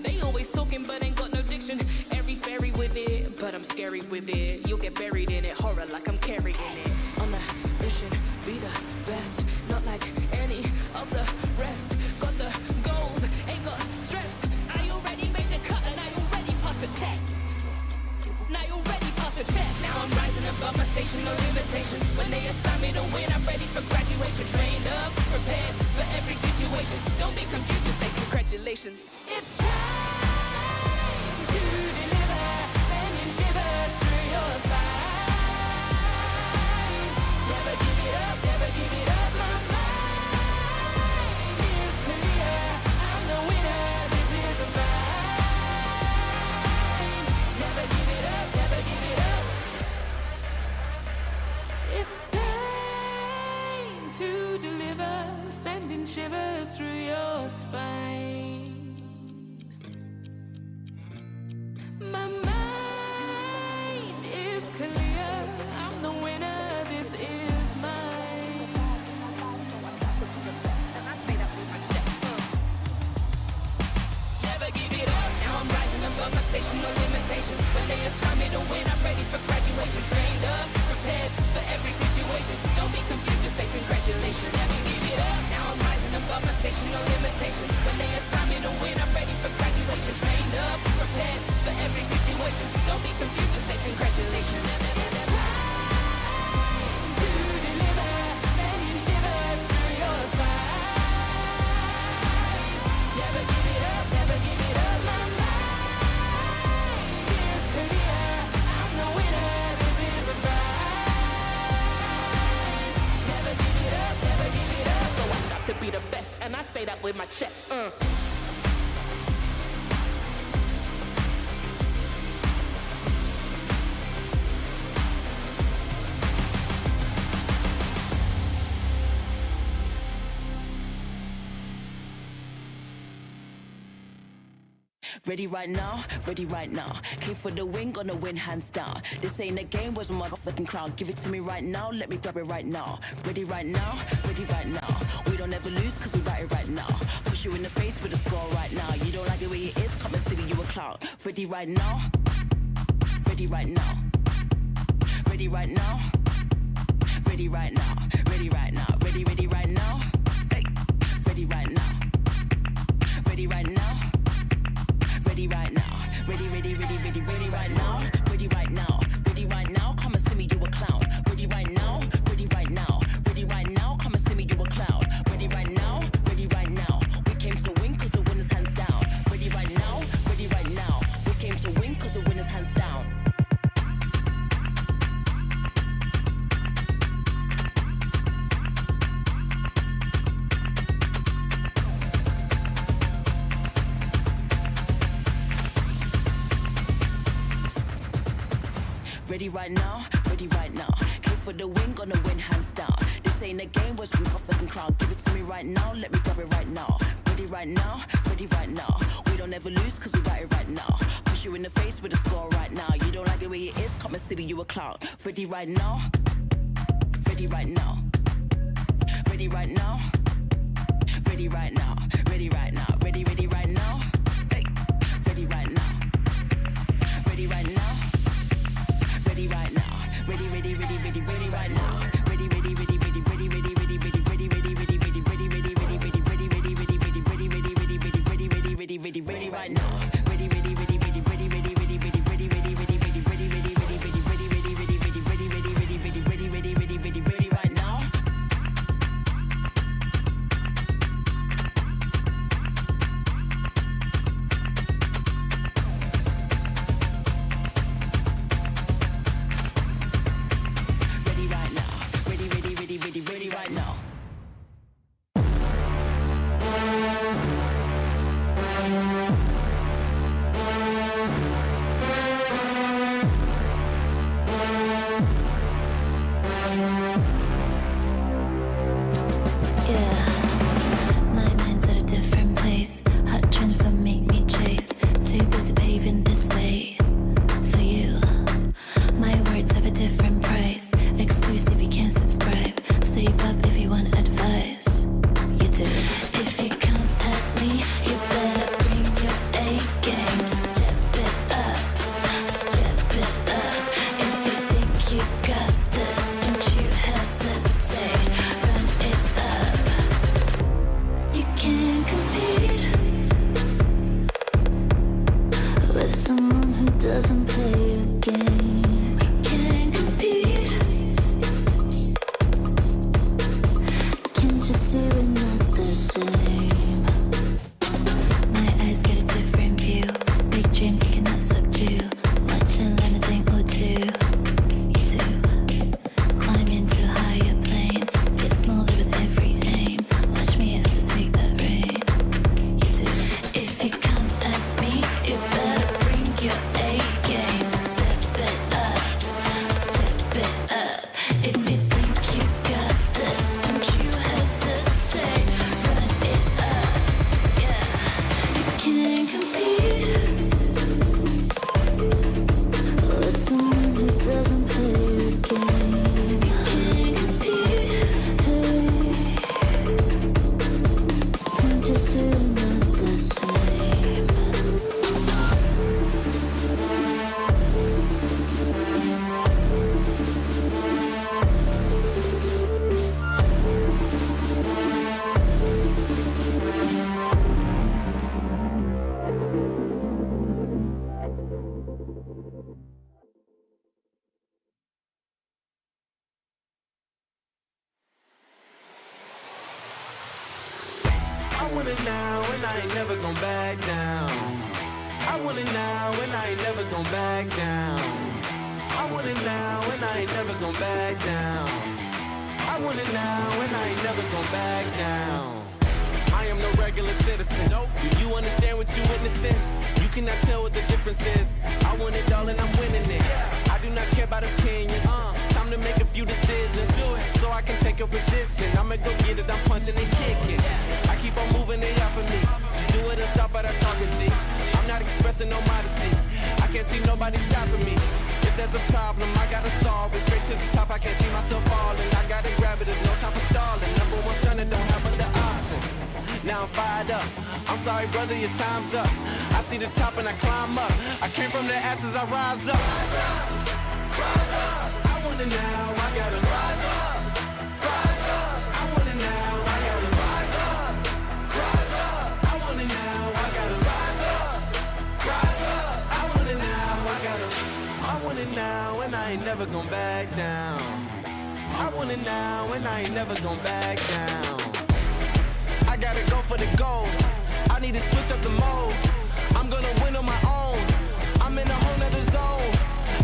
they always talking but ain't got no diction, every fairy with it, but I'm scary with it. You'll get buried in it, horror like I'm carrying it. On the mission, be the best, not like any of the rest. Got the goals, ain't got stress. I already made the cut and I already passed the test. Now you already passed the test. Now I'm rising above my station, no limitations. When they assign me to win, I'm ready for graduation. Trained up, prepared for every situation. Don't be confused, just say congratulations. It's time to deliver, sending shivers through your spine. Never give it up, never give it up. My mind is clear. I'm the winner, this is mine. Never give it up, never give it up. It's time to deliver, sending shivers through your spine. My mind is clear, I'm the winner, this is mine. Never give it up, now I'm rising above my station, no limitations. When they assign me to win, I'm ready for graduation. Trained up, prepared for every situation. Don't be confused, just say congratulations. be the best, and I say that with my chest.
Ready right now, ready right now. Came for the win, gonna win hands down. This ain't a game, where's my motherfucking crown? Give it to me right now, let me grab it right now. Ready right now, ready right now. We don't ever lose, cause we got it right now. Push you in the face with a score right now. You don't like it where it is, come and see me, you a clown. Ready right now, ready right now. Ready right now, ready right now. Ready right now, ready right now. Hey, ready right now. Ready right now. Ready right now, ready right now, ready right now, ready right now, come and see me, you a clown. Ready right now, ready right now, ready right now, come and see me, you a clown. Ready right now, we came to win cause the winners hands down. Ready right now, we came to win cause the winners hands down. Ready right now, came for the win, gonna win hands down. This ain't a game, where's my motherfucking crown? Give it to me right now, let me grab it right now. Ready right now, we don't ever lose cause we got it right now. Push you in the face with a score right now. You don't like it where it is, come and see me, you a clown. Ready right now, ready right now. Ready right now, ready right now, ready right now, ready right now. Hey, ready right now, ready right now. Ready right now, ready right now, ready right now,
I want it now and I ain't never gon' back down. I want it now and I ain't never gon' back down. I want it now and I ain't never gon' back down. I want it now and I ain't never gon' back down. understand what you're witnessing. You cannot tell what the difference is. I want it all and I'm winning it. I do not care about opinions. Time to make a few decisions so I can take a position. I'ma go get it, I'm punching and kicking. I keep on moving, they out for me. Just do it and stop at our talking G. I'm not expressing no modesty. I can't see nobody stopping me. If there's a problem, I gotta solve it. Straight to the top, I can't see myself falling. I gotta grab it, there's no time for stalling. Number one son that don't have other options. Now I'm fired up. I'm sorry, brother, your time's up. I see the top and I climb up. I came from the ashes, I rise up. Rise up. I want it now, I gotta rise up. Rise up. I want it now, I gotta rise up. Rise up. I want it now, I gotta rise up. Rise up. I want it now, I want it now, and I ain't never gonna back down. I want it now, and I ain't never gonna back down. I gotta go for the gold. I need to switch up the mode. I'm gonna win on my own. I'm in a whole nother zone.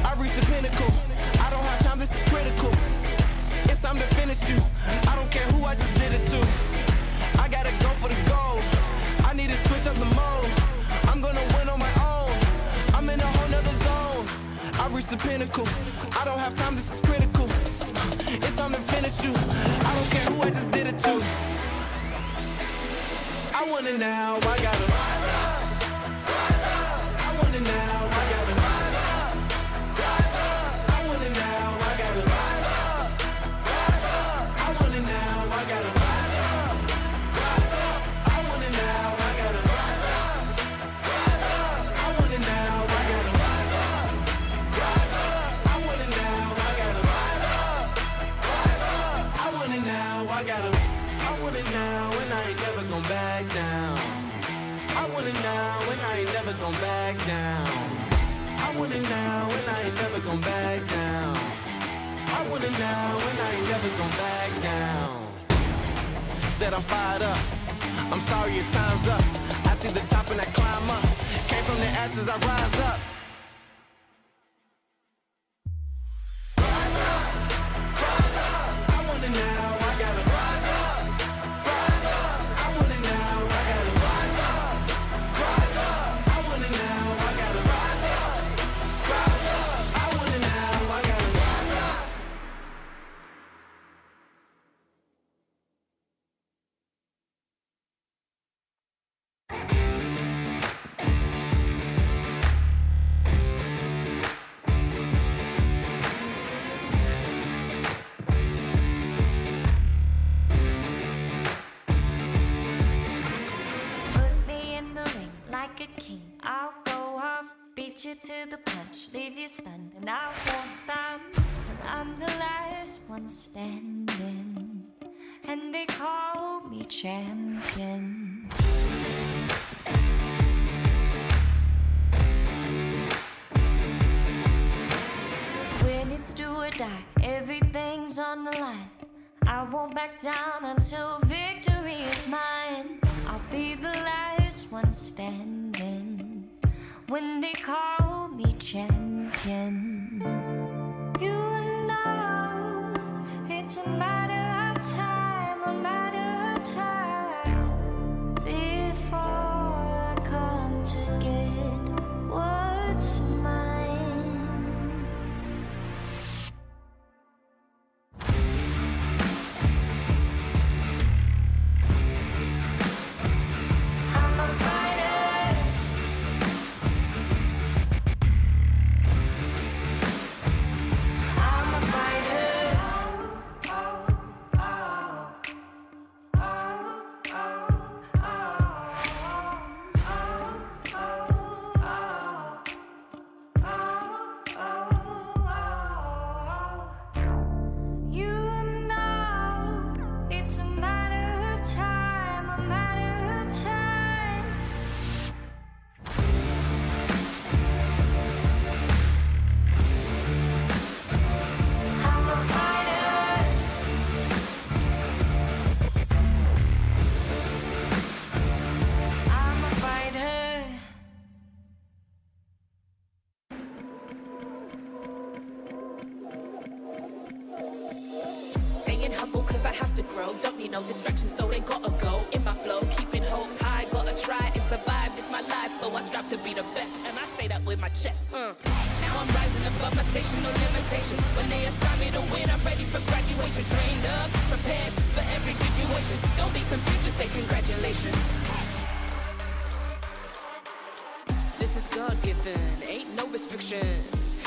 I reached the pinnacle. I don't have time, this is critical. It's time to finish you. I don't care who I just did it to. I gotta go for the gold. I need to switch up the mode. I'm gonna win on my own. I'm in a whole nother zone. I reached the pinnacle. I don't have time, this is critical. It's time to finish you. I don't care who I just did it to. I want it now, I gotta rise up. Rise up. I want it now, I gotta rise up. Rise up. I want it now, I gotta rise up. Rise up. I want it now, I gotta rise up. Rise up. I want it now, I gotta rise up. Rise up. I want it now, I gotta rise up. Rise up. I want it now, I gotta rise up. Rise up. I want it now, I gotta. I want it now, and I ain't never gonna back down. I want it now, and I ain't never gonna back down. I want it now, and I ain't never gonna back down. I want it now, and I ain't never gonna back down. Said I'm fired up. I'm sorry, your time's up. I see the top and I climb up. Came from the ashes, I rise up. Rise up, rise up. I want it now, I gotta rise up. Rise up, I want it now, I gotta rise up. Rise up, I want it now, I gotta rise up. Rise up, I want it now, I gotta rise up.
Put me in the ring like a king. I'll go off, beat you to the punch, leave you stunned, and I won't stop till I'm the last one standing. And they call me champion. When it's do or die, everything's on the line. I won't back down until victory is mine. I'll be the last one standing when they call me champion. You know it's a matter of time, a matter of time before I come to get what's mine. I'm a fighter.
above my station, no limitations. When they assign me to win, I'm ready for graduation. Trained up, prepared for every situation. Don't be confused, just say congratulations. This is God-given, ain't no restrictions.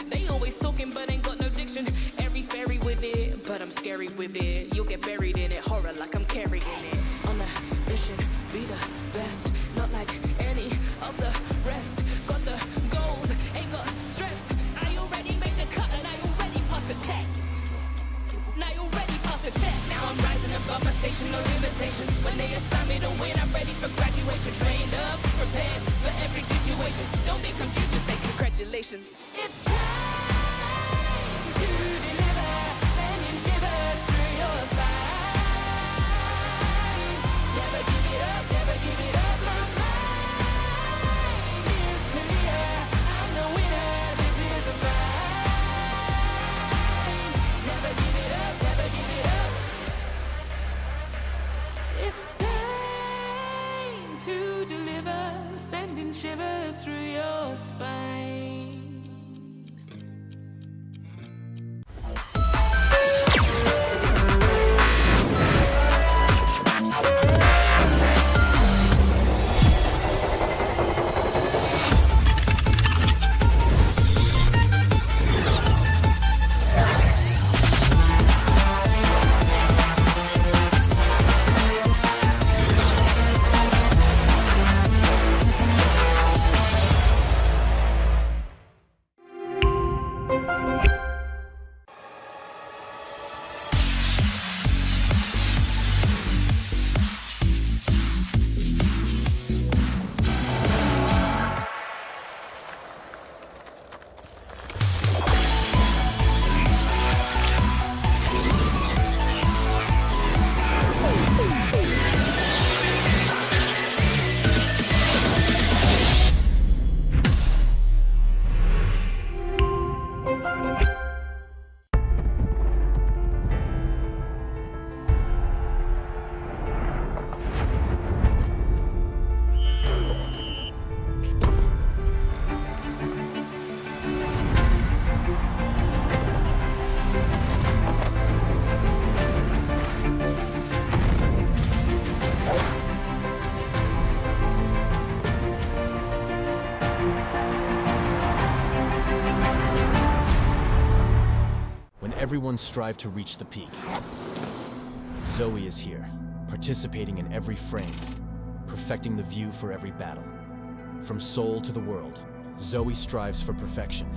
They always talking but ain't got no diction. Every fairy with it, but I'm scary with it. You'll get buried in it, horror like I'm carrying it. On a mission, be the best, not like any of the rest. Got the goals, ain't got stress. I already made the cut and I already passed the test. Now you already passed the test. Now I'm rising above my station, no limitations. When they assign me to win, I'm ready for graduation. Trained up, prepared for every situation. Don't be confused, just say congratulations. It's time to deliver, sending shivers through your spine. Never give it up, never give it up. My mind is clear. I'm the winner, this is the fight. Never give it up, never give it up. It's time to deliver, sending shivers through your spine.
Everyone strive to reach the peak. Zoe is here, participating in every frame, perfecting the view for every battle. From Seoul to the world, Zoe strives for perfection,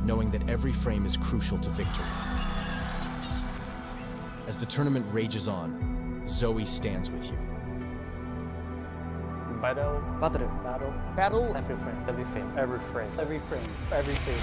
knowing that every frame is crucial to victory. As the tournament rages on, Zoe stands with you.
Battle. Every frame. Every frame. Every frame. Every frame. Every frame.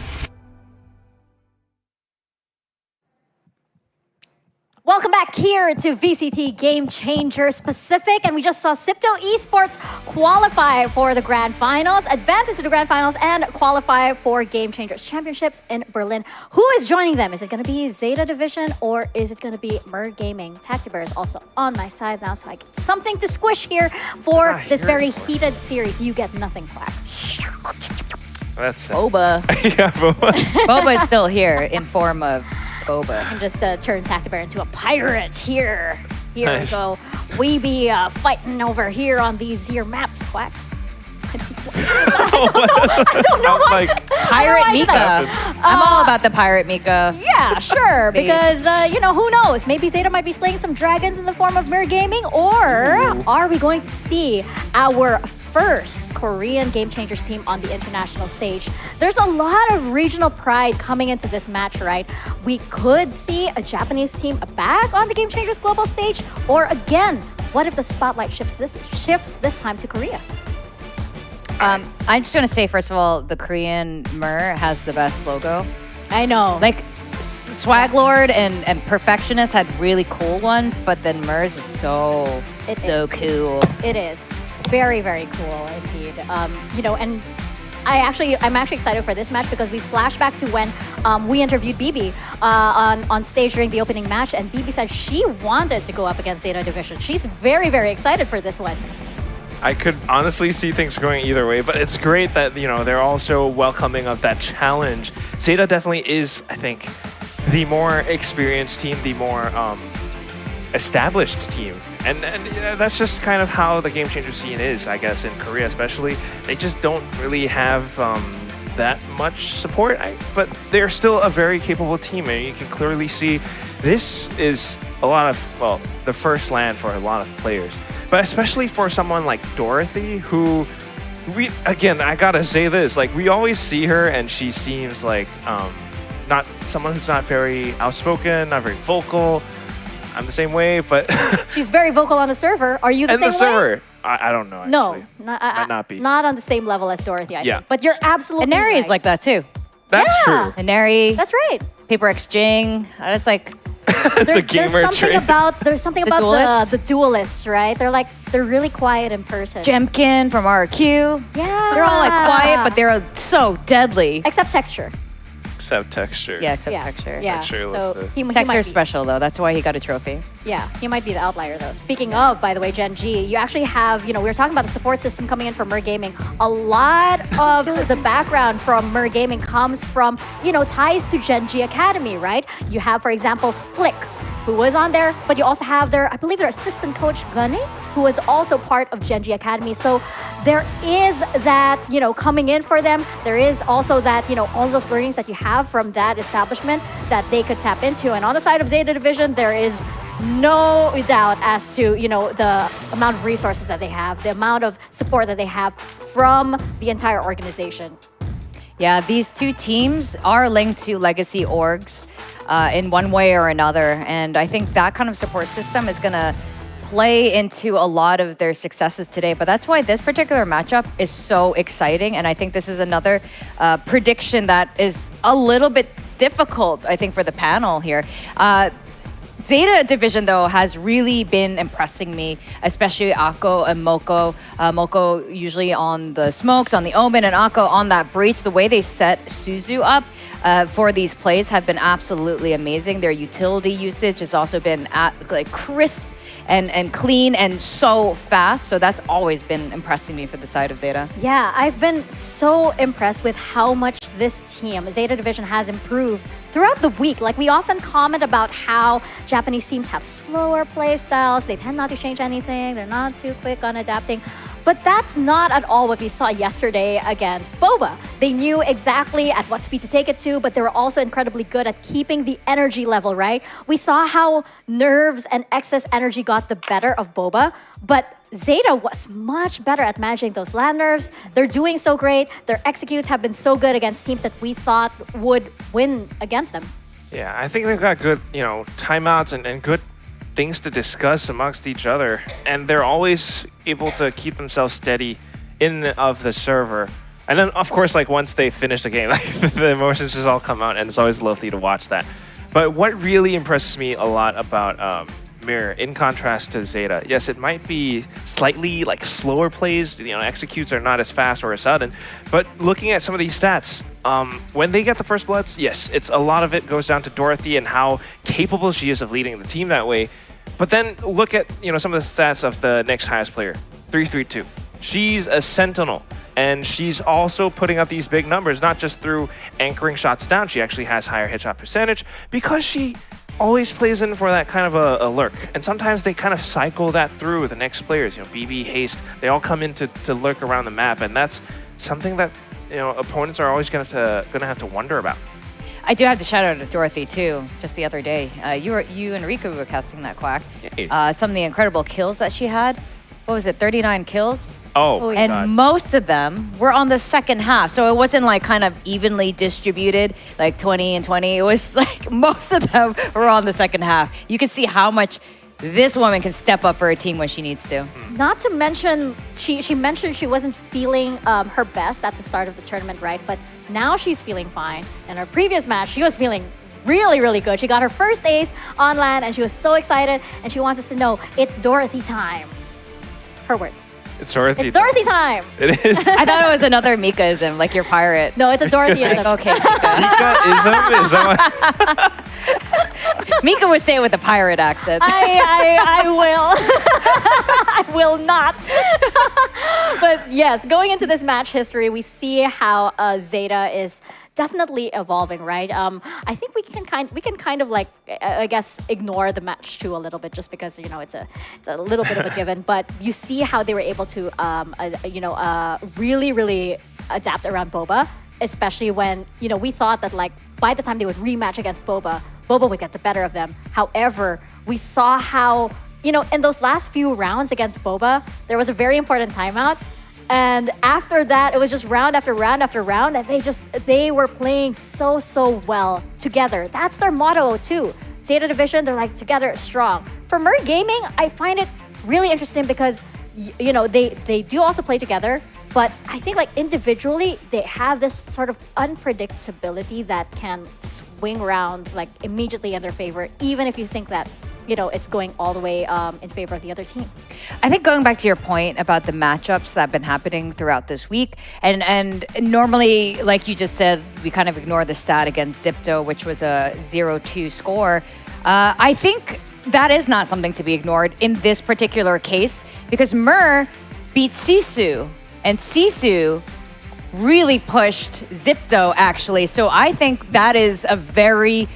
Welcome back here to VCT Game Changers Pacific, and we just saw SIPTO Esports qualify for the Grand Finals, advance into the Grand Finals, and qualify for Game Changers Championships in Berlin. Who is joining them? Is it going to be ZETA Division or is it going to be Mer Gaming? Tactibear is also on my side now, so I get something to squish here for this very heated series. You get nothing, Quack.
That's
Boba.
Yeah, Boba.
Boba is still here in form of Boba.
And just turn Tactibear into a pirate here. Here
Nice.
we go. We be fighting over here on these here maps, Quack. I don't know.
Like
Pirate Mika. I'm all about the Pirate Mika.
Yeah, sure. Because, you know, who knows? Maybe ZETA might be slaying some dragons in the form of Mir Gaming. Or are we going to see our first Korean Game Changers team on the international stage? There's a lot of regional pride coming into this match, right? We could see a Japanese team back on the Game Changers global stage. Or again, what if the spotlight shifts this time to Korea?
I just want to say, first of all, the Korean Mer has the best logo.
I know.
Like, Swag Lord and Perfectionist had really cool ones, but then Mer's is so cool.
It is. Very, very cool indeed. You know, and I'm actually excited for this match because we flash back to when we interviewed Bibi on stage during the opening match, and Bibi said she wanted to go up against ZETA Division. She's very, very excited for this one.
I could honestly see things going either way, but it's great that, you know, they're also welcoming of that challenge. ZETA definitely is, I think, the more experienced team, the more established team. And yeah, that's just kind of how the Game Changer scene is, I guess, in Korea especially. They just don't really have that much support, but they're still a very capable team, and you can clearly see this is a lot of, well, the first land for a lot of players. But especially for someone like Dorothy, who again, I gotta say this, like, we always see her and she seems like not someone who's not very outspoken, not very vocal. I'm the same way, but
she's very vocal on the server. Are you the same way?
server, I don't know.
No,
might not be.
Not on the same level as Dorothy, I
Yeah.
think. But you're absolutely
Inari
right.
is like that too.
That's
Yeah.
true.
Inari.
That's right.
Paper Exchange. It's like
There's something about
duelists?
the duelists, right? They're really quiet in person.
Jemkin from RQ.
Yeah.
They're all like quiet, but they're so deadly.
Except Texture.
Except Texture.
Yeah, except Texture.
Yeah.
Texture
So
was the-
he might
Texture's
be.
special though. That's why he got a trophy.
Yeah, he might be the outlier though. Speaking of, by the way, Gen G, you actually have, we were talking about the support system coming in from Mer Gaming. A lot of the background from Mer Gaming comes from, ties to Gen G Academy, right? You have, for example, Flick, who was on there, but you also have I believe their assistant coach, Gunny, who was also part of Gen G Academy. So there is that, coming in for them. There is also that, all those learnings that you have from that establishment that they could tap into. And on the side of ZETA Division, there is no doubt as to, the amount of resources that they have, the amount of support that they have from the entire organization.
Yeah, these two teams are linked to legacy orgs in one way or another. And I think that kind of support system is going to play into a lot of their successes today. But that's why this particular matchup is so exciting. And I think this is another prediction that is a little bit difficult, I think, for the panel here. ZETA Division, though, has really been impressing me, especially Akko and Moko. Moko usually on the smokes, on the Omen, and Akko on that breach. The way they set SISU up for these plays have been absolutely amazing. Their utility usage has also been crisp and clean and so fast. So that's always been impressing me for the side of ZETA.
Yeah, I've been so impressed with how much this team, ZETA Division, has improved throughout the week. Like, we often comment about how Japanese teams have slower play styles. They tend not to change anything. They're not too quick on adapting. But that's not at all what we saw yesterday against Boba. They knew exactly at what speed to take it to, but they were also incredibly good at keeping the energy level, right? We saw how nerves and excess energy got the better of Boba, but ZETA was much better at managing those land nerves. They're doing so great. Their executes have been so good against teams that we thought would win against them.
Yeah, I think they've got good, timeouts and good things to discuss amongst each other, and they're always able to keep themselves steady in and of the server. And then, of course, like, once they finish the game, like, the emotions just all come out, and it's always lovely to watch that. But what really impresses me a lot about Mirror, in contrast to ZETA, yes, it might be slightly like slower plays, executes are not as fast or as sudden, but looking at some of these stats, when they get the first bloods, yes, it's a lot of it goes down to Dorothy and how capable she is of leading the team that way. But then look at, some of the stats of the next highest player, 332. She's a sentinel, and she's also putting up these big numbers, not just through anchoring shots down. She actually has higher headshot percentage because she always plays in for that kind of a lurk. And sometimes they kind of cycle that through with the next players. BB, Haste, they all come in to lurk around the map, and that's something that opponents are always gonna have to wonder about.
I do have to shout out to Dorothy too. Just the other day, you and Riku were casting that quack. Some of the incredible kills that she had. What was it? 39 kills.
Oh,
and
God.
most of them were on the second half, so it wasn't like kind of evenly distributed, like 20 and 20. It was like most of them were on the second half. You can see how much this woman can step up for her team when she needs to.
Not to mention, she mentioned she wasn't feeling her best at the start of the tournament, right? But now she's feeling fine. In her previous match, she was feeling really, really good. She got her first ace on land, and she was so excited, and she wants us to know it's Dorothy time. Her words.
It's Dorothy.
It's Dorothy time.
It is.
I thought it was another Mika-ism, like your pirate.
No, it's a Dorothy-ism.
Okay.
Mika-ism? Is that what?
Mika would say it with a pirate accent.
I will. I will not. But yes, going into this match history, we see how ZETA is definitely evolving, right? I think we can kind of like, I guess, ignore the match 2 a little bit, just because it's a little bit of a given. But you see how they were able to really adapt around Boba, especially when we thought that like by the time they would rematch against Boba would get the better of them. However, we saw how in those last few rounds against Boba, there was a very important timeout. And after that, it was just round after round after round, and they were playing so well together. That's their motto too. ZETA Division, they're like together strong. For Mer Gaming, I find it really interesting because they do also play together, but I think like individually they have this sort of unpredictability that can swing rounds like immediately in their favor, even if you think that it's going all the way in favor of the other team.
I think going back to your point about the matchups that have been happening throughout this week, and normally, like you just said, we kind of ignore the stat against ZIPTO, which was a 0-2 score. I think that is not something to be ignored in this particular case, because Mer beat SISU, and SISU really pushed ZIPTO, actually. So I think that is a very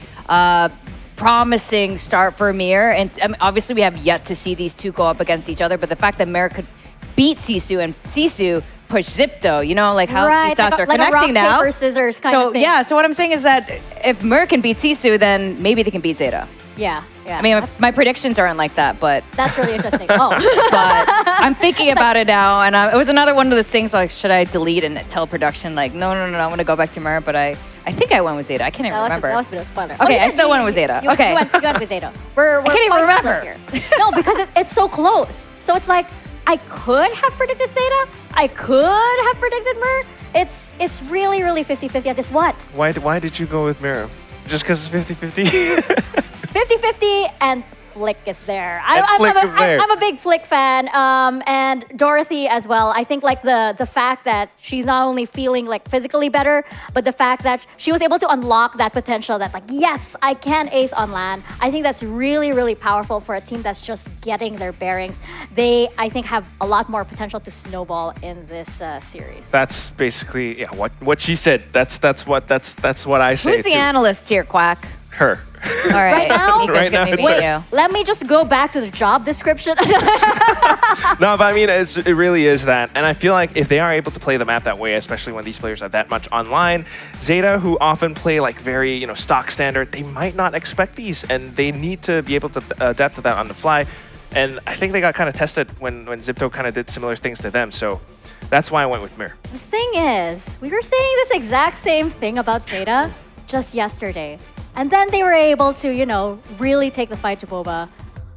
promising start for Mir, and obviously we have yet to see these two go up against each other, but the fact that Mir could beat Sisu and Sisu push ZIPTO, like how these dots are connecting
rock,
now.
Paper, scissors kind of thing.
Yeah, so what I'm saying is that if Mir can beat Sisu, then maybe they can beat ZETA.
Yeah.
I mean, my predictions aren't like that, but
that's really interesting. Oh.
But I'm thinking about it now, and it was another one of those things like, should I delete and tell production like, no, I'm gonna go back to Mir, but I think I went with ZETA. I can't even remember.
That was a bit of a spoiler.
Okay, I still went with ZETA. Okay.
You went with ZETA. We're
I can't even remember.
Here. No, because it's so close. So it's like, I could have predicted ZETA. I could have predicted Mir. It's really 50-50 at this. What?
Why did you go with Miro? Just because it's 50-50?
50-50 and Flick is there.
I'm
a big Flick fan, and Dorothy as well. I think like the fact that she's not only feeling like physically better, but the fact that she was able to unlock that potential that like, yes, I can ace on LAN. I think that's really powerful for a team that's just getting their bearings. They, I think, have a lot more potential to snowball in this series.
That's basically what she said. That's what I say.
Who's the analyst here, Quack?
Her.
All right.
Right now,
you.
Let me just go back to the job description.
No, but I mean, it really is that. And I feel like if they are able to play the map that way, especially when these players are that much online, ZETA, who often play like very, stock standard, they might not expect these, and they need to be able to adapt to that on the fly. And I think they got kind of tested when ZIPTO kind of did similar things to them. So that's why I went with Mir.
The thing is, we were saying this exact same thing about ZETA just yesterday. And then they were able to, really take the fight to Boba.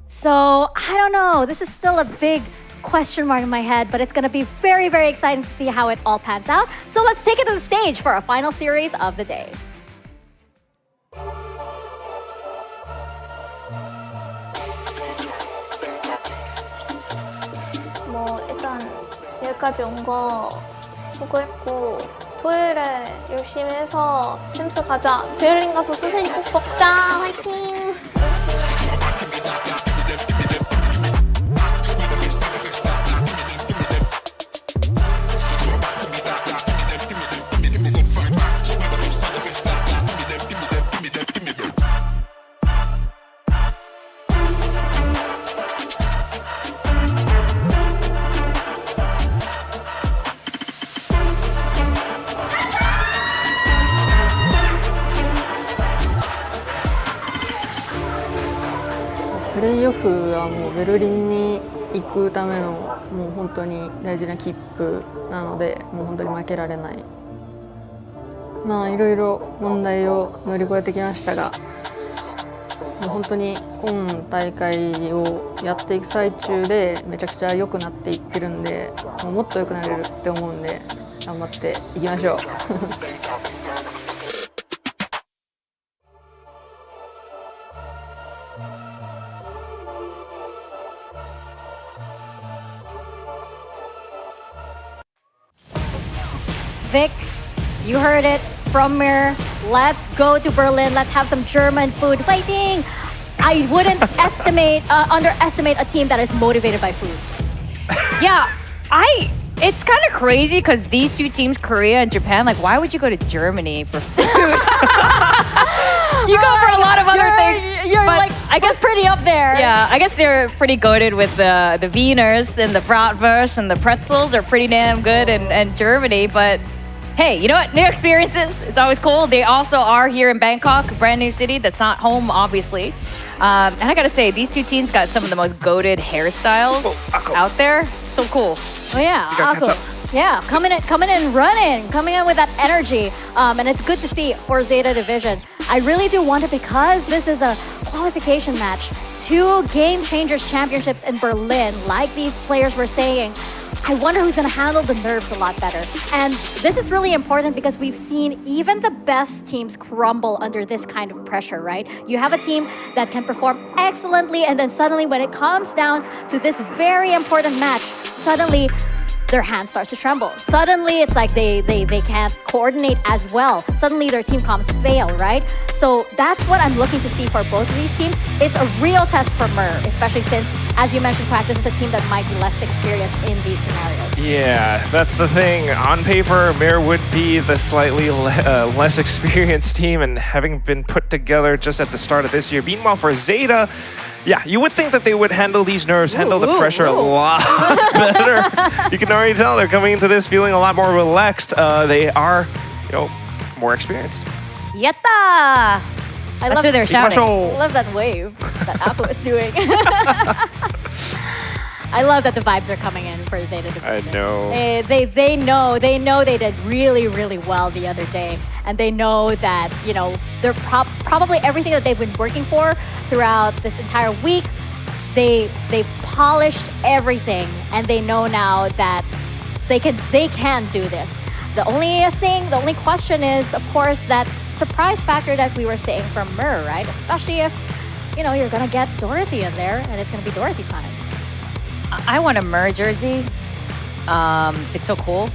So, I don't know. This is still a big question mark in my head, but it's going to be very exciting to see how it all pans out. So let's take it to the stage for our final series of the day.
일단 여기까지 온 거 수고했고 토요일에 열심히 해서 심스 가자. 베를린 가서 스시리 꼭 먹자. 화이팅!
プレイオフはもうベルリンに行くためのもう本当に大事な切符なので、もう本当に負けられない。いろいろ問題を乗り越えてきましたが、もう本当に今大会をやっていく最中でめちゃくちゃ良くなっていってるんで、もっと良くなれるって思うんで頑張っていきましょう。
Vic, you heard it from Mir. Let's go to Berlin. Let's have some German food fighting. I wouldn't underestimate a team that is motivated by food.
Yeah, it's kind of crazy because these two teams, Korea and Japan, like, why would you go to Germany for food? You go for a lot of other things.
You're
but
like, I guess pretty up there.
Yeah, I guess they're pretty goated with the Wieners and the bratwurst and the pretzels are pretty damn good in Germany. But hey, you know what? New experiences. It's always cool. They also are here in Bangkok, a brand new city that's not home, obviously. And I gotta say, these two teams got some of the most goated hairstyles out there. So cool.
Oh yeah, Akko. Yeah, coming in running, coming in with that energy. And it's good to see for ZETA Division. I really do want it because this is a qualification match. 2 Game Changers championships in Berlin, like these players were saying. I wonder who's going to handle the nerves a lot better. And this is really important because we've seen even the best teams crumble under this kind of pressure, right? You have a team that can perform excellently, and then suddenly when it comes down to this very important match, suddenly their hand starts to tremble. Suddenly it's like they can't coordinate as well. Suddenly their team comms fail, right? So that's what I'm looking to see for both of these teams. It's a real test for Mer, especially since, as you mentioned, Quack, this is a team that might be less experienced in these scenarios.
Yeah, that's the thing. On paper, Mir would be the slightly less experienced team, and having been put together just at the start of this year. Meanwhile, for ZETA, yeah, you would think that they would handle these nerves, handle the pressure a lot better. You can already tell they're coming into this feeling a lot more relaxed. They are, more experienced.
Yatta! I love
their shouting.
I love that wave that Akko is doing. I love that the vibes are coming in for ZETA Division.
I know.
They know they did really, really well the other day. And they know that, they're probably everything that they've been working for throughout this entire week, they polished everything, and they know now that they can do this. The only question is, of course, that surprise factor that we were saying from Mer, right? Especially if, you're gonna get Dorothy in there, and it's gonna be Dorothy time.
I want a Mer jersey. It's so cool.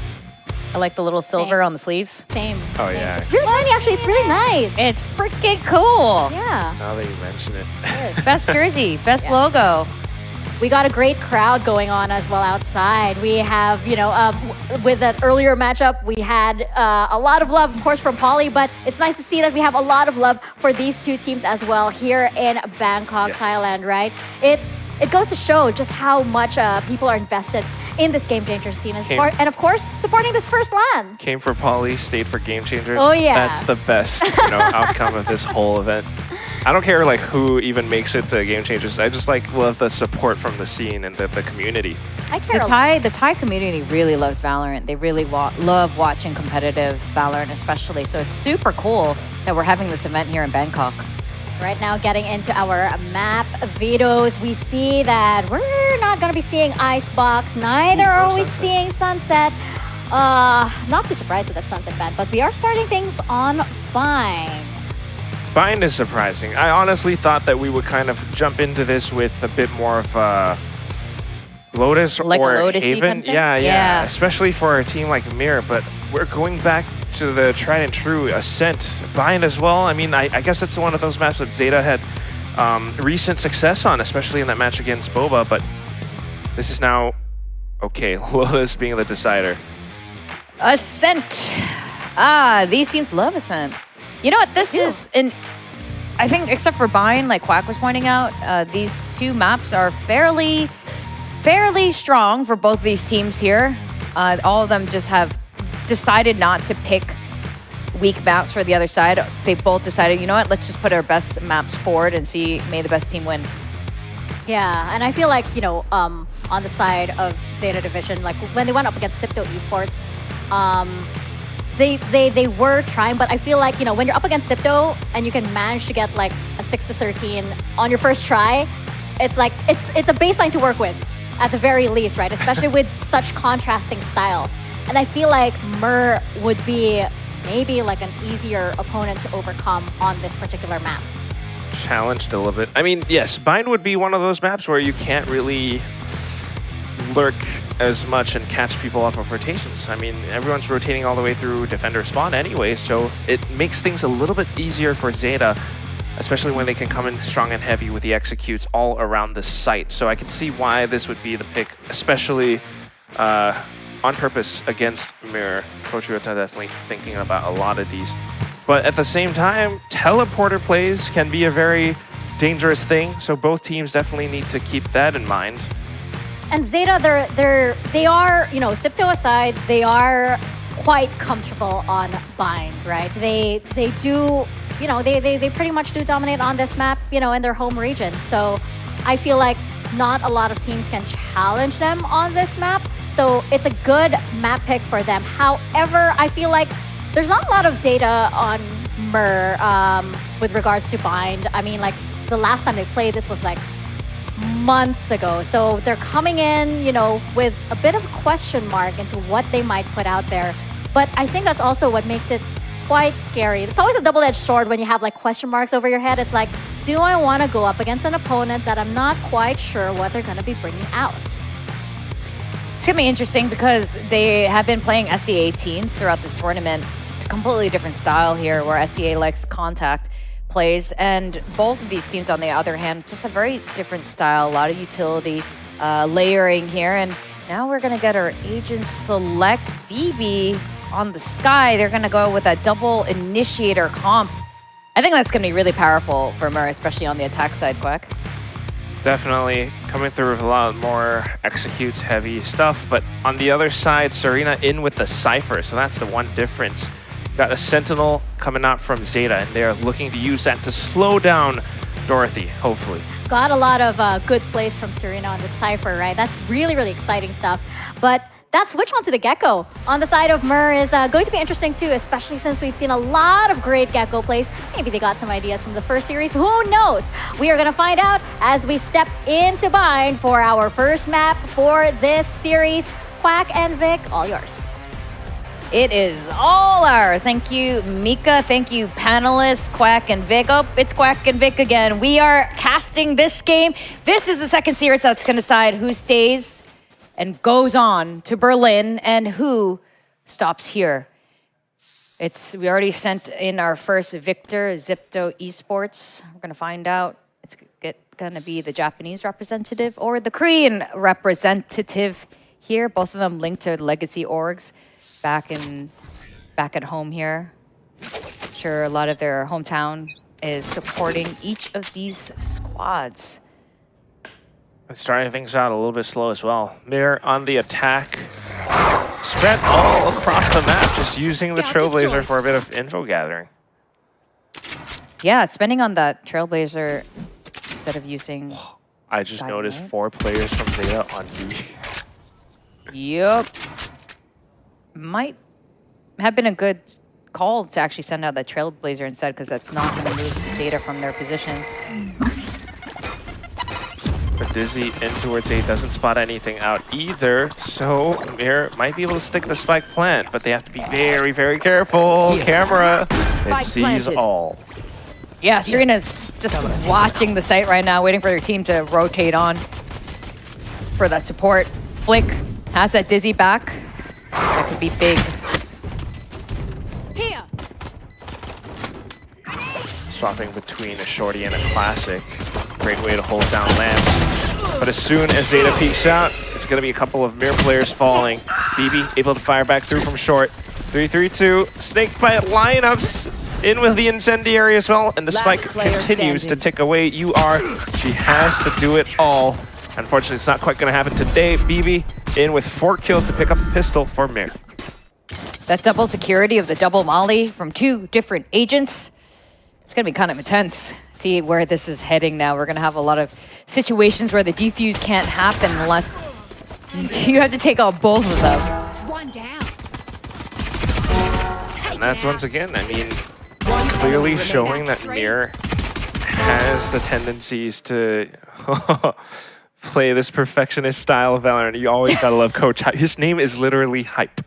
I like the little silver on the sleeves.
Same.
Oh, yeah.
It's really shiny, actually. It's really nice.
It's freaking cool.
Yeah.
Now that you mention it.
Best jersey, best logo.
We got a great crowd going on as well outside. We have, with that earlier matchup, we had a lot of love, of course, from Poly, but it's nice to see that we have a lot of love for these two teams as well here in Bangkok, Thailand, right? It goes to show just how much people are invested in this Game Changer scene and of course, supporting this first LAN.
Came for Poly, stayed for Game Changers.
Oh, yeah.
That's the best outcome of this whole event. I don't care who even makes it to Game Changers. I just love the support from the scene and the community.
I care.
The Thai community really loves Valorant. They really love watching competitive Valorant, especially. So it's super cool that we're having this event here in Bangkok.
Right now, getting into our map vetoes, we see that we're not going to be seeing Icebox. Neither are we seeing Sunset. Not too surprised with that Sunset ban, but we are starting things on Bind.
Bind is surprising. I honestly thought that we would kind of jump into this with a bit more of Lotus
like
or
a Lotus
Haven. Yeah. Especially for a team like Mir, but we're going back to the tried and true Ascent. Bind as well. I mean, I guess it's one of those maps that ZETA had recent success on, especially in that match against Boba, but this is now, okay, Lotus being the decider.
Ascent. These teams love Ascent. You know what, this is, I think except for Bind, like Quack was pointing out, these two maps are fairly strong for both these teams here. All of them just have decided not to pick weak maps for the other side. They both decided, you know what, let's just put our best maps forward and see, may the best team win.
Yeah, and I feel like, on the side of ZETA Division, like when they went up against Cipto Esports, they were trying, but I feel like, when you're up against Cipto and you can manage to get like a 6-13 on your first try, it's like, it's a baseline to work with at the very least, right? Especially with such contrasting styles. And I feel like Mer would be maybe like an easier opponent to overcome on this particular map.
Challenged a little bit. I mean, yes, Bind would be one of those maps where you can't really lurk as much and catch people off of rotations. I mean, everyone's rotating all the way through defender spawn anyway, so it makes things a little bit easier for ZETA, especially when they can come in strong and heavy with the executes all around the site. So I can see why this would be the pick, especially on purpose against Mirror. Coach Ryota definitely thinking about a lot of these. But at the same time, teleporter plays can be a very dangerous thing, so both teams definitely need to keep that in mind.
And ZETA, they are, you know, Sipto aside, they are quite comfortable on Bind, right? They do, you know, they pretty much do dominate on this map, you know, in their home region. So I feel like not a lot of teams can challenge them on this map. So it's a good map pick for them. However, I feel like there's not a lot of data on Mer with regards to Bind. I mean, like, the last time they played this was like months ago. So they're coming in, you know, with a bit of a question mark into what they might put out there. But I think that's also what makes it quite scary. It's always a double-edged sword when you have like question marks over your head. It's like, do I want to go up against an opponent that I'm not quite sure what they're going to be bringing out?
It's going to be interesting because they have been playing SEA teams throughout this tournament. It's a completely different style here where SEA likes contact plays, and both of these teams, on the other hand, just a very different style, a lot of utility layering here. And now we're going to get our agent select BB on the Sky. They're going to go with a double initiator comp. I think that's going to be really powerful for Mer, especially on the attack side, Quack.
Definitely coming through with a lot more executes heavy stuff, but on the other side, Serena in with the Cypher, so that's the one difference. Got a Sentinel coming out from ZETA, and they're looking to use that to slow down Dorothy, hopefully.
Got a lot of good plays from Serena on the Cypher, right? That's really, really exciting stuff. But that switch onto the Gecko on the side of Mer is going to be interesting too, especially since we've seen a lot of great Gecko plays. Maybe they got some ideas from the first series, who knows? We are gonna find out as we step into Bind for our first map for this series. Quack and Vic, all yours.
It is all ours. Thank you, Mika. Thank you, panelists, Quack and Vic. Oh, it's Quack and Vic again. We are casting this game. This is the second series that's going to decide who stays and goes on to Berlin and who stops here. We already sent in our first victor, Zipto Esports. We're going to find out it's going to be the Japanese representative or the Korean representative here. Both of them linked to legacy orgs. Back at home here. I'm sure a lot of their hometown is supporting each of these squads.
It's starting things out a little bit slow as well. Mirror on the attack. Spread all across the map, just using the Trailblazer for a bit of info gathering.
Yeah, spending on that Trailblazer instead of using...
I just noticed 4 players from ZETA on B.
Yup. Might have been a good call to actually send out that Trailblazer instead, because that's not going to move ZETA from their position.
But Dizzy in towards A doesn't spot anything out either, so Mirror might be able to stick the spike plant, but they have to be very, very careful. Camera, it sees all.
Yeah, Serena's just watching the site right now, waiting for their team to rotate on for that support. Flick has that Dizzy back. That could be big.
Here.
Swapping between a shorty and a classic. Great way to hold down lamps. But as soon as ZETA peeks out, it's going to be a couple of Mirror players falling. BB able to fire back through from short. 3-3-2. Snakebite lineups in with the incendiary as well. And the spike continues to tick away. She has to do it all. Unfortunately, it's not quite going to happen today. BB in with 4 kills to pick up a pistol for Mir.
That double security of the double molly from 2 different agents. It's going to be kind of intense. See where this is heading now. We're going to have a lot of situations where the defuse can't happen unless you have to take out both of them.
One down.
And that's once again, I mean, clearly showing that Mir has the tendencies to play this perfectionist style of Valorant. You always gotta love Coach Hype. His name is literally Hype.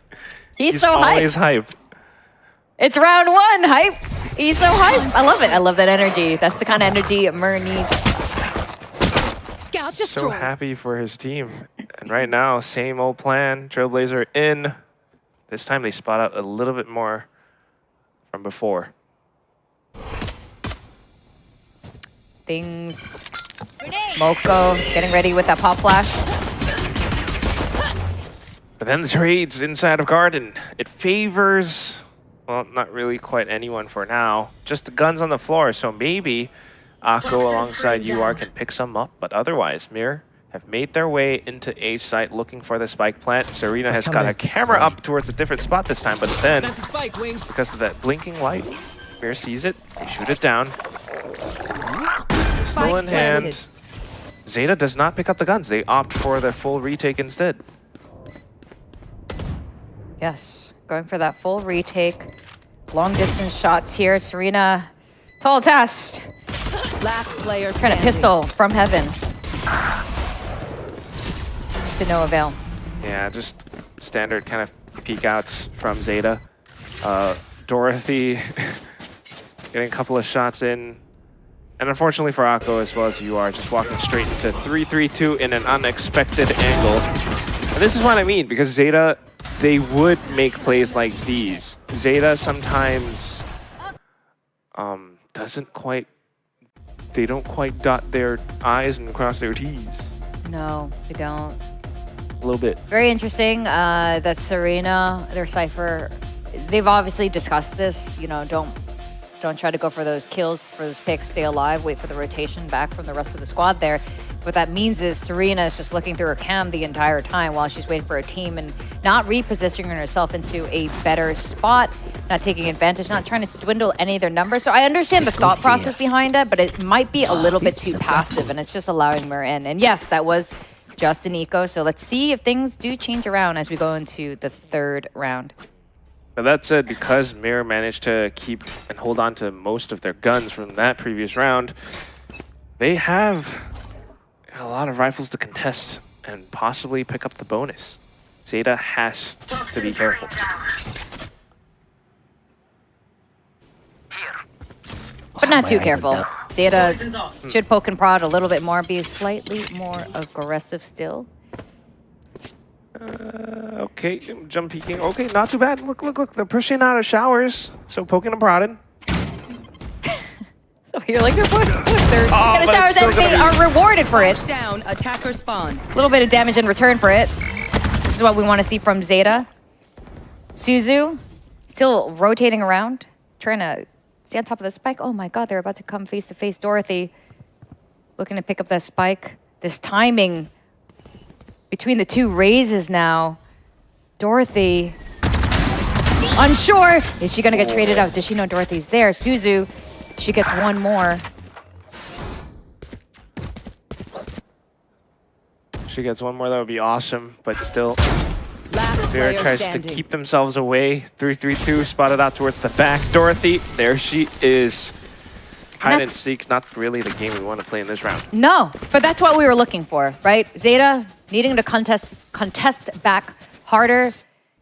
He's so
always hype.
It's round 1, Hype. He's so hype. I love it. I love that energy. That's the kind of energy Mer needs.
So happy for his team. And right now, same old plan. Trailblazer in. This time they spot out a little bit more from before.
Things. Moko getting ready with that pop flash.
But then the trades inside of Garden. It favors, well, not really quite anyone for now. Just the guns on the floor. So maybe Akko alongside UR can pick some up. But otherwise, Mir have made their way into A site looking for the spike plant. Serena has got a camera up towards a different spot this time, but then, because of that blinking light, Mir sees it, they shoot it down. Pistol in hand. ZETA does not pick up the guns. They opt for the full retake instead.
Yes, going for that full retake. Long distance shots here. Serena, tall test.
Last player
trying to pistol from heaven. To no avail.
Yeah, just standard kind of peek outs from ZETA. Dorothy getting a couple of shots in. And unfortunately for Akko as well as you are, just walking straight into 3-3-2 in an unexpected angle. And this is what I mean, because ZETA, they would make plays like these. ZETA sometimes they don't quite dot their I's and cross their T's.
No, they don't.
A little bit.
Very interesting that Serena, their Cypher, they've obviously discussed this. You know, don't try to go for those kills, for those picks, stay alive, wait for the rotation back from the rest of the squad there. What that means is Serena is just looking through her cam the entire time while she's waiting for a team and not repositioning herself into a better spot, not taking advantage, not trying to dwindle any of their numbers. So I understand the thought process behind it, but it might be a little bit too passive, and it's just allowing her in. And yes, that was just an eco, so let's see if things do change around as we go into the third round.
But that said, because Mir managed to keep and hold on to most of their guns from that previous round, they have a lot of rifles to contest and possibly pick up the bonus. ZETA has to be careful.
But not too careful. ZETA should poke and prod a little bit more, be slightly more aggressive still.
Okay, jump peeking. Okay, not too bad. Look, look, look. They're pushing out of showers. So poking and prodding.
You're like, they're out of showers and they are rewarded for it.
Down, attacker spawn.
A little bit of damage in return for it. This is what we want to see from ZETA. SISU still rotating around, trying to stay on top of the spike. Oh my god, they're about to come face to face. Dorothy looking to pick up that spike. This timing between the two raises now. Dorothy unsure. Is she gonna get traded out? Does she know Dorothy's there? SISU, she gets one more.
She gets one more, that would be awesome, but still. Vera tries to keep themselves away. 3-3-2, spotted out towards the back. Dorothy, there she is. Hide and seek, not really the game we want to play in this round.
No, but that's what we were looking for, right? ZETA needing to contest back harder,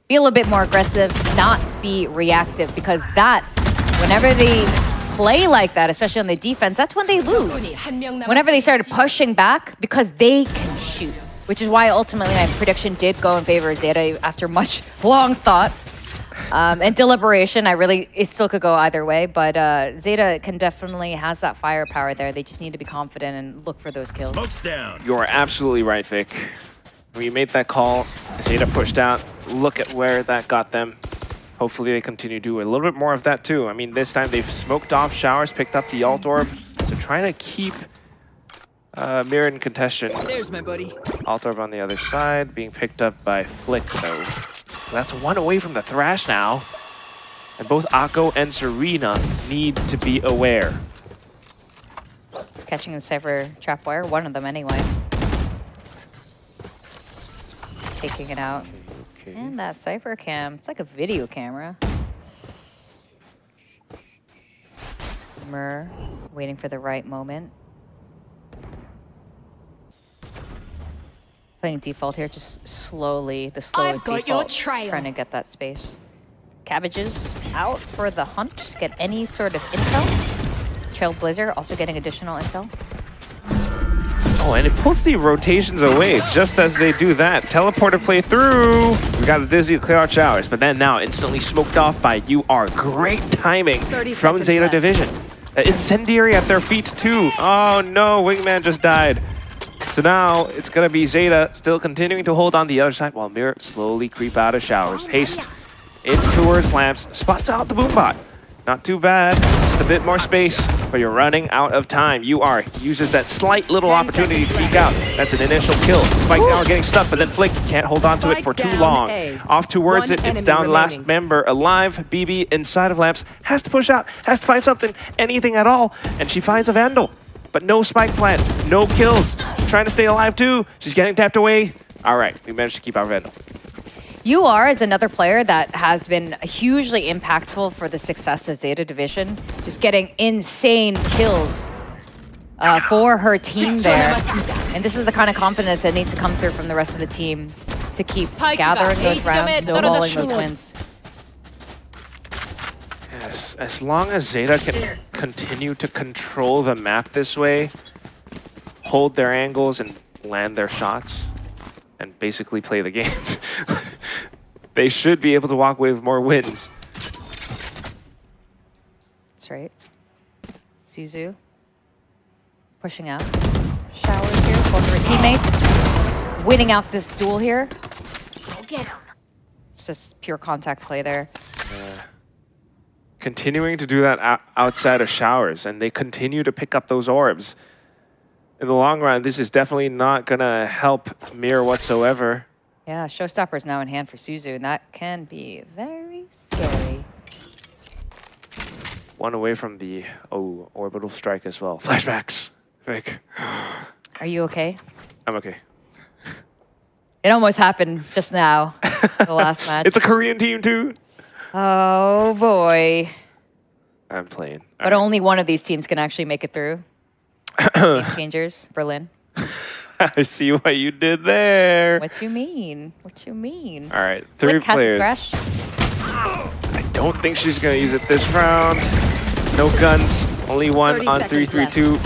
be a little bit more aggressive, not be reactive, because that, whenever they play like that, especially on the defense, that's when they lose. Whenever they started pushing back, because they can shoot, which is why ultimately my prediction did go in favor of ZETA after much long thought. And deliberation, it still could go either way, but ZETA can definitely has that firepower there. They just need to be confident and look for those kills.
Smoke's down.
You're absolutely right, Vic. We made that call. ZETA pushed out. Look at where that got them. Hopefully they continue to do a little bit more of that too. I mean, this time they've smoked off showers, picked up the alt orb. So trying to keep Mir in contention.
There's my buddy.
Alt orb on the other side, being picked up by Flick though. So that's one away from the Thrash now. And both Akko and Serena need to be aware.
Catching the Cypher trapwire, one of them anyway. Taking it out.
Okay.
And that Cypher cam, it's like a video camera. Mur waiting for the right moment. Playing default here, just slowly, the slowest default, trying to get that space. Cabbages out for the hunt, just get any sort of intel. Trailblazer also getting additional intel.
Oh, and it pulls the rotations away just as they do that. Teleporter play through. We got a Dizzy to clear out showers, but then now instantly smoked off by UR. Great timing from ZETA Division. Incendiary at their feet too. Oh no, Wingman just died. So now it's going to be ZETA still continuing to hold on the other side while Mirror slowly creep out of showers. Haste in towards Lamps, spots out the Boombot. Not too bad, just a bit more space, but you're running out of time. UR uses that slight little opportunity to peek out. That's an initial kill. Spike now getting stuck, but then Flick can't hold on to it for too long. Off towards it, it's down last member alive. BB inside of Lamps, has to push out, has to find something, anything at all, and she finds a Vandal. But no spike plant, no kills. Trying to stay alive too. She's getting tapped away. All right, we managed to keep our Vandal.
UR is another player that has been hugely impactful for the success of ZETA Division. Just getting insane kills for her team there. And this is the kind of confidence that needs to come through from the rest of the team to keep gathering those rounds, snowballing those wins.
Yes, as long as ZETA can continue to control the map this way, hold their angles and land their shots, and basically play the game, they should be able to walk away with more wins.
That's right. SISU pushing out. Showers here, both of her teammates winning out this duel here. Go get him. It's just pure contact play there.
Continuing to do that outside of showers, and they continue to pick up those orbs. In the long run, this is definitely not going to help Mir whatsoever.
Yeah, Showstopper is now in hand for SISU, and that can be very scary.
One away from the, orbital strike as well. Flashbacks. Fake.
Are you okay?
I'm okay.
It almost happened just now, the last match.
It's a Korean team too.
Oh boy.
I'm playing.
But only one of these teams can actually make it through. Game Changers, Berlin.
I see what you did there.
What you mean? What you mean?
All right, 3 players. I don't think she's going to use it this round. No guns, only one on 3-3-2.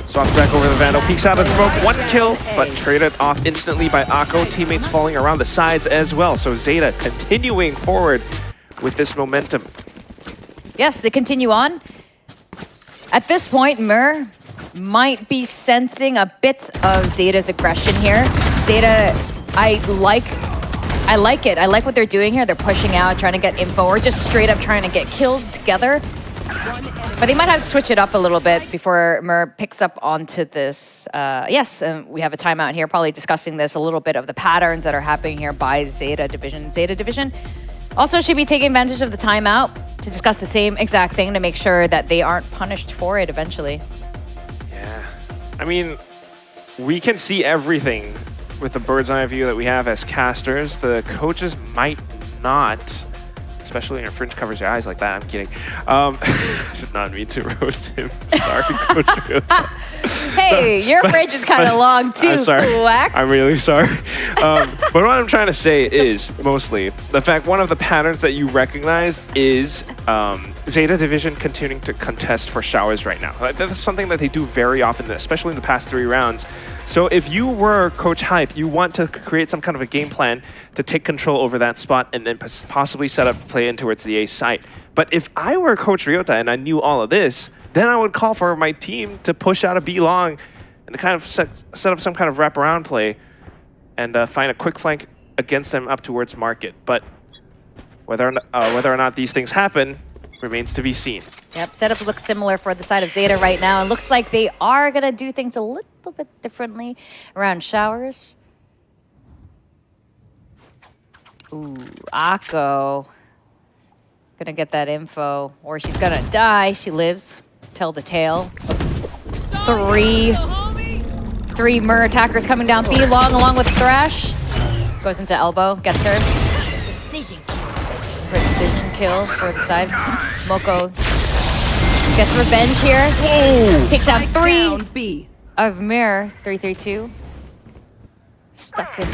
Swaps back over the Vandal, peeks out of smoke, 1 kill, but traded off instantly by Akko. Teammates falling around the sides as well. So ZETA continuing forward with this momentum.
Yes, they continue on. At this point, Mir might be sensing a bit of ZETA's aggression here. ZETA, I like it. I like what they're doing here. They're pushing out, trying to get info, or just straight up trying to get kills together. But they might have to switch it up a little bit before Mir picks up onto this. Yes, we have a timeout here, probably discussing this, a little bit of the patterns that are happening here by ZETA Division. ZETA Division also should be taking advantage of the timeout to discuss the same exact thing to make sure that they aren't punished for it eventually.
Yeah, I mean, we can see everything with the bird's eye view that we have as casters. The coaches might not, especially when your fringe covers your eyes like that. I'm kidding. I did not mean to roast him. Sorry, Coach.
Hey, your fringe is kind of long too,
I'm sorry.
Quack.
I'm really sorry. But what I'm trying to say is mostly the fact one of the patterns that you recognize is ZETA Division continuing to contest for showers right now. That's something that they do very often, especially in the past 3 rounds. So if you were Coach Hype, you want to create some kind of a game plan to take control over that spot and then possibly set up play in towards the A site. But if I were Coach Ryota and I knew all of this, then I would call for my team to push out a B long and to kind of set up some kind of wraparound play and find a quick flank against them up towards market. But whether or not these things happen remains to be seen.
Yep, setup looks similar for the side of ZETA right now. It looks like they are going to do things a little bit differently around showers. Ooh, Akko. Gonna get that info, or she's gonna die. She lives. Tell the tale. Three Mir attackers coming down B long along with Thrash. Goes into elbow, gets her. Precision kill for the side. Moko gets revenge here.
Whoa.
Takes down 3 of Mir. 3-3-2. Stuck in.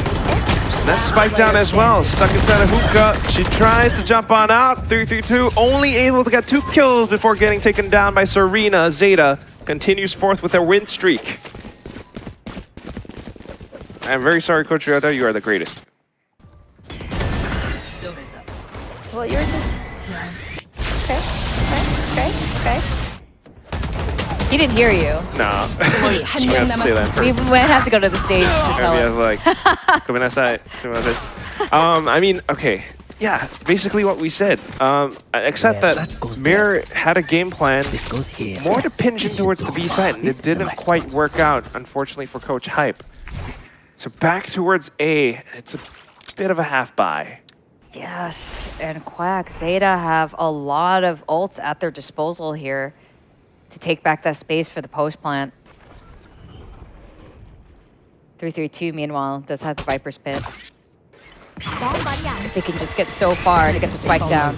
That spike down as well, stuck inside a hookah. She tries to jump on out, 3-3-2, only able to get 2 kills before getting taken down by Serena. ZETA continues forth with their win streak. I'm very sorry, Coach Ryota. You are the greatest.
Well, you're just... Okay. He didn't hear you.
No. I have to say that
We
first.
might have to go to the stage to tell
I
him.
was like, come inside. I mean, okay. Yeah, basically what we said. Except that Mir had a game plan more to pinch in towards the B side, and it didn't quite work out, unfortunately, for Coach Hype. So back towards A. It's a bit of a half buy.
Yes, and Quack, Zeta have a lot of ults at their disposal here to take back that space for the post plant. 332, meanwhile, does have the Viper's Pit. They can just get so far to get the spike down.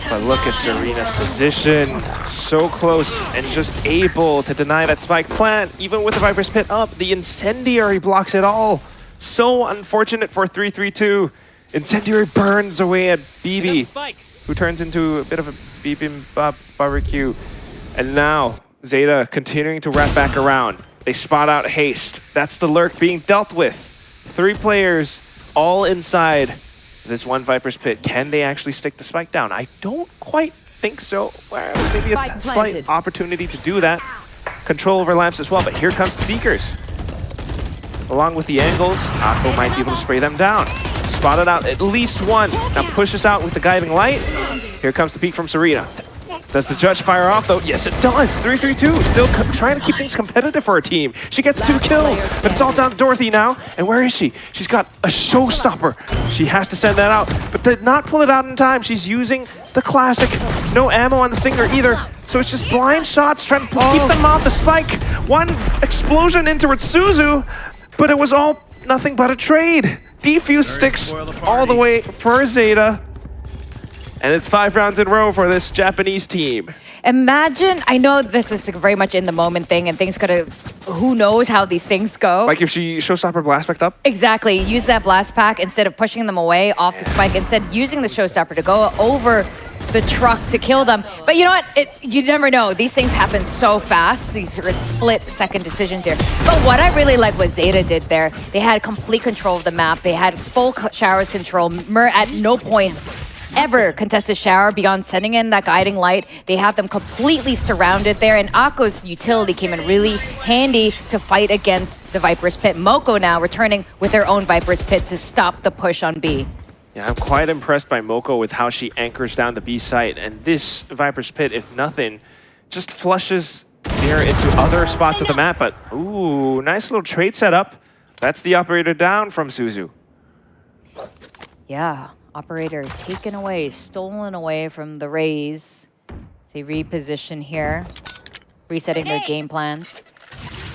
But look at Serena's position. So close and just able to deny that spike plant. Even with the Viper's Pit up, the Incendiary blocks it all. So unfortunate for 332. Incendiary burns away at BB, who turns into a bit of a bibimbap barbecue. And now Zeta continuing to wrap back around. They spot out Haste. That's the lurk being dealt with. 3 players all inside this one Viper's Pit. Can they actually stick the spike down? I don't quite think so. Well, maybe a slight opportunity to do that. Control overlaps as well, but here comes the Seekers. Along with the angles, Akko might be able to spray them down. Spotted out at least one. Now pushes out with the guiding light. Here comes the peek from Serena. Does the judge fire off though? Yes, it does. 332, still trying to keep things competitive for her team. She gets 2 kills, but it's all down to Dorothy now. And where is she? She's got a showstopper. She has to send that out, but did not pull it out in time. She's using the classic. No ammo on the Stinger either. So it's just blind shots trying to keep them off the spike. One explosion in towards Suzu, but it was all nothing but a trade. Defuse sticks all the way for Zeta. And it's 5 rounds in a row for this Japanese team.
Imagine, I know this is very much in the moment thing and things could have, who knows how these things go.
Like if she showstopper blast backed up?
Exactly, use that blast pack instead of pushing them away off the spike, instead using the showstopper to go over the truck to kill them. But you know what, you never know. These things happen so fast. These are split-second decisions here. But what I really like what Zeta did there, they had complete control of the map. They had full showers control. Mer at no point ever contested shower beyond sending in that guiding light. They have them completely surrounded there, and Akko's utility came in really handy to fight against the Viper's Pit. Moko now returning with their own Viper's Pit to stop the push on B.
Yeah, I'm quite impressed by Moko with how she anchors down the B site, and this Viper's Pit, if nothing, just flushes Mir into other spots of the map. But ooh, nice little trade setup. That's the operator down from Suzu.
Yeah. Operator taken away, stolen away from the Rays. They reposition here, resetting their game plans.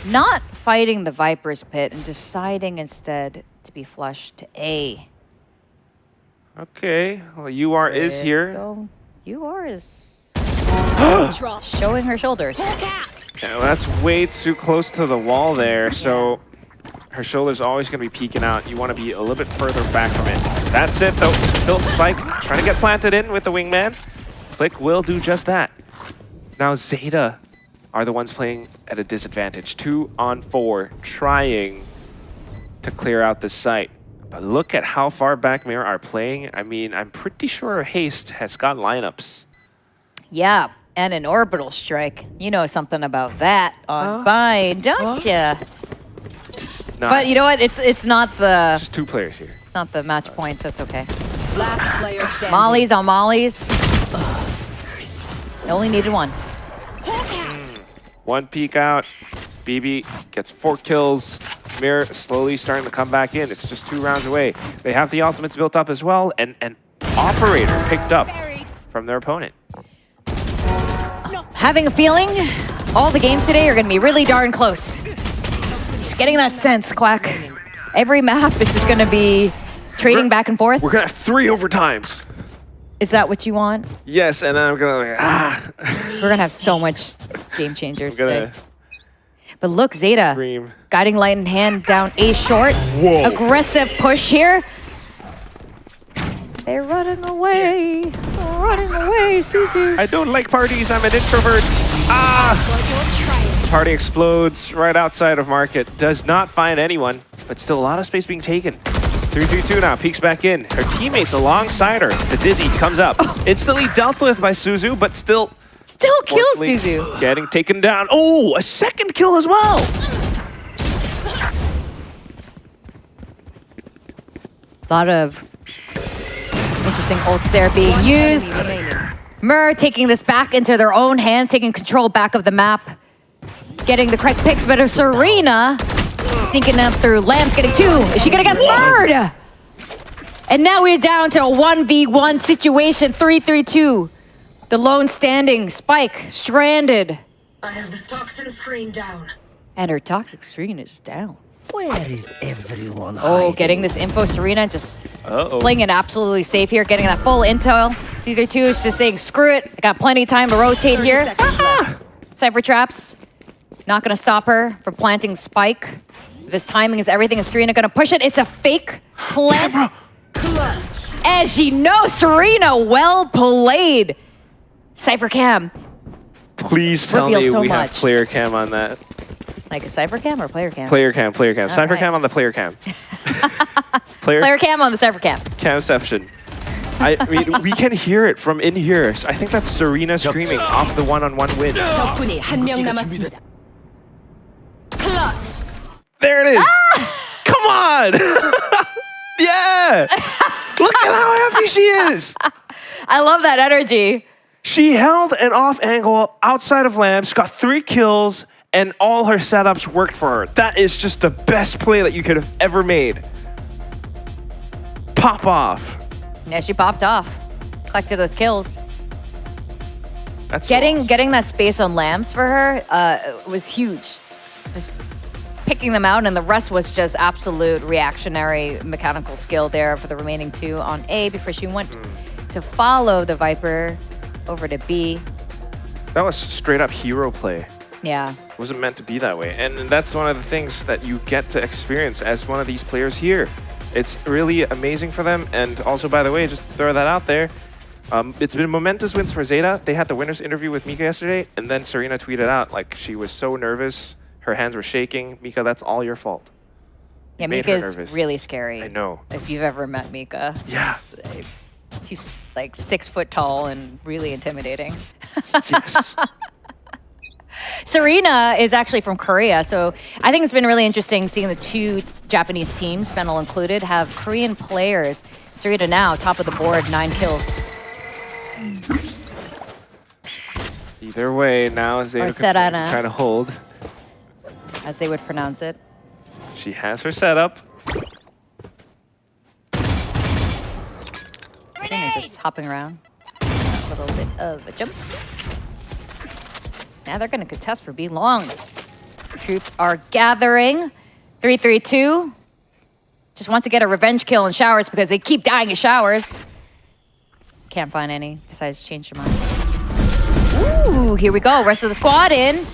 Not fighting the Viper's Pit and deciding instead to be flushed to A.
Okay, well, UR is here.
UR is showing her shoulders.
Yeah, well, that's way too close to the wall there, so her shoulder's always going to be peeking out. You want to be a little bit further back from it. That's it, though. Still Spike trying to get planted in with the wingman. Click will do just that. Now Zeta are the ones playing at a disadvantage. 2 on 4, trying to clear out this site. But look at how far back Mir are playing. I mean, I'm pretty sure Haste has got lineups.
Yeah, and an orbital strike. You know something about that on Bind, don't ya?
No,
but you know what? It's not the...
Just 2 players here.
It's not the match points. That's okay.
Last player standing.
Mollies on mollies. They only needed 1.
1 peek out. BB gets 4 kills. Mir slowly starting to come back in. It's just 2 rounds away. They have the ultimates built up as well, and an operator picked up from their opponent.
Having a feeling all the games today are going to be really darn close. Just getting that sense, Quack. Every map is just going to be trading back and forth.
We're going to have 3 overtimes.
Is that what you want?
Yes, and then I'm going to
We're going to have so much game changers today. But look, Zeta, guiding light in hand down A short.
Whoa.
Aggressive push here. They're running away. Running away, Suzu.
I don't like parties. I'm an introvert. Ah! Party explodes right outside of Market. Does not find anyone, but still a lot of space being taken. 3-3-2 now, peeks back in. Her teammates alongside her. The Dizzy comes up. Instantly dealt with by SISU, but still
kills SISU.
Getting taken down. Oh, a second kill as well.
A lot of interesting ults there being used. Mur taking this back into their own hands, taking control back of the map. Getting the correct picks, but Serena sneaking up through Lamps, getting 2. Is she gonna get third? And now we're down to a 1v1 situation, 3-3-2. The lone standing, Spike, stranded.
I have this toxin screen down.
And her toxic screen is down.
Where is everyone
Oh, getting this info, Serena just playing it absolutely safe here, getting that full intel. C32 is just saying, screw it, I got plenty of time to rotate here. Cypher traps, not gonna stop her from planting Spike. This timing is everything. Is Serena gonna push it? It's a fake plant. As she knows, Serena, well played. Cypher cam.
Please tell me we have player cam on that.
Like a Cypher cam or player cam?
Player cam. Cypher
right.
cam on the player cam.
Player cam on the Cypher cam.
Camception. I mean, we can hear it from in here. I think that's Serena screaming off the one-on-one win.
적군이 한 명 남았습니다.
There it is. Come on. Yeah. Look at how happy she is.
I love that energy.
She held an off angle outside of Lamps, got 3 kills, and all her setups worked for her. That is just the best play that you could have ever made. Pop off.
Yeah, she popped off. Collected those kills.
That's
getting that space on Lamps for her was huge. Just picking them out, and the rest was just absolute reactionary mechanical skill there for the remaining 2 on A before she went to follow the Viper over to B.
That was straight up hero play.
Yeah.
It wasn't meant to be that way. And that's one of the things that you get to experience as one of these players here. It's really amazing for them. And also, by the way, just throw that out there. It's been momentous wins for ZETA. They had the winner's interview with Mika yesterday, and then Serena tweeted out, like, she was so nervous. Her hands were shaking. Mika, that's all your fault.
Yeah, Mika's really scary.
I know.
If you've ever met Mika.
Yeah.
She's like 6 foot tall and really intimidating.
Yes.
Serena is actually from Korea, so I think it's been really interesting seeing the 2 Japanese teams, Fennel included, have Korean players. Serena now, top of the board, 9 kills.
Either way, now ZETA trying to hold.
As they would pronounce it.
She has her setup.
Serena just hopping around. A little bit of a jump. Now they're going to contest for B long. Troops are gathering. 3-3-2. Just want to get a revenge kill in showers because they keep dying in showers. Can't find any. Decides to change their mind. Ooh, here we go. Rest of the squad in.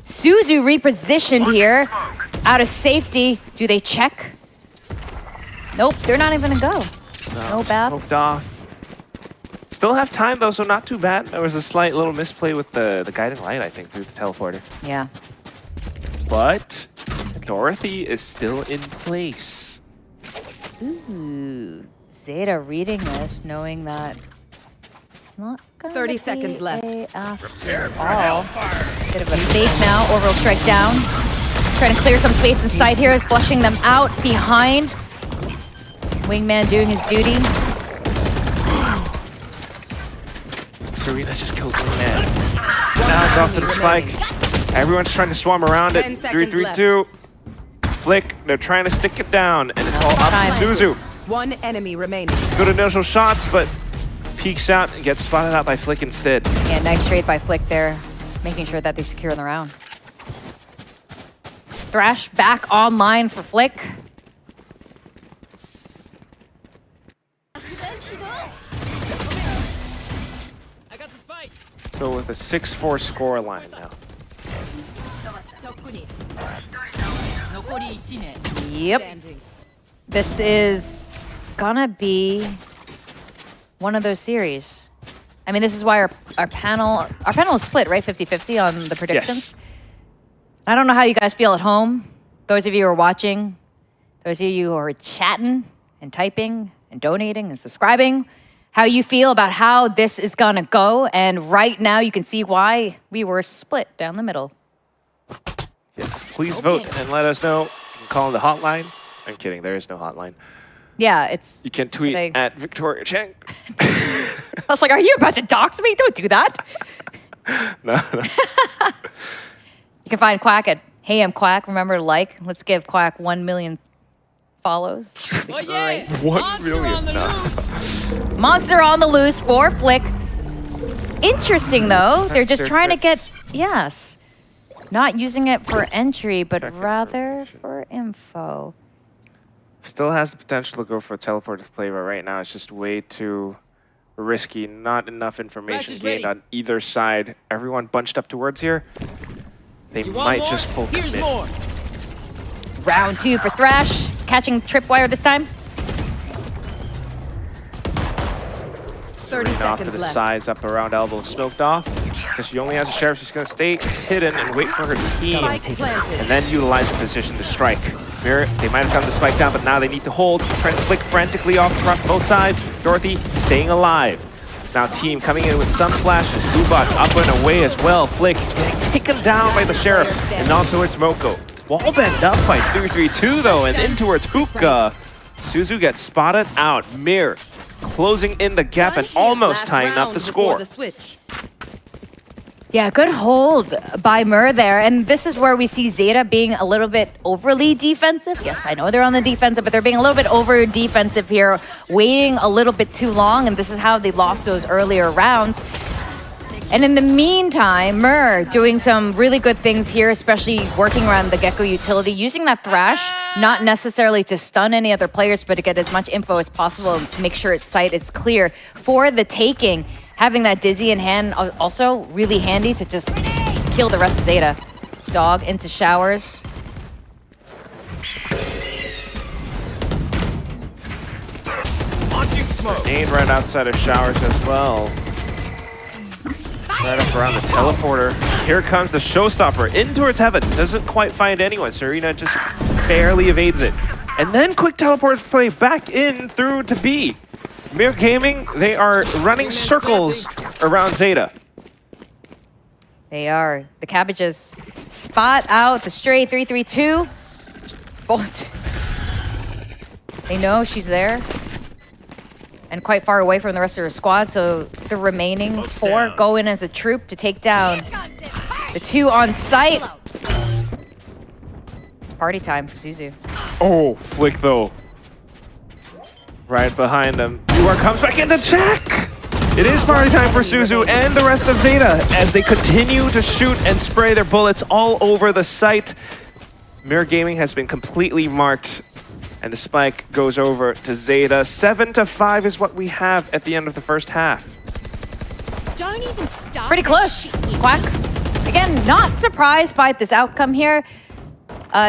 SISU repositioned here. Out of safety. Do they check? Nope, they're not even gonna go. No baths.
Smoked off. Still have time though, so not too bad. There was a slight little misplay with the guiding light, I think, through the teleporter.
Yeah.
But Dorothy is still in place.
Ooh, ZETA reading this, knowing that it's not gonna
30
be
seconds left.
Prepare for hellfire. Bit of a fake now. Orbital strike down. Trying to clear some space inside here. Flushing them out behind. Wingman doing his duty.
Serena just killed Wingman. Now it's off to the spike. Everyone's trying to swarm around it. 3-3-2. Flick, they're trying to stick it down, and it's all up to SISU.
One enemy remaining.
Good initial shots, but peeks out and gets spotted out by Flick instead.
Yeah, nice trade by Flick there, making sure that they secure the round. Thrash back online for Flick.
So with a 6-4 score line now.
Yep. This is gonna be one of those series. I mean, this is why our panel is split, right? 50-50 on the predictions.
Yes.
I don't know how you guys feel at home. Those of you who are watching, those of you who are chatting and typing and donating and subscribing, how you feel about how this is gonna go. And right now you can see why we were split down the middle.
Yes, please vote and let us know. You can call the hotline. I'm kidding, there is no hotline.
Yeah, it's...
You can tweet at Victoria Cheng.
I was like, are you about to dox me? Don't do that.
No.
You can find Quack at Hey I'm Quack. Remember to like. Let's give Quack 1 million follows.
1 million. No.
Monster on the loose for Flick. Interesting though. They're just trying to get, yes, not using it for entry, but rather for info.
Still has the potential to go for a teleport play, but right now it's just way too risky. Not enough information gained on either side. Everyone bunched up towards here. They might just full commit.
Round 2 for Thrash. Catching tripwire this time.
30
off
seconds
to the
left.
sides, up around elbow, smoked off. Because she only has a sheriff, she's going to stay hidden and wait for her team. And then utilize the position to strike. Mirror, they might have gotten the spike down, but now they need to hold. Trying to flick frantically off across both sides. Dorothy staying alive. Now team coming in with some flashes. Ubot up and away as well. Flick getting taken down by the sheriff and on towards Moko. Wall bend up by 3-3-2 though, and in towards Hookah. SISU gets spotted out. Mir closing in the gap and almost tying up the score.
Yeah, good hold by Mur there. And this is where we see ZETA being a little bit overly defensive. Yes, I know they're on the defensive, but they're being a little bit over defensive here, waiting a little bit too long. And this is how they lost those earlier rounds. And in the meantime, Mur doing some really good things here, especially working around the Gecko utility, using that Thrash, not necessarily to stun any other players, but to get as much info as possible and make sure its sight is clear for the taking. Having that Dizzy in hand also really handy to just kill the rest of ZETA. Dog into showers.
Launching smoke.
Aid right outside of showers as well. Right up around the teleporter. Here comes the showstopper in towards heaven. Doesn't quite find anyone. Serena just barely evades it. And then quick teleport play back in through to B. Mir Gaming, they are running circles around ZETA.
They are. The Cabbages spot out the stray 3-3-2. Bolt. They know she's there. And quite far away from the rest of her squad, so the remaining 4 go in as a troop to take down the 2 on site. It's party time for SISU.
Oh, Flick though. Right behind him. UR comes back in to check! It is party time for SISU and the rest of ZETA as they continue to shoot and spray their bullets all over the site. Mir Gaming has been completely marked. And the spike goes over to ZETA. 7-5 is what we have at the end of the first half.
Don't even stop. Pretty close. Quack. Again, not surprised by this outcome here.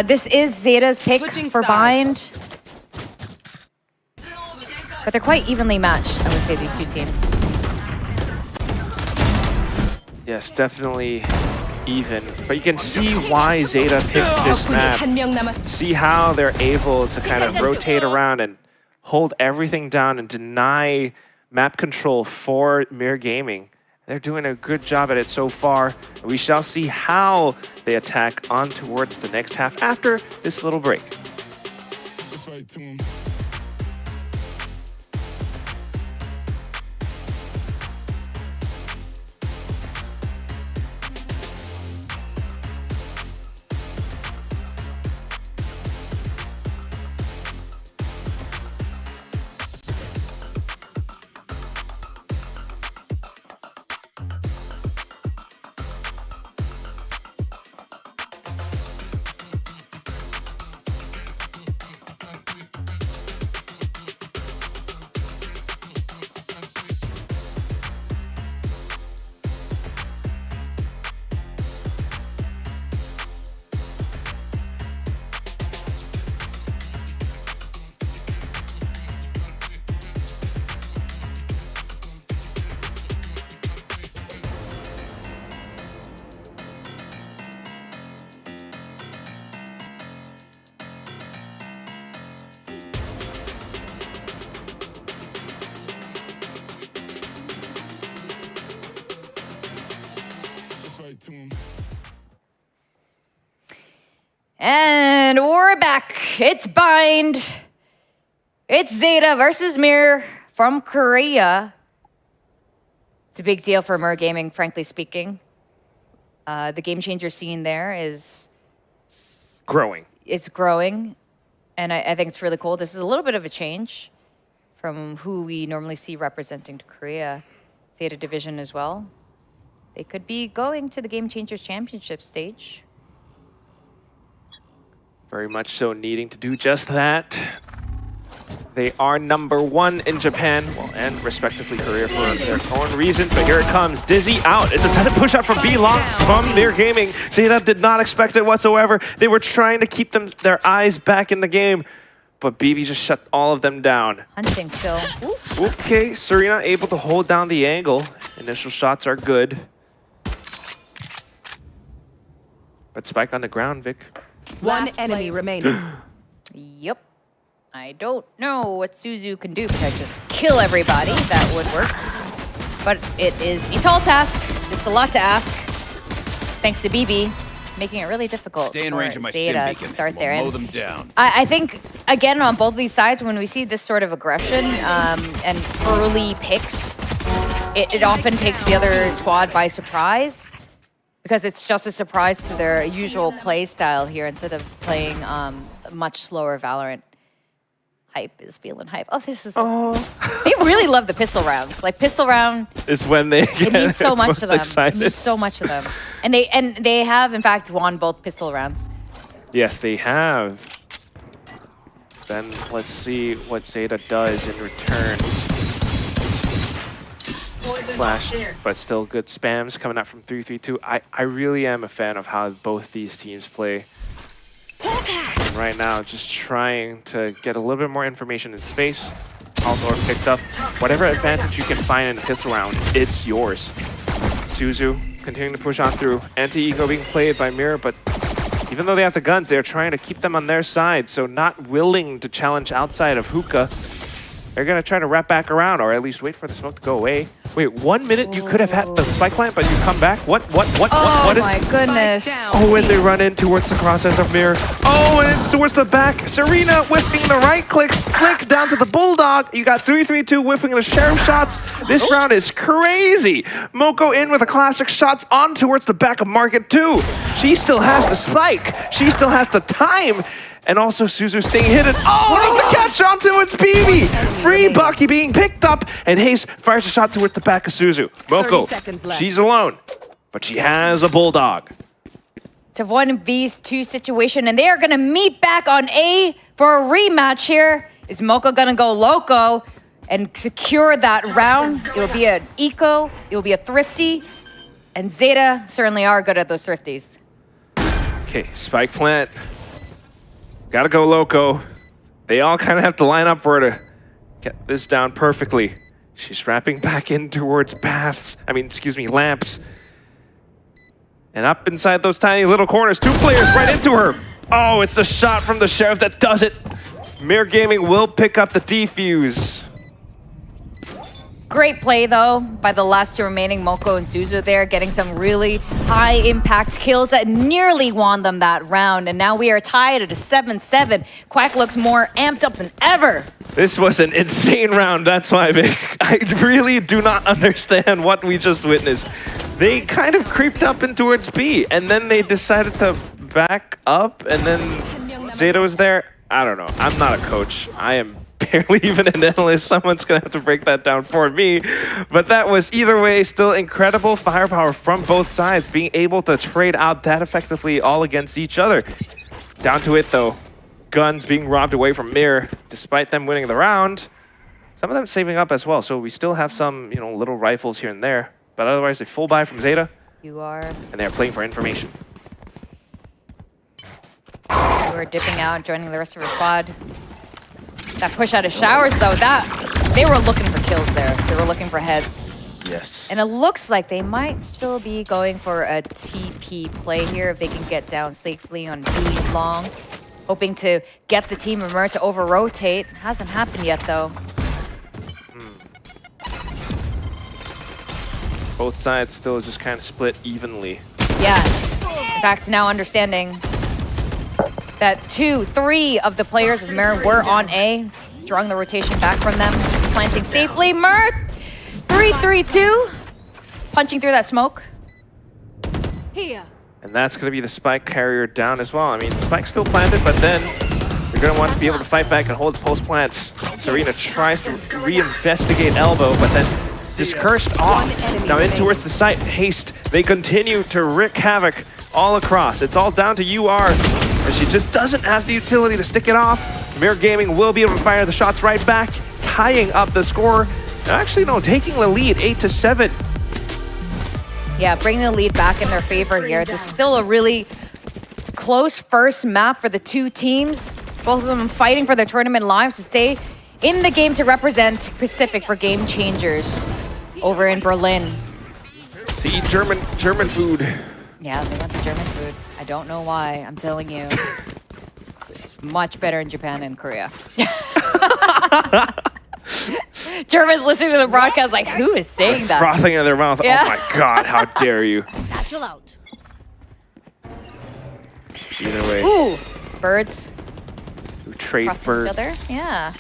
This is ZETA's pick for bind. But they're quite evenly matched, I would say, these two teams.
Yes, definitely even. But you can see why ZETA picked this map. See how they're able to kind of rotate around and hold everything down and deny map control for Mir Gaming. They're doing a good job at it so far. We shall see how they attack on towards the next half after this little break.
And we're back. It's Bind. It's ZETA versus Mir from Korea. It's a big deal for Mir Gaming, frankly speaking. The game changer scene there is
growing.
It's growing, and I think it's really cool. This is a little bit of a change from who we normally see representing to Korea. ZETA division as well. They could be going to the Game Changers Championship stage.
Very much so needing to do just that. They are #1 in Japan, well, and respectively Korea for their own reasons, but here it comes. Dizzy out. It's a sudden push out from B-Long from Mir Gaming. ZETA did not expect it whatsoever. They were trying to keep their eyes back in the game, but BB just shut all of them down.
Hunting still.
Okay, Serena able to hold down the angle. Initial shots are good. But Spike on the ground, Vic.
One enemy remaining.
Yep. I don't know what SISU can do besides just kill everybody. That would work. But it is a tall task. It's a lot to ask. Thanks to BB, making it really difficult
Stay in
for
range of my stim
ZETA
beacon.
to start
We'll
there.
mow
And
them down.
I think, again, on both these sides, when we see this sort of aggression and early picks, it often takes the other squad by surprise. Because it's just a surprise to their usual play style here instead of playing much slower Valorant. Hype is feeling hype. Oh, this is... They really love the pistol rounds. Like, pistol round...
Is when they
It means so much to them.
excited.
It means so much to them. And they have, in fact, won both pistol rounds.
Yes, they have. Then let's see what ZETA does in return. Flashed, but still good spams coming out from 332. I really am a fan of how both these teams play. And right now, just trying to get a little bit more information in space. Aldor picked up whatever advantage you can find in the pistol round. It's yours. SISU continuing to push on through. Anti-eco being played by Mir, but even though they have the guns, they're trying to keep them on their side, so not willing to challenge outside of hookah. They're going to try to wrap back around, or at least wait for the smoke to go away. Wait, 1 minute you could have had the spike plant, but you come back? What is...
Oh my goodness.
Oh, and they run in towards the crosshairs of Mir. Oh, and it's towards the back. Serena whiffing the right click down to the Bulldog. You got 332 whiffing the Sheriff shots. This round is crazy. Moko in with the classic shots on towards the back of Market 2. She still has the spike. She still has the time. And also SISU staying hidden. Oh, there's the catch onto its BB. Free Bucky being picked up, and Hayes fires a shot towards the back of SISU. Moko, she's alone, but she has a Bulldog.
It's a 1v2 situation, and they are gonna meet back on A for a rematch here. Is Moko gonna go loco and secure that round? It will be an eco, it will be a thrifty, and ZETA certainly are good at those thrifties.
Okay, spike plant. Gotta go loco. They all kind of have to line up for her to get this down perfectly. She's wrapping back in towards lamps. And up inside those tiny little corners, 2 players right into her. Oh, it's the shot from the Sheriff that does it. Mir Gaming will pick up the defuse.
Great play, though, by the last 2 remaining, Moko and SISU there, getting some really high-impact kills that nearly won them that round. And now we are tied at a 7-7. Quack looks more amped up than ever.
This was an insane round, that's why, Vic. I really do not understand what we just witnessed. They kind of creeped up in towards B, and then they decided to back up, and then ZETA was there. I don't know. I'm not a coach. I am barely even an analyst. Someone's going to have to break that down for me. But that was, either way, still incredible firepower from both sides, being able to trade out that effectively all against each other. Down to it, though. Guns being robbed away from Mir, despite them winning the round. Some of them saving up as well, so we still have some, little rifles here and there. But otherwise, a full buy from ZETA.
You are.
And they're playing for information.
We're dipping out, joining the rest of our squad. That push out of showers, though, they were looking for kills there. They were looking for heads.
Yes.
And it looks like they might still be going for a TP play here if they can get down safely on B long. Hoping to get the team of Mir to over-rotate. Hasn't happened yet, though.
Both sides still just kind of split evenly.
Yeah. In fact, now understanding that 2-3 of the players of Mir were on A, drawing the rotation back from them, planting safely. Mir, 3-3-2, punching through that smoke.
And that's going to be the spike carrier down as well. I mean, spike's still planted, but then you're going to want to be able to fight back and hold post plants. Serena tries to reinvestigate elbow, but then discouraged off. Now in towards the site, Haste. They continue to wreak havoc all across. It's all down to UR, and she just doesn't have the utility to stick it off. Mir Gaming will be able to fire the shots right back, tying up the score. Actually, no, taking the lead, 8-7.
Yeah, bringing the lead back in their favor here. This is still a really close first map for the two teams. Both of them fighting for their tournament lives to stay in the game to represent Pacific for Game Changers over in Berlin.
To eat German food.
Yeah, they want the German food. I don't know why, I'm telling you. It's much better in Japan and Korea. Germans listening to the broadcast like, who is saying that?
Frothing in their mouth.
Yeah.
Oh my god, how dare you.
Satchel out.
Either way.
Ooh, birds.
Trade
Crossing
birds.
each other. Yeah.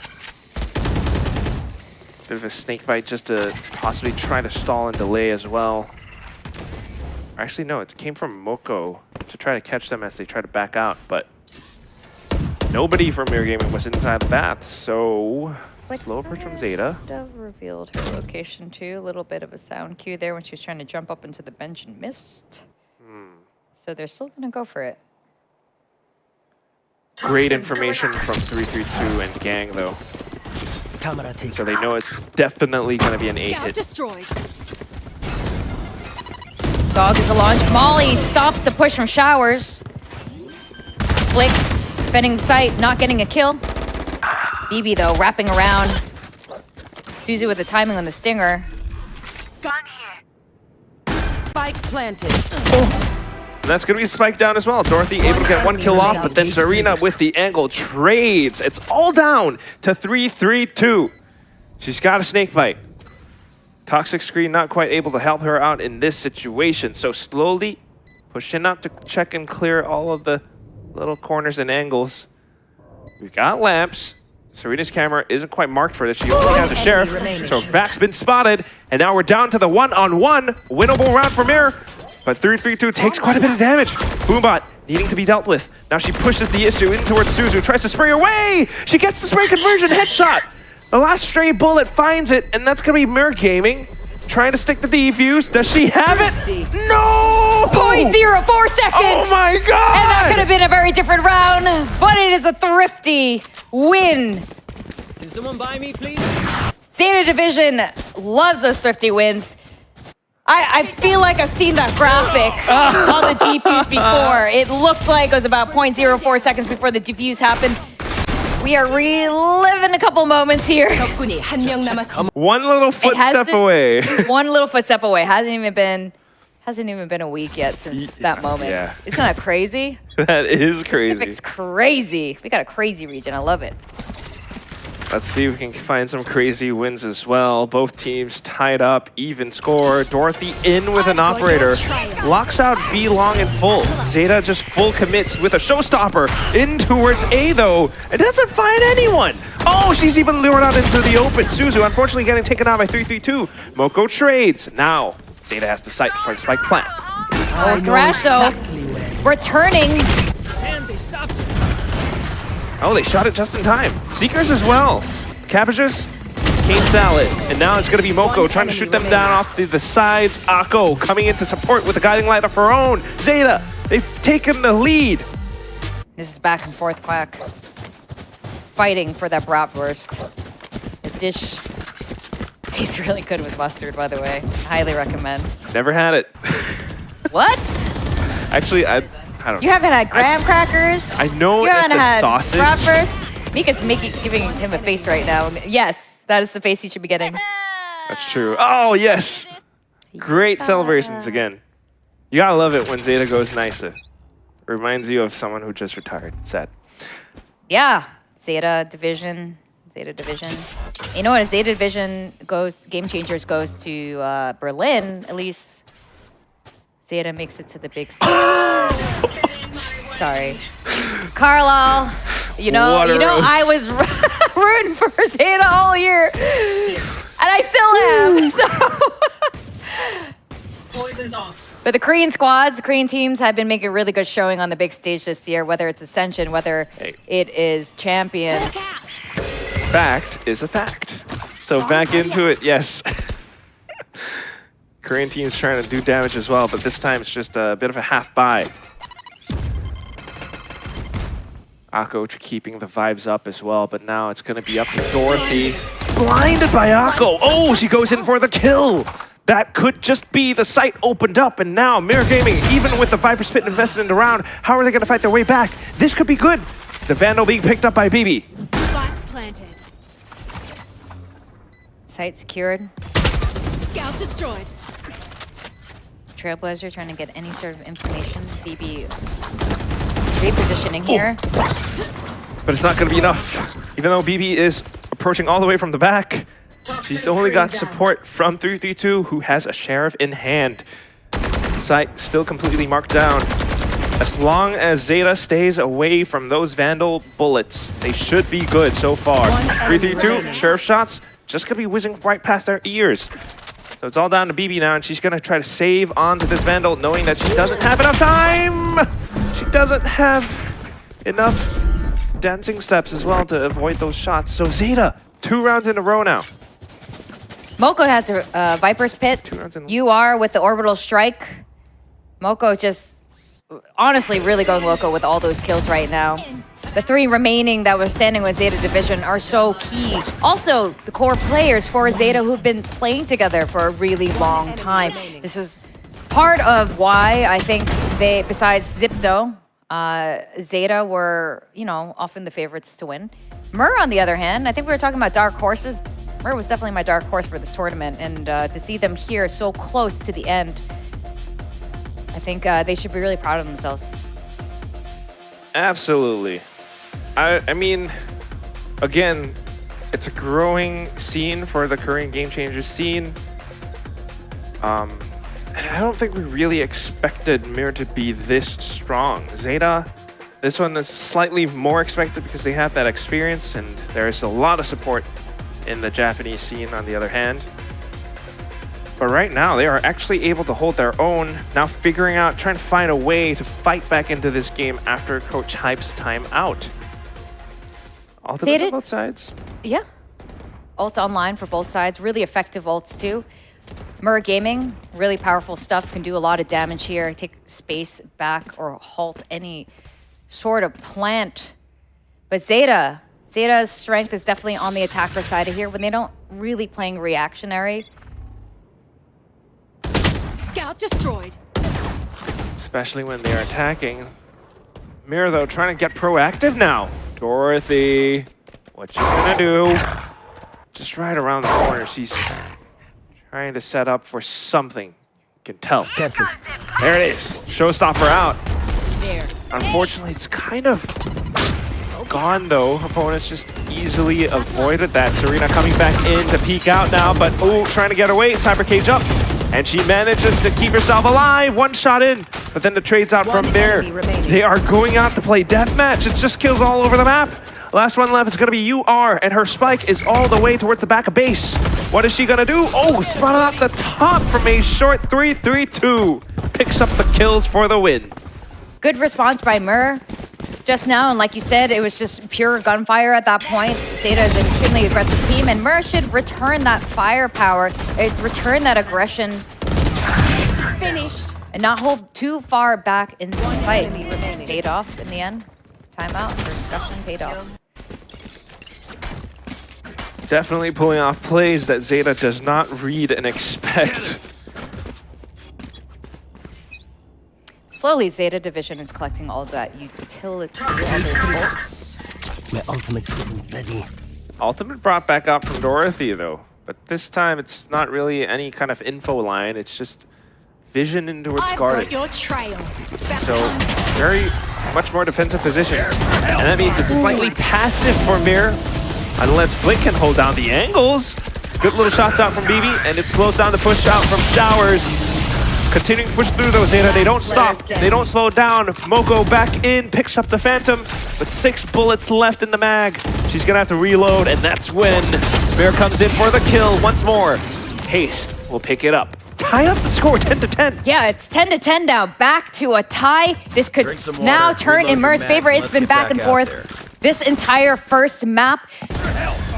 Bit of a snake bite just to possibly try to stall and delay as well. Actually, no, it came from Moko to try to catch them as they try to back out, but nobody from Mir Gaming was inside the bath, so slow approach from ZETA.
Revealed her location too. A little bit of a sound cue there when she was trying to jump up into the bench and missed. So they're still gonna go for it.
Great information from 332 and Gang, though. So they know it's definitely going to be an 8 hit.
Destroyed. Dog is a launch. Molly stops the push from Showers. Flick, defending the site, not getting a kill. BB, though, wrapping around. Suzu with the timing on the stinger.
Spike planted.
And that's going to be spiked down as well. Dorothy able to get one kill off, but then Serena with the angle trades. It's all down to 3-3-2. She's got a snake bite. Toxic Screen not quite able to help her out in this situation. So slowly pushing up to check and clear all of the little corners and angles. We've got lamps. Serena's camera isn't quite marked for this. She only has a sheriff. So back's been spotted. And now we're down to the one-on-one. Winnable round for Mir. But 3-3-2 takes quite a bit of damage. Boombot needing to be dealt with. Now she pushes the issue in towards Suzu, tries to spray away! She gets the spray conversion headshot! The last stray bullet finds it, and that's gonna be Mir Gaming. Trying to stick the defuse. Does she have it? No!
0.04 seconds!
Oh my god!
And that could have been a very different round, but it is a thrifty win.
Can someone buy me, please?
ZETA Division loves those thrifty wins. I feel like I've seen that graphic on the defuse before. It looked like it was about 0.04 seconds before the defuse happened. We are reliving a couple moments here.
One little footstep away.
One little footstep away. Hasn't even been a week yet since that moment.
Yeah.
Isn't that crazy?
That is crazy.
Pacific's crazy. We got a crazy region. I love it.
Let's see if we can find some crazy wins as well. Both teams tied up, even score. Dorothy in with an operator. Locks out B long and full. ZETA just full commits with a showstopper. In towards A though. It doesn't find anyone. Oh, she's even lured out into the open. Suzu unfortunately getting taken out by 3-3-2. Moko trades. Now, ZETA has to sight for the spike plant.
Oh, Thrasho returning.
Oh, they shot it just in time. Seekers as well. Cabbages, Cane Salad. And now it's going to be Moko trying to shoot them down off the sides. Akko coming in to support with a guiding light of her own. ZETA, they've taken the lead.
This is back and forth quack. Fighting for that bratwurst. The dish tastes really good with mustard, by the way. Highly recommend.
Never had it.
What?
Actually, I don't know.
You haven't had graham crackers?
I know
you
it's
haven't
a
had
sausage.
bratwurst? Mika's giving him a face right now. Yes, that is the face he should be getting.
That's true. Oh, yes. Great celebrations again. You gotta love it when ZETA goes nice. It reminds you of someone who just retired. Sad.
Yeah, ZETA Division. You know what? If ZETA Division goes, Game Changers goes to Berlin, at least ZETA makes it to the big stage. Sorry. Carlisle, you know, I was rooting for ZETA all year, and I still am. So.
Poison's off.
But the Korean squads, Korean teams have been making a really good showing on the big stage this year, whether it's Ascension, whether it is Champions.
Fact is a fact. So back into it, yes. Korean team's trying to do damage as well, but this time it's just a bit of a half buy. Akko keeping the vibes up as well, but now it's going to be up to Dorothy. Blinded by Akko. Oh, she goes in for the kill. That could just be the site opened up, and now Mirror Gaming, even with the Viper Spit invested in the round, how are they going to fight their way back? This could be good. The Vandal being picked up by BB.
Spike planted.
Site secured.
Scout destroyed.
Trailblazer trying to get any sort of information. BB repositioning here.
But it's not going to be enough. Even though BB is approaching all the way from the back, she's only got support from 332, who has a sheriff in hand. Site still completely marked down. As long as ZETA stays away from those Vandal bullets, they should be good so far. 332, sheriff shots, just going to be whizzing right past their ears. So it's all down to BB now, and she's going to try to save onto this Vandal, knowing that she doesn't have enough time! She doesn't have enough dancing steps as well to avoid those shots. So ZETA, 2 rounds in a row now.
Moko has a Viper's Pit. You are with the Orbital Strike. Moko just honestly really going loco with all those kills right now. The 3 remaining that were standing with ZETA Division are so key. Also, the core players for ZETA who've been playing together for a really long time. This is part of why I think they, besides Zipto, ZETA were, you know, often the favorites to win. Mur, on the other hand, I think we were talking about dark horses. Mur was definitely my dark horse for this tournament, and to see them here so close to the end, I think they should be really proud of themselves.
Absolutely. I mean, again, it's a growing scene for the Korean Game Changers scene. And I don't think we really expected Mirror to be this strong. ZETA, this one is slightly more expected because they have that experience, and there's a lot of support in the Japanese scene on the other hand. But right now, they are actually able to hold their own, now figuring out, trying to find a way to fight back into this game after Coach Hype's time out. Ultimates on both sides.
Yeah. Ults online for both sides. Really effective ults too. Mirror Gaming, really powerful stuff. Can do a lot of damage here. Take space back or halt any sort of plant. But ZETA's strength is definitely on the attacker side of here when they don't really playing reactionary.
Scout destroyed.
Especially when they're attacking. Mirror, though, trying to get proactive now. Dorothy, what you gonna do? Just right around the corner. She's trying to set up for something. You can tell.
Careful.
There it is. Showstopper out.
There.
Unfortunately, it's kind of gone, though. Opponents just easily avoided that. Serena coming back in to peek out now, but ooh, trying to get away. Cyber cage up. And she manages to keep herself alive. 1 shot in. But then the trades out from there. They are going out to play deathmatch. It's just kills all over the map. Last one left is going to be UR, and her spike is all the way towards the back of base. What is she going to do? Oh, spotted out the top from a short 3-3-2. Picks up the kills for the win.
Good response by Mur just now, and like you said, it was just pure gunfire at that point. ZETA is an extremely aggressive team, and Mur should return that firepower, return that aggression.
Finished.
And not hold too far back in the sight. Paid off in the end. Timeout for discussion paid off.
Definitely pulling off plays that ZETA does not read and expect.
Slowly, ZETA Division is collecting all of that utility.
My ultimate isn't ready.
Ultimate brought back up from Dorothy, though. But this time, it's not really any kind of info line. It's just vision into its garden.
Got your trail.
So, very much more defensive positions. And that means it's slightly passive for Mirror, unless Flick can hold down the angles. Good little shots out from BB, and it slows down the push out from Showers. Continuing to push through though, ZETA. They don't stop. They don't slow down. Moko back in, picks up the Phantom, but 6 bullets left in the mag. She's gonna have to reload, and that's when Bear comes in for the kill once more. Haste will pick it up. Tie up the score 10-10.
Yeah, it's 10-10 now. Back to a tie. This could now turn in Mur's favor. It's been back and forth this entire first map.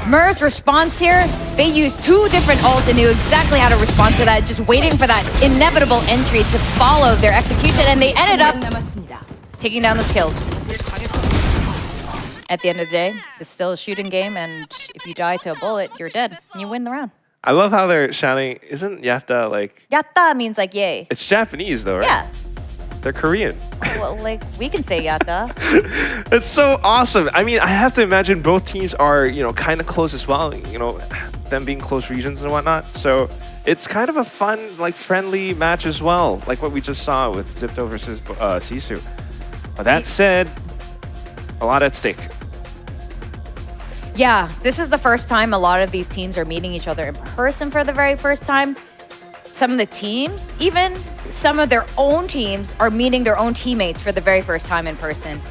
Mur's response here, they used 2 different ults and knew exactly how to respond to that, just waiting for that inevitable entry to follow their execution, and they ended up taking down those kills. At the end of the day, it's still a shooting game, and if you die to a bullet, you're dead, and you win the round.
I love how they're shouting, isn't Yatta like...
Yatta means like yay.
It's Japanese though, right?
Yeah.
They're Korean.
Well, like, we can say yatta.
It's so awesome. I mean, I have to imagine both teams are, you know, kind of close as well, you know, them being close regions and whatnot. So it's kind of a fun, like, friendly match as well, like what we just saw with ZETA versus SISU. But that said, a lot at stake.
Yeah, this is the first time a lot of these teams are meeting each other in person for the very first time. Some of the teams, even some of their own teams, are meeting their own teammates for the very first time in person.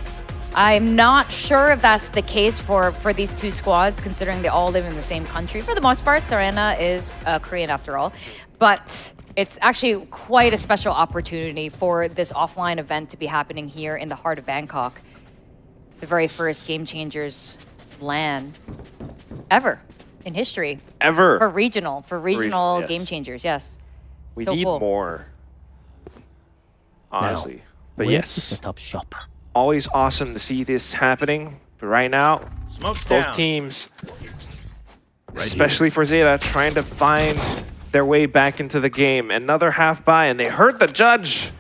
I'm not sure if that's the case for these 2 squads, considering they all live in the same country. For the most part, Serena is Korean after all. But it's actually quite a special opportunity for this offline event to be happening here in the heart of Bangkok. The very first Game Changers LAN ever in history.
Ever.
For regional
yes.
Game Changers, yes.
We
so
need
cool.
more. Honestly. But
where
yes.
to set up shop?
Always awesome to see this happening. But right now, both teams, especially for ZETA, trying to find their way back into the game. Another half buy, and they heard the judge.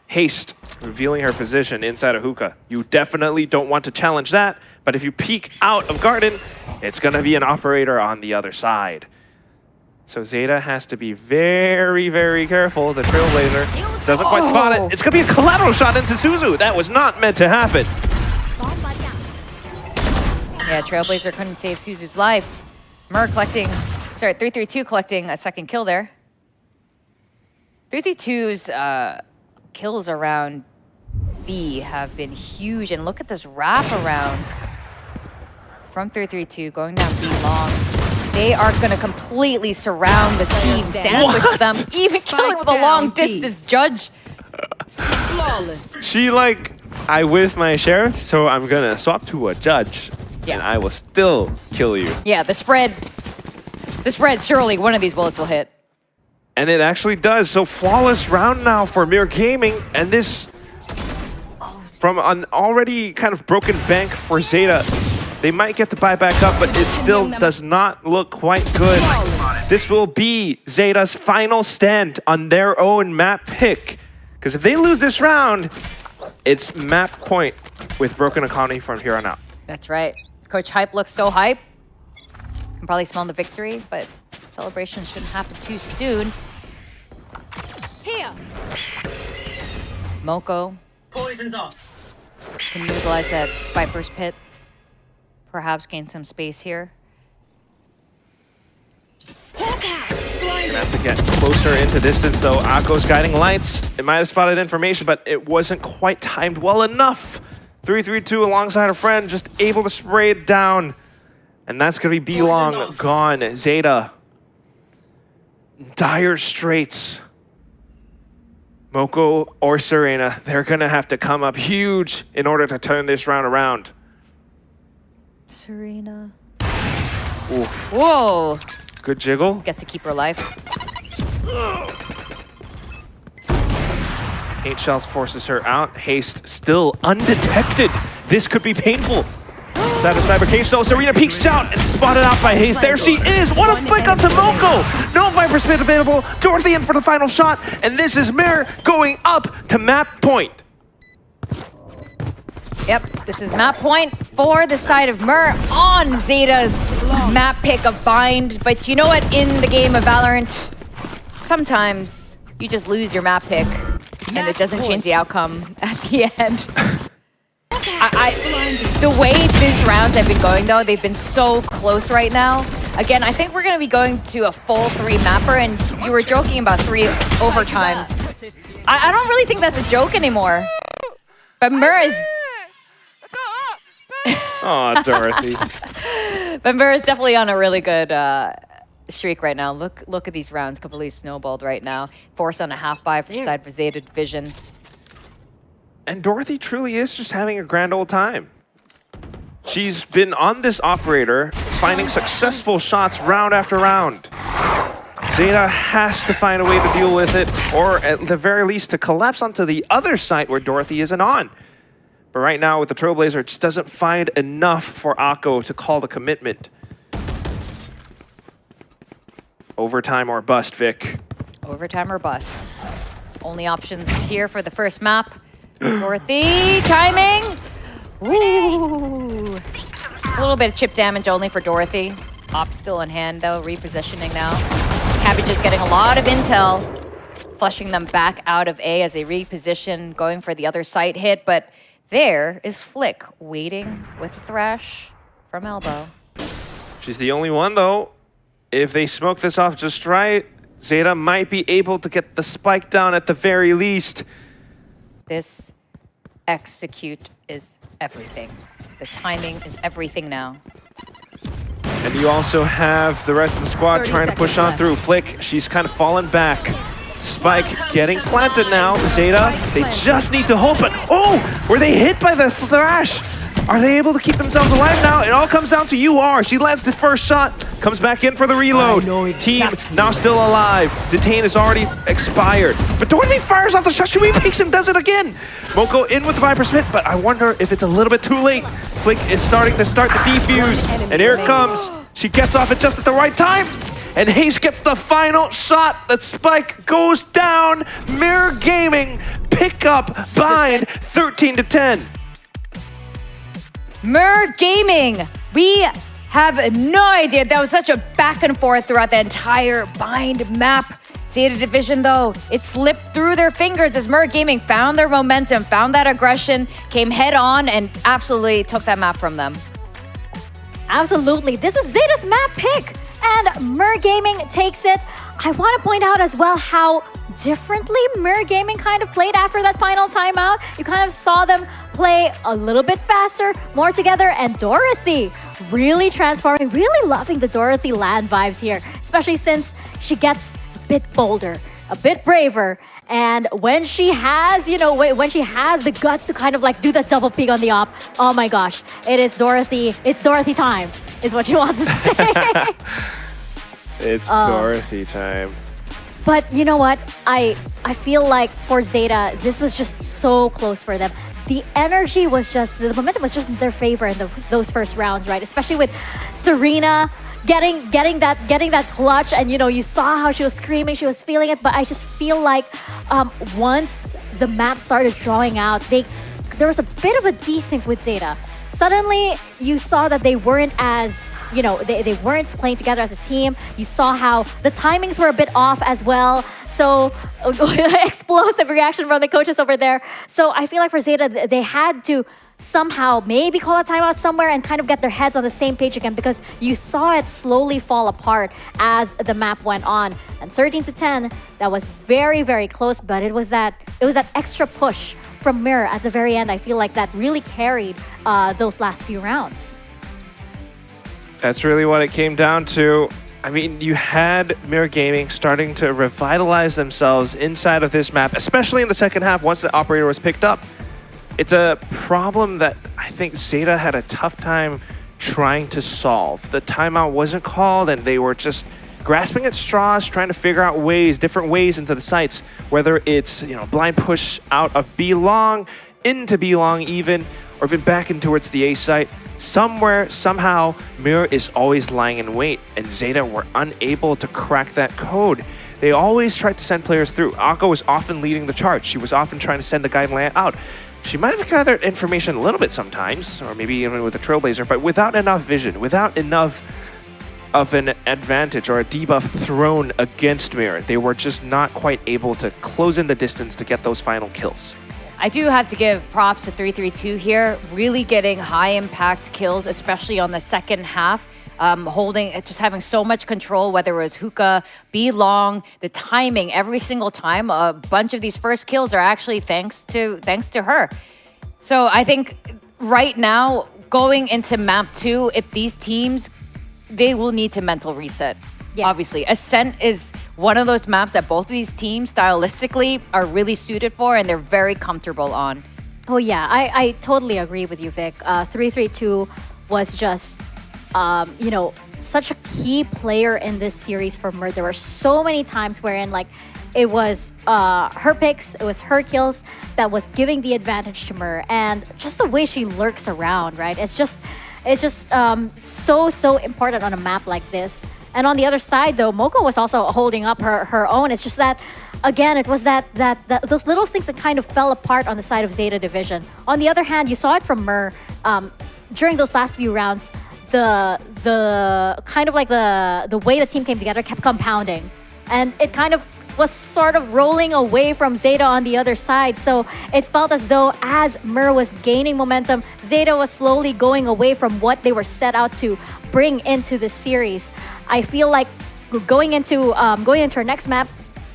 Haste, revealing her position inside of hookah. You definitely don't want to challenge that, but if you peek out of garden, it's gonna be an operator on the other side. So ZETA has to be very, very careful. The Trailblazer doesn't quite spot it. It's gonna be a collateral shot into Suzu. That was not meant to happen.
Yeah, Trailblazer couldn't save Suzu's life. Mur collecting, sorry, 332 collecting a second kill there. 332's kills around B have been huge, and look at this wrap around from 332 going down B long. They are going to completely surround the team, sandwich them, even killing with a long distance judge.
Flawless.
She like, I whiffed my sheriff, so I'm gonna swap to a judge, and I will still kill you.
Yeah, the spread, surely one of these bullets will hit.
And it actually does. So flawless round now for Mir Gaming, and this from an already kind of broken bank for ZETA. They might get the buy back up, but it still does not look quite good. This will be ZETA's final stand on their own map pick. Because if they lose this round, it's map point with broken economy from here on out.
That's right. Coach Hype looks so hype. Can probably smell the victory, but celebration shouldn't happen too soon.
Here.
Moko.
Poison's off.
Can utilize that Viper's Pit. Perhaps gain some space here.
Gonna have to get closer into distance though. Akko's guiding lights. It might have spotted information, but it wasn't quite timed well enough. 332 alongside a friend, just able to spray it down. And that's gonna be B-Long gone. ZETA. Dire straits. Moko or Serena, they're gonna have to come up huge in order to turn this round around.
Serena.
Oof.
Whoa.
Good jiggle.
Gets to keep her alive.
8 shells forces her out. Haste still undetected. This could be painful. Side of Cybercage though, Serena peeks out and spotted out by Haste. There she is. What a flick onto Moko. No Viper Spit available. Dorothy in for the final shot. And this is Mare going up to map point.
Yep, this is map point for the side of Mur on ZETA's map pick of Bind. But you know what? In the game of Valorant, sometimes you just lose your map pick and it doesn't change the outcome at the end. The way these rounds have been going though, they've been so close right now. Again, I think we're going to be going to a full 3 mapper, and you were joking about 3 overtimes. I don't really think that's a joke anymore. But Mur is...
Oh, Dorothy.
But Mur is definitely on a really good streak right now. Look at these rounds completely snowballed right now. Forced on a half buy from the side for Zeta Division.
And Dorothy truly is just having a grand old time. She's been on this operator, finding successful shots round after round. Zeta has to find a way to deal with it, or at the very least to collapse onto the other site where Dorothy isn't on. But right now with the Trailblazer, it just doesn't find enough for Akko to call the commitment. Overtime or bust, Vic.
Overtime or bust. Only options here for the first map. Dorothy, timing. Ooh. A little bit of chip damage only for Dorothy. Op still in hand though, repositioning now. Cabbage is getting a lot of intel, flushing them back out of A as they reposition, going for the other site hit, but there is Flick waiting with the Thrash from elbow.
She's the only one though. If they smoke this off just right, Zeta might be able to get the spike down at the very least.
This execute is everything. The timing is everything now.
And you also have the rest of the squad trying to push on through. Flick, she's kind of fallen back. Spike getting planted now. Zeta, they just need to hold, but oh, were they hit by the Thrash? Are they able to keep themselves alive now? It all comes down to UR. She lands the first shot, comes back in for the reload. Team now still alive. Detain is already expired. But Dorothy fires off the shot. She repeats and does it again. Moko in with the Viper Smith, but I wonder if it's a little bit too late. Flick is starting to start the defuse, and here it comes. She gets off it just at the right time. And Hayes gets the final shot. That Spike goes down. Mirror Gaming pick up bind 13-10.
Mur Gaming, we have no idea. That was such a back and forth throughout the entire bind map. Zeta Division, though, it slipped through their fingers as Mur Gaming found their momentum, found that aggression, came head on, and absolutely took that map from them.
Absolutely. This was Zeta's map pick, and Mur Gaming takes it. I want to point out as well how differently Mur Gaming kind of played after that final timeout. You kind of saw them play a little bit faster, more together, and Dorothy really transforming, really loving the Dorothy land vibes here, especially since she gets a bit bolder, a bit braver, and when she has, you know, when she has the guts to kind of like do that double peek on the op, oh my gosh, it's Dorothy time, is what she wants to say.
It's Dorothy time.
But you know what? I feel like for Zeta, this was just so close for them. The energy was just, the momentum was just in their favor in those first rounds, right? Especially with Serena getting that clutch, and you know, you saw how she was screaming, she was feeling it. But I just feel like once the map started drawing out, there was a bit of a desync with Zeta. Suddenly, you saw that they weren't as, you know, they weren't playing together as a team. You saw how the timings were a bit off as well. So, explosive reaction from the coaches over there. So, I feel like for Zeta, they had to somehow maybe call a timeout somewhere and kind of get their heads on the same page again, because you saw it slowly fall apart as the map went on. And 13-10, that was very, very close, but it was that extra push from Mirror at the very end. I feel like that really carried those last few rounds.
That's really what it came down to. I mean, you had Mirror Gaming starting to revitalize themselves inside of this map, especially in the second half once the operator was picked up. It's a problem that I think Zeta had a tough time trying to solve. The timeout wasn't called, and they were just grasping at straws, trying to figure out ways, different ways into the sites, whether it's, you know, blind push out of B long, into B long even, or even back in towards the A site. Somewhere, somehow, Mirror is always lying in wait, and Zeta were unable to crack that code. They always tried to send players through. Akko was often leading the charge. She was often trying to send the guideline out. She might have gathered information a little bit sometimes, or maybe even with a Trailblazer, but without enough vision, without enough of an advantage or a debuff thrown against Mirror. They were just not quite able to close in the distance to get those final kills.
I do have to give props to 332 here, really getting high impact kills, especially on the second half. just having so much control, whether it was hookah, B long, the timing, every single time. A bunch of these first kills are actually thanks to her. So I think right now, going into map 2, if these teams, they will need to mental reset. Yeah. Obviously, Ascent is one of those maps that both of these teams stylistically are really suited for, and they're very comfortable on.
Oh yeah, I totally agree with you, Vic. 332 was just, you know, such a key player in this series for Mer. There were so many times wherein like it was her picks, it was her kills that was giving the advantage to Mer, and just the way she lurks around, right? It's just so important on a map like this. And on the other side, though, Moko was also holding up her own. It's just that, again, it was that those little things that kind of fell apart on the side of ZETA Division. On the other hand, you saw it from Mer during those last few rounds. The kind of like the way the team came together kept compounding, and it kind of was sort of rolling away from ZETA on the other side. So it felt as though as Mer was gaining momentum, ZETA was slowly going away from what they were set out to bring into the series. I feel like going into our next map,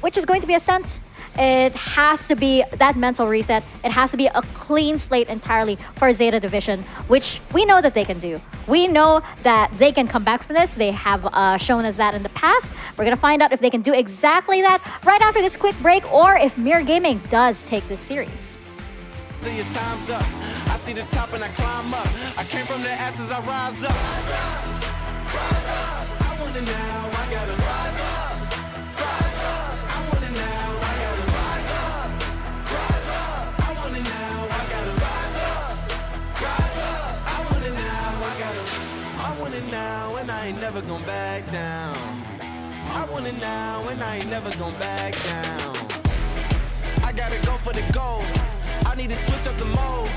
which is going to be Ascent, it has to be that mental reset. It has to be a clean slate entirely for ZETA Division, which we know that they can do. We know that they can come back from this. They have shown us that in the past. We're going to find out if they can do exactly that right after this quick break, or if Mir Gaming does take this series.
Your time's up. I see the top and I climb up. I came from the ashes, I rise up. Rise up. I want it now, I gotta rise up. Rise up. I want it now, I gotta rise up. Rise up. I want it now, I gotta rise up. Rise up. I want it now, I want it now, and I ain't never gonna back down. I want it now, and I ain't never gonna back down. I gotta go for the gold. I need to switch up the mode.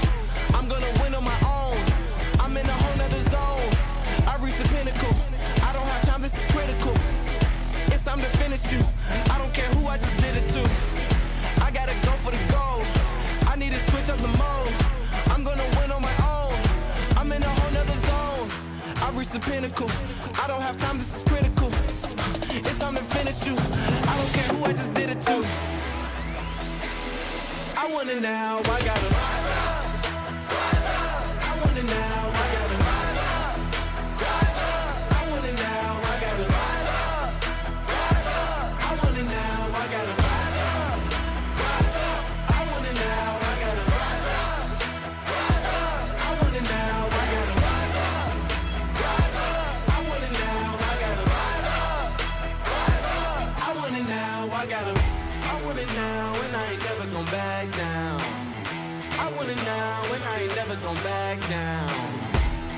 I'm gonna win on my own. I'm in a whole nother zone. I reached the pinnacle. I don't have time, this is critical. It's time to finish you. I don't care who I just did it to. I gotta go for the gold. I need to switch up the mode. I'm gonna win on my own. I'm in a whole nother zone. I reached the pinnacle. I don't have time, this is critical. It's time to finish you. I don't care who I just did it to. I want it now, I gotta rise up. Rise up. I want it now, I gotta rise up. Rise up. I want it now, I gotta rise up. Rise up. I want it now, I gotta rise up. Rise up. I want it now, I gotta rise up. Rise up. I want it now, I gotta rise up. Rise up. I want it now, I gotta rise up. Rise up. I want it now, I gotta. I want it now, and I ain't never gonna back down. I want it now, and I ain't never gonna back down.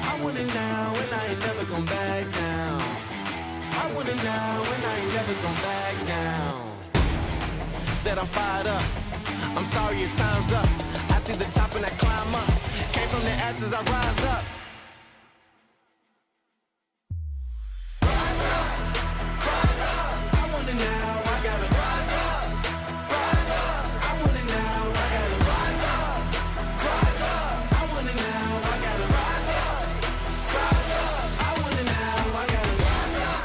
I want it now, and I ain't never gonna back down. I want it now, and I ain't never gonna back down. Said I'm fired up. I'm sorry your time's up. I see the top and I climb up. Came from the ashes, I rise up. Rise up, rise up. I want it now, I gotta rise up. Rise up, I want it now, I gotta rise up. Rise up, I want it now, I gotta rise up. Rise up, I want it now, I gotta rise up.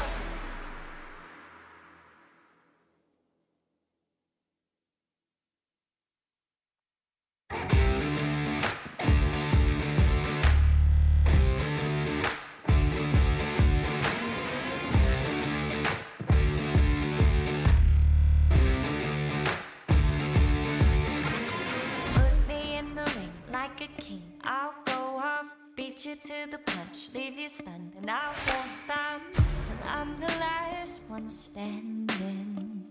Put me in the ring like a king. I'll go off, beat you to the punch, leave you stunned, and I won't stop till I'm the last one standing.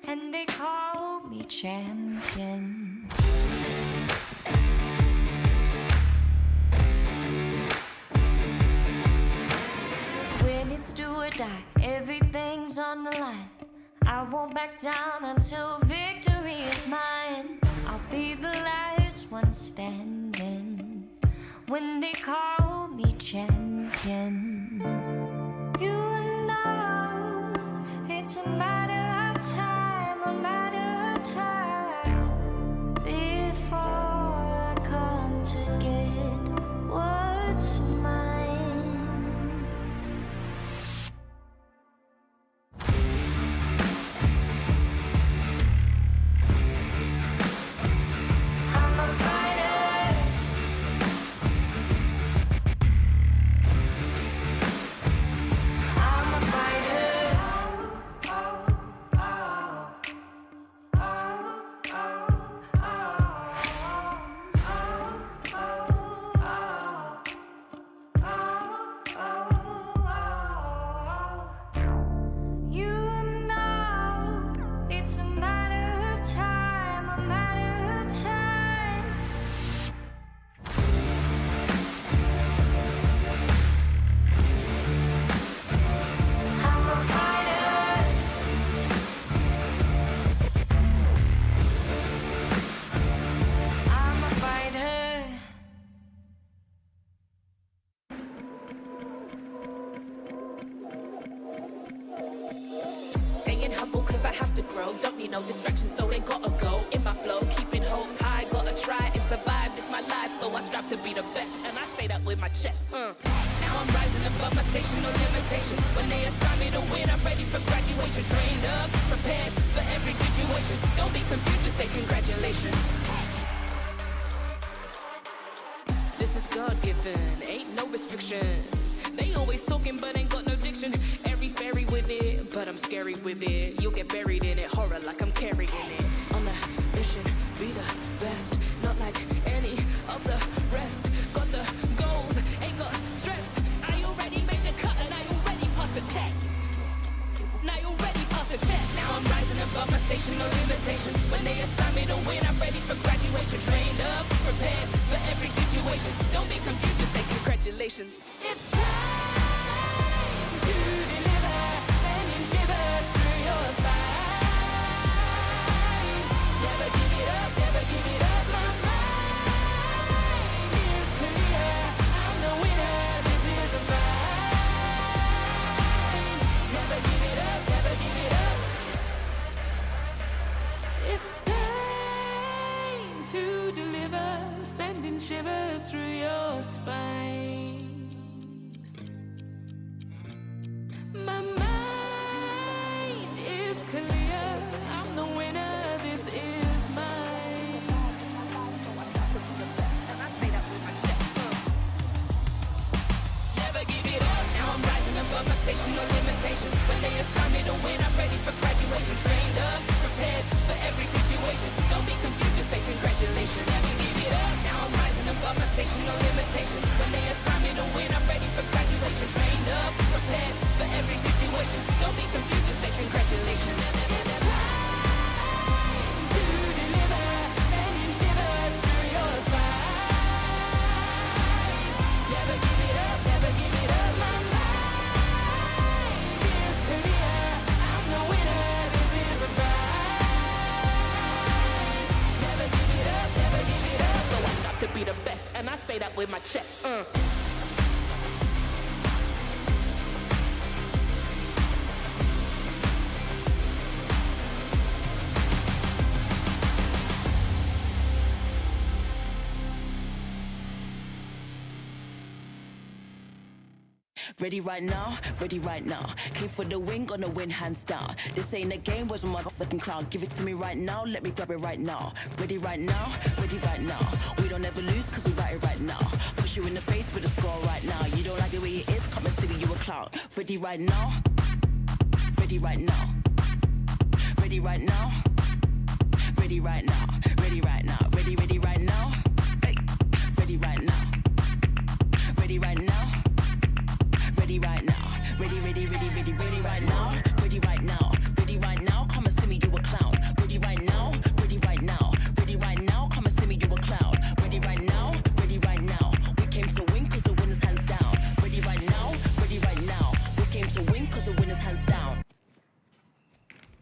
And they call me champion. When it's do or die, everything's on the line. I won't back down until victory is mine. I'll be the last one standing when they call me champion. You know it's a matter of time, a matter of time before I come to get what's mine.
cause I have to grow. Don't need no distractions, so they gotta go. In my flow, keeping hopes high, gotta try and survive. It's my life, so I strive to be the best. And I say that with my chest. Now I'm rising above my station, no limitations. When they assign me to win, I'm ready for graduation. Trained up, prepared for every situation. Don't be confused, just say congratulations. This is God-given, ain't no restrictions. They always talking but ain't got no diction. Every fairy with it, but I'm scary with it. You'll get buried in it, horror like I'm carrying it. On a mission, be the best, not like any of the rest. Got the goals, ain't got stress. Are you ready? Make the cut, and are you ready? Pass the test. Now you ready? Pass the test. Now I'm rising above my station, no limitations. When they assign me to win, I'm ready for graduation. Trained up, prepared for every situation. Don't be confused, just say congratulations. It's time to deliver, and you shiver through your spine. Never give it up, never give it up. My mind is clear. I'm the winner, this is mine. Never give it up, never give it up. It's time to deliver, sending shivers through your spine. My mind is clear. I'm the winner. This is mine. Never give it up. Now I'm rising above my station, no limitations. When they assign me to win, I'm ready for graduation. Trained up, prepared for every situation. Don't be confused, just say congratulations. Never give it up. Now I'm rising above my station, no limitations. When they assign me to win, I'm ready for graduation. Trained up, prepared for every situation. Don't be confused, just say congratulations. It's time to deliver, sending shivers through your spine. Never give it up, never give it up. My mind is clear. I'm the winner, this is mine. Never give it up, never give it up. So I strive to be the best, and I say that with my chest.
Ready right now, ready right now. Came for the win, gonna win hands down. This ain't a game, where's my motherfucking crown? Give it to me right now, let me grab it right now. Ready right now, ready right now. We don't ever lose, cause we write it right now. Push you in the face with a score right now. You don't like the way it is, come and see me, you a clown. Ready right now, ready right now. Ready right now, ready right now. Ready right now, ready, ready right now. Hey, ready right now. Ready right now. Ready right now, ready, ready, ready, ready, ready right now, ready right now, ready right now, come and see me, you a clown. Ready right now, ready right now, ready right now, come and see me, you a clown. Ready right now, ready right now, we came to win cause the winners hands down. Ready right now, ready right now, we came to win cause the winners hands down.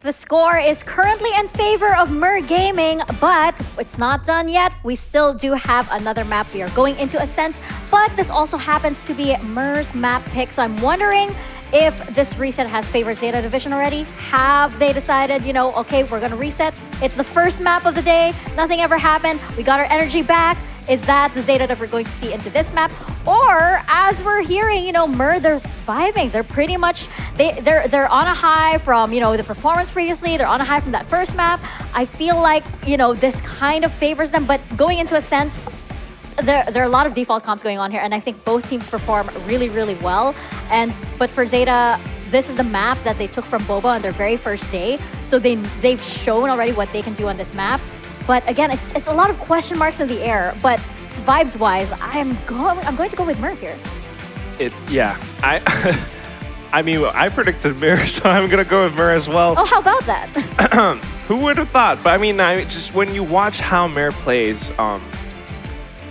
The score is currently in favor of Mer Gaming, but it's not done yet. We still do have another map we are going into Ascent, but this also happens to be Mer's map pick. So I'm wondering if this reset has favored ZETA Division already. Have they decided, you know, okay, we're gonna reset. It's the first map of the day. Nothing ever happened. We got our energy back. Is that the ZETA that we're going to see into this map? Or as we're hearing, you know, Mer, they're vibing. They're pretty much, they're on a high from, you know, the performance previously. They're on a high from that first map. I feel like, you know, this kind of favors them. But going into Ascent, there are a lot of default comps going on here. And I think both teams perform really, really well. But for ZETA, this is the map that they took from Boba on their very first day. So they've shown already what they can do on this map. But again, it's a lot of question marks in the air. But vibes-wise, I'm going to go with Mer here.
I mean, I predicted Mer, so I'm gonna go with Mer as well.
Oh, how about that?
Who would have thought? But I mean, just when you watch how Mer plays,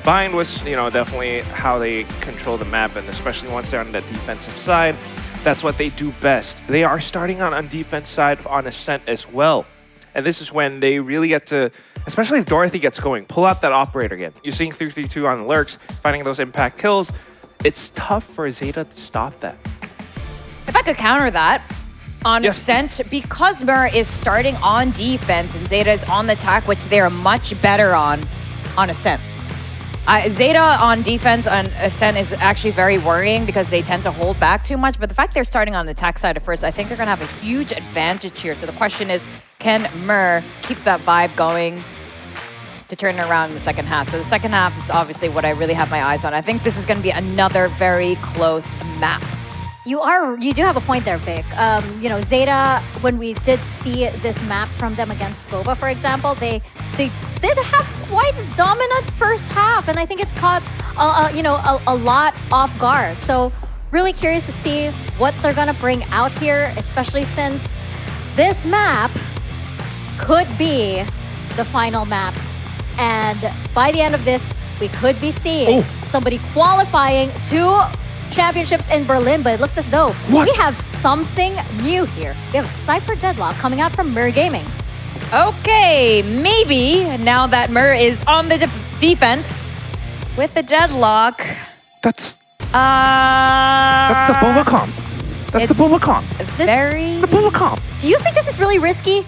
Bind was, you know, definitely how they control the map, and especially once they're on the defensive side, that's what they do best. They are starting on defense side on Ascent as well. And this is when they really get to, especially if Dorothy gets going, pull out that operator again. You're seeing 332 on the lurks, finding those impact kills. It's tough for ZETA to stop that.
If I could counter that, on Ascent, because Mur is starting on defense and ZETA is on the attack, which they are much better on Ascent. ZETA on defense on Ascent is actually very worrying because they tend to hold back too much, but the fact they're starting on the attack side at first, I think they're going to have a huge advantage here. So the question is, can Mur keep that vibe going to turn it around in the second half? So the second half is obviously what I really have my eyes on. I think this is going to be another very close map.
You do have a point there, Vic. You know, ZETA, when we did see this map from them against Boba, for example, they did have quite a dominant first half, and I think it caught a lot off guard. So really curious to see what they're gonna bring out here, especially since this map could be the final map, and by the end of this, we could be seeing somebody qualifying to championships in Berlin, but it looks as though we have something new here. We have a Cypher Deadlock coming out from Mur Gaming.
Okay, maybe now that Mur is on the defense with the Deadlock.
That's the Boba comp. That's the Boba comp.
The
Boba comp.
Do you think this is really risky?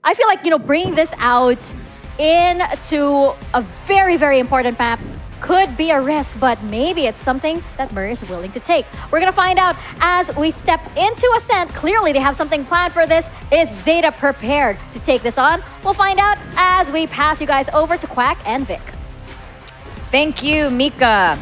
I feel like, bringing this out into a very, very important map could be a risk, but maybe it's something that Mur is willing to take. We're gonna find out as we step into Ascent. Clearly, they have something planned for this. Is ZETA prepared to take this on? We'll find out as we pass you guys over to Quack and Vic.
Thank you, Mika.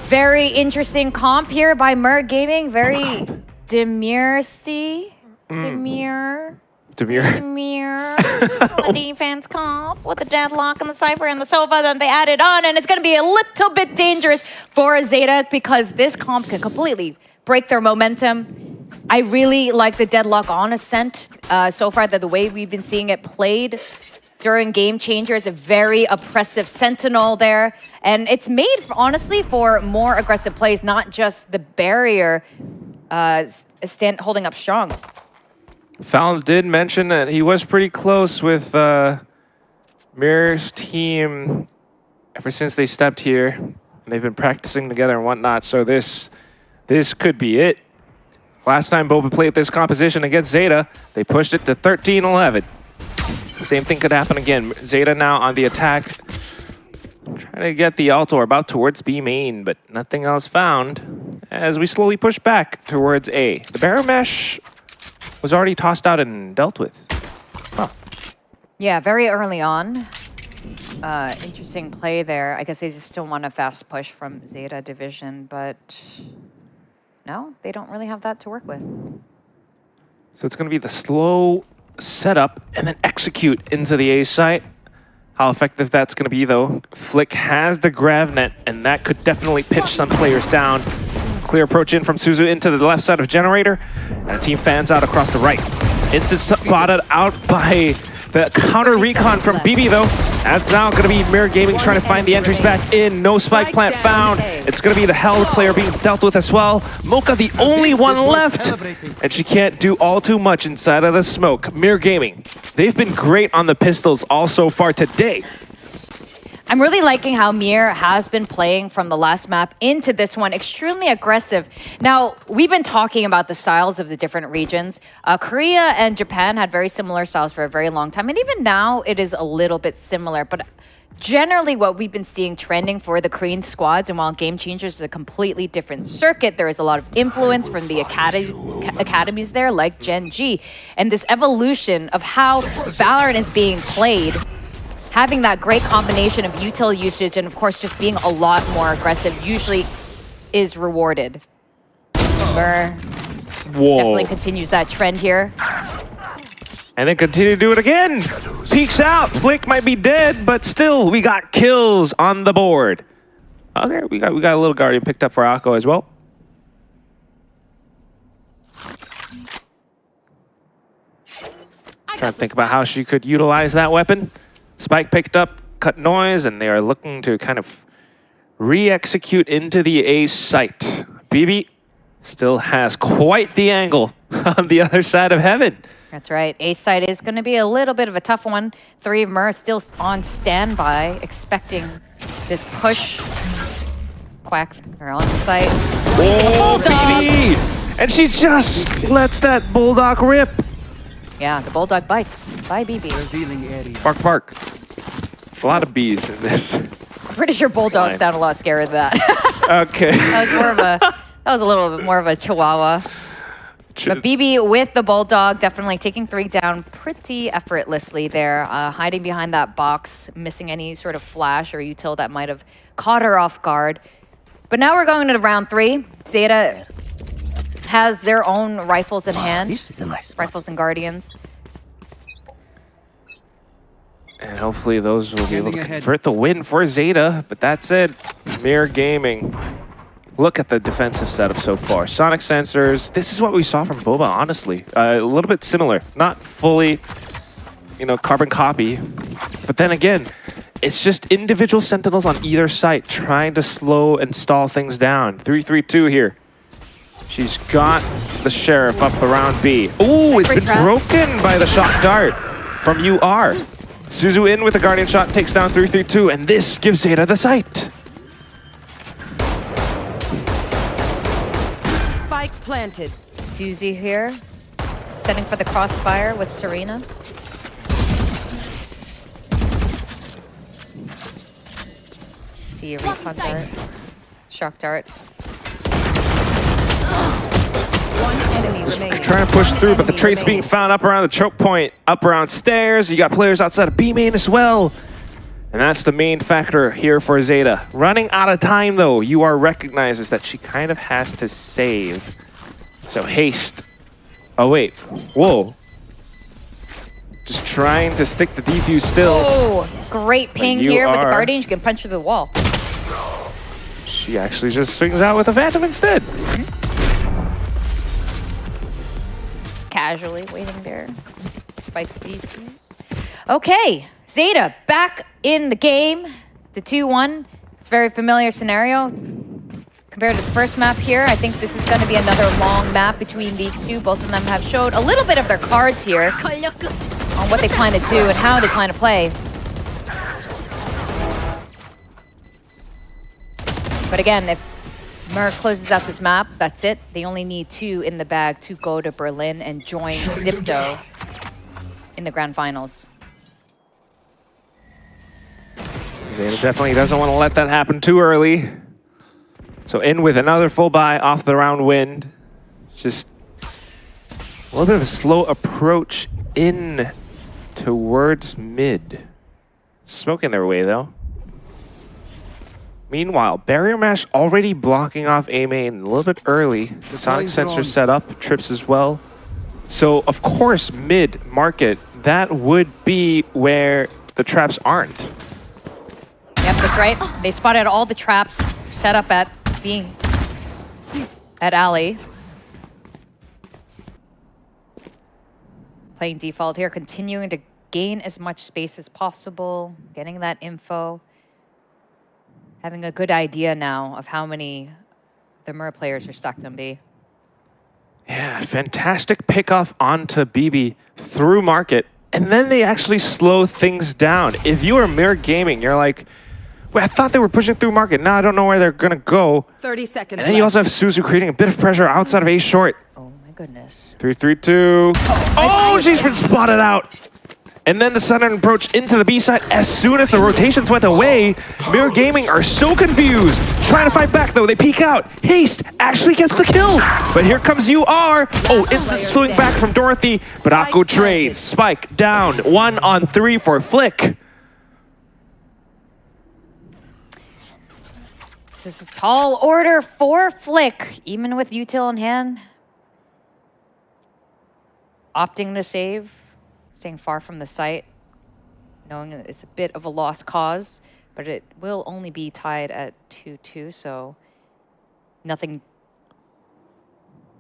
Very interesting comp here by Mur Gaming. Very demure-y. Demure. The defense comp with the Deadlock and the Cypher and the Sova that they added on, and it's going to be a little bit dangerous for ZETA because this comp can completely break their momentum. I really like the Deadlock on Ascent so far, that the way we've been seeing it played during Game Changer. It's a very oppressive Sentinel there, and it's made, honestly, for more aggressive plays, not just the barrier holding up strong.
Fallon did mention that he was pretty close with Mirror's team ever since they stepped here. They've been practicing together and whatnot, so this could be it. Last time Boba played this composition against ZETA, they pushed it to 13-11. Same thing could happen again. ZETA now on the attack, trying to get the Altor about towards B main, but nothing else found as we slowly push back towards A. The Barrow Mesh was already tossed out and dealt with. Huh.
Yeah, very early on. Interesting play there. I guess they just still want a fast push from ZETA division, but no, they don't really have that to work with.
So it's going to be the slow setup and then execute into the A site. How effective that's going to be, though. Flick has the GravNet, and that could definitely pinch some players down. Clear approach in from SISU into the left side of Generator, and a team fans out across the right. Instant spotted out by the counter recon from BB, though. That's now going to be Mirror Gaming trying to find the entries back in. No spike plant found. It's going to be the Hell player being dealt with as well. Mocha the only one left, and she can't do all too much inside of the smoke. Mirror Gaming, they've been great on the pistols all so far today.
I'm really liking how Mir has been playing from the last map into this one, extremely aggressive. Now, we've been talking about the styles of the different regions. Korea and Japan had very similar styles for a very long time, and even now it is a little bit similar, but generally what we've been seeing trending for the Korean squads, and while Game Changers is a completely different circuit, there is a lot of influence from the academies there, like Gen G, and this evolution of how Valorant is being played, having that great combination of util usage and, of course, just being a lot more aggressive usually is rewarded. Mur definitely continues that trend here.
And then continue to do it again. Peeks out. Flick might be dead, but still, we got kills on the board. Okay, we got a little Guardian picked up for Akko as well. Trying to think about how she could utilize that weapon. Spike picked up, cut noise, and they are looking to kind of re-execute into the A site. BB still has quite the angle on the other side of heaven.
That's right. A site is going to be a little bit of a tough one. 3 of Mur still on standby, expecting this push. Quack, they're on the site.
Oh, BB! And she just lets that Bulldog rip.
Yeah, the Bulldog bites. Bye, BB.
Bark, bark. A lot of bees in this.
Pretty sure Bulldogs sound a lot scarier than that.
Okay.
That was a little bit more of a Chihuahua. But BB with the Bulldog, definitely taking 3 down pretty effortlessly there. Hiding behind that box, missing any sort of flash or util that might have caught her off guard. But now we're going into round 3. ZETA has their own rifles in hand.
This is a nice spot.
Rifles and Guardians.
And hopefully those will be able to convert the win for ZETA. But that's it. Mirror Gaming. Look at the defensive setup so far. Sonic sensors. This is what we saw from Boba, honestly. A little bit similar. Not fully, carbon copy. But then again, it's just individual sentinels on either side trying to slow and stall things down. 3-3-2 here. She's got the Sheriff up around B. Ooh, it's been broken by the shock dart from UR. SISU in with the Guardian shot, takes down 3-3-2, and this gives ZETA the sight.
Spike planted.
Susie here, setting for the crossfire with Serena. See a refund dart. Shock dart.
One enemy remaining.
Trying to push through, but the trade's being found up around the choke point, up around stairs. You got players outside of B main as well. And that's the main factor here for ZETA. Running out of time, though. UR recognizes that she kind of has to save. So haste. Oh, wait. Whoa. Just trying to stick the defuse still.
Oh, great ping here with the Guardian. You can punch through the wall.
She actually just swings out with a Phantom instead.
Casually waiting there. Spike the defuse. Okay, ZETA back in the game. The 2-1. It's a very familiar scenario. Compared to the first map here, I think this is going to be another long map between these two. Both of them have showed a little bit of their cards here on what they plan to do and how they plan to play. But again, if Mer closes out this map, that's it. They only need 2 in the bag to go to Berlin and join ZIPTO in the grand finals.
ZETA definitely doesn't want to let that happen too early. So in with another full buy off the round wind. Just a little bit of a slow approach in towards mid. Smoking their way though. Meanwhile, Barrier Mash already blocking off A main a little bit early. The Sonic sensor set up, trips as well. So of course mid market, that would be where the traps aren't.
Yep, that's right. They spotted all the traps set up at alley. Playing default here, continuing to gain as much space as possible, getting that info. Having a good idea now of how many the Mer players are stacked on B.
Yeah, fantastic pickoff onto BB through market. And then they actually slow things down. If you are Mirror Gaming, you're like, wait, I thought they were pushing through market. Now I don't know where they're going to go.
30 seconds
And then you also have SISU creating a bit of pressure outside of A short.
Oh my goodness.
3-3-2. Oh, she's been spotted out. And then the sudden approach into the B side. As soon as the rotations went away, Mirror Gaming are so confused. Trying to fight back though, they peek out. Haste actually gets the kill. But here comes UR. Oh, instant slewing back from Dorothy. But Akko trades. Spike down. 1-on-3 for Flick.
This is a tall order for Flick, even with util in hand. Opting to save. Staying far from the site, knowing that it's a bit of a lost cause, but it will only be tied at 2-2, so nothing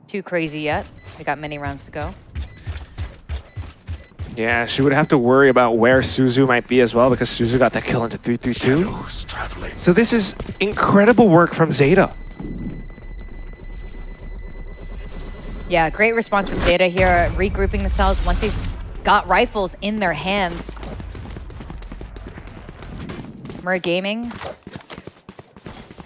too crazy yet. We got many rounds to go.
Yeah, she would have to worry about where SISU might be as well, because SISU got that kill into 3-3-2. So this is incredible work from ZETA.
Yeah, great response from ZETA here, regrouping themselves once they got rifles in their hands. Mer Gaming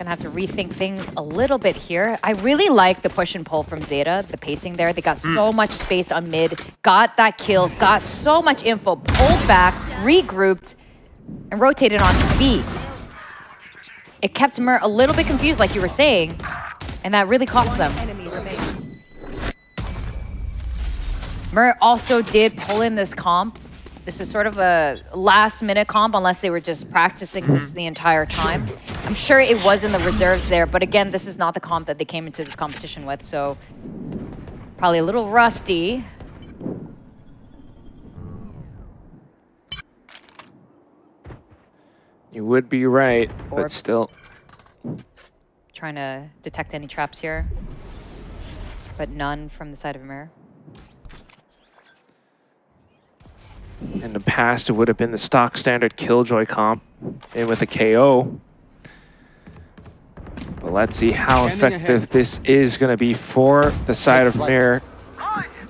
Gonna have to rethink things a little bit here. I really like the push and pull from ZETA, the pacing there. They got so much space on mid, got that kill, got so much info, pulled back, regrouped, and rotated on B. It kept Mer a little bit confused, like you were saying, and that really cost them. Mer also did pull in this comp. This is sort of a last-minute comp, unless they were just practicing this the entire time. I'm sure it was in the reserves there, but again, this is not the comp that they came into this competition with, so probably a little rusty.
You would be right, but still.
Trying to detect any traps here, but none from the side of Mir.
In the past, it would have been the stock standard Killjoy comp, in with a KO. But let's see how effective this is going to be for the side of Mir.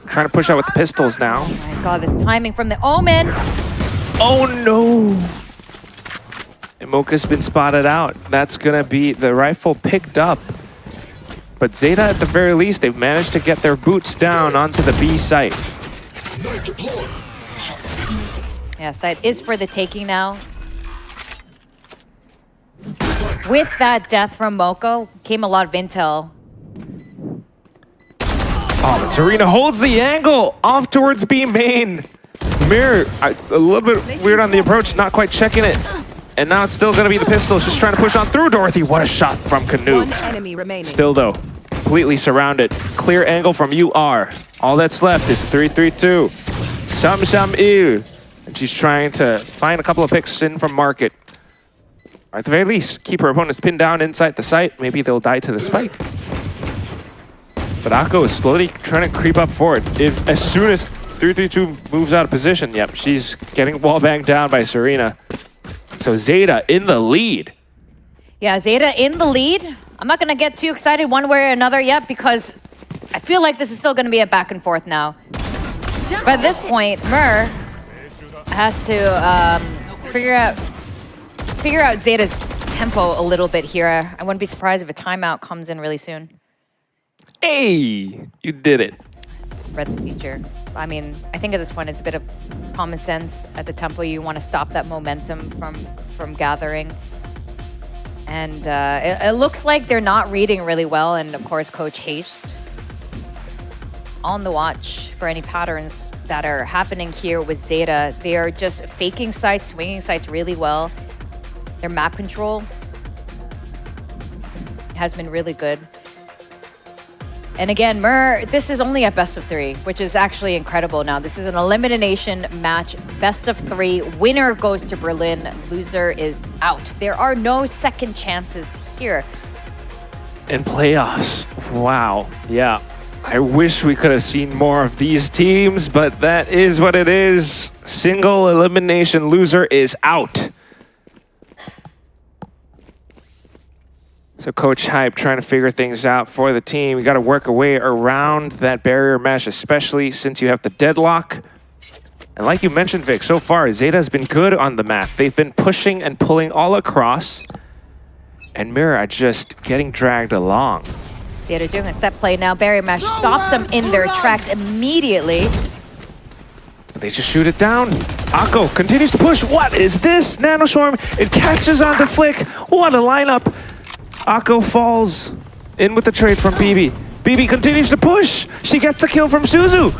Trying to push out with the pistols now.
Oh my god, this timing from the Omen!
Oh no! Imoka's been spotted out. That's going to be the rifle picked up. But ZETA, at the very least, they've managed to get their boots down onto the B site.
Yeah, site is for the taking now. With that death from Moko came a lot of intel.
Oh, but Serena holds the angle off towards B main. Mir, a little bit weird on the approach, not quite checking it. And now it's still going to be the pistols, just trying to push on through Dorothy. What a shot from Canoe.
One enemy remaining.
Still though, completely surrounded. Clear angle from UR. All that's left is 3-3-2. Sam Il. And she's trying to find a couple of picks in from market. Or at the very least, keep her opponents pinned down inside the site. Maybe they'll die to the spike. But Akko is slowly trying to creep up forward. If as soon as 3-3-2 moves out of position, yep, she's getting wall banged down by Serena. So ZETA in the lead.
Yeah, ZETA in the lead. I'm not going to get too excited one way or another yet because I feel like this is still going to be a back and forth now. But at this point, Mir has to figure out ZETA's tempo a little bit here. I wouldn't be surprised if a timeout comes in really soon.
Hey, you did it.
Read the feature. I mean, I think at this point it's a bit of common sense. At the tempo, you want to stop that momentum from gathering. And it looks like they're not reading really well. And of course, Coach Haste on the watch for any patterns that are happening here with ZETA. They are just faking sites, swinging sites really well. Their map control has been really good. And again, Mir, this is only a best of 3, which is actually incredible now. This is an elimination match, best of 3. Winner goes to Berlin, loser is out. There are no second chances here.
In playoffs, wow, yeah. I wish we could have seen more of these teams, but that is what it is. Single elimination, loser is out. So Coach Hype trying to figure things out for the team. You got to work a way around that barrier mesh, especially since you have the deadlock. And like you mentioned, Vic, so far, ZETA has been good on the map. They've been pushing and pulling all across. And Mir are just getting dragged along.
ZETA doing a set play now. Barrier mesh stops them in their tracks immediately.
But they just shoot it down. Akko continues to push. What is this? Nanoswarm, it catches onto Flick. What a lineup. Akko falls in with the trade from BB. BB continues to push. She gets the kill from Suzu.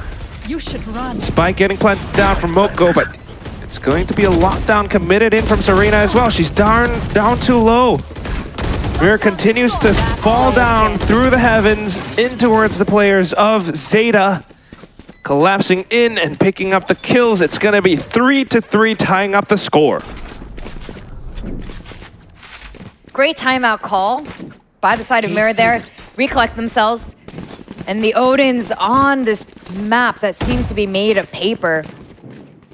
You should run.
Spike getting planted down from Moko, but it's going to be a lockdown committed in from Serena as well. She's down too low. Mir continues to fall down through the heavens in towards the players of ZETA. Collapsing in and picking up the kills. It's going to be 3-3, tying up the score.
Great timeout call by the side of Mir there. Recollect themselves. And the Odin's on this map that seems to be made of paper.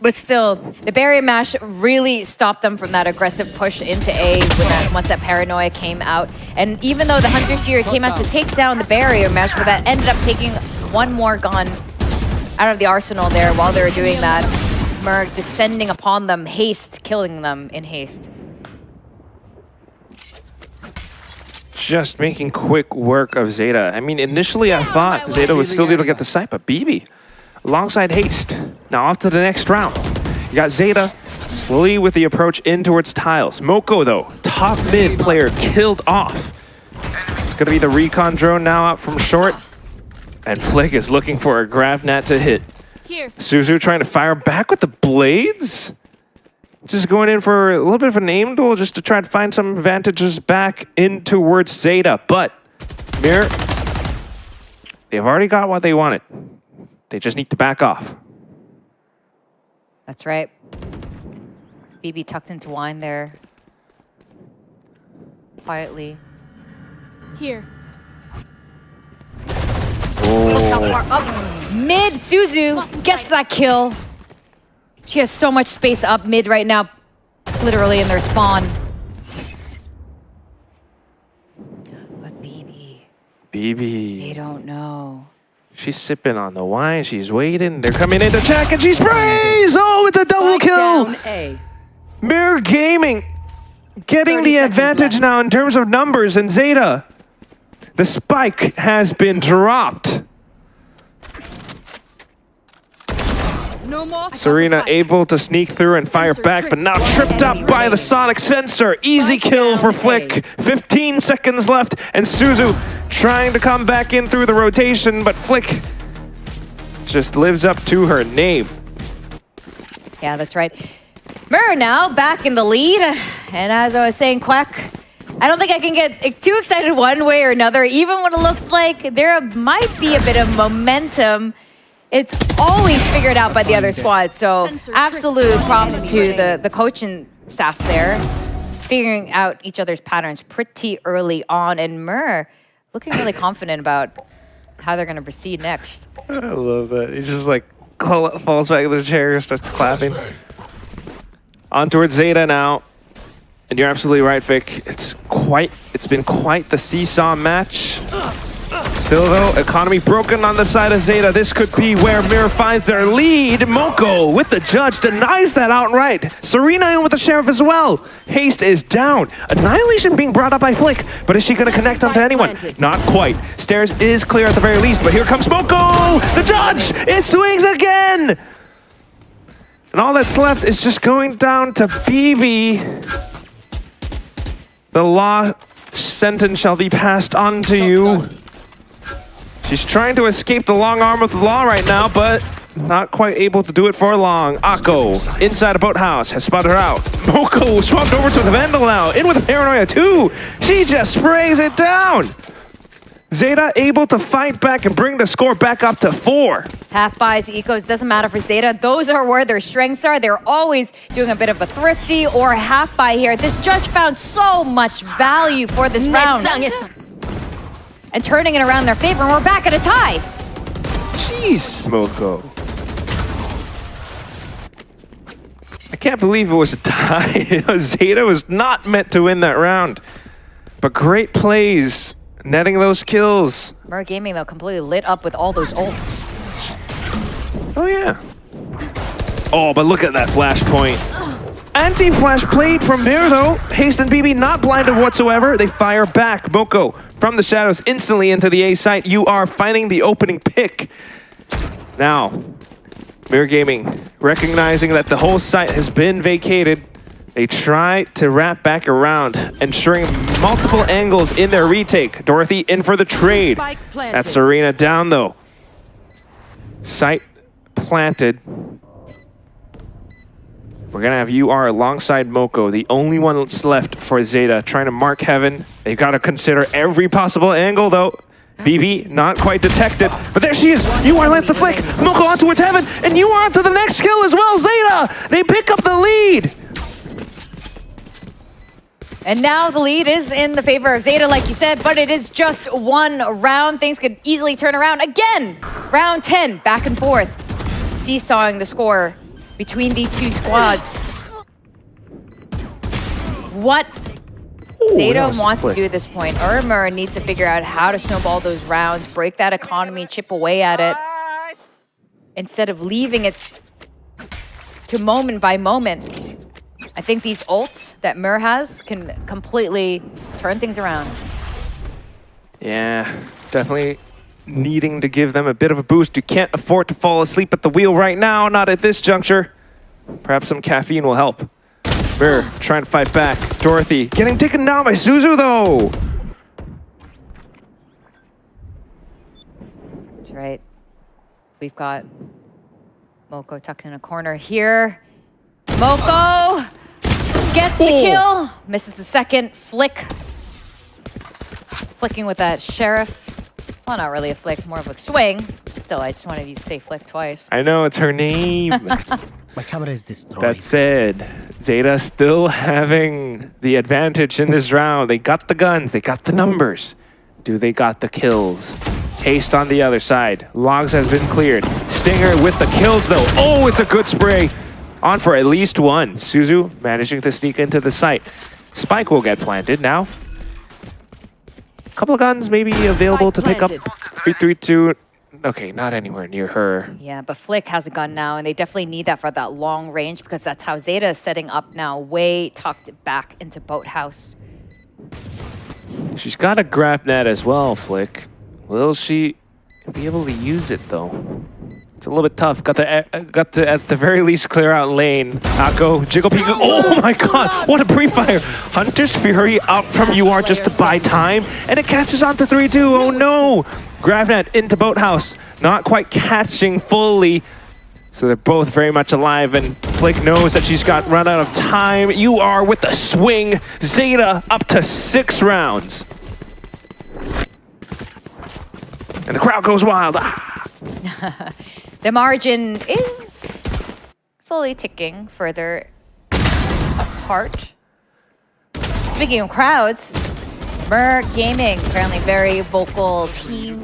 But still, the barrier mash really stopped them from that aggressive push into A once that paranoia came out. And even though the Hunter Fury came out to take down the barrier mesh, but that ended up taking one more gun out of the arsenal there while they were doing that. Mir descending upon them, haste, killing them in haste.
just making quick work of ZETA. I mean, initially I thought ZETA would still be able to get the site, but BB alongside Haste. Now off to the next round. You got ZETA slowly with the approach in towards tiles. Moko, though, top mid player killed off. It's going to be the recon drone now out from short. And Flick is looking for a Gravnat to hit.
Here.
SISU trying to fire back with the blades. Just going in for a little bit of an aim duel just to try to find some advantages back in towards ZETA. But Mirror, they've already got what they wanted. They just need to back off.
That's right. BB tucked into wine there. Quietly.
Here.
Oh. Up mid, SISU gets that kill. She has so much space up mid right now, literally in their spawn. But BB. They don't know.
She's sipping on the wine. She's waiting. They're coming in to check, and she sprays! Oh, it's a double kill! Mirror Gaming getting the advantage now in terms of numbers, and ZETA. The spike has been dropped.
No more.
Serena able to sneak through and fire back, but now tripped up by the sonic sensor. Easy kill for Flick. 15 seconds left, and SISU trying to come back in through the rotation, but Flick just lives up to her name.
Yeah, that's right. Mirror now back in the lead, and as I was saying, Quack, I don't think I can get too excited one way or another, even when it looks like there might be a bit of momentum. It's always figured out by the other squad, so absolute props to the coaching staff there, figuring out each other's patterns pretty early on, and Myrrh looking really confident about how they're going to proceed next.
I love that. He just like falls back in the chair, starts clapping. On towards ZETA now. And you're absolutely right, Vic. It's been quite the seesaw match. Still, though, economy broken on the side of ZETA. This could be where Mirror finds their lead. Moko with the judge denies that outright. Serena in with the sheriff as well. Haste is down. Annihilation being brought up by Flick, but is she going to connect onto anyone? Not quite. Stairs is clear at the very least, but here comes Moko! The judge! It swings again! And all that's left is just going down to BB. The law sentence shall be passed on to you. She's trying to escape the long arm of the law right now, but not quite able to do it for long. Akko, inside a boathouse, has spotted her out. Moko swapped over to the Vandal now, in with a Paranoia too. She just sprays it down. ZETA able to fight back and bring the score back up to 4.
Half buys, ecos, doesn't matter for ZETA. Those are where their strengths are. They're always doing a bit of a thrifty or a half buy here. This judge found so much value for this round. And turning it around in their favor, and we're back at a tie.
Jeez, Moko. I can't believe it was a tie. ZETA was not meant to win that round. But great plays, netting those kills.
Mirror Gaming, though, completely lit up with all those ults.
Oh, yeah. Oh, but look at that flashpoint. Anti-flash played from there, though. Haste and BB not blinded whatsoever. They fire back. Moko from the shadows instantly into the A site. You are finding the opening pick. Now, Mirror Gaming, recognizing that the whole site has been vacated, they try to wrap back around, ensuring multiple angles in their retake. Dorothy in for the trade. That's Serena down, though. Site planted. We're going to have UR alongside Moko, the only one that's left for ZETA, trying to mark heaven. They've got to consider every possible angle, though. BB not quite detected, but there she is. UR lands the flick. Moko on towards heaven, and UR on to the next kill as well. ZETA, they pick up the lead.
And now the lead is in the favor of ZETA, like you said, but it is just one round. Things could easily turn around again. Round 10, back and forth. Seesawing the score between these two squads. What ZETA wants to do at this point, Mirror needs to figure out how to snowball those rounds, break that economy, chip away at it, instead of leaving it to moment by moment. I think these ults that Mirror has can completely turn things around.
Yeah, definitely needing to give them a bit of a boost. You can't afford to fall asleep at the wheel right now, not at this juncture. Perhaps some caffeine will help. Mirror trying to fight back. Dorothy getting taken down by SISU though.
That's right. We've got Moko tucked in a corner here. Moko gets the kill. Misses the second. Flicking with that sheriff. Well, not really a flick, more of a swing. Still, I just wanted you to say flick twice.
I know, it's her name.
My camera is destroyed.
That said, ZETA still having the advantage in this round. They got the guns, they got the numbers. Do they got the kills? Haste on the other side. Logs has been cleared. Stinger with the kills though. Oh, it's a good spray. On for at least one. SISU managing to sneak into the site. Spike will get planted now. Couple of guns maybe available to pick up. 332. Okay, not anywhere near her.
Yeah, but Flick has a gun now, and they definitely need that for that long range because that's how ZETA is setting up now, way tucked back into Boathouse.
She's got a grab net as well, Flick. Will she be able to use it though? It's a little bit tough. Got to at the very least clear out lane. Akko, Jiggle Peek. Oh my god, what a pre-fire. Hunter's Fury out from UR just to buy time, and it catches on to 3-2. Oh no! Gravnet into Boathouse, not quite catching fully. So they're both very much alive, and Flick knows that she's got run out of time. UR with the swing. ZETA up to 6 rounds. And the crowd goes wild.
The margin is slowly ticking further apart. Speaking of crowds, Mer Gaming, apparently very vocal team,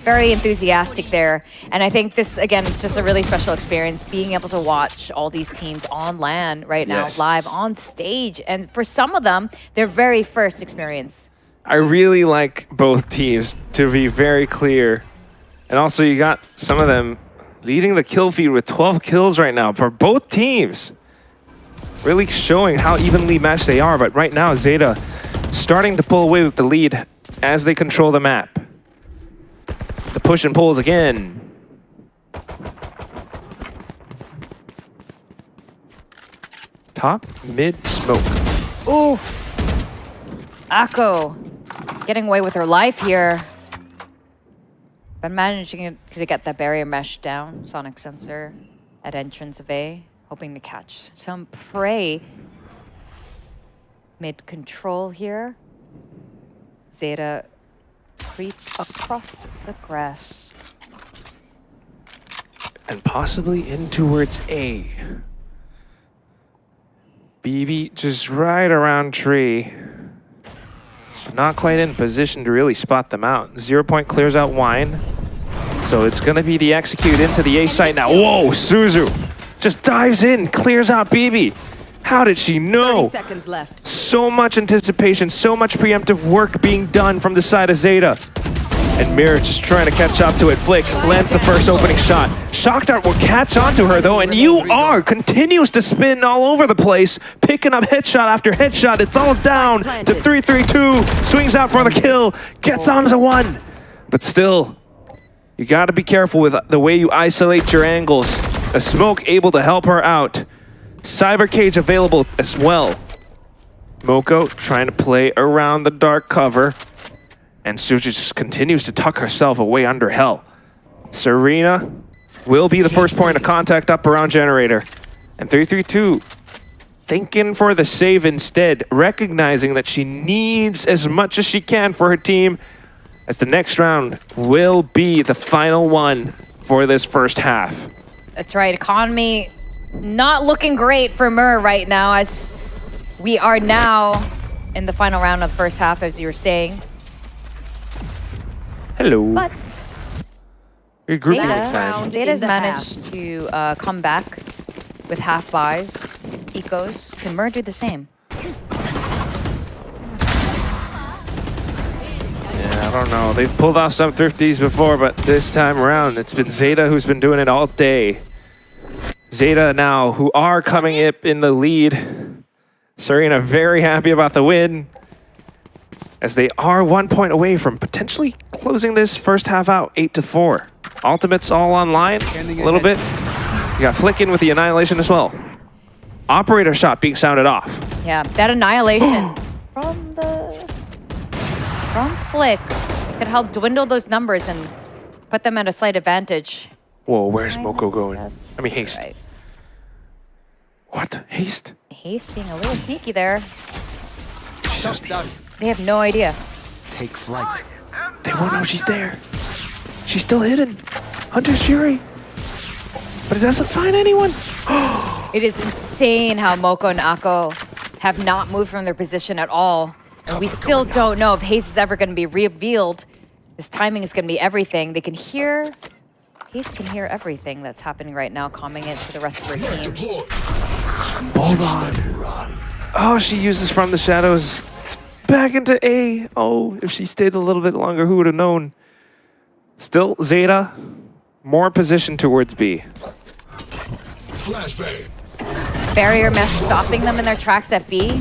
very enthusiastic there. And I think this, again, just a really special experience, being able to watch all these teams on LAN right now, live on stage. And for some of them, their very first experience.
I really like both teams, to be very clear. And also you got some of them leading the kill feed with 12 kills right now for both teams. Really showing how evenly matched they are, but right now ZETA starting to pull away with the lead as they control the map. The push and pulls again. Top, mid, smoke.
Oof. Akko getting away with her life here. But managing to get that barrier mesh down. Sonic sensor at entrance of A. Hoping to catch some prey. Mid control here. ZETA creep across the grass.
And possibly in towards A. BB just right around tree. But not quite in position to really spot them out. 0 point clears out Wine. So it's going to be the execute into the A site now. Whoa, SISU just dives in, clears out BB. How did she know?
30 seconds left.
So much anticipation, so much preemptive work being done from the side of ZETA. And Mirror just trying to catch up to it. Flick lands the first opening shot. Shock Dart will catch onto her though, and UR continues to spin all over the place, picking up headshot after headshot. It's all down to 3-3-2. Swings out for the kill, gets onto 1. But still, you gotta be careful with the way you isolate your angles. A smoke able to help her out. Cyber Cage available as well. Moko trying to play around the dark cover. And Suji just continues to tuck herself away under hell. Serena will be the first point of contact up around Generator. And 3-3-2 thinking for the save instead, recognizing that she needs as much as she can for her team, as the next round will be the final one for this first half.
That's right, economy not looking great for Mer right now, as we are now in the final round of the first half, as you were saying.
Hello.
But
regrouping time.
ZETA's managed to come back with half buys, ecos. Can Mer do the same?
Yeah, I don't know. They've pulled off some thrifties before, but this time around, it's been ZETA who's been doing it all day. ZETA now, who are coming up in the lead. Serena very happy about the win. as they are 1 point away from potentially closing this first half out 8-4. Ultimates all online a little bit. You got Flick in with the Annihilation as well. Operator shot being sounded off.
Yeah, that Annihilation from Flick could help dwindle those numbers and put them at a slight advantage.
Whoa, where's Moko going? I mean, Haste.
Right.
What? Haste?
Haste being a little sneaky there.
She's so
They have no idea.
Take flight.
They won't know she's there. She's still hidden. Hunter's Fury. But it doesn't find anyone.
It is insane how Moko and Akko have not moved from their position at all. And we still don't know if Haste is ever going to be revealed. This timing is going to be everything. They can hear... Haste can hear everything that's happening right now, calming it to the rest of her team.
Hold on. Oh, she uses From the Shadows back into A. Oh, if she stayed a little bit longer, who would have known? Still, Zeta, more position towards B.
Flashbang.
Barrier mesh stopping them in their tracks at B.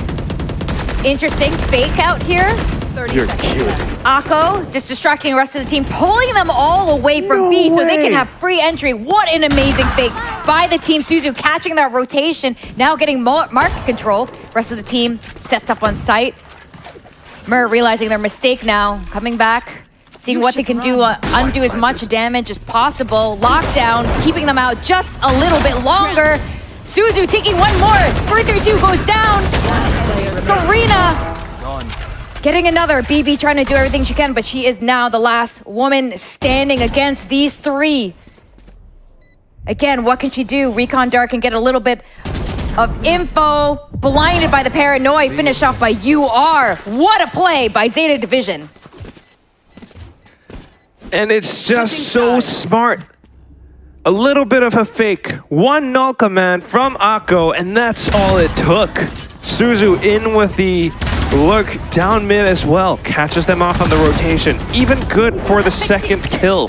Interesting fake out here.
You're kidding.
Akko just distracting the rest of the team, pulling them all away from B so they can have free entry. What an amazing fake by the team. SISU catching that rotation, now getting market control. Rest of the team sets up on site. Mer realizing their mistake now, coming back, seeing what they can do, undo as much damage as possible. Lockdown, keeping them out just a little bit longer. SISU taking one more. 3-3-2 goes down. Serena getting another. BB trying to do everything she can, but she is now the last woman standing against these three. Again, what can she do? Recon Dark can get a little bit of info. Blinded by the paranoia, finished off by UR. What a play by Zeta Division.
And it's just so smart. A little bit of a fake. One null command from Akko, and that's all it took. SISU in with the look down mid as well. Catches them off on the rotation. Even good for the second kill.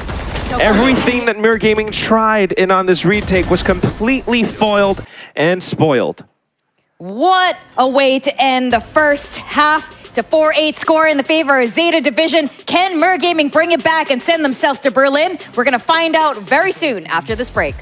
Everything that Mirror Gaming tried in on this retake was completely foiled and spoiled.
What a way to end the first half. To 4-8 score in the favor of Zeta Division. Can Mirror Gaming bring it back and send themselves to Berlin? We're gonna find out very soon after this break.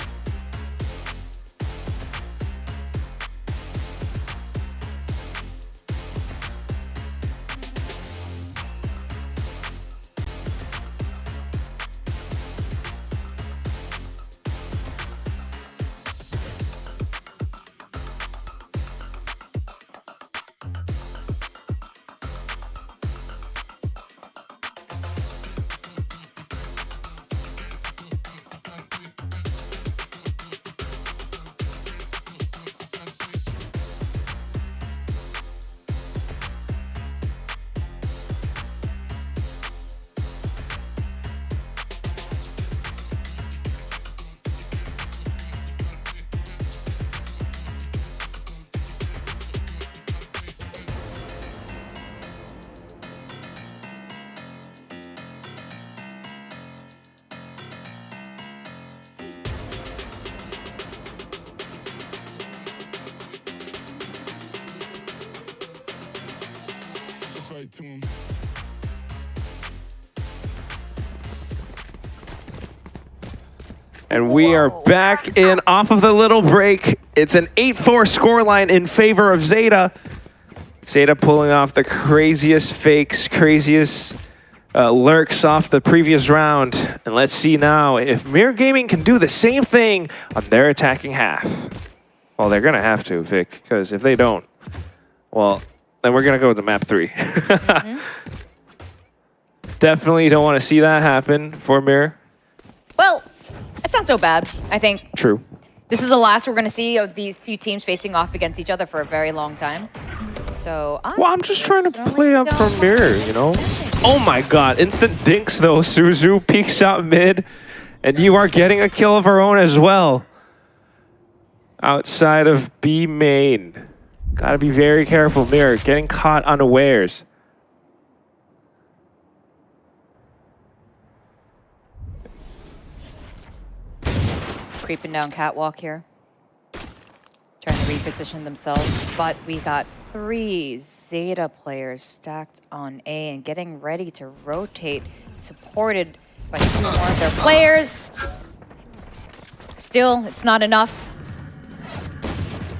And we are back in off of the little break. It's an 8-4 scoreline in favor of Zeta. Zeta pulling off the craziest fakes, craziest lurks off the previous round. And let's see now if Mirror Gaming can do the same thing on their attacking half. Well, they're going to have to, Vic, because if they don't, well, then we're going to go to map 3. Definitely don't want to see that happen for Mirror.
Well, it's not so bad, I think.
True.
This is the last we're going to see of these two teams facing off against each other for a very long time. So,
I'm just trying to play up from Mirror, you know? Oh my god, instant dinks though, SISU, peek shot mid, and you are getting a kill of her own as well. Outside of B main. Gotta be very careful, Mirror, getting caught unawares.
Creeping down catwalk here. Trying to reposition themselves, but we got 3 Zeta players stacked on A and getting ready to rotate, supported by 2 more of their players. Still, it's not enough.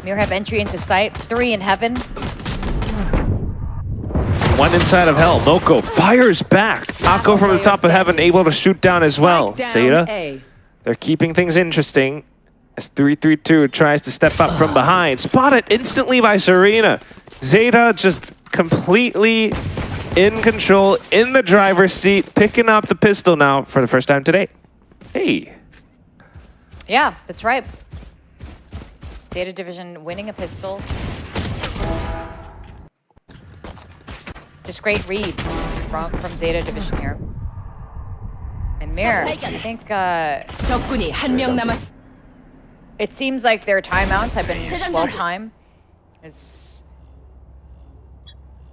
Mir have entry into sight, 3 in heaven.
1 inside of hell. Moko fires back. Akko from the top of heaven, able to shoot down as well. Zeta, they're keeping things interesting as 332 tries to step up from behind. Spotted instantly by Serena. Zeta just completely in control, in the driver's seat, picking up the pistol now for the first time today. Hey.
Yeah, that's right. Zeta Division winning a pistol. Just great read from Zeta Division here. And Mir, I think it seems like their timeouts have been well timed. It's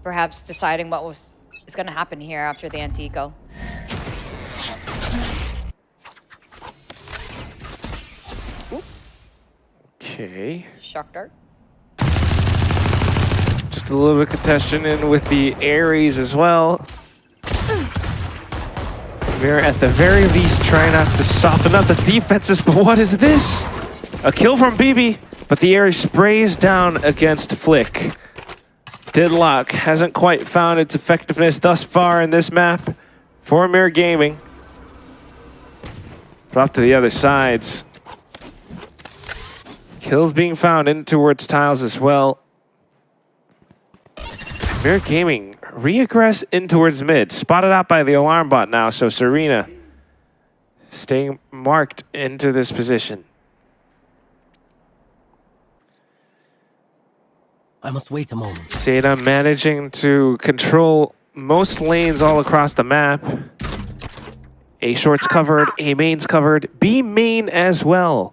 perhaps deciding what is going to happen here after the anti-eco.
Okay.
Shock dart.
Just a little bit of contention in with the Ares as well. We're at the very least trying not to soften up the defenses, but what is this? A kill from BB, but the Ares sprays down against Flick. Deadlock hasn't quite found its effectiveness thus far in this map for Mir Gaming. But off to the other sides. Kills being found in towards tiles as well. Mir Gaming reaggress in towards mid. Spotted out by the alarm bot now, so Serena staying marked into this position.
I must wait a moment.
Zeta managing to control most lanes all across the map. A short's covered, A main's covered, B main as well.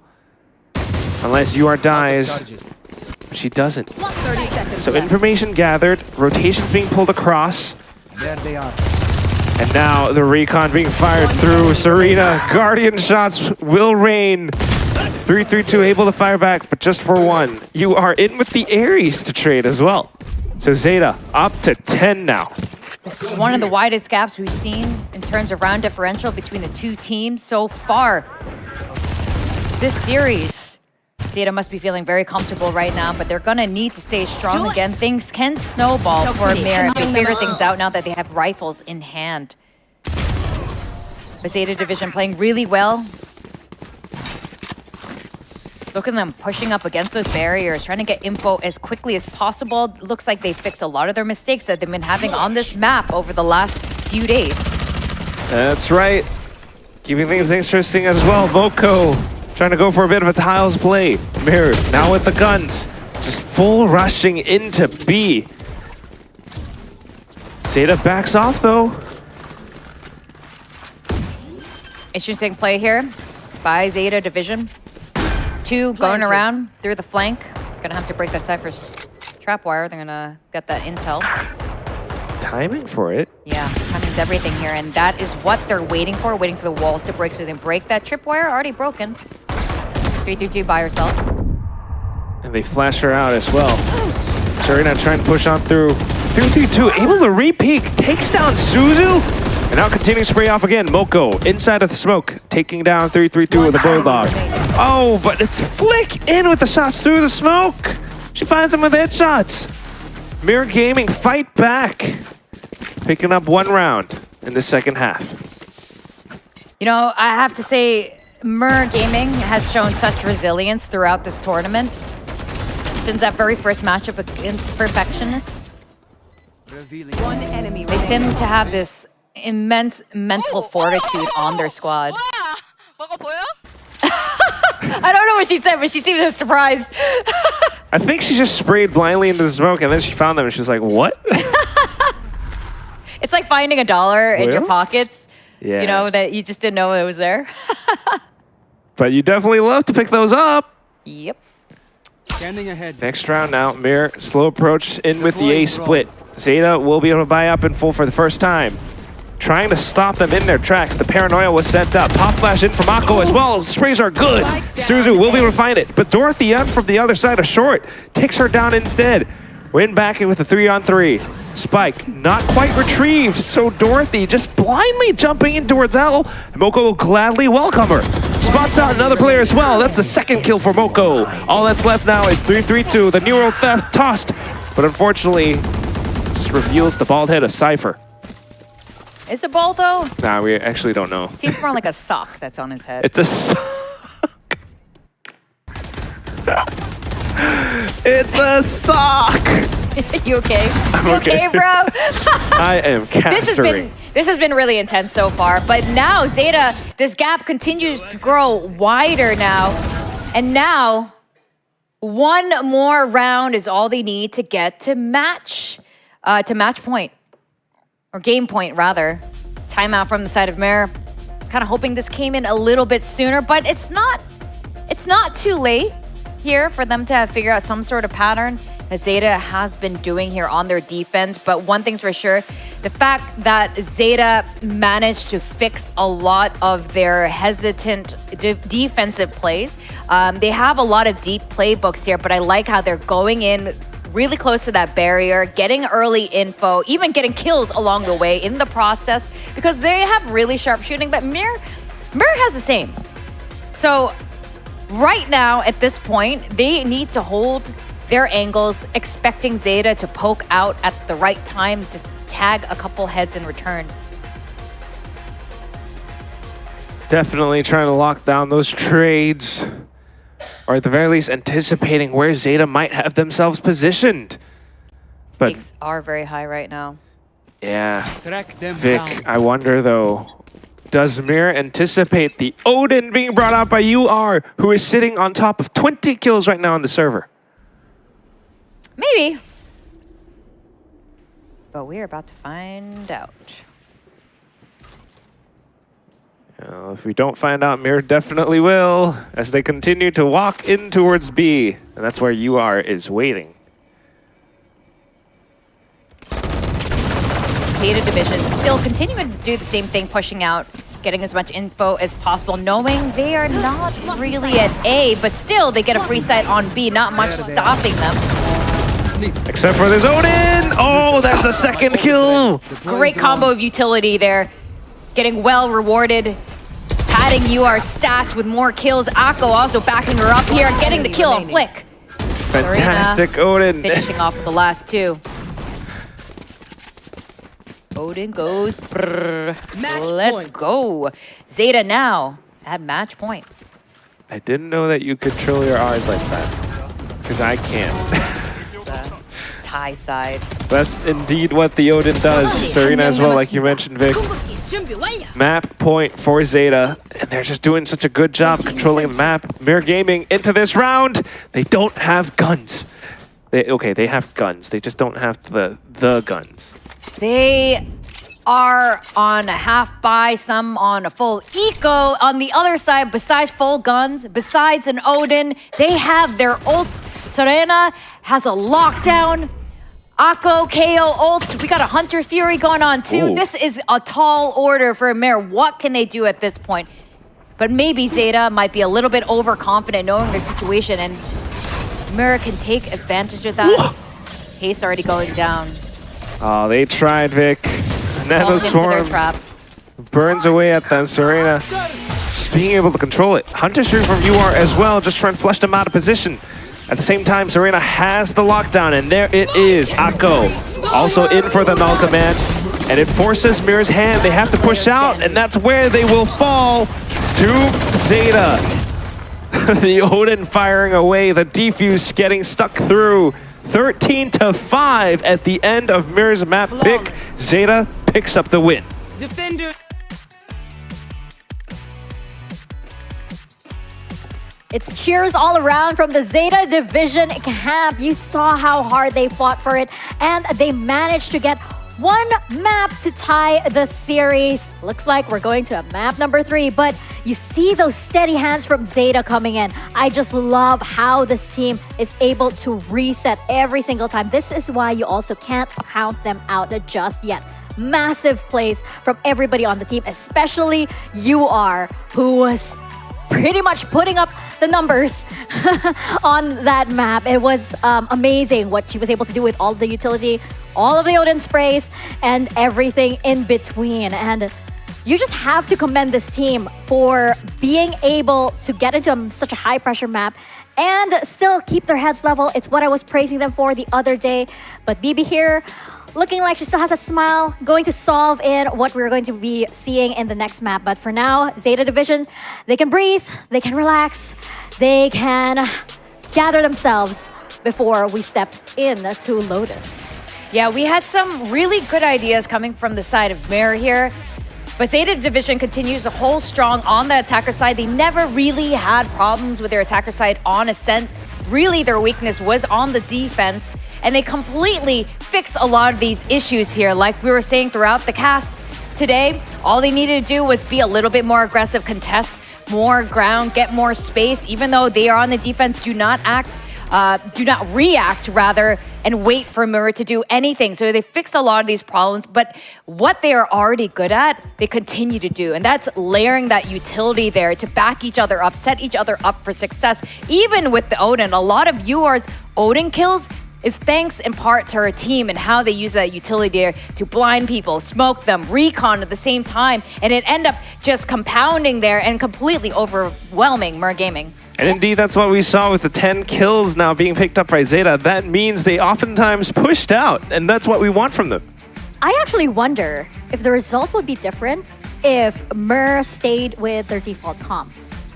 Unless UR dies, she doesn't.
30 seconds
So
left.
information gathered, rotations being pulled across.
There they are.
And now the recon being fired through. Serena, Guardian shots will rain. 332 able to fire back, but just for 1. You are in with the Ares to trade as well. So Zeta up to 10 now.
This is one of the widest gaps we've seen in terms of round differential between the 2 teams so far this series. Zeta must be feeling very comfortable right now, but they're gonna need to stay strong again. Things can snowball for Mir. They figure things out now that they have rifles in hand. But Zeta Division playing really well. Look at them pushing up against those barriers, trying to get info as quickly as possible. Looks like they fixed a lot of their mistakes that they've been having on this map over the last few days.
That's right. Keeping things interesting as well. Voko trying to go for a bit of a tiles play. Mir now with the guns. Just full rushing into B. Zeta backs off though.
Interesting play here by Zeta Division. 2 going around through the flank. Gonna have to break that Cypher's trapwire. They're gonna get that intel.
Timing for it.
Yeah, timing's everything here, and that is what they're waiting for the walls to break so they can break that tripwire. Already broken. 332 by herself.
And they flash her out as well. Serena trying to push on through. 332 able to re-peek. Takes down Suzu. And now continuing to spray off again. Moko inside of the smoke. Taking down 332 with a bulldog. Oh, but it's Flick in with the shots through the smoke. She finds him with headshots. Mir Gaming fight back. Picking up 1 round in the second half.
You know, I have to say, Mir Gaming has shown such resilience throughout this tournament. Since that very first matchup against Perfectionists.
One enemy
They seem to have this immense mental fortitude on their squad. I don't know what she said, but she seemed surprised.
I think she just sprayed blindly into the smoke and then she found them and she was like, what?
It's like finding $1 in your pockets.
Yeah.
You know, that you just didn't know it was there.
But you definitely love to pick those up.
Yep.
Standing ahead.
Next round now, Mir, slow approach in with the A split. Zeta will be able to buy up in full for the first time. trying to stop them in their tracks. The paranoia was sent up. Pop flash in from Akko as well. Sprays are good. SISU will be able to find it, but Dorothy Young from the other side of short takes her down instead. Win back in with a 3-on-3. Spike not quite retrieved, so Dorothy just blindly jumping in towards L. Moko will gladly welcome her. Spots out another player as well. That's the second kill for Moko. All that's left now is 3-3-2. The New World Theft tossed, but unfortunately just reveals the bald head of Cypher.
Is it bald though?
Nah, we actually don't know.
It seems more like a sock that's on his head.
It's a sock. It's a sock!
You okay?
I'm
you
okay.
bro?
I am castering.
This has been really intense so far, but now ZETA, this gap continues to grow wider now. And now, one more round is all they need to get to match point. Or game point, rather. Timeout from the side of Mir. Kind of hoping this came in a little bit sooner, but it's not too late here for them to figure out some sort of pattern that ZETA has been doing here on their defense. But one thing's for sure, the fact that ZETA managed to fix a lot of their hesitant defensive plays. They have a lot of deep playbooks here, but I like how they're going in really close to that barrier, getting early info, even getting kills along the way in the process, because they have really sharp shooting, but Mir has the same. So right now, at this point, they need to hold their angles, expecting ZETA to poke out at the right time, just tag a couple heads in return.
Definitely trying to lock down those trades, or at the very least anticipating where ZETA might have themselves positioned.
Stakes are very high right now.
Yeah, Vic, I wonder though, does Mir anticipate the Odin being brought out by UR, who is sitting on top of 20 kills right now on the server?
Maybe. But we're about to find out.
If we don't find out, Mir definitely will, as they continue to walk in towards B. And that's where UR is waiting.
ZETA division still continuing to do the same thing, pushing out, getting as much info as possible, knowing they are not really at A, but still they get a free sight on B, not much stopping them.
Except for this Odin! Oh, that's the second kill!
Great combo of utility there. Getting well rewarded. Padding UR stats with more kills. Akko also backing her up here, getting the kill on Flick.
Fantastic
Serena
Odin.
finishing off with the last two. Odin goes brrr. Let's go. ZETA now at match point.
I didn't know that you control your eyes like that, because I can't.
Tie side.
That's indeed what the Odin does. Serena as well, like you mentioned, Vic. Map point for ZETA, and they're just doing such a good job controlling the map. Mir Gaming into this round. They don't have guns. They have guns. They just don't have the guns.
They are on a half buy, some on a full eco. On the other side, besides full guns, besides an Odin, they have their ults. Serena has a lockdown. Akko, KO, ult. We got a Hunter Fury going on too.
Ooh.
This is a tall order for Mir. What can they do at this point? But maybe ZETA might be a little bit overconfident knowing their situation, and Mir can take advantage of that. Haste already going down.
Oh, they tried, Vic. Nano Swarm burns away at them. Serena just being able to control it. Hunter Fury from UR as well, just trying to flush them out of position. At the same time, Serena has the lockdown, and there it is. Akko also in for the null command, and it forces Mir's hand. They have to push out, and that's where they will fall to ZETA. The Odin firing away, the defuse getting stuck through. 13-5 at the end of Mir's map pick. ZETA picks up the win.
Defender.
It's cheers all around from the ZETA division camp. You saw how hard they fought for it, and they managed to get one map to tie the series. Looks like we're going to a map number 3, but you see those steady hands from ZETA coming in. I just love how this team is able to reset every single time. This is why you also can't count them out just yet. massive plays from everybody on the team, especially UR, who was pretty much putting up the numbers on that map. It was amazing what she was able to do with all the utility, all of the Odin sprays, and everything in between. And you just have to commend this team for being able to get into such a high pressure map and still keep their heads level. It's what I was praising them for the other day. But BB here, looking like she still has a smile, going to solve in what we're going to be seeing in the next map. But for now, ZETA Division, they can breathe, they can relax, they can gather themselves before we step in to Lotus.
Yeah, we had some really good ideas coming from the side of Mirror here. But ZETA Division continues to hold strong on the attacker side. They never really had problems with their attacker side on Ascent. Really, their weakness was on the defense. And they completely fixed a lot of these issues here. Like we were saying throughout the cast today, all they needed to do was be a little bit more aggressive, contest more ground, get more space. Even though they are on the defense, do not react rather, and wait for Mirror to do anything. So they fixed a lot of these problems, but what they are already good at, they continue to do. And that's layering that utility there to back each other up, set each other up for success. Even with the Odin, a lot of UR's Odin kills is thanks in part to her team and how they use that utility there to blind people, smoke them, recon at the same time, and it ended up just compounding there and completely overwhelming Mirror Gaming.
And indeed, that's what we saw with the 10 kills now being picked up by ZETA. That means they oftentimes pushed out, and that's what we want from them.
I actually wonder if the result would be different if Mirror stayed with their default comp.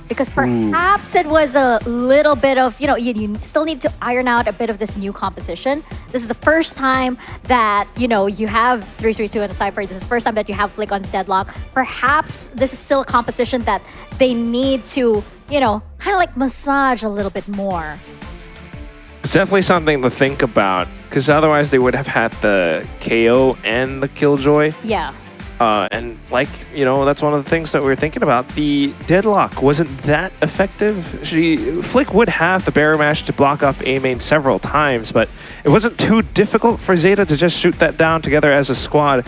Because perhaps it was a little bit of, you still need to iron out a bit of this new composition. This is the first time that, you have 332 in a Cypher. This is the first time that you have Flick on Deadlock. Perhaps this is still a composition that they need to, kind of like massage a little bit more.
It's definitely something to think about, because otherwise they would have had the KO and the Killjoy.
Yeah.
And that's one of the things that we were thinking about. The Deadlock wasn't that effective. Flick would have the barrier mash to block off A main several times, but it wasn't too difficult for ZETA to just shoot that down together as a squad.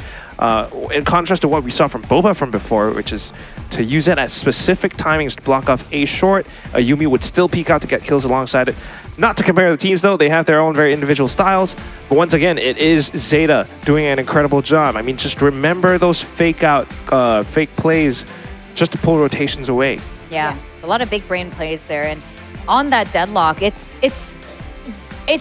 In contrast to what we saw from Boba from before, which is to use it at specific timings to block off A short. Yumi would still peek out to get kills alongside it. Not to compare the teams though, they have their own very individual styles. But once again, it is ZETA doing an incredible job. I mean, just remember those fake plays just to pull rotations away.
Yeah, a lot of big brain plays there. And on that Deadlock, it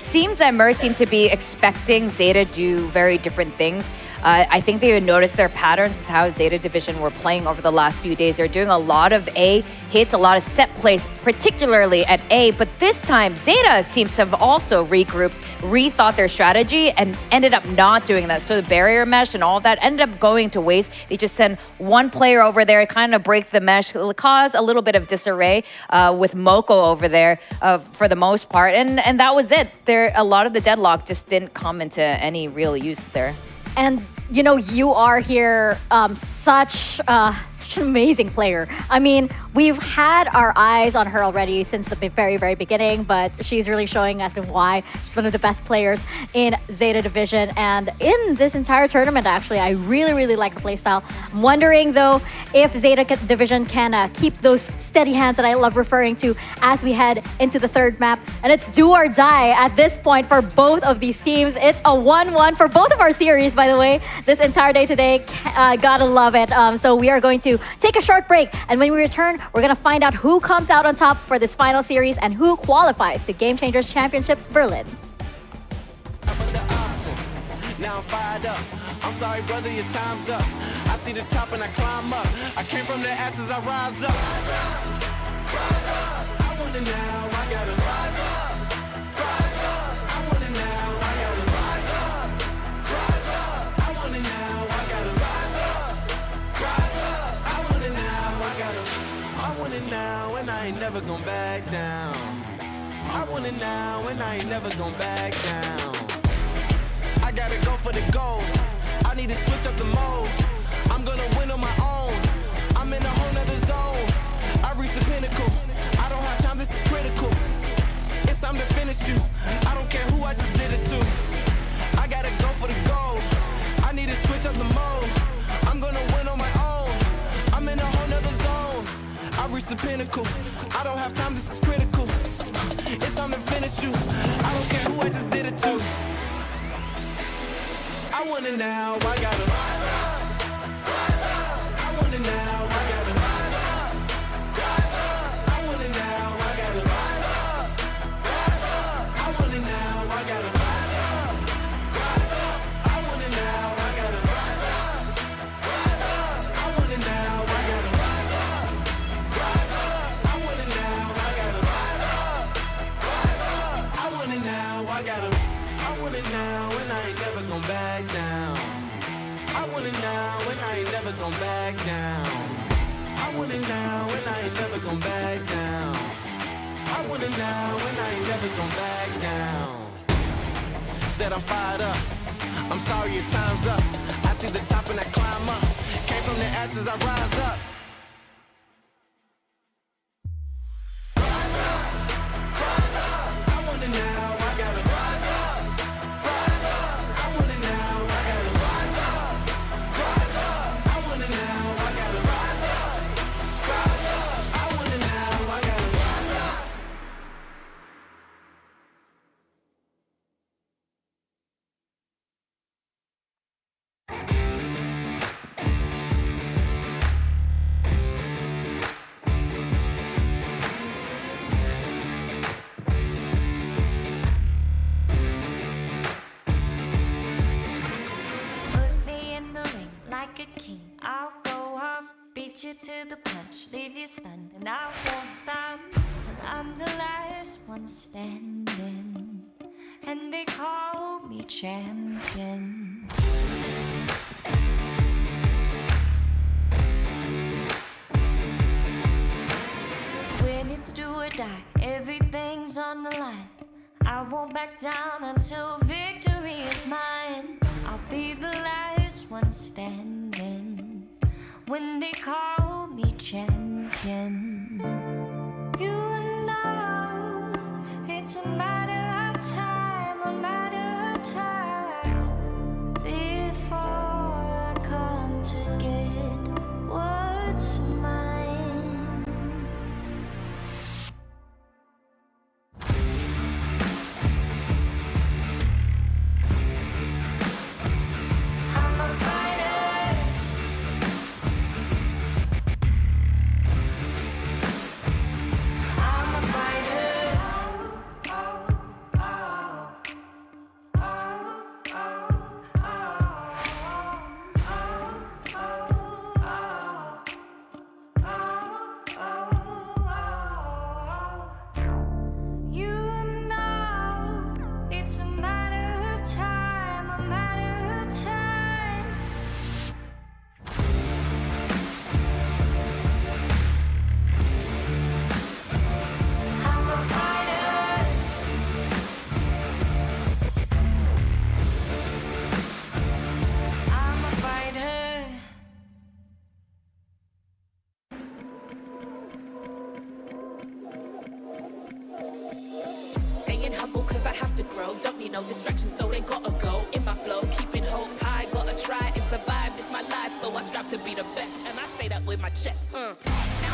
seems that Mirror seemed to be expecting ZETA to do very different things. I think they would notice their patterns. It's how ZETA Division were playing over the last few days. They're doing a lot of A hits, a lot of set plays, particularly at A. But this time, ZETA seems to have also regrouped, rethought their strategy, and ended up not doing that. So the barrier mesh and all of that ended up going to waste. They just send one player over there, kind of break the mesh, cause a little bit of disarray with Moko over there for the most part. And that was it. A lot of the Deadlock just didn't come into any real use there.
And you are here such an amazing player. I mean, we've had our eyes on her already since the very, very beginning, but she's really showing us why she's one of the best players in ZETA Division. And in this entire tournament, actually, I really, really like the playstyle. I'm wondering, though, if ZETA Division can keep those steady hands that I love referring to as we head into the third map. And it's do or die at this point for both of these teams. It's a 1-1 for both of our series, by the way. This entire day today, gotta love it. So we are going to take a short break, and when we return, we're gonna find out who comes out on top for this final series and who qualifies to Game Changers Championships Berlin.
Now I'm fired up. I'm sorry, brother, your time's up. I see the top and I climb up. I came from the ashes, I rise up. Rise up. I want it now, I gotta rise up. Rise up. I want it now, I gotta rise up. Rise up. I want it now, I gotta rise up. Rise up. I want it now, I want it now, and I ain't never gonna back down. I want it now, and I ain't never gonna back down. I gotta go for the gold. I need to switch up the mode. I'm gonna win on my own. I'm in a whole nother zone. I reached the pinnacle. I don't have time, this is critical. It's time to finish you. I don't care who I just did it to. I gotta go for the gold. I need to switch up the mode. the pinnacle. I don't have time, this is critical. It's time to finish you. I don't care who I just did it to. I want it now, I gotta rise up, rise up. I want it now, I gotta rise up, rise up. I want it now, I gotta rise up, rise up. I want it now, I gotta rise up, rise up. I want it now, I gotta rise up, rise up. I want it now, I gotta rise up, rise up. I want it now, I gotta rise up, rise up. I want it now, I gotta. I want it now and I ain't never gon' back down. I want it now and I ain't never gon' back down. I want it now and I ain't never gon' back down. I want it now and I ain't never gon' back down. Said I'm fired up, I'm sorry your time's up. I see the top and I climb up. Came from the ashes, I rise up. Rise up, rise up. I want it now, I gotta rise up. Rise up, I want it now, I gotta rise up. Rise up, I want it now, I gotta rise up. Rise up, I want it now, I gotta rise up.
Put me in the ring like a king. I'll go off, beat you to the punch, leave you stunned, and I won't stop till I'm the last one standing. And they call me champion. When it's do or die, everything's on the line. I won't back down until victory is mine. I'll be the last one standing when they call me champion. You know it's a matter of time, a matter of time before I come to get what's mine. I'm a fighter. I'm a fighter. You know it's a matter of time, a matter of time. I'm a fighter. I'm a fighter.
Staying humble cause I have to grow. Don't need no distractions, so they gotta go. In my flow, keeping hopes high. Gotta try and survive, it's my life, so I strive to be the best. And I say that with my chest. Now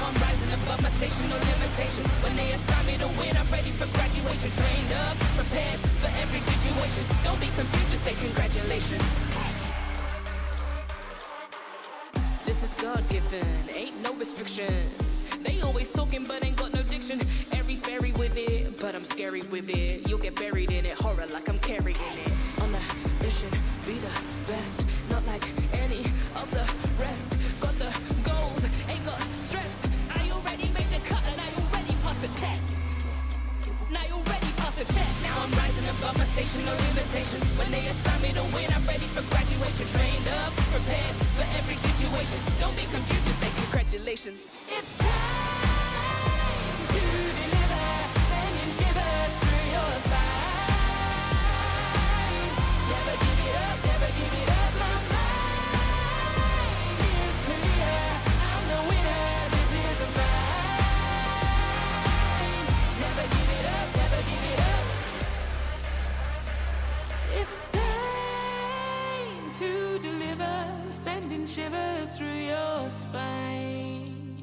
I'm rising above my station, no limitations. When they assign me to win, I'm ready for graduation. Trained up, prepared for every situation. Don't be confused, just say congratulations. This is God-given, ain't no restrictions. They always talking but ain't got no diction. Every fairy with it, but I'm scary with it. You'll get buried in it, horror like I'm carrying it. On the mission, be the best, not like any of the rest. Got the goals, ain't got stress. I already made the cut and I already passed the test. Now you already passed the test. Now I'm rising above my station, no limitations. When they assign me to win, I'm ready for graduation. Trained up, prepared for every situation. Don't be confused, just say congratulations. It's time to deliver, sending shivers through your spine. Never give it up, never give it up. My mind is clear. I'm the winner, this is mine. Never give it up, never give it up. It's time to deliver, sending shivers through your spine.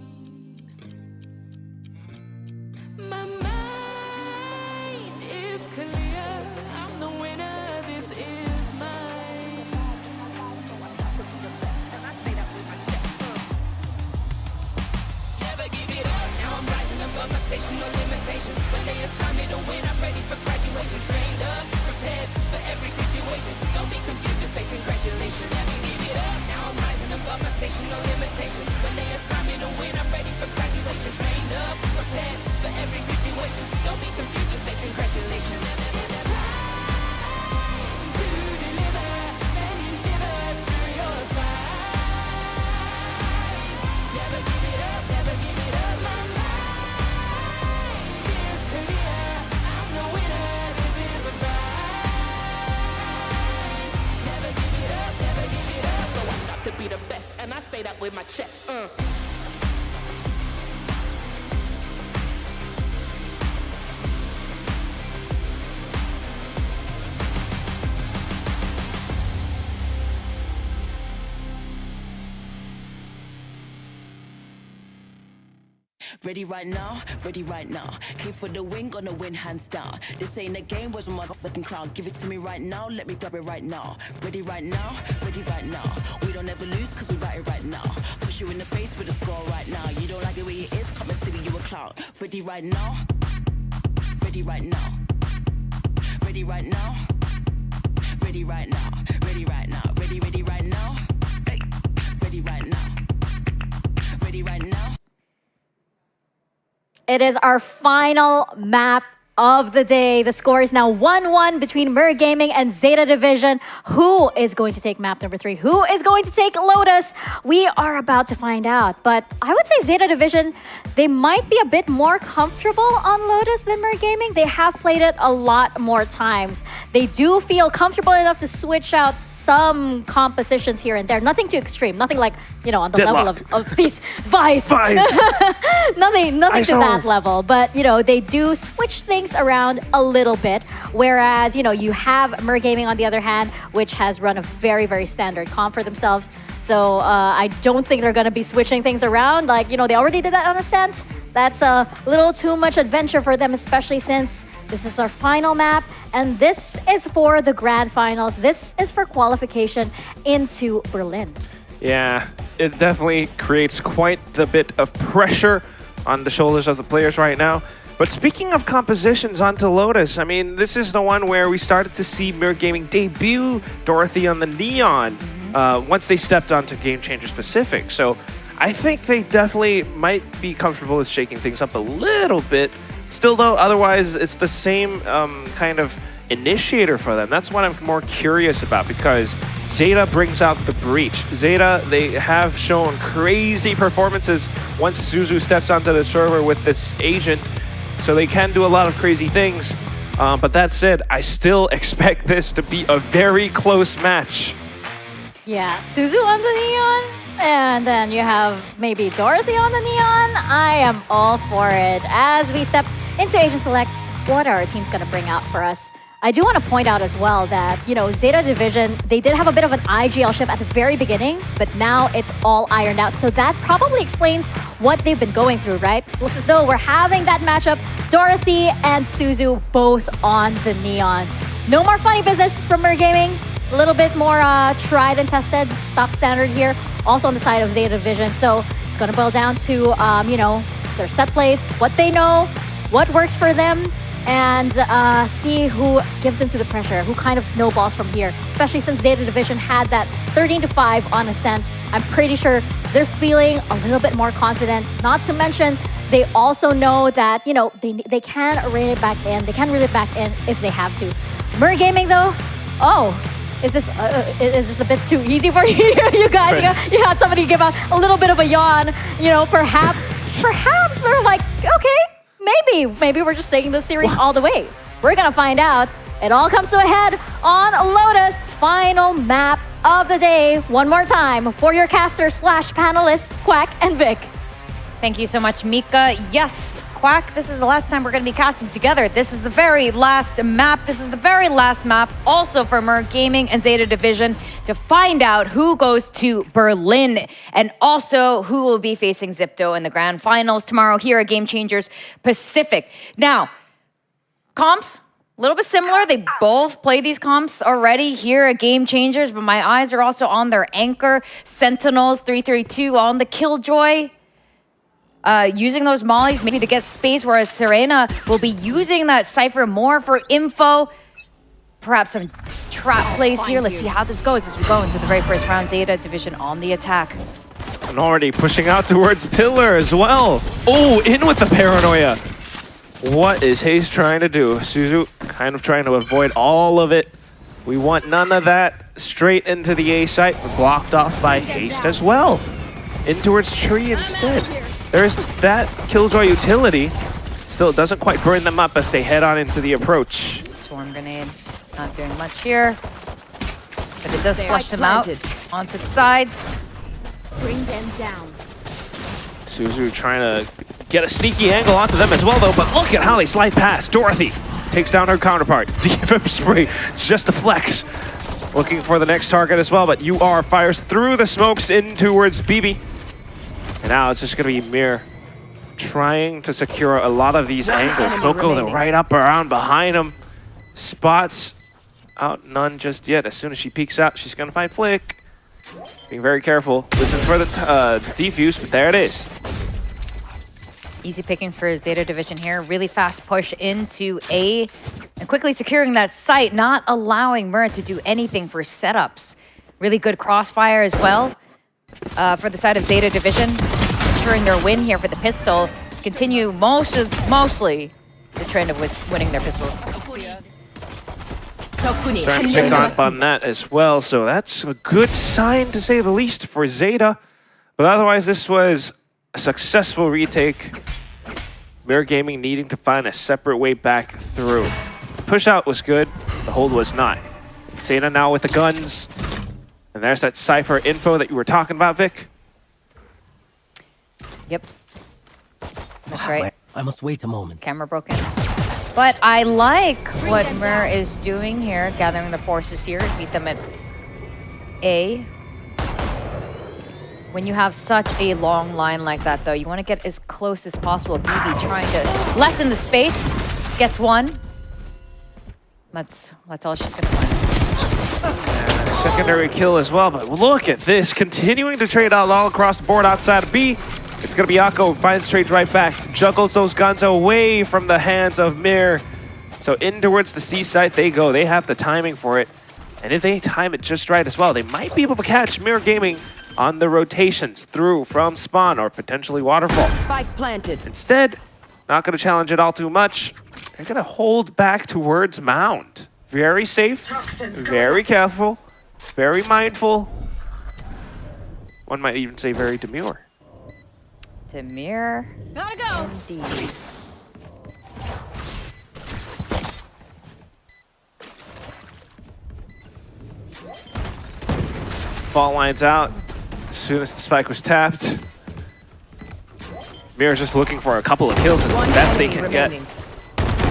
with my chest.
Ready right now, ready right now. Came for the win, gonna win hands down. This ain't a game, where's my motherfucking crown? Give it to me right now, let me grab it right now. Ready right now, ready right now. We don't ever lose, cause we got it right now. Push you in the face with a score right now. You don't like it where it is, come and see me, you a clown. Ready right now, ready right now. Ready right now, ready right now. Ready right now, ready right now. Hey, ready right now, ready right now.
It is our final map of the day. The score is now 1-1 between Mer Gaming and ZETA Division. Who is going to take map number 3? Who is going to take Lotus? We are about to find out. But I would say ZETA Division, they might be a bit more comfortable on Lotus than Mer Gaming. They have played it a lot more times. They do feel comfortable enough to switch out some compositions here and there. Nothing too extreme. Nothing like, you know, on the
Deadlock.
level of Vice. nothing to that level. But, you know, they do switch things around a little bit, whereas, you know, you have Mer Gaming on the other hand, which has run a very, very standard comp for themselves. So I don't think they're going to be switching things around. Like, you know, they already did that on Ascent. That's a little too much adventure for them, especially since this is our final map, and this is for the grand finals. This is for qualification into Berlin.
Yeah, it definitely creates quite the bit of pressure on the shoulders of the players right now. But speaking of compositions onto Lotus, I mean, this is the one where we started to see Mer Gaming debut Dorothy on the Neon once they stepped onto Game Changers Pacific. So I think they definitely might be comfortable with shaking things up a little bit. Still, though, otherwise, it's the same kind of initiator for them. That's what I'm more curious about, because ZETA brings out the breach. ZETA, they have shown crazy performances once SISU steps onto the server with this agent. So they can do a lot of crazy things. But that said, I still expect this to be a very close match.
Yeah, Suzu on the Neon, and then you have maybe Dorothy on the Neon. I am all for it. As we step into Agent Select, what are our teams going to bring out for us? I do want to point out as well that, you know, ZETA Division, they did have a bit of an IGL shift at the very beginning, but now it's all ironed out. So that probably explains what they've been going through, right? Looks as though we're having that matchup, Dorothy and Suzu both on the Neon. No more funny business from Mer Gaming. A little bit more tried and tested, stock standard here. Also on the side of ZETA Division. So it's going to boil down to, you know, their set plays, what they know, what works for them, and see who gives into the pressure, who kind of snowballs from here. Especially since ZETA Division had that 13-5 on Ascent. I'm pretty sure they're feeling a little bit more confident. Not to mention, they also know that, you know, they can reel it back in. They can reel it back in if they have to. Mer Gaming, though, is this a bit too easy for you, you guys?
Right.
You had somebody give a little bit of a yawn. You know, perhaps they're like, okay, maybe we're just taking this series all the way. We're gonna find out. It all comes to a head on Lotus. Final map of the day. One more time for your casters / panelists, Quack and Vic.
Thank you so much, Mika. Yes, Quack, this is the last time we're going to be casting together. This is the very last map. This is the very last map also for Mer Gaming and ZETA Division to find out who goes to Berlin and also who will be facing Zipto in the grand finals tomorrow here at Game Changers Pacific. Now, comps, a little bit similar. They both play these comps already here at Game Changers, but my eyes are also on their anchor, Sentinels 332 on the Killjoy. Using those mollies maybe to get space, whereas Serena will be using that Cypher more for info. Perhaps some trap plays here. Let's see how this goes as we go into the very first round. ZETA Division on the attack.
And already pushing out towards Pillar as well. Oh, in with the paranoia. What is Haze trying to do? Suzu kind of trying to avoid all of it. We want none of that. Straight into the A site, blocked off by Haste as well. In towards Tree instead. There's that Killjoy utility. Still, it doesn't quite burn them up as they head on into the approach.
Swarm grenade, not doing much here. But it does flush them out onto the sides.
Bring them down.
SISU trying to get a sneaky angle onto them as well, though, but look at how they slide past. Dorothy takes down her counterpart. DFM spray, just a flex. Looking for the next target as well, but UR fires through the smokes in towards BB. And now it's just going to be Mir trying to secure a lot of these angles. Moko, they're right up around behind him. Spots out none just yet. As soon as she peeks out, she's going to find Flick. Being very careful. Listens for the defuse, but there it is.
Easy pickings for Zeta Division here. Really fast push into A and quickly securing that site, not allowing Mir to do anything for setups. Really good crossfire as well for the side of Zeta Division. Ensuring their win here for the pistol. Continue mostly the trend of winning their pistols.
Starting to pick on that as well, so that's a good sign to say the least for Zeta. But otherwise, this was a successful retake. Mir Gaming needing to find a separate way back through. The push out was good, the hold was not. Zeta now with the guns. And there's that Cypher info that you were talking about, Vic.
Yep. That's right.
I must wait a moment.
Camera broken. But I like what Mir is doing here, gathering the forces here, beat them at A. When you have such a long line like that, though, you want to get as close as possible. BB trying to lessen the space, gets one. That's all she's going to find.
Secondary kill as well, but look at this. Continuing to trade out all across the board outside of B. It's going to be Akko, finds trades right back, juggles those guns away from the hands of Mir. So in towards the C site they go. They have the timing for it. And if they time it just right as well, they might be able to catch Mir Gaming on the rotations through from spawn or potentially waterfall.
Spike planted.
Instead, not going to challenge it all too much. They're going to hold back towards mound. Very safe, very careful, very mindful. One might even say very demure.
Demure.
Gotta go.
Indeed.
Fault lines out as soon as the spike was tapped. Mir's just looking for a couple of kills as the best they can get.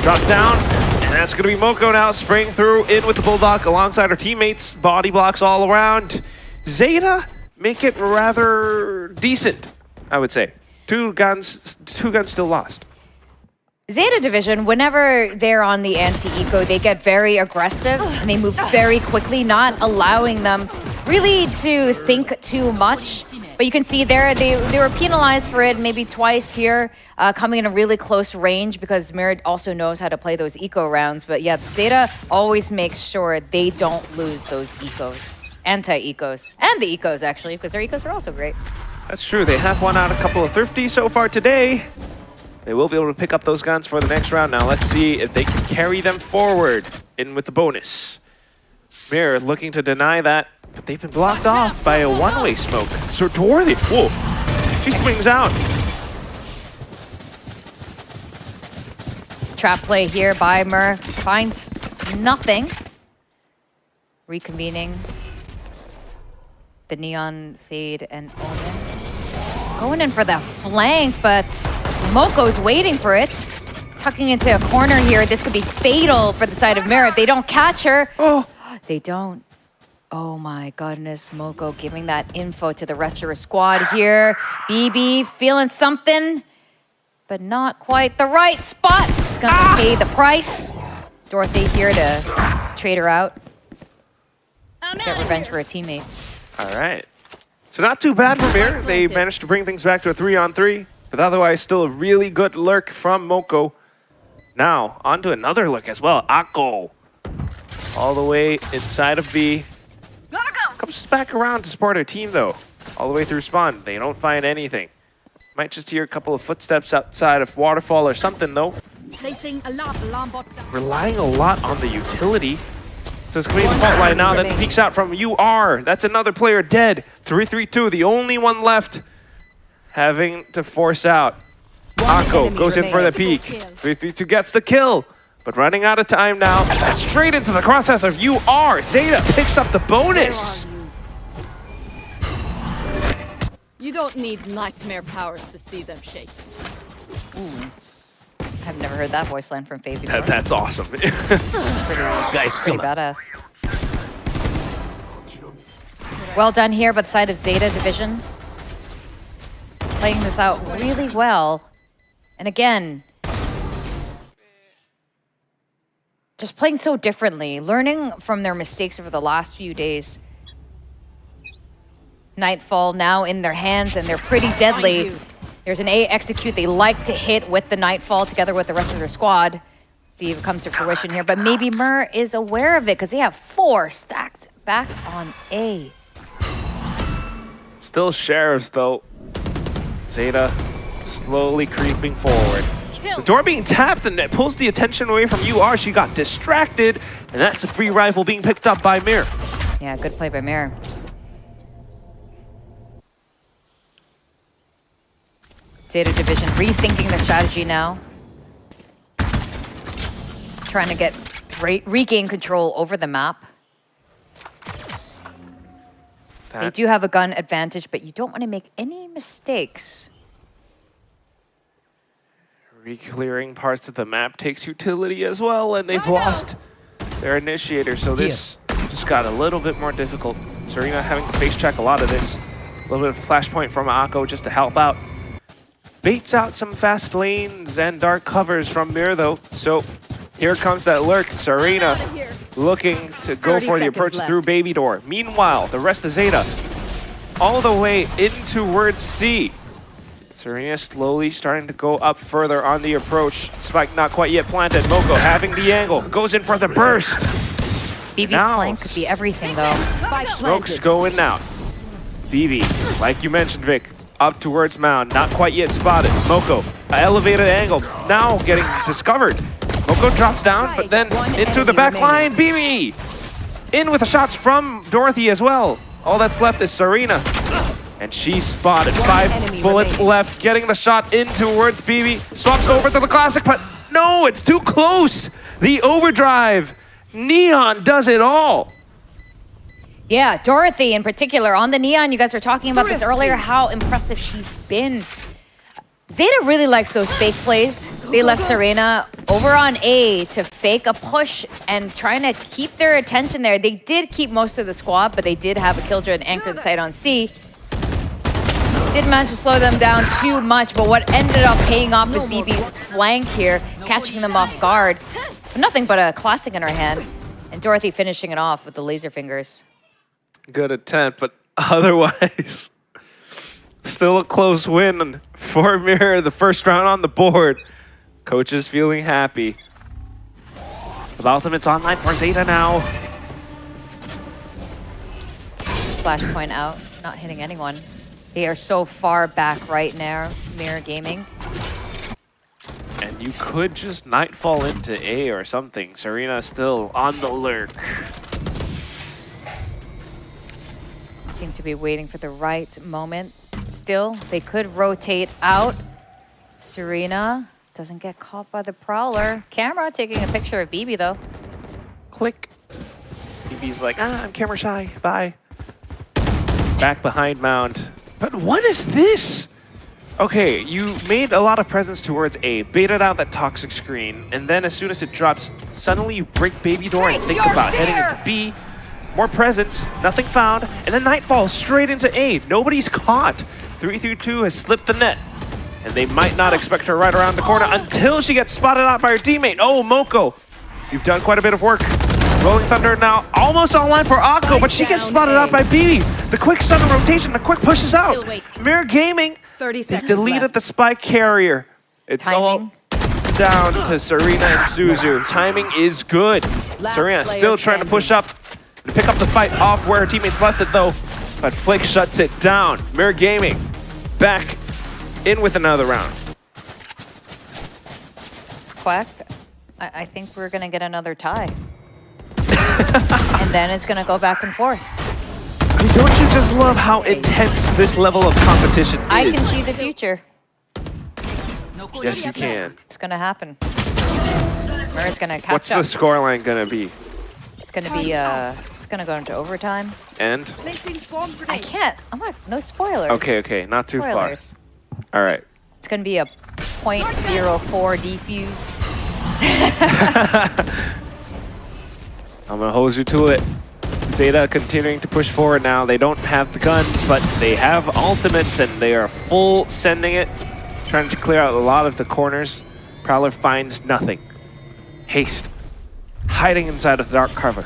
Drop down, and that's going to be Moko now, spraying through in with the Bulldog alongside her teammates. Body blocks all around. Zeta make it rather decent, I would say. Two guns still lost.
Zeta Division, whenever they're on the anti-eco, they get very aggressive and they move very quickly, not allowing them really to think too much. But you can see there, they were penalized for it maybe twice here, coming in a really close range because Mir also knows how to play those eco rounds. But yeah, Zeta always makes sure they don't lose those ecos, anti-ecos, and the ecos actually, because their ecos are also great.
That's true. They have won out a couple of thrifties so far today. They will be able to pick up those guns for the next round. Now let's see if they can carry them forward in with the bonus. Mir looking to deny that, but they've been blocked off by a one-way smoke. So Dorothy, whoa, she swings out.
Trap play here by Mir, finds nothing. Reconvening. The Neon Fade and Omen. Going in for the flank, but Moko's waiting for it. Tucking into a corner here. This could be fatal for the side of Mir if they don't catch her.
Oh,
they don't. Oh my goodness, Moko giving that info to the rest of her squad here. BB feeling something, but not quite the right spot. It's gonna pay the price. Dorothy here to trade her out. Get revenge for a teammate.
All right. So not too bad for Mir. They managed to bring things back to a 3-on-3, but otherwise still a really good lurk from Moko. Now, onto another look as well. Akko. All the way inside of B. Comes back around to support her team, though. All the way through spawn. They don't find anything. Might just hear a couple of footsteps outside of Waterfall or something, though.
Placing alarm bot down.
Relying a lot on the utility. So it's going to be the fault line now. Then peeks out from UR. That's another player dead. 3-3-2, the only one left. Having to force out. Akko goes in for the peek. 3-3-2 gets the kill. But running out of time now. And straight into the crosshairs of UR. Zeta picks up the bonus.
You don't need nightmare powers to see them shake.
Ooh. I've never heard that voice line from Faye before.
That's awesome.
Pretty badass. Well done here by the side of ZETA Division. Playing this out really well. And again, just playing so differently, learning from their mistakes over the last few days. Nightfall now in their hands, and they're pretty deadly. There's an A execute they like to hit with the Nightfall together with the rest of their squad. See if it comes to fruition here, but maybe Mur is aware of it because they have 4 stacked back on A.
Still Sheriffs though. ZETA slowly creeping forward. The door being tapped and it pulls the attention away from UR. She got distracted, and that's a free rifle being picked up by Mir.
Yeah, good play by Mir. ZETA Division rethinking their strategy now. Trying to get regain control over the map. They do have a gun advantage, but you don't want to make any mistakes.
Reclearing parts of the map takes utility as well, and they've lost their initiator, so this just got a little bit more difficult. Serena having to face check a lot of this. A little bit of a flashpoint from Akko just to help out. Baits out some fast lanes and dark covers from Mir though, so here comes that lurk. Serena looking to go for the approach through Baby Door. Meanwhile, the rest of ZETA all the way in towards C. Serena slowly starting to go up further on the approach. Spike not quite yet planted. Moko having the angle. Goes in for the burst.
BB's flank could be everything though.
Smoke's going out. BB, like you mentioned, Vic, up towards Mound. Not quite yet spotted. Moko, elevated angle. Now getting discovered. Moko drops down, but then into the back line. BB in with the shots from Dorothy as well. All that's left is Serena. And she's spotted. 5 bullets left. Getting the shot in towards BB. Swaps over to the classic, but no, it's too close. The overdrive. Neon does it all.
Yeah, Dorothy in particular on the Neon. You guys were talking about this earlier, how impressive she's been. ZETA really likes those fake plays. They left Serena over on A to fake a push and trying to keep their attention there. They did keep most of the squad, but they did have a killjoy and anchor the site on C. Didn't manage to slow them down too much, but what ended up paying off is BB's flank here, catching them off guard. But nothing but a classic in her hand. And Dorothy finishing it off with the laser fingers.
Good attempt, but otherwise, still a close win for Mir. The first round on the board. Coach is feeling happy. The ultimate's online for ZETA now.
Flashpoint out, not hitting anyone. They are so far back right now, Mir Gaming.
And you could just nightfall into A or something. Serena still on the lurk.
Seem to be waiting for the right moment. Still, they could rotate out. Serena doesn't get caught by the Prowler. Camera taking a picture of BB though.
Click. BB's like, I'm camera shy, bye. Back behind Mound. But what is this? Okay, you made a lot of presence towards A, baited out that toxic screen, and then as soon as it drops, suddenly you break Baby Door and think about heading into B. More presence, nothing found, and then Nightfall straight into A. Nobody's caught. 3-2 has slipped the net, and they might not expect her right around the corner until she gets spotted out by her teammate. Oh, Moko, you've done quite a bit of work. Rolling Thunder now almost online for Akko, but she gets spotted out by BB. The quick sudden rotation, the quick pushes out. Mir Gaming, they've deleted the spike carrier. It's all down to Serena and Suzu. Timing is good. Serena still trying to push up to pick up the fight off where her teammates left it though, but Flick shuts it down. Mir Gaming back in with another round.
Quack, I think we're gonna get another tie. And then it's gonna go back and forth.
I mean, don't you just love how intense this level of competition is?
I can see the future.
Yes, you can.
It's gonna happen. Mir's gonna catch
What's
up.
the scoreline gonna be?
It's gonna gonna go into overtime.
And?
I can't. I'm not. No spoilers.
Okay, not too
Spoilers.
far. All right.
It's gonna be a 0.04 defuse.
I'm gonna hose you to it. ZETA continuing to push forward now. They don't have the guns, but they have ultimates, and they are full sending it. Trying to clear out a lot of the corners. Prowler finds nothing. Haste. Hiding inside of the dark cover.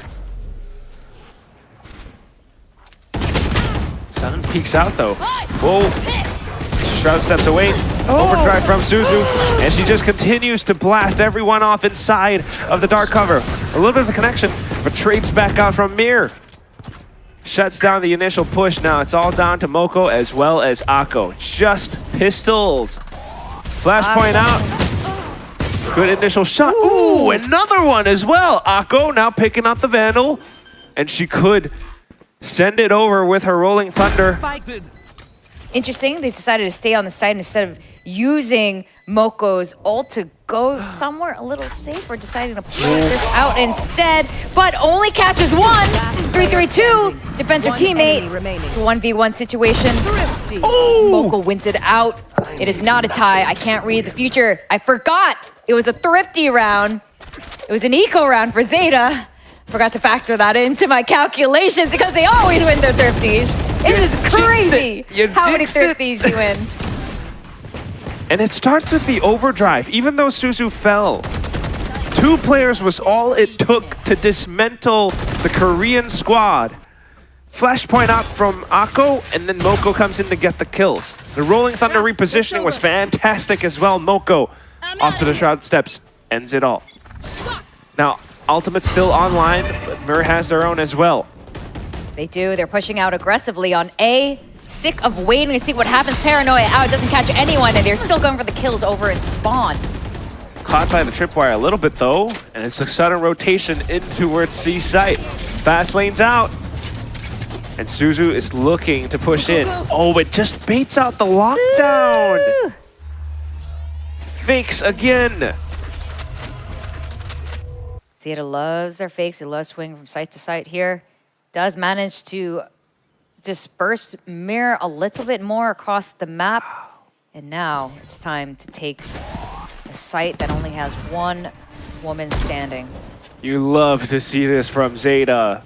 Sun peeks out though. Whoa. Shroud steps away. Overdrive from SISU. And she just continues to blast everyone off inside of the dark cover. A little bit of a connection, but trades back out from Mir. Shuts down the initial push now. It's all down to Moko as well as Akko. Just pistols. Flashpoint out. Good initial shot. Ooh, another one as well. Akko now picking up the Vandal. And she could send it over with her Rolling Thunder.
Interesting, they decided to stay on the side instead of using Moko's ult to go somewhere a little safer, deciding to play this out instead, but only catches one. 3-3-2, defends her teammate. It's a 1v1 situation. Moko wins it out. It is not a tie. I can't read the future. I forgot it was a thrifty round. It was an eco round for ZETA. Forgot to factor that into my calculations because they always win their thrifties. It is crazy how many thrifties you win.
And it starts with the overdrive. Even though SISU fell, 2 players was all it took to dismantle the Korean squad. Flashpoint out from Akko, and then Moko comes in to get the kills. The Rolling Thunder repositioning was fantastic as well. Moko, off to the Shroud steps, ends it all. Now, Ultimate's still online, but Mir has their own as well.
They do. They're pushing out aggressively on A. Sick of waiting to see what happens. Paranoia out. Doesn't catch anyone, and they're still going for the kills over in Spawn.
Caught by the tripwire a little bit, though, and it's a sudden rotation in towards C site. Fast lane's out. And SISU is looking to push in. Oh, it just baits out the lockdown. Ooh. Fakes again.
ZETA loves their fakes. They love swinging from site to site here. Does manage to disperse Mir a little bit more across the map. And now it's time to take a site that only has one woman standing.
You love to see this from ZETA.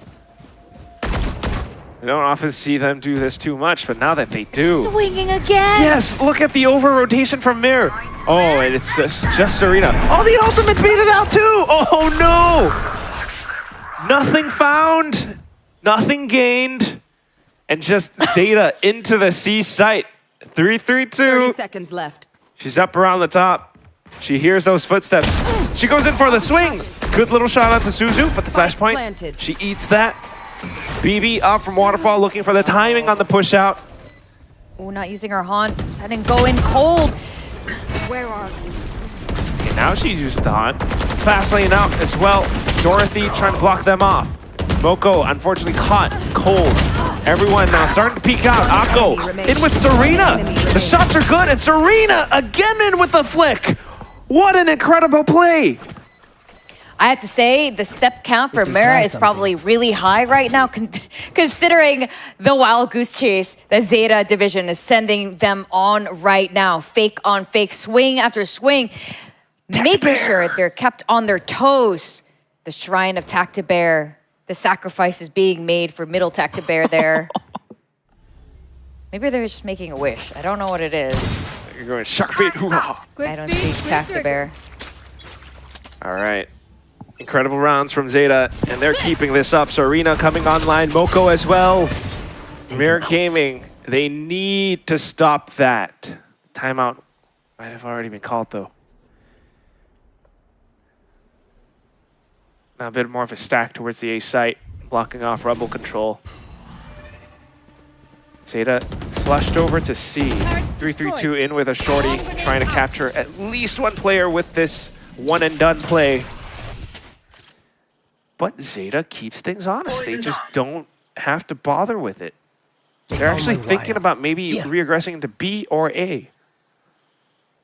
We don't often see them do this too much, but now that they do.
Swinging again!
Yes, look at the over-rotation from Mir. Oh, and it's just Serena. Oh, the ultimate beat it out too! Oh no! Nothing found, nothing gained, and just ZETA into the C site. 3-3-2.
30 seconds left.
She's up around the top. She hears those footsteps. She goes in for the swing. Good little shot out to SISU, but the flashpoint, she eats that. BB up from Waterfall, looking for the timing on the push out.
Oh, not using her haunt. Deciding go in cold.
Where are you?
Okay, now she's used the haunt. Fast lane out as well. Dorothy trying to block them off. Moko, unfortunately, caught cold. Everyone now starting to peek out. Akko in with Serena. The shots are good, and Serena again in with the flick. What an incredible play.
I have to say, the step count for Mira is probably really high right now, considering the wild goose chase that ZETA division is sending them on right now. Fake on fake, swing after swing, making sure they're kept on their toes. The Shrine of Tactibear, the sacrifice is being made for middle Tactibear there. Maybe they're just making a wish. I don't know what it is.
You're going shark bait, hoorah.
I don't speak Tactibear.
All right. Incredible rounds from ZETA, and they're keeping this up. Serena coming online, Moko as well. Mirror Gaming, they need to stop that. Timeout might have already been called, though. Now a bit more of a stack towards the A site, blocking off Rebel control. ZETA flushed over to C. 3-3-2 in with a shorty, trying to capture at least one player with this one-and-done play. But ZETA keeps things honest. They just don't have to bother with it. They're actually thinking about maybe re-aggressing into B or A.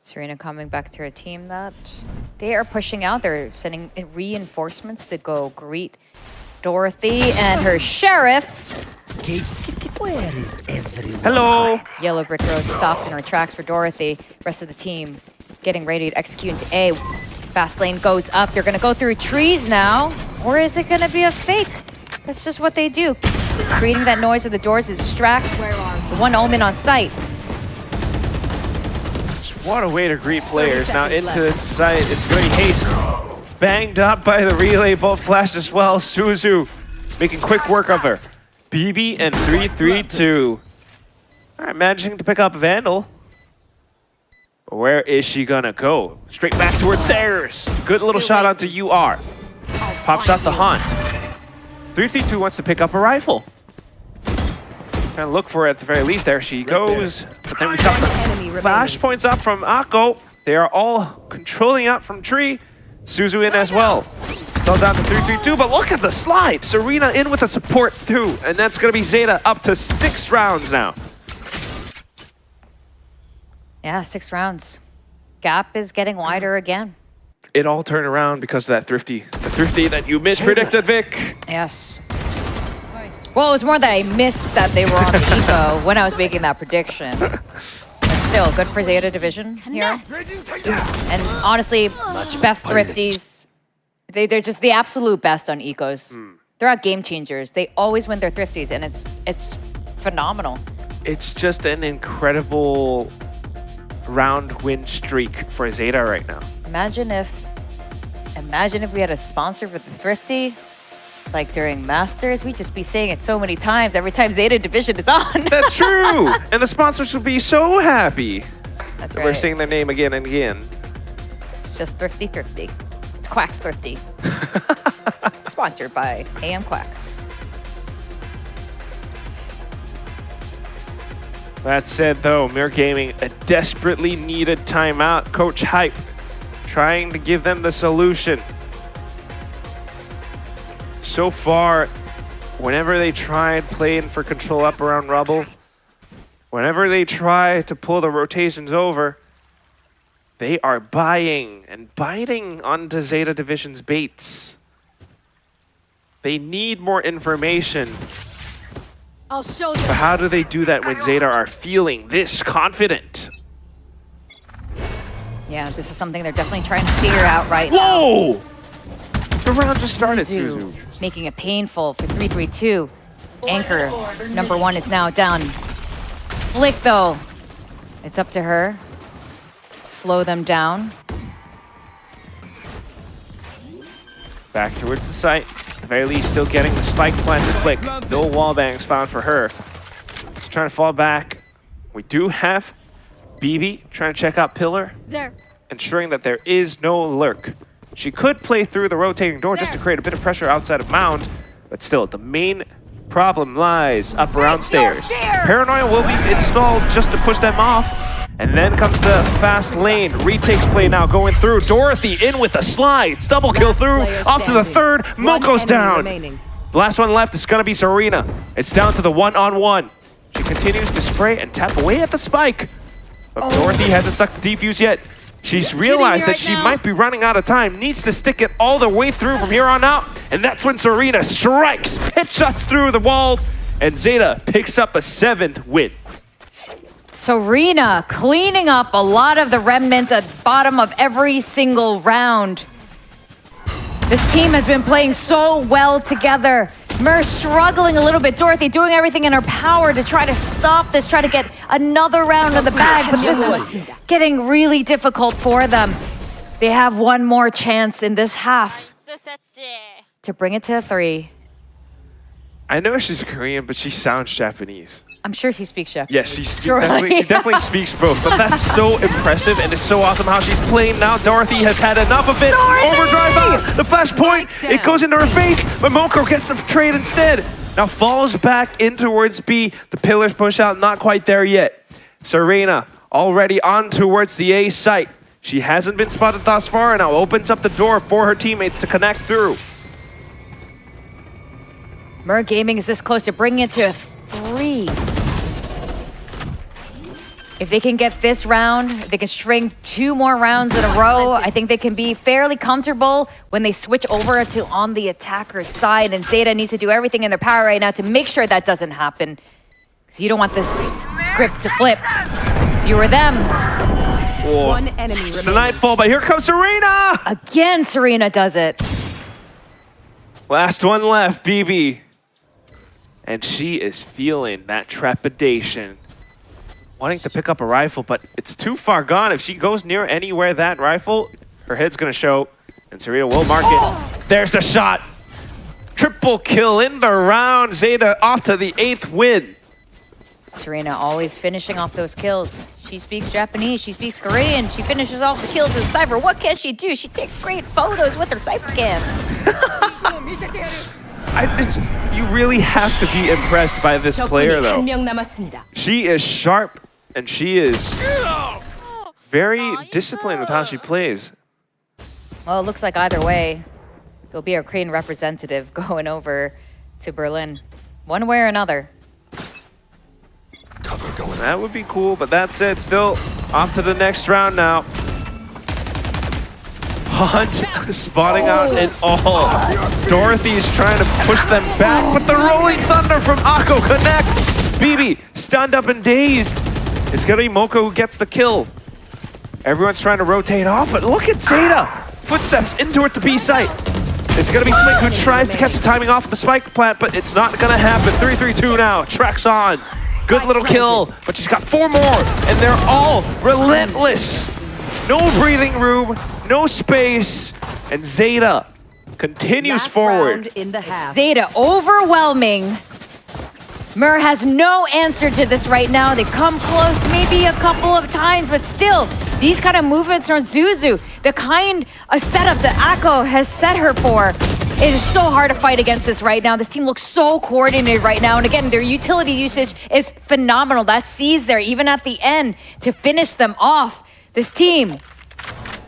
Serena coming back to her team that they are pushing out. They're sending reinforcements to go greet Dorothy and her sheriff.
Where is everyone?
Hello.
Yellow brick road stopped in her tracks for Dorothy. Rest of the team getting ready to execute into A. Fast lane goes up. They're gonna go through trees now. Or is it gonna be a fake? That's just what they do. Creating that noise with the doors to distract the one omen on site.
What a way to greet players. Now into sight. It's going to be Haste. Banged up by the relay. Bolt flashed as well. SISU making quick work of her. BB and 3-3-2. All right, managing to pick up Vandal. Where is she gonna go? Straight back towards stairs. Good little shot onto UR. Pops off the Haunt. 3-3-2 wants to pick up a rifle. Trying to look for it at the very least. There she goes. But then we got the flash points up from Akko. They are all controlling out from tree. SISU in as well. Fell down to 3-3-2, but look at the slide. Serena in with a support too. And that's gonna be ZETA up to 6 rounds now.
Yeah, 6 rounds. Gap is getting wider again.
It all turned around because of that thrifty. The thrifty that you mispredicted, Vic.
Yes. Well, it was more that I missed that they were on the eco when I was making that prediction. But still, good for ZETA division here. And honestly, best thrifties. They're just the absolute best on ecos. They're out game changers. They always win their thrifties, and it's phenomenal.
It's just an incredible round win streak for ZETA right now.
Imagine if we had a sponsor for the thrifty, like during Masters. We'd just be saying it so many times every time ZETA division is on.
That's true. And the sponsors would be so happy.
That's
that
right.
We're saying their name again and again.
It's just thrifty. It's Quack's Thrifty. Sponsored by AM Quack.
That said, though, Mirror Gaming, a desperately needed timeout. Coach Hype trying to give them the solution. So far, whenever they tried playing for control up around Rubble, whenever they try to pull the rotations over, they are buying and biting onto ZETA Division's baits. They need more information.
I'll show them.
But how do they do that when ZETA are feeling this confident?
Yeah, this is something they're definitely trying to figure out right now.
Whoa! The round just started,
SISU
SISU.
making it painful for 3-3-2. Anchor, number 1 is now down. Flick, though. It's up to her. Slow them down.
Back towards the site. At the very least, still getting the spike planted Flick. No wall bangs found for her. Just trying to fall back. We do have BB trying to check out Pillar.
There.
Ensuring that there is no lurk. She could play through the rotating door just to create a bit of pressure outside of Mound. But still, the main problem lies up around stairs. Paranoia will be installed just to push them off. And then comes the fast lane. Retakes play now going through. Dorothy in with a slide. Double kill through. Off to the third. Moko's down. The last one left is going to be Serena. It's down to the one-on-one. She continues to spray and tap away at the spike. But Dorothy hasn't stuck the defuse yet. She's realized that she might be running out of time. Needs to stick it all the way through from here on out. And that's when Serena strikes. Hit shots through the walls. And ZETA picks up a 7th win.
Serena cleaning up a lot of the remnants at the bottom of every single round. This team has been playing so well together. Mer struggling a little bit. Dorothy doing everything in her power to try to stop this, try to get another round of the bag, but this is getting really difficult for them. They have one more chance in this half to bring it to a 3.
I know she's Korean, but she sounds Japanese.
I'm sure she speaks Japanese.
Yes, she definitely speaks both, but that's so impressive, and it's so awesome how she's playing now. Dorothy has had enough of it. Overdrive out, the flashpoint, it goes into her face, but Moko gets the trade instead. Now falls back in towards B. The pillars push out, not quite there yet. Serena already on towards the A site. She hasn't been spotted thus far, and now opens up the door for her teammates to connect through.
Mer Gaming is this close to bringing it to a 3. If they can get this round, if they can string 2 more rounds in a row, I think they can be fairly comfortable when they switch over to on the attacker's side. And ZETA needs to do everything in their power right now to make sure that doesn't happen. Because you don't want this script to flip. If you were them.
Oh,
One enemy
it's the
remaining.
nightfall, but here comes Serena!
Again, Serena does it.
Last one left, BB. And she is feeling that trepidation. Wanting to pick up a rifle, but it's too far gone. If she goes near anywhere that rifle, her head's gonna show, and Serena will mark it. There's the shot. Triple kill in the round. ZETA off to the 8th win.
Serena always finishing off those kills. She speaks Japanese, she speaks Korean, she finishes off the kills in Cypher. What can she do? She takes great photos with her Cypher cam.
You really have to be impressed by this player, though. She is sharp, and she is very disciplined with how she plays.
Well, it looks like either way, there'll be a Korean representative going over to Berlin, one way or another.
That would be cool, but that's it. Still off to the next round now. Hunt spotting out and all. Dorothy's trying to push them back, but the Rolling Thunder from Akko connects. BB stunned up and dazed. It's gonna be Moko who gets the kill. Everyone's trying to rotate off, but look at ZETA. Footsteps into it to B site. It's gonna be Flick who tries to catch the timing off the spike plant, but it's not gonna happen. 3-3-2 now, tracks on. Good little kill, but she's got 4 more, and they're all relentless. No breathing room, no space, and ZETA continues forward.
In the half.
ZETA overwhelming. Mur has no answer to this right now. They come close maybe a couple of times, but still, these kind of movements from ZETA, the kind of setups that Akko has set her for, it is so hard to fight against this right now. This team looks so coordinated right now. And again, their utility usage is phenomenal. That C's there, even at the end, to finish them off. This team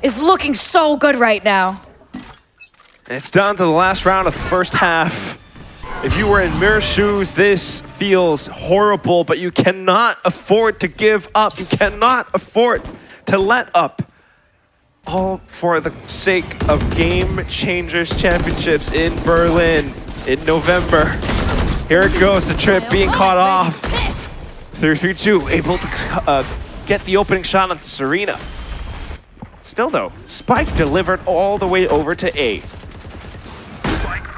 is looking so good right now.
And it's down to the last round of the first half. If you were in Mir's shoes, this feels horrible, but you cannot afford to give up. You cannot afford to let up. All for the sake of Game Changers Championships in Berlin in November. Here it goes, the trip being caught off. 3-3-2, able to get the opening shot on Serena. Still though, Spike delivered all the way over to A.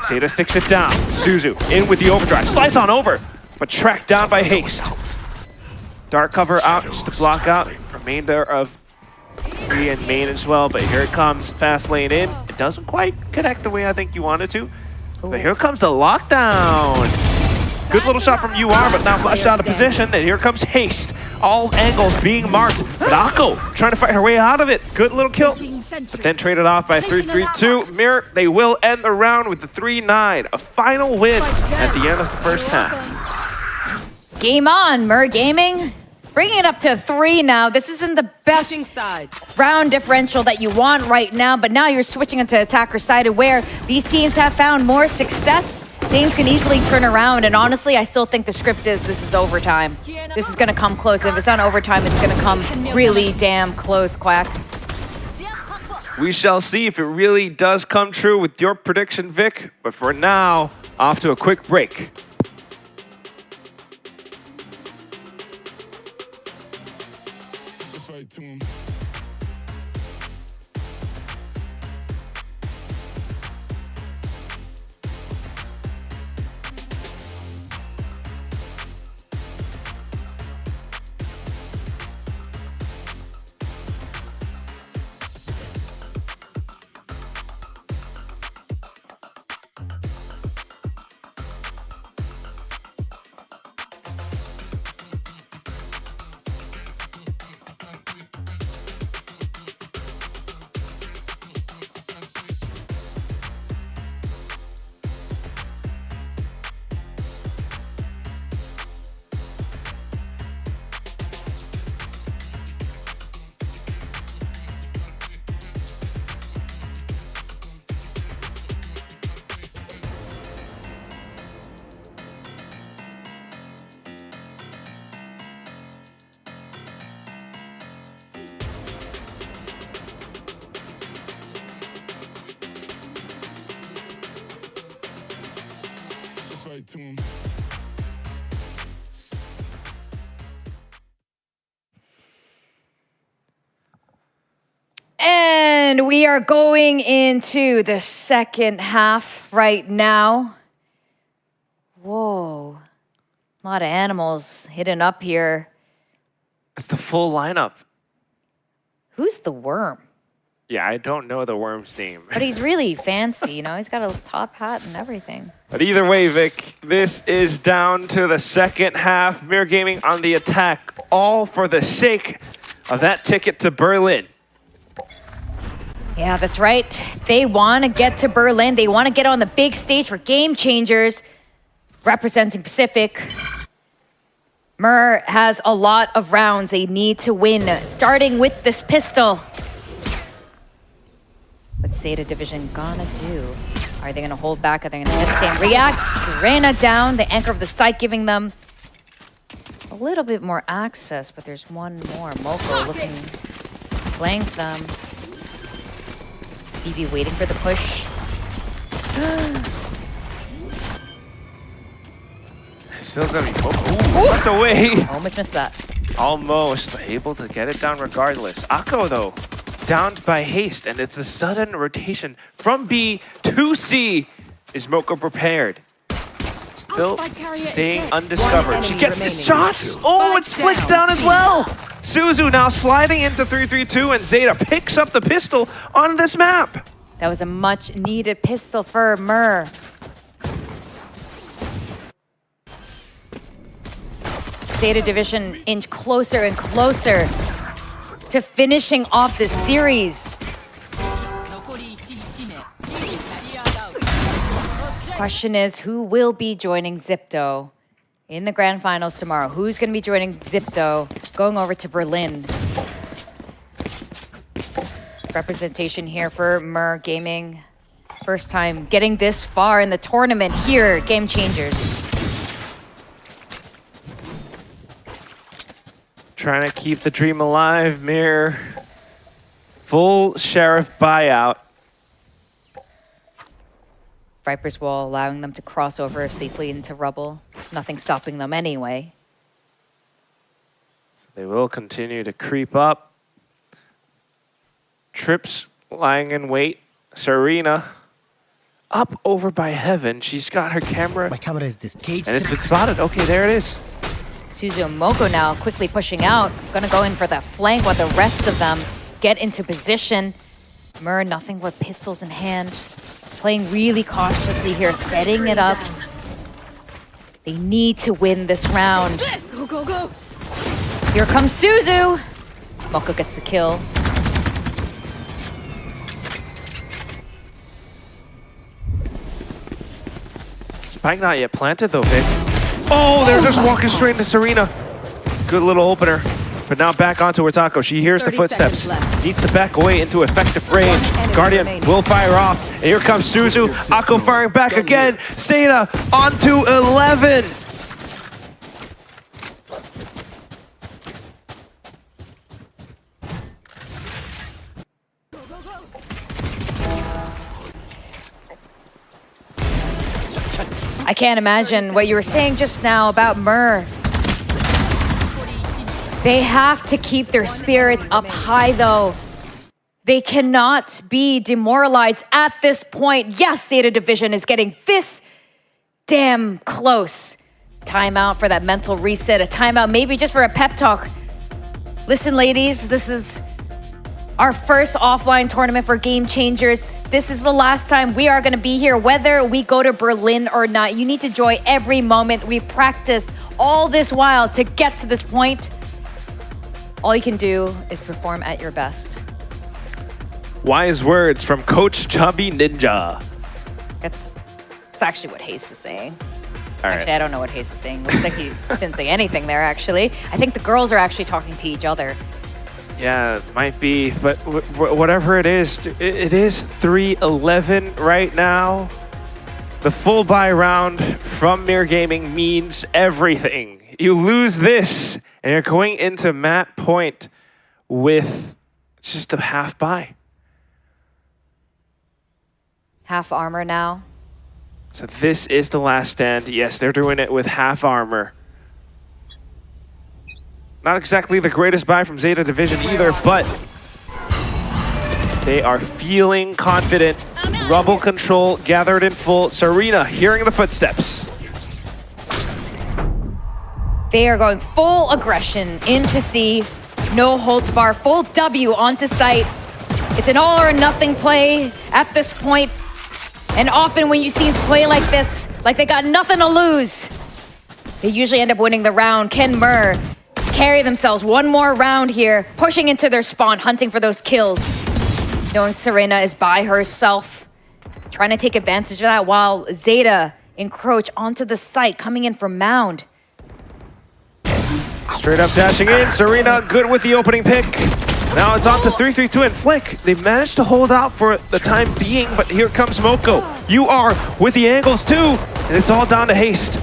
ZETA sticks it down. SISU in with the overdrive. Slice on over, but tracked down by Haste. Dark cover out just to block out remainder of Free and main as well, but here it comes. Fast lane in. It doesn't quite connect the way I think you wanted to. But here comes the lockdown. Good little shot from UR, but now flashed out of position. And here comes Haste. All angles being marked. But Akko trying to fight her way out of it. Good little kill. But then traded off by 3-3-2. Mir, they will end the round with the 3-9. A final win at the end of the first half.
Game on, Mir Gaming. Bringing it up to 3 now. This isn't the best round differential that you want right now, but now you're switching into attacker side where these teams have found more success. Things can easily turn around, and honestly, I still think the script is this is overtime. This is gonna come close. If it's not overtime, it's gonna come really damn close, Quack.
We shall see if it really does come true with your prediction, Vic. But for now, off to a quick break.
And we are going into the second half right now. Whoa. A lot of animals hidden up here.
It's the full lineup.
Who's the worm?
Yeah, I don't know the worm's name.
But he's really fancy, you know? He's got a top hat and everything.
But either way, Vic, this is down to the second half. Mirror Gaming on the attack, all for the sake of that ticket to Berlin.
Yeah, that's right. They want to get to Berlin. They want to get on the big stage for Game Changers, representing Pacific. Mur has a lot of rounds they need to win, starting with this pistol. What's ZETA Division gonna do? Are they gonna hold back? Are they gonna hesitate and react? Serena down, the anchor of the site giving them a little bit more access, but there's one more. Moko looking to flank them. BB waiting for the push.
Still gonna be left away.
Almost missed that.
Almost able to get it down regardless. Akko though, downed by haste, and it's a sudden rotation from B to C. Is Moko prepared? Still staying undiscovered. She gets the shots. Oh, it's flicked down as well. SISU now sliding into 3-3-2, and ZETA picks up the pistol on this map.
That was a much needed pistol for Mur. ZETA Division inch closer and closer to finishing off this series. Question is, who will be joining ZIPTO in the grand finals tomorrow? Who's going to be joining ZIPTO going over to Berlin? Representation here for Mur Gaming. First time getting this far in the tournament here at Game Changers.
Trying to keep the dream alive, Mir. Full Sheriff buyout.
Viper's Wall allowing them to cross over safely into rubble. Nothing stopping them anyway.
So they will continue to creep up. Trips lying in wait. Serena up over by Heaven. She's got her camera.
My camera is disengaged.
And it's been spotted. Okay, there it is.
SISU and Moko now quickly pushing out. Gonna go in for that flank while the rest of them get into position. Mur, nothing but pistols in hand. Playing really cautiously here, setting it up. They need to win this round.
Go, go, go.
Here comes SISU. Moko gets the kill.
Spike not yet planted though, Vic. Oh, they're just walking straight into Serena. Good little opener. But now back onto Atako. She hears the footsteps. Needs to back away into effective range. Guardian will fire off. And here comes SISU. Akko firing back again. ZETA onto 11.
I can't imagine what you were saying just now about Mur. They have to keep their spirits up high, though. They cannot be demoralized at this point. Yes, ZETA Division is getting this damn close. Timeout for that mental reset. A timeout maybe just for a pep talk. Listen, ladies, this is our first offline tournament for Game Changers. This is the last time we are going to be here, whether we go to Berlin or not. You need to enjoy every moment. We practice all this while to get to this point. All you can do is perform at your best.
Wise words from Coach Chubby Ninja.
That's actually what Hayes is saying.
All right.
Actually, I don't know what Hayes is saying. Looks like he didn't say anything there, actually. I think the girls are actually talking to each other.
Yeah, it might be, but whatever it is 3-11 right now. The full buy round from Mirror Gaming means everything. You lose this, and you're going into Matt Point with just a half buy.
Half armor now.
So this is the last stand. Yes, they're doing it with half armor. Not exactly the greatest buy from ZETA Division either, but they are feeling confident. Rubble control gathered in full. Serena hearing the footsteps.
They are going full aggression into C. No holds bar, full W onto site. It's an all or nothing play at this point. And often when you see teams play like this, like they got nothing to lose, they usually end up winning the round. Can Mur carry themselves one more round here, pushing into their spawn, hunting for those kills, knowing Serena is by herself, trying to take advantage of that while ZETA encroach onto the site, coming in from Mound.
Straight up dashing in. Serena good with the opening pick. Now it's on to 3-3-2 and Flick. They've managed to hold out for the time being, but here comes Moko. You are with the angles too, and it's all down to haste.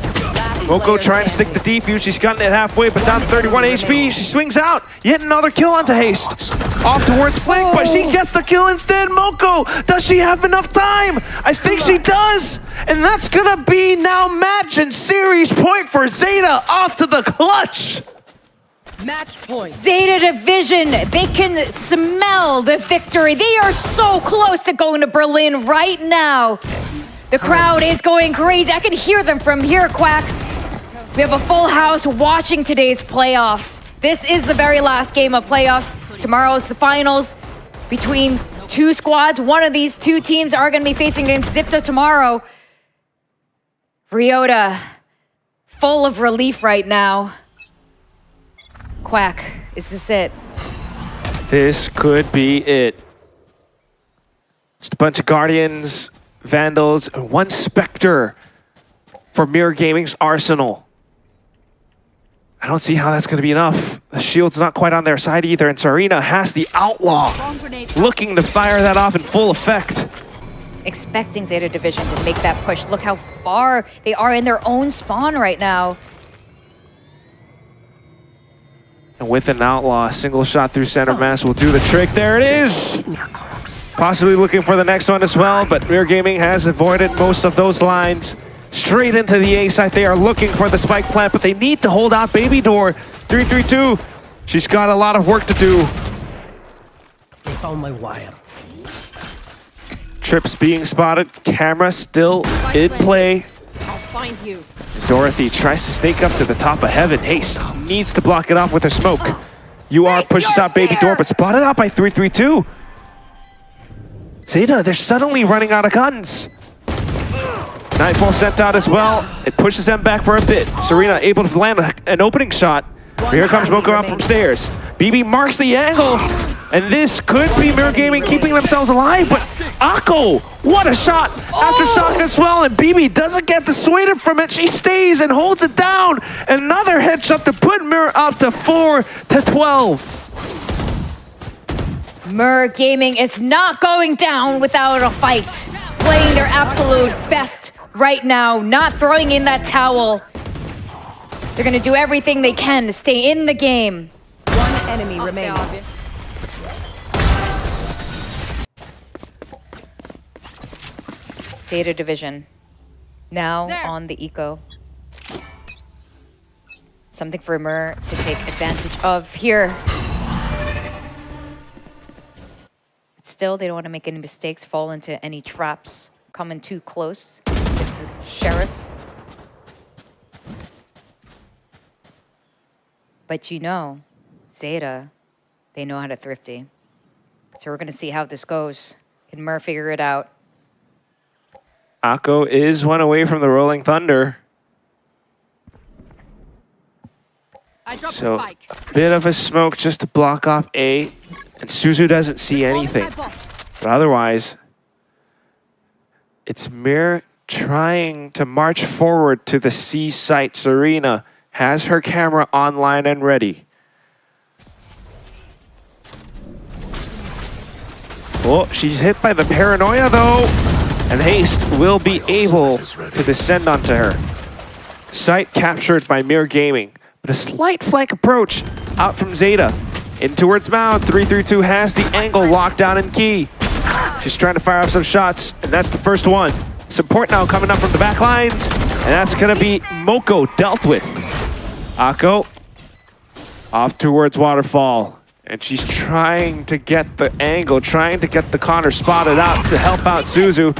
Moko trying to stick the defuse. She's gotten it halfway, but down to 31 HP. She swings out. Yet another kill onto haste. Off towards Flick, but she gets the kill instead. Moko, does she have enough time? I think she does. And that's gonna be now match and series point for ZETA off to the clutch.
Match point.
ZETA Division, they can smell the victory. They are so close to going to Berlin right now. The crowd is going crazy. I can hear them from here, Quack. We have a full house watching today's playoffs. This is the very last game of playoffs. Tomorrow is the finals between two squads. One of these two teams are going to be facing against ZETA tomorrow. Ryota, full of relief right now. Quack, is this it?
This could be it. Just a bunch of Guardians, Vandals, and one Spectre for Mirror Gaming's arsenal. I don't see how that's going to be enough. The shield's not quite on their side either, and Serena has the Outlaw looking to fire that off in full effect.
Expecting ZETA Division to make that push. Look how far they are in their own spawn right now.
And with an Outlaw, a single shot through center mass will do the trick. There it is! Possibly looking for the next one as well, but Mirror Gaming has avoided most of those lines. Straight into the A site. They are looking for the spike plant, but they need to hold out Baby Door. 3-3-2. She's got a lot of work to do.
They found my wire.
Trips being spotted. Camera still in play.
I'll find you.
Dorothy tries to sneak up to the top of heaven. Haste needs to block it off with her smoke. UR pushes out Baby Door, but spotted out by 3-3-2. ZETA, they're suddenly running out of guns. Nightfall sent out as well. It pushes them back for a bit. Serena able to land an opening shot. Here comes Moko out from stairs. BB marks the angle. And this could be Mirror Gaming keeping themselves alive, but Akko, what a shot after shock as well, and BB doesn't get dissuaded from it. She stays and holds it down. Another headshot to put Mirror up to 4-12.
Mirror Gaming is not going down without a fight. Playing their absolute best right now, not throwing in that towel. They're gonna do everything they can to stay in the game.
One enemy remaining.
ZETA Division, now on the eco. Something for Mir to take advantage of here. But still, they don't want to make any mistakes, fall into any traps, coming too close. It's a Sheriff. But you know, ZETA, they know how to thrifty. So we're going to see how this goes. Can Mir figure it out?
Akko is one away from the Rolling Thunder. So a bit of a smoke just to block off A, and Suzu doesn't see anything. But otherwise, it's Mir trying to march forward to the C site. Serena has her camera online and ready. Oh, she's hit by the paranoia though. And Haste will be able to descend onto her. Site captured by Mirror Gaming, but a slight flank approach out from ZETA. In towards Mound, 3-3-2 has the angle locked down and key. She's trying to fire off some shots, and that's the first one. Support now coming up from the back lines, and that's going to be Moko dealt with. Akko off towards Waterfall, and she's trying to get the angle, trying to get the Connor spotted out to help out SISU.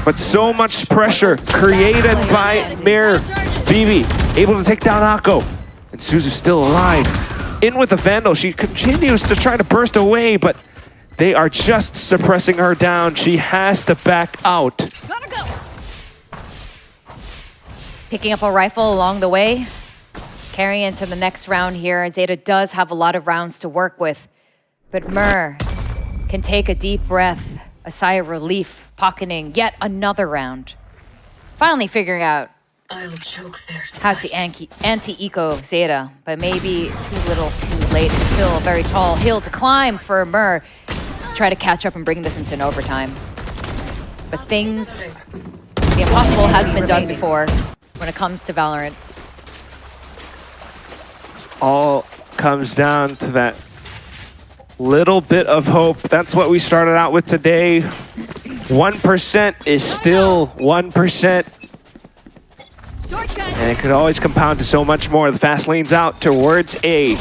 But so much pressure created by Mir. Bibi able to take down Akko, and SISU still alive. In with the Vandal, she continues to try to burst away, but they are just suppressing her down. She has to back out.
Picking up a rifle along the way, carrying into the next round here. ZETA does have a lot of rounds to work with, but Mir can take a deep breath, a sigh of relief, pocketing yet another round. Finally figuring out how to anti-eco ZETA, but maybe too little too late. It's still a very tall hill to climb for Mir to try to catch up and bring this into an overtime. But things, the impossible hasn't been done before when it comes to Valorant.
All comes down to that little bit of hope. That's what we started out with today. 1% is still 1%. And it could always compound to so much more. The fast lane's out towards A.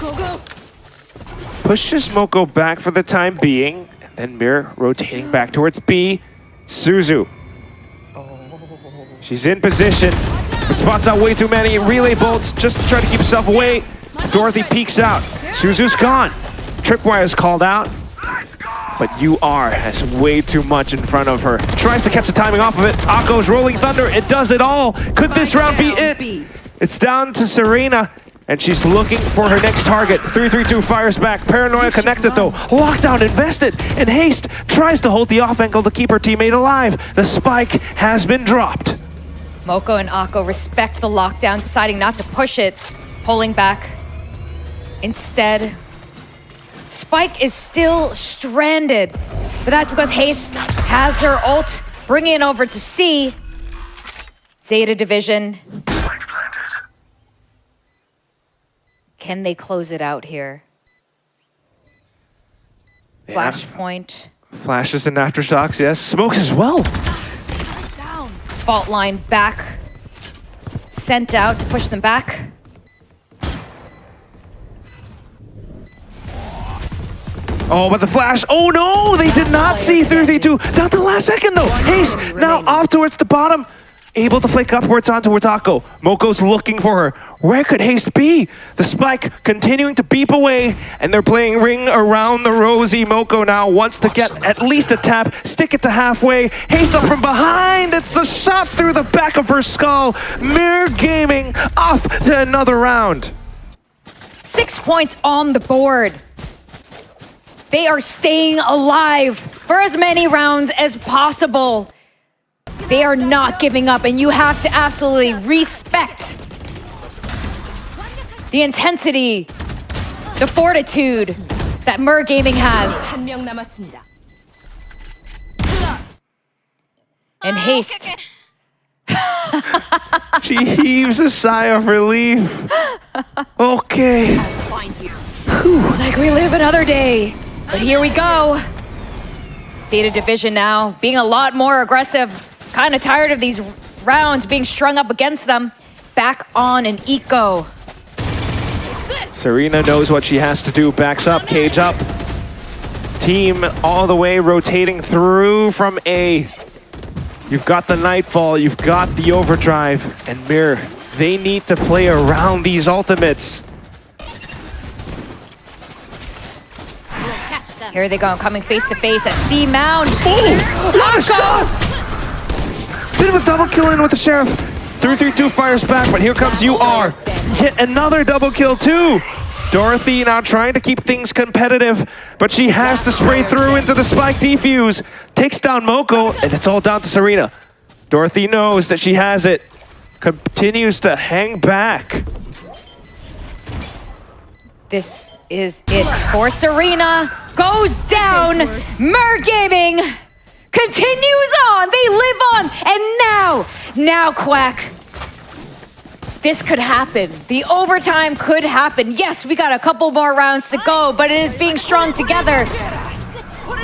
Pushes Moko back for the time being. And then Mir rotating back towards B. SISU. She's in position, but spots out way too many. Relay bolts just to try to keep herself away. Dorothy peeks out. SISU's gone. Tripwire's called out. But UR has way too much in front of her. Tries to catch the timing off of it. Akko's Rolling Thunder. It does it all. Could this round be it? It's down to Serena, and she's looking for her next target. 3-3-2 fires back. Paranoia connected though. Lockdown invested. And Haste tries to hold the off angle to keep her teammate alive. The spike has been dropped.
Moko and Akko respect the lockdown, deciding not to push it, pulling back. Instead, Spike is still stranded, but that's because Haste has her ult, bringing it over to C. ZETA Division. Can they close it out here?
Yeah.
Flashpoint.
Flashes and aftershocks, yes. Smokes as well.
Fault line back. Sent out to push them back.
Oh, but the flash. Oh no, they did not see 3-3-2. Down to the last second though. Haste now off towards the bottom. Able to flick upwards on towards Akko. Moko's looking for her. Where could Haste be? The spike continuing to beep away, and they're playing ring around the rosy. Moko now wants to get at least a tap, stick it to halfway. Haste up from behind. It's a shot through the back of her skull. Mir Gaming off to another round.
6 points on the board. They are staying alive for as many rounds as possible. They are not giving up, and you have to absolutely respect the intensity, the fortitude that Mir Gaming has. And Haste.
She heaves a sigh of relief. Okay.
Like we live another day. But here we go. ZETA Division now being a lot more aggressive. Kind of tired of these rounds being strung up against them. Back on an eco.
Serena knows what she has to do. Backs up, cage up. Team all the way rotating through from A. You've got the Nightfall, you've got the Overdrive, and Mir, they need to play around these ultimates.
Here they go, coming face to face at C Mound.
Oh, what a shot! Bit of a double kill in with the Sheriff. 3-3-2 fires back, but here comes UR. Hit another double kill too. Dorothy now trying to keep things competitive, but she has to spray through into the spike defuse. Takes down Moko, and it's all down to Serena. Dorothy knows that she has it. Continues to hang back.
This is it for Serena. Goes down. Mir Gaming continues on. They live on. And now Quack. This could happen. The overtime could happen. Yes, we got a couple more rounds to go, but it is being strung together.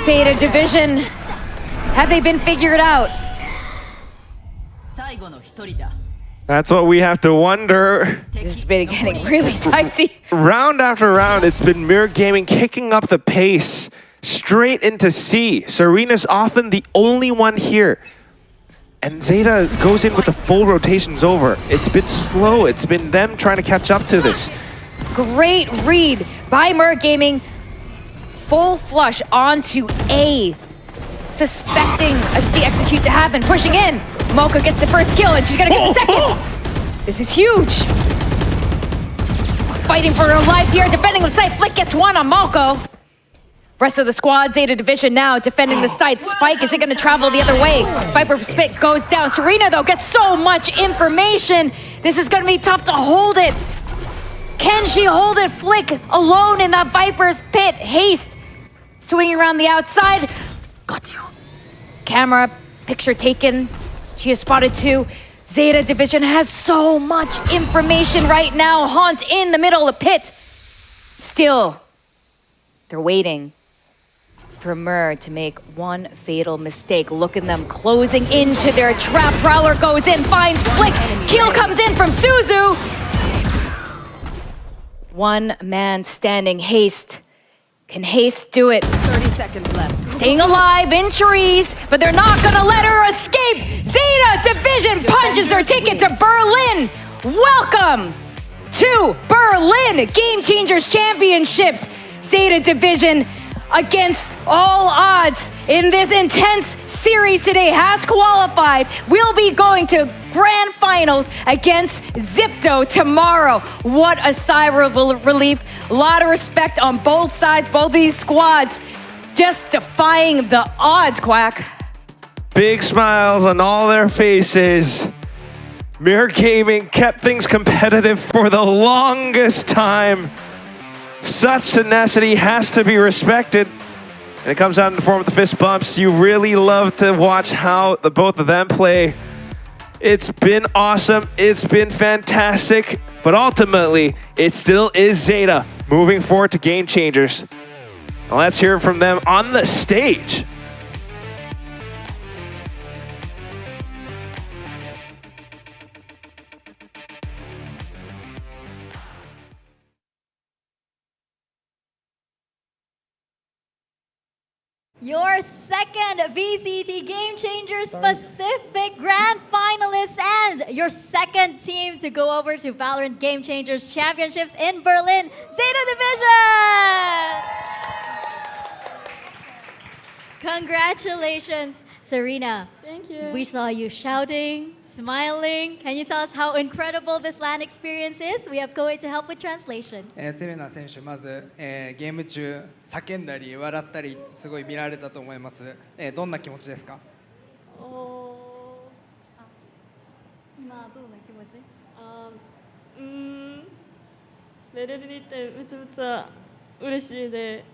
ZETA Division, have they been figured out?
That's what we have to wonder.
This has been getting really dicey.
Round after round, it's been Mirror Gaming kicking up the pace straight into C. Serena's often the only one here. And ZETA goes in with the full rotations over. It's been slow. It's been them trying to catch up to this.
Great read by Mirror Gaming. Full flush onto A. Suspecting a C execute to happen. Pushing in. Mocha gets the first kill and she's gonna get the second. This is huge. Fighting for her life here, defending the site. Flick gets one on Malco. Rest of the squad, ZETA Division now defending the site. Spike, is it gonna travel the other way? Viper Spit goes down. Serena, though, gets so much information. This is gonna be tough to hold it. Can she hold it? Flick alone in that Viper's pit. Haste swinging around the outside. Got you. Camera, picture taken. She is spotted too. ZETA Division has so much information right now. Haunt in the middle of the pit. Still, they're waiting for Mur to make one fatal mistake. Look at them closing into their trap. Prowler goes in, finds Flick. Kill comes in from Suzu. One man standing. Haste. Can Haste do it?
30 seconds left.
Staying alive in trees, but they're not gonna let her escape. ZETA Division punches their ticket to Berlin. Welcome to Berlin Game Changers Championships. ZETA Division, against all odds in this intense series today, has qualified. We'll be going to grand finals against Zipto tomorrow. What a sigh of relief. A lot of respect on both sides, both these squads. Just defying the odds, Quack.
Big smiles on all their faces. Mirror Gaming kept things competitive for the longest time. Such tenacity has to be respected. And it comes out in the form of the fist bumps. You really love to watch how the both of them play. It's been awesome. It's been fantastic. But ultimately, it still is ZETA moving forward to Game Changers. Now let's hear from them on the stage.
Your second VCT Game Changers Pacific Grand Finalists and your second team to go over to VALORANT Game Changers Championships in Berlin, ZETA Division! Congratulations, Serena.
Thank you.
We saw you shouting, smiling. Can you tell us how incredible this LAN experience is? We have Koei to help with translation.
セレナ選手、まず、ゲーム中叫んだり笑ったりすごい見られたと思います。どんな気持ちですか？
今どんな気持ち？ベルリンってめちゃめちゃ嬉しいで、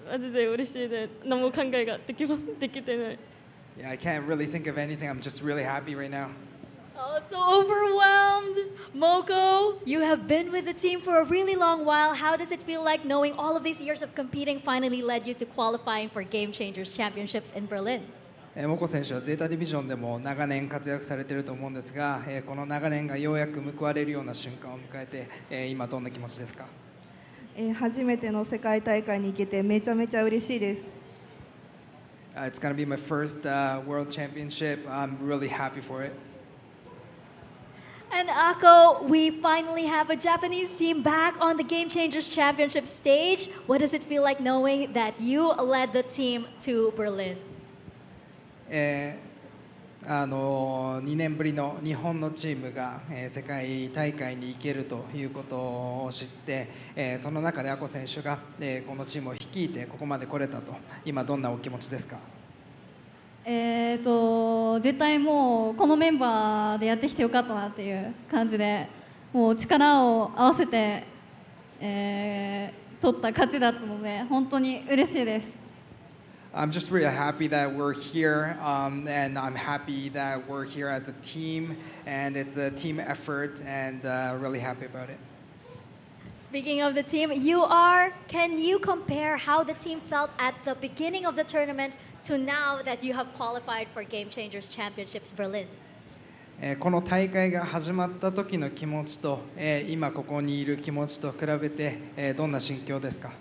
マジで嬉しいで、何も考えができてない。
Yeah, I can't really think of anything. I'm just really happy right now.
Oh, so overwhelmed. Moko, you have been with the team for a really long while. How does it feel like knowing all of these years of competing finally led you to qualifying for Game Changers Championships in Berlin?
モコ選手はゼータディビジョンでも長年活躍されていると思うんですが、この長年がようやく報われるような瞬間を迎えて、今どんな気持ちですか？
初めての世界大会に行けてめちゃめちゃ嬉しいです。
It's going to be my first World Championship. I'm really happy for it.
And Ako, we finally have a Japanese team back on the Game Changers Championship stage. What does it feel like knowing that you led the team to Berlin?
2年ぶりの日本のチームが、世界大会に行けるということを知って、その中でアコ選手が、このチームを率いてここまで来れたと、今どんなお気持ちですか？
絶対もうこのメンバーでやってきてよかったなっていう感じで、もう力を合わせて、取った勝ちだったので本当に嬉しいです。
I'm just really happy that we're here, and I'm happy that we're here as a team, and it's a team effort, and really happy about it.
Speaking of the team, can you compare how the team felt at the beginning of the tournament to now that you have qualified for Game Changers Championships Berlin?
この大会が始まった時の気持ちと、今ここにいる気持ちと比べて、どんな心境ですか？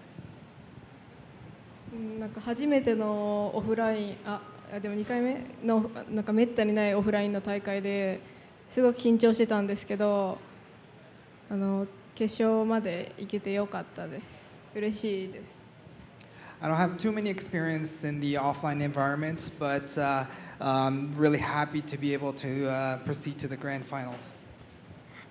なんか初めてのオフライン、でも2回目のなんかめったにないオフラインの大会ですごく緊張してたんですけど、決勝まで行けてよかったです。嬉しいです。
I don't have too many experience in the offline environment, but I'm really happy to be able to proceed to the grand finals.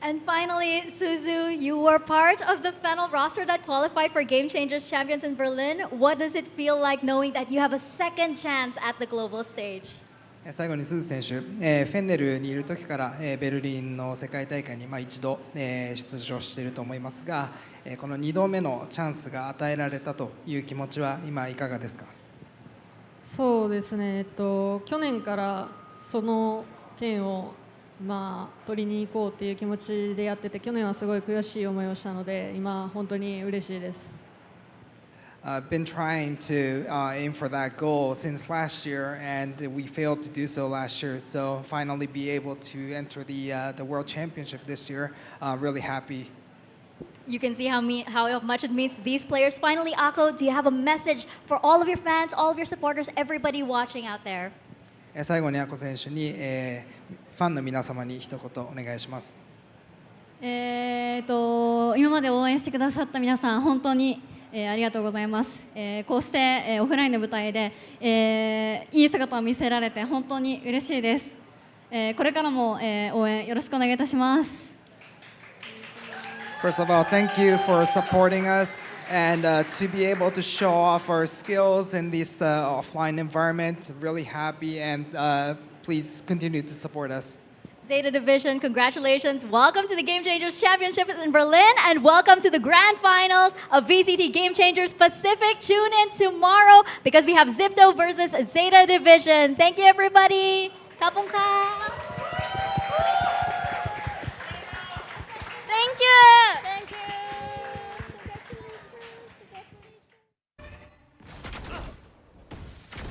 And finally, Suzu, you were part of the final roster that qualified for Game Changers Champions in Berlin. What does it feel like knowing that you have a second chance at the global stage?
最後に鈴選手、フェンネルにいる時から、ベルリンの世界大会に、一度、出場していると思いますが、この2度目のチャンスが与えられたという気持ちは今いかがですか？
そうですね、去年からその剣を取りに行こうっていう気持ちでやってて、去年はすごい悔しい思いをしたので、今本当に嬉しいです。
I've been trying to aim for that goal since last year, and we failed to do so last year. So finally, be able to enter the World Championship this year, really happy.
You can see how much it means to these players. Finally, Ako, do you have a message for all of your fans, all of your supporters, everybody watching out there?
最後にAko選手に、ファンの皆様に一言お願いします。
今まで応援してくださった皆さん、本当にありがとうございます。こうして、オフラインの舞台で、いい姿を見せられて本当に嬉しいです。これからも、応援よろしくお願いいたします。
First of all, thank you for supporting us and to be able to show off our skills in this offline environment. Really happy, and please continue to support us.
ZETA Division, congratulations. Welcome to the Game Changers Championship in Berlin, and welcome to the grand finals of VCT Game Changers Pacific. Tune in tomorrow because we have Zipto versus ZETA Division. Thank you, everybody. Kapungka. Thank you. Thank you.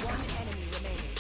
One enemy remaining.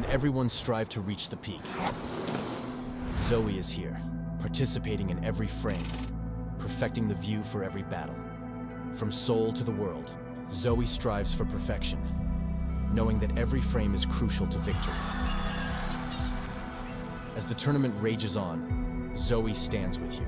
Everyone strive to reach the peak. Zoe is here, participating in every frame, perfecting the view for every battle. From Seoul to the world, Zoe strives for perfection, knowing that every frame is crucial to victory. As the tournament rages on, Zoe stands with you.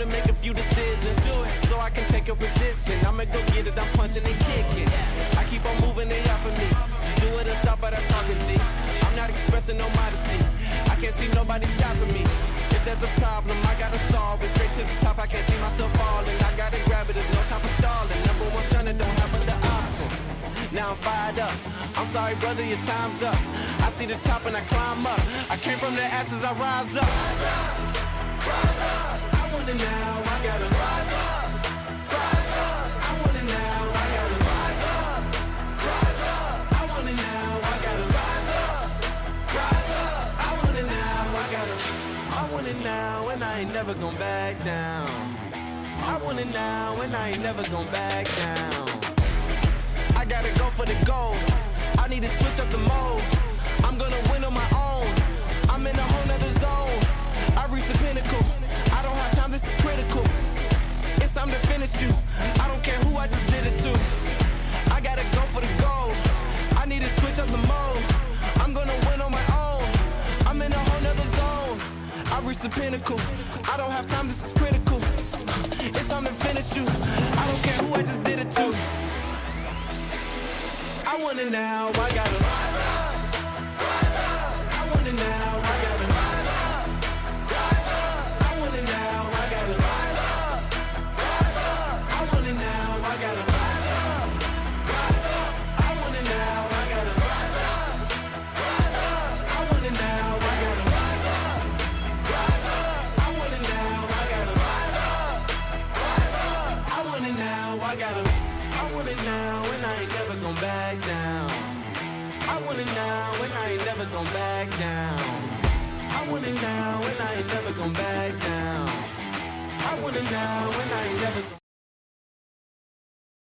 to make a few decisions so I can take a position. I'ma go get it, I'm punching and kicking. I keep on moving, they offer me. Just do it and stop but I'm talking G. I'm not expressing no modesty. I can't see nobody stopping me. If there's a problem, I gotta solve it. Straight to the top, I can't see myself falling. I gotta grab it, there's no time for stalling. Number one stunner, don't have other options. Now I'm fired up. I'm sorry, brother, your time's up. I see the top and I climb up. I came from the ashes, I rise up. Rise up. I want it now, I gotta rise up. Rise up. I want it now, I gotta rise up. Rise up. I want it now, I gotta rise up. Rise up. I want it now, I want it now, and I ain't never gonna back down. I want it now, and I ain't never gonna back down. I gotta go for the gold. I need to switch up the mode. I'm gonna win on my own. I'm in a whole nother zone. I reached the pinnacle. I don't have time, this is critical. It's time to finish you. I don't care who I just did it to. I gotta go for the gold. I need to switch up the mode. I'm gonna win on my own. I'm in a whole nother zone. I reached the pinnacle. I don't have time, this is critical. It's time to finish you. I don't care who I just did it to. I want it now, I gotta rise up. Rise up. I want it now, I gotta rise up. Rise up. I want it now, I gotta rise up. Rise up. I want it now, I gotta rise up. Rise up. I want it now, I gotta rise up. Rise up. I want it now, I gotta rise up. Rise up. I want it now, I gotta rise up. Rise up. I want it now, I gotta. I want it now, and I ain't never gonna back down. I want it now, and I ain't never gonna back down. I want it now, and I ain't never gonna back down. I want it now, and I ain't never gonna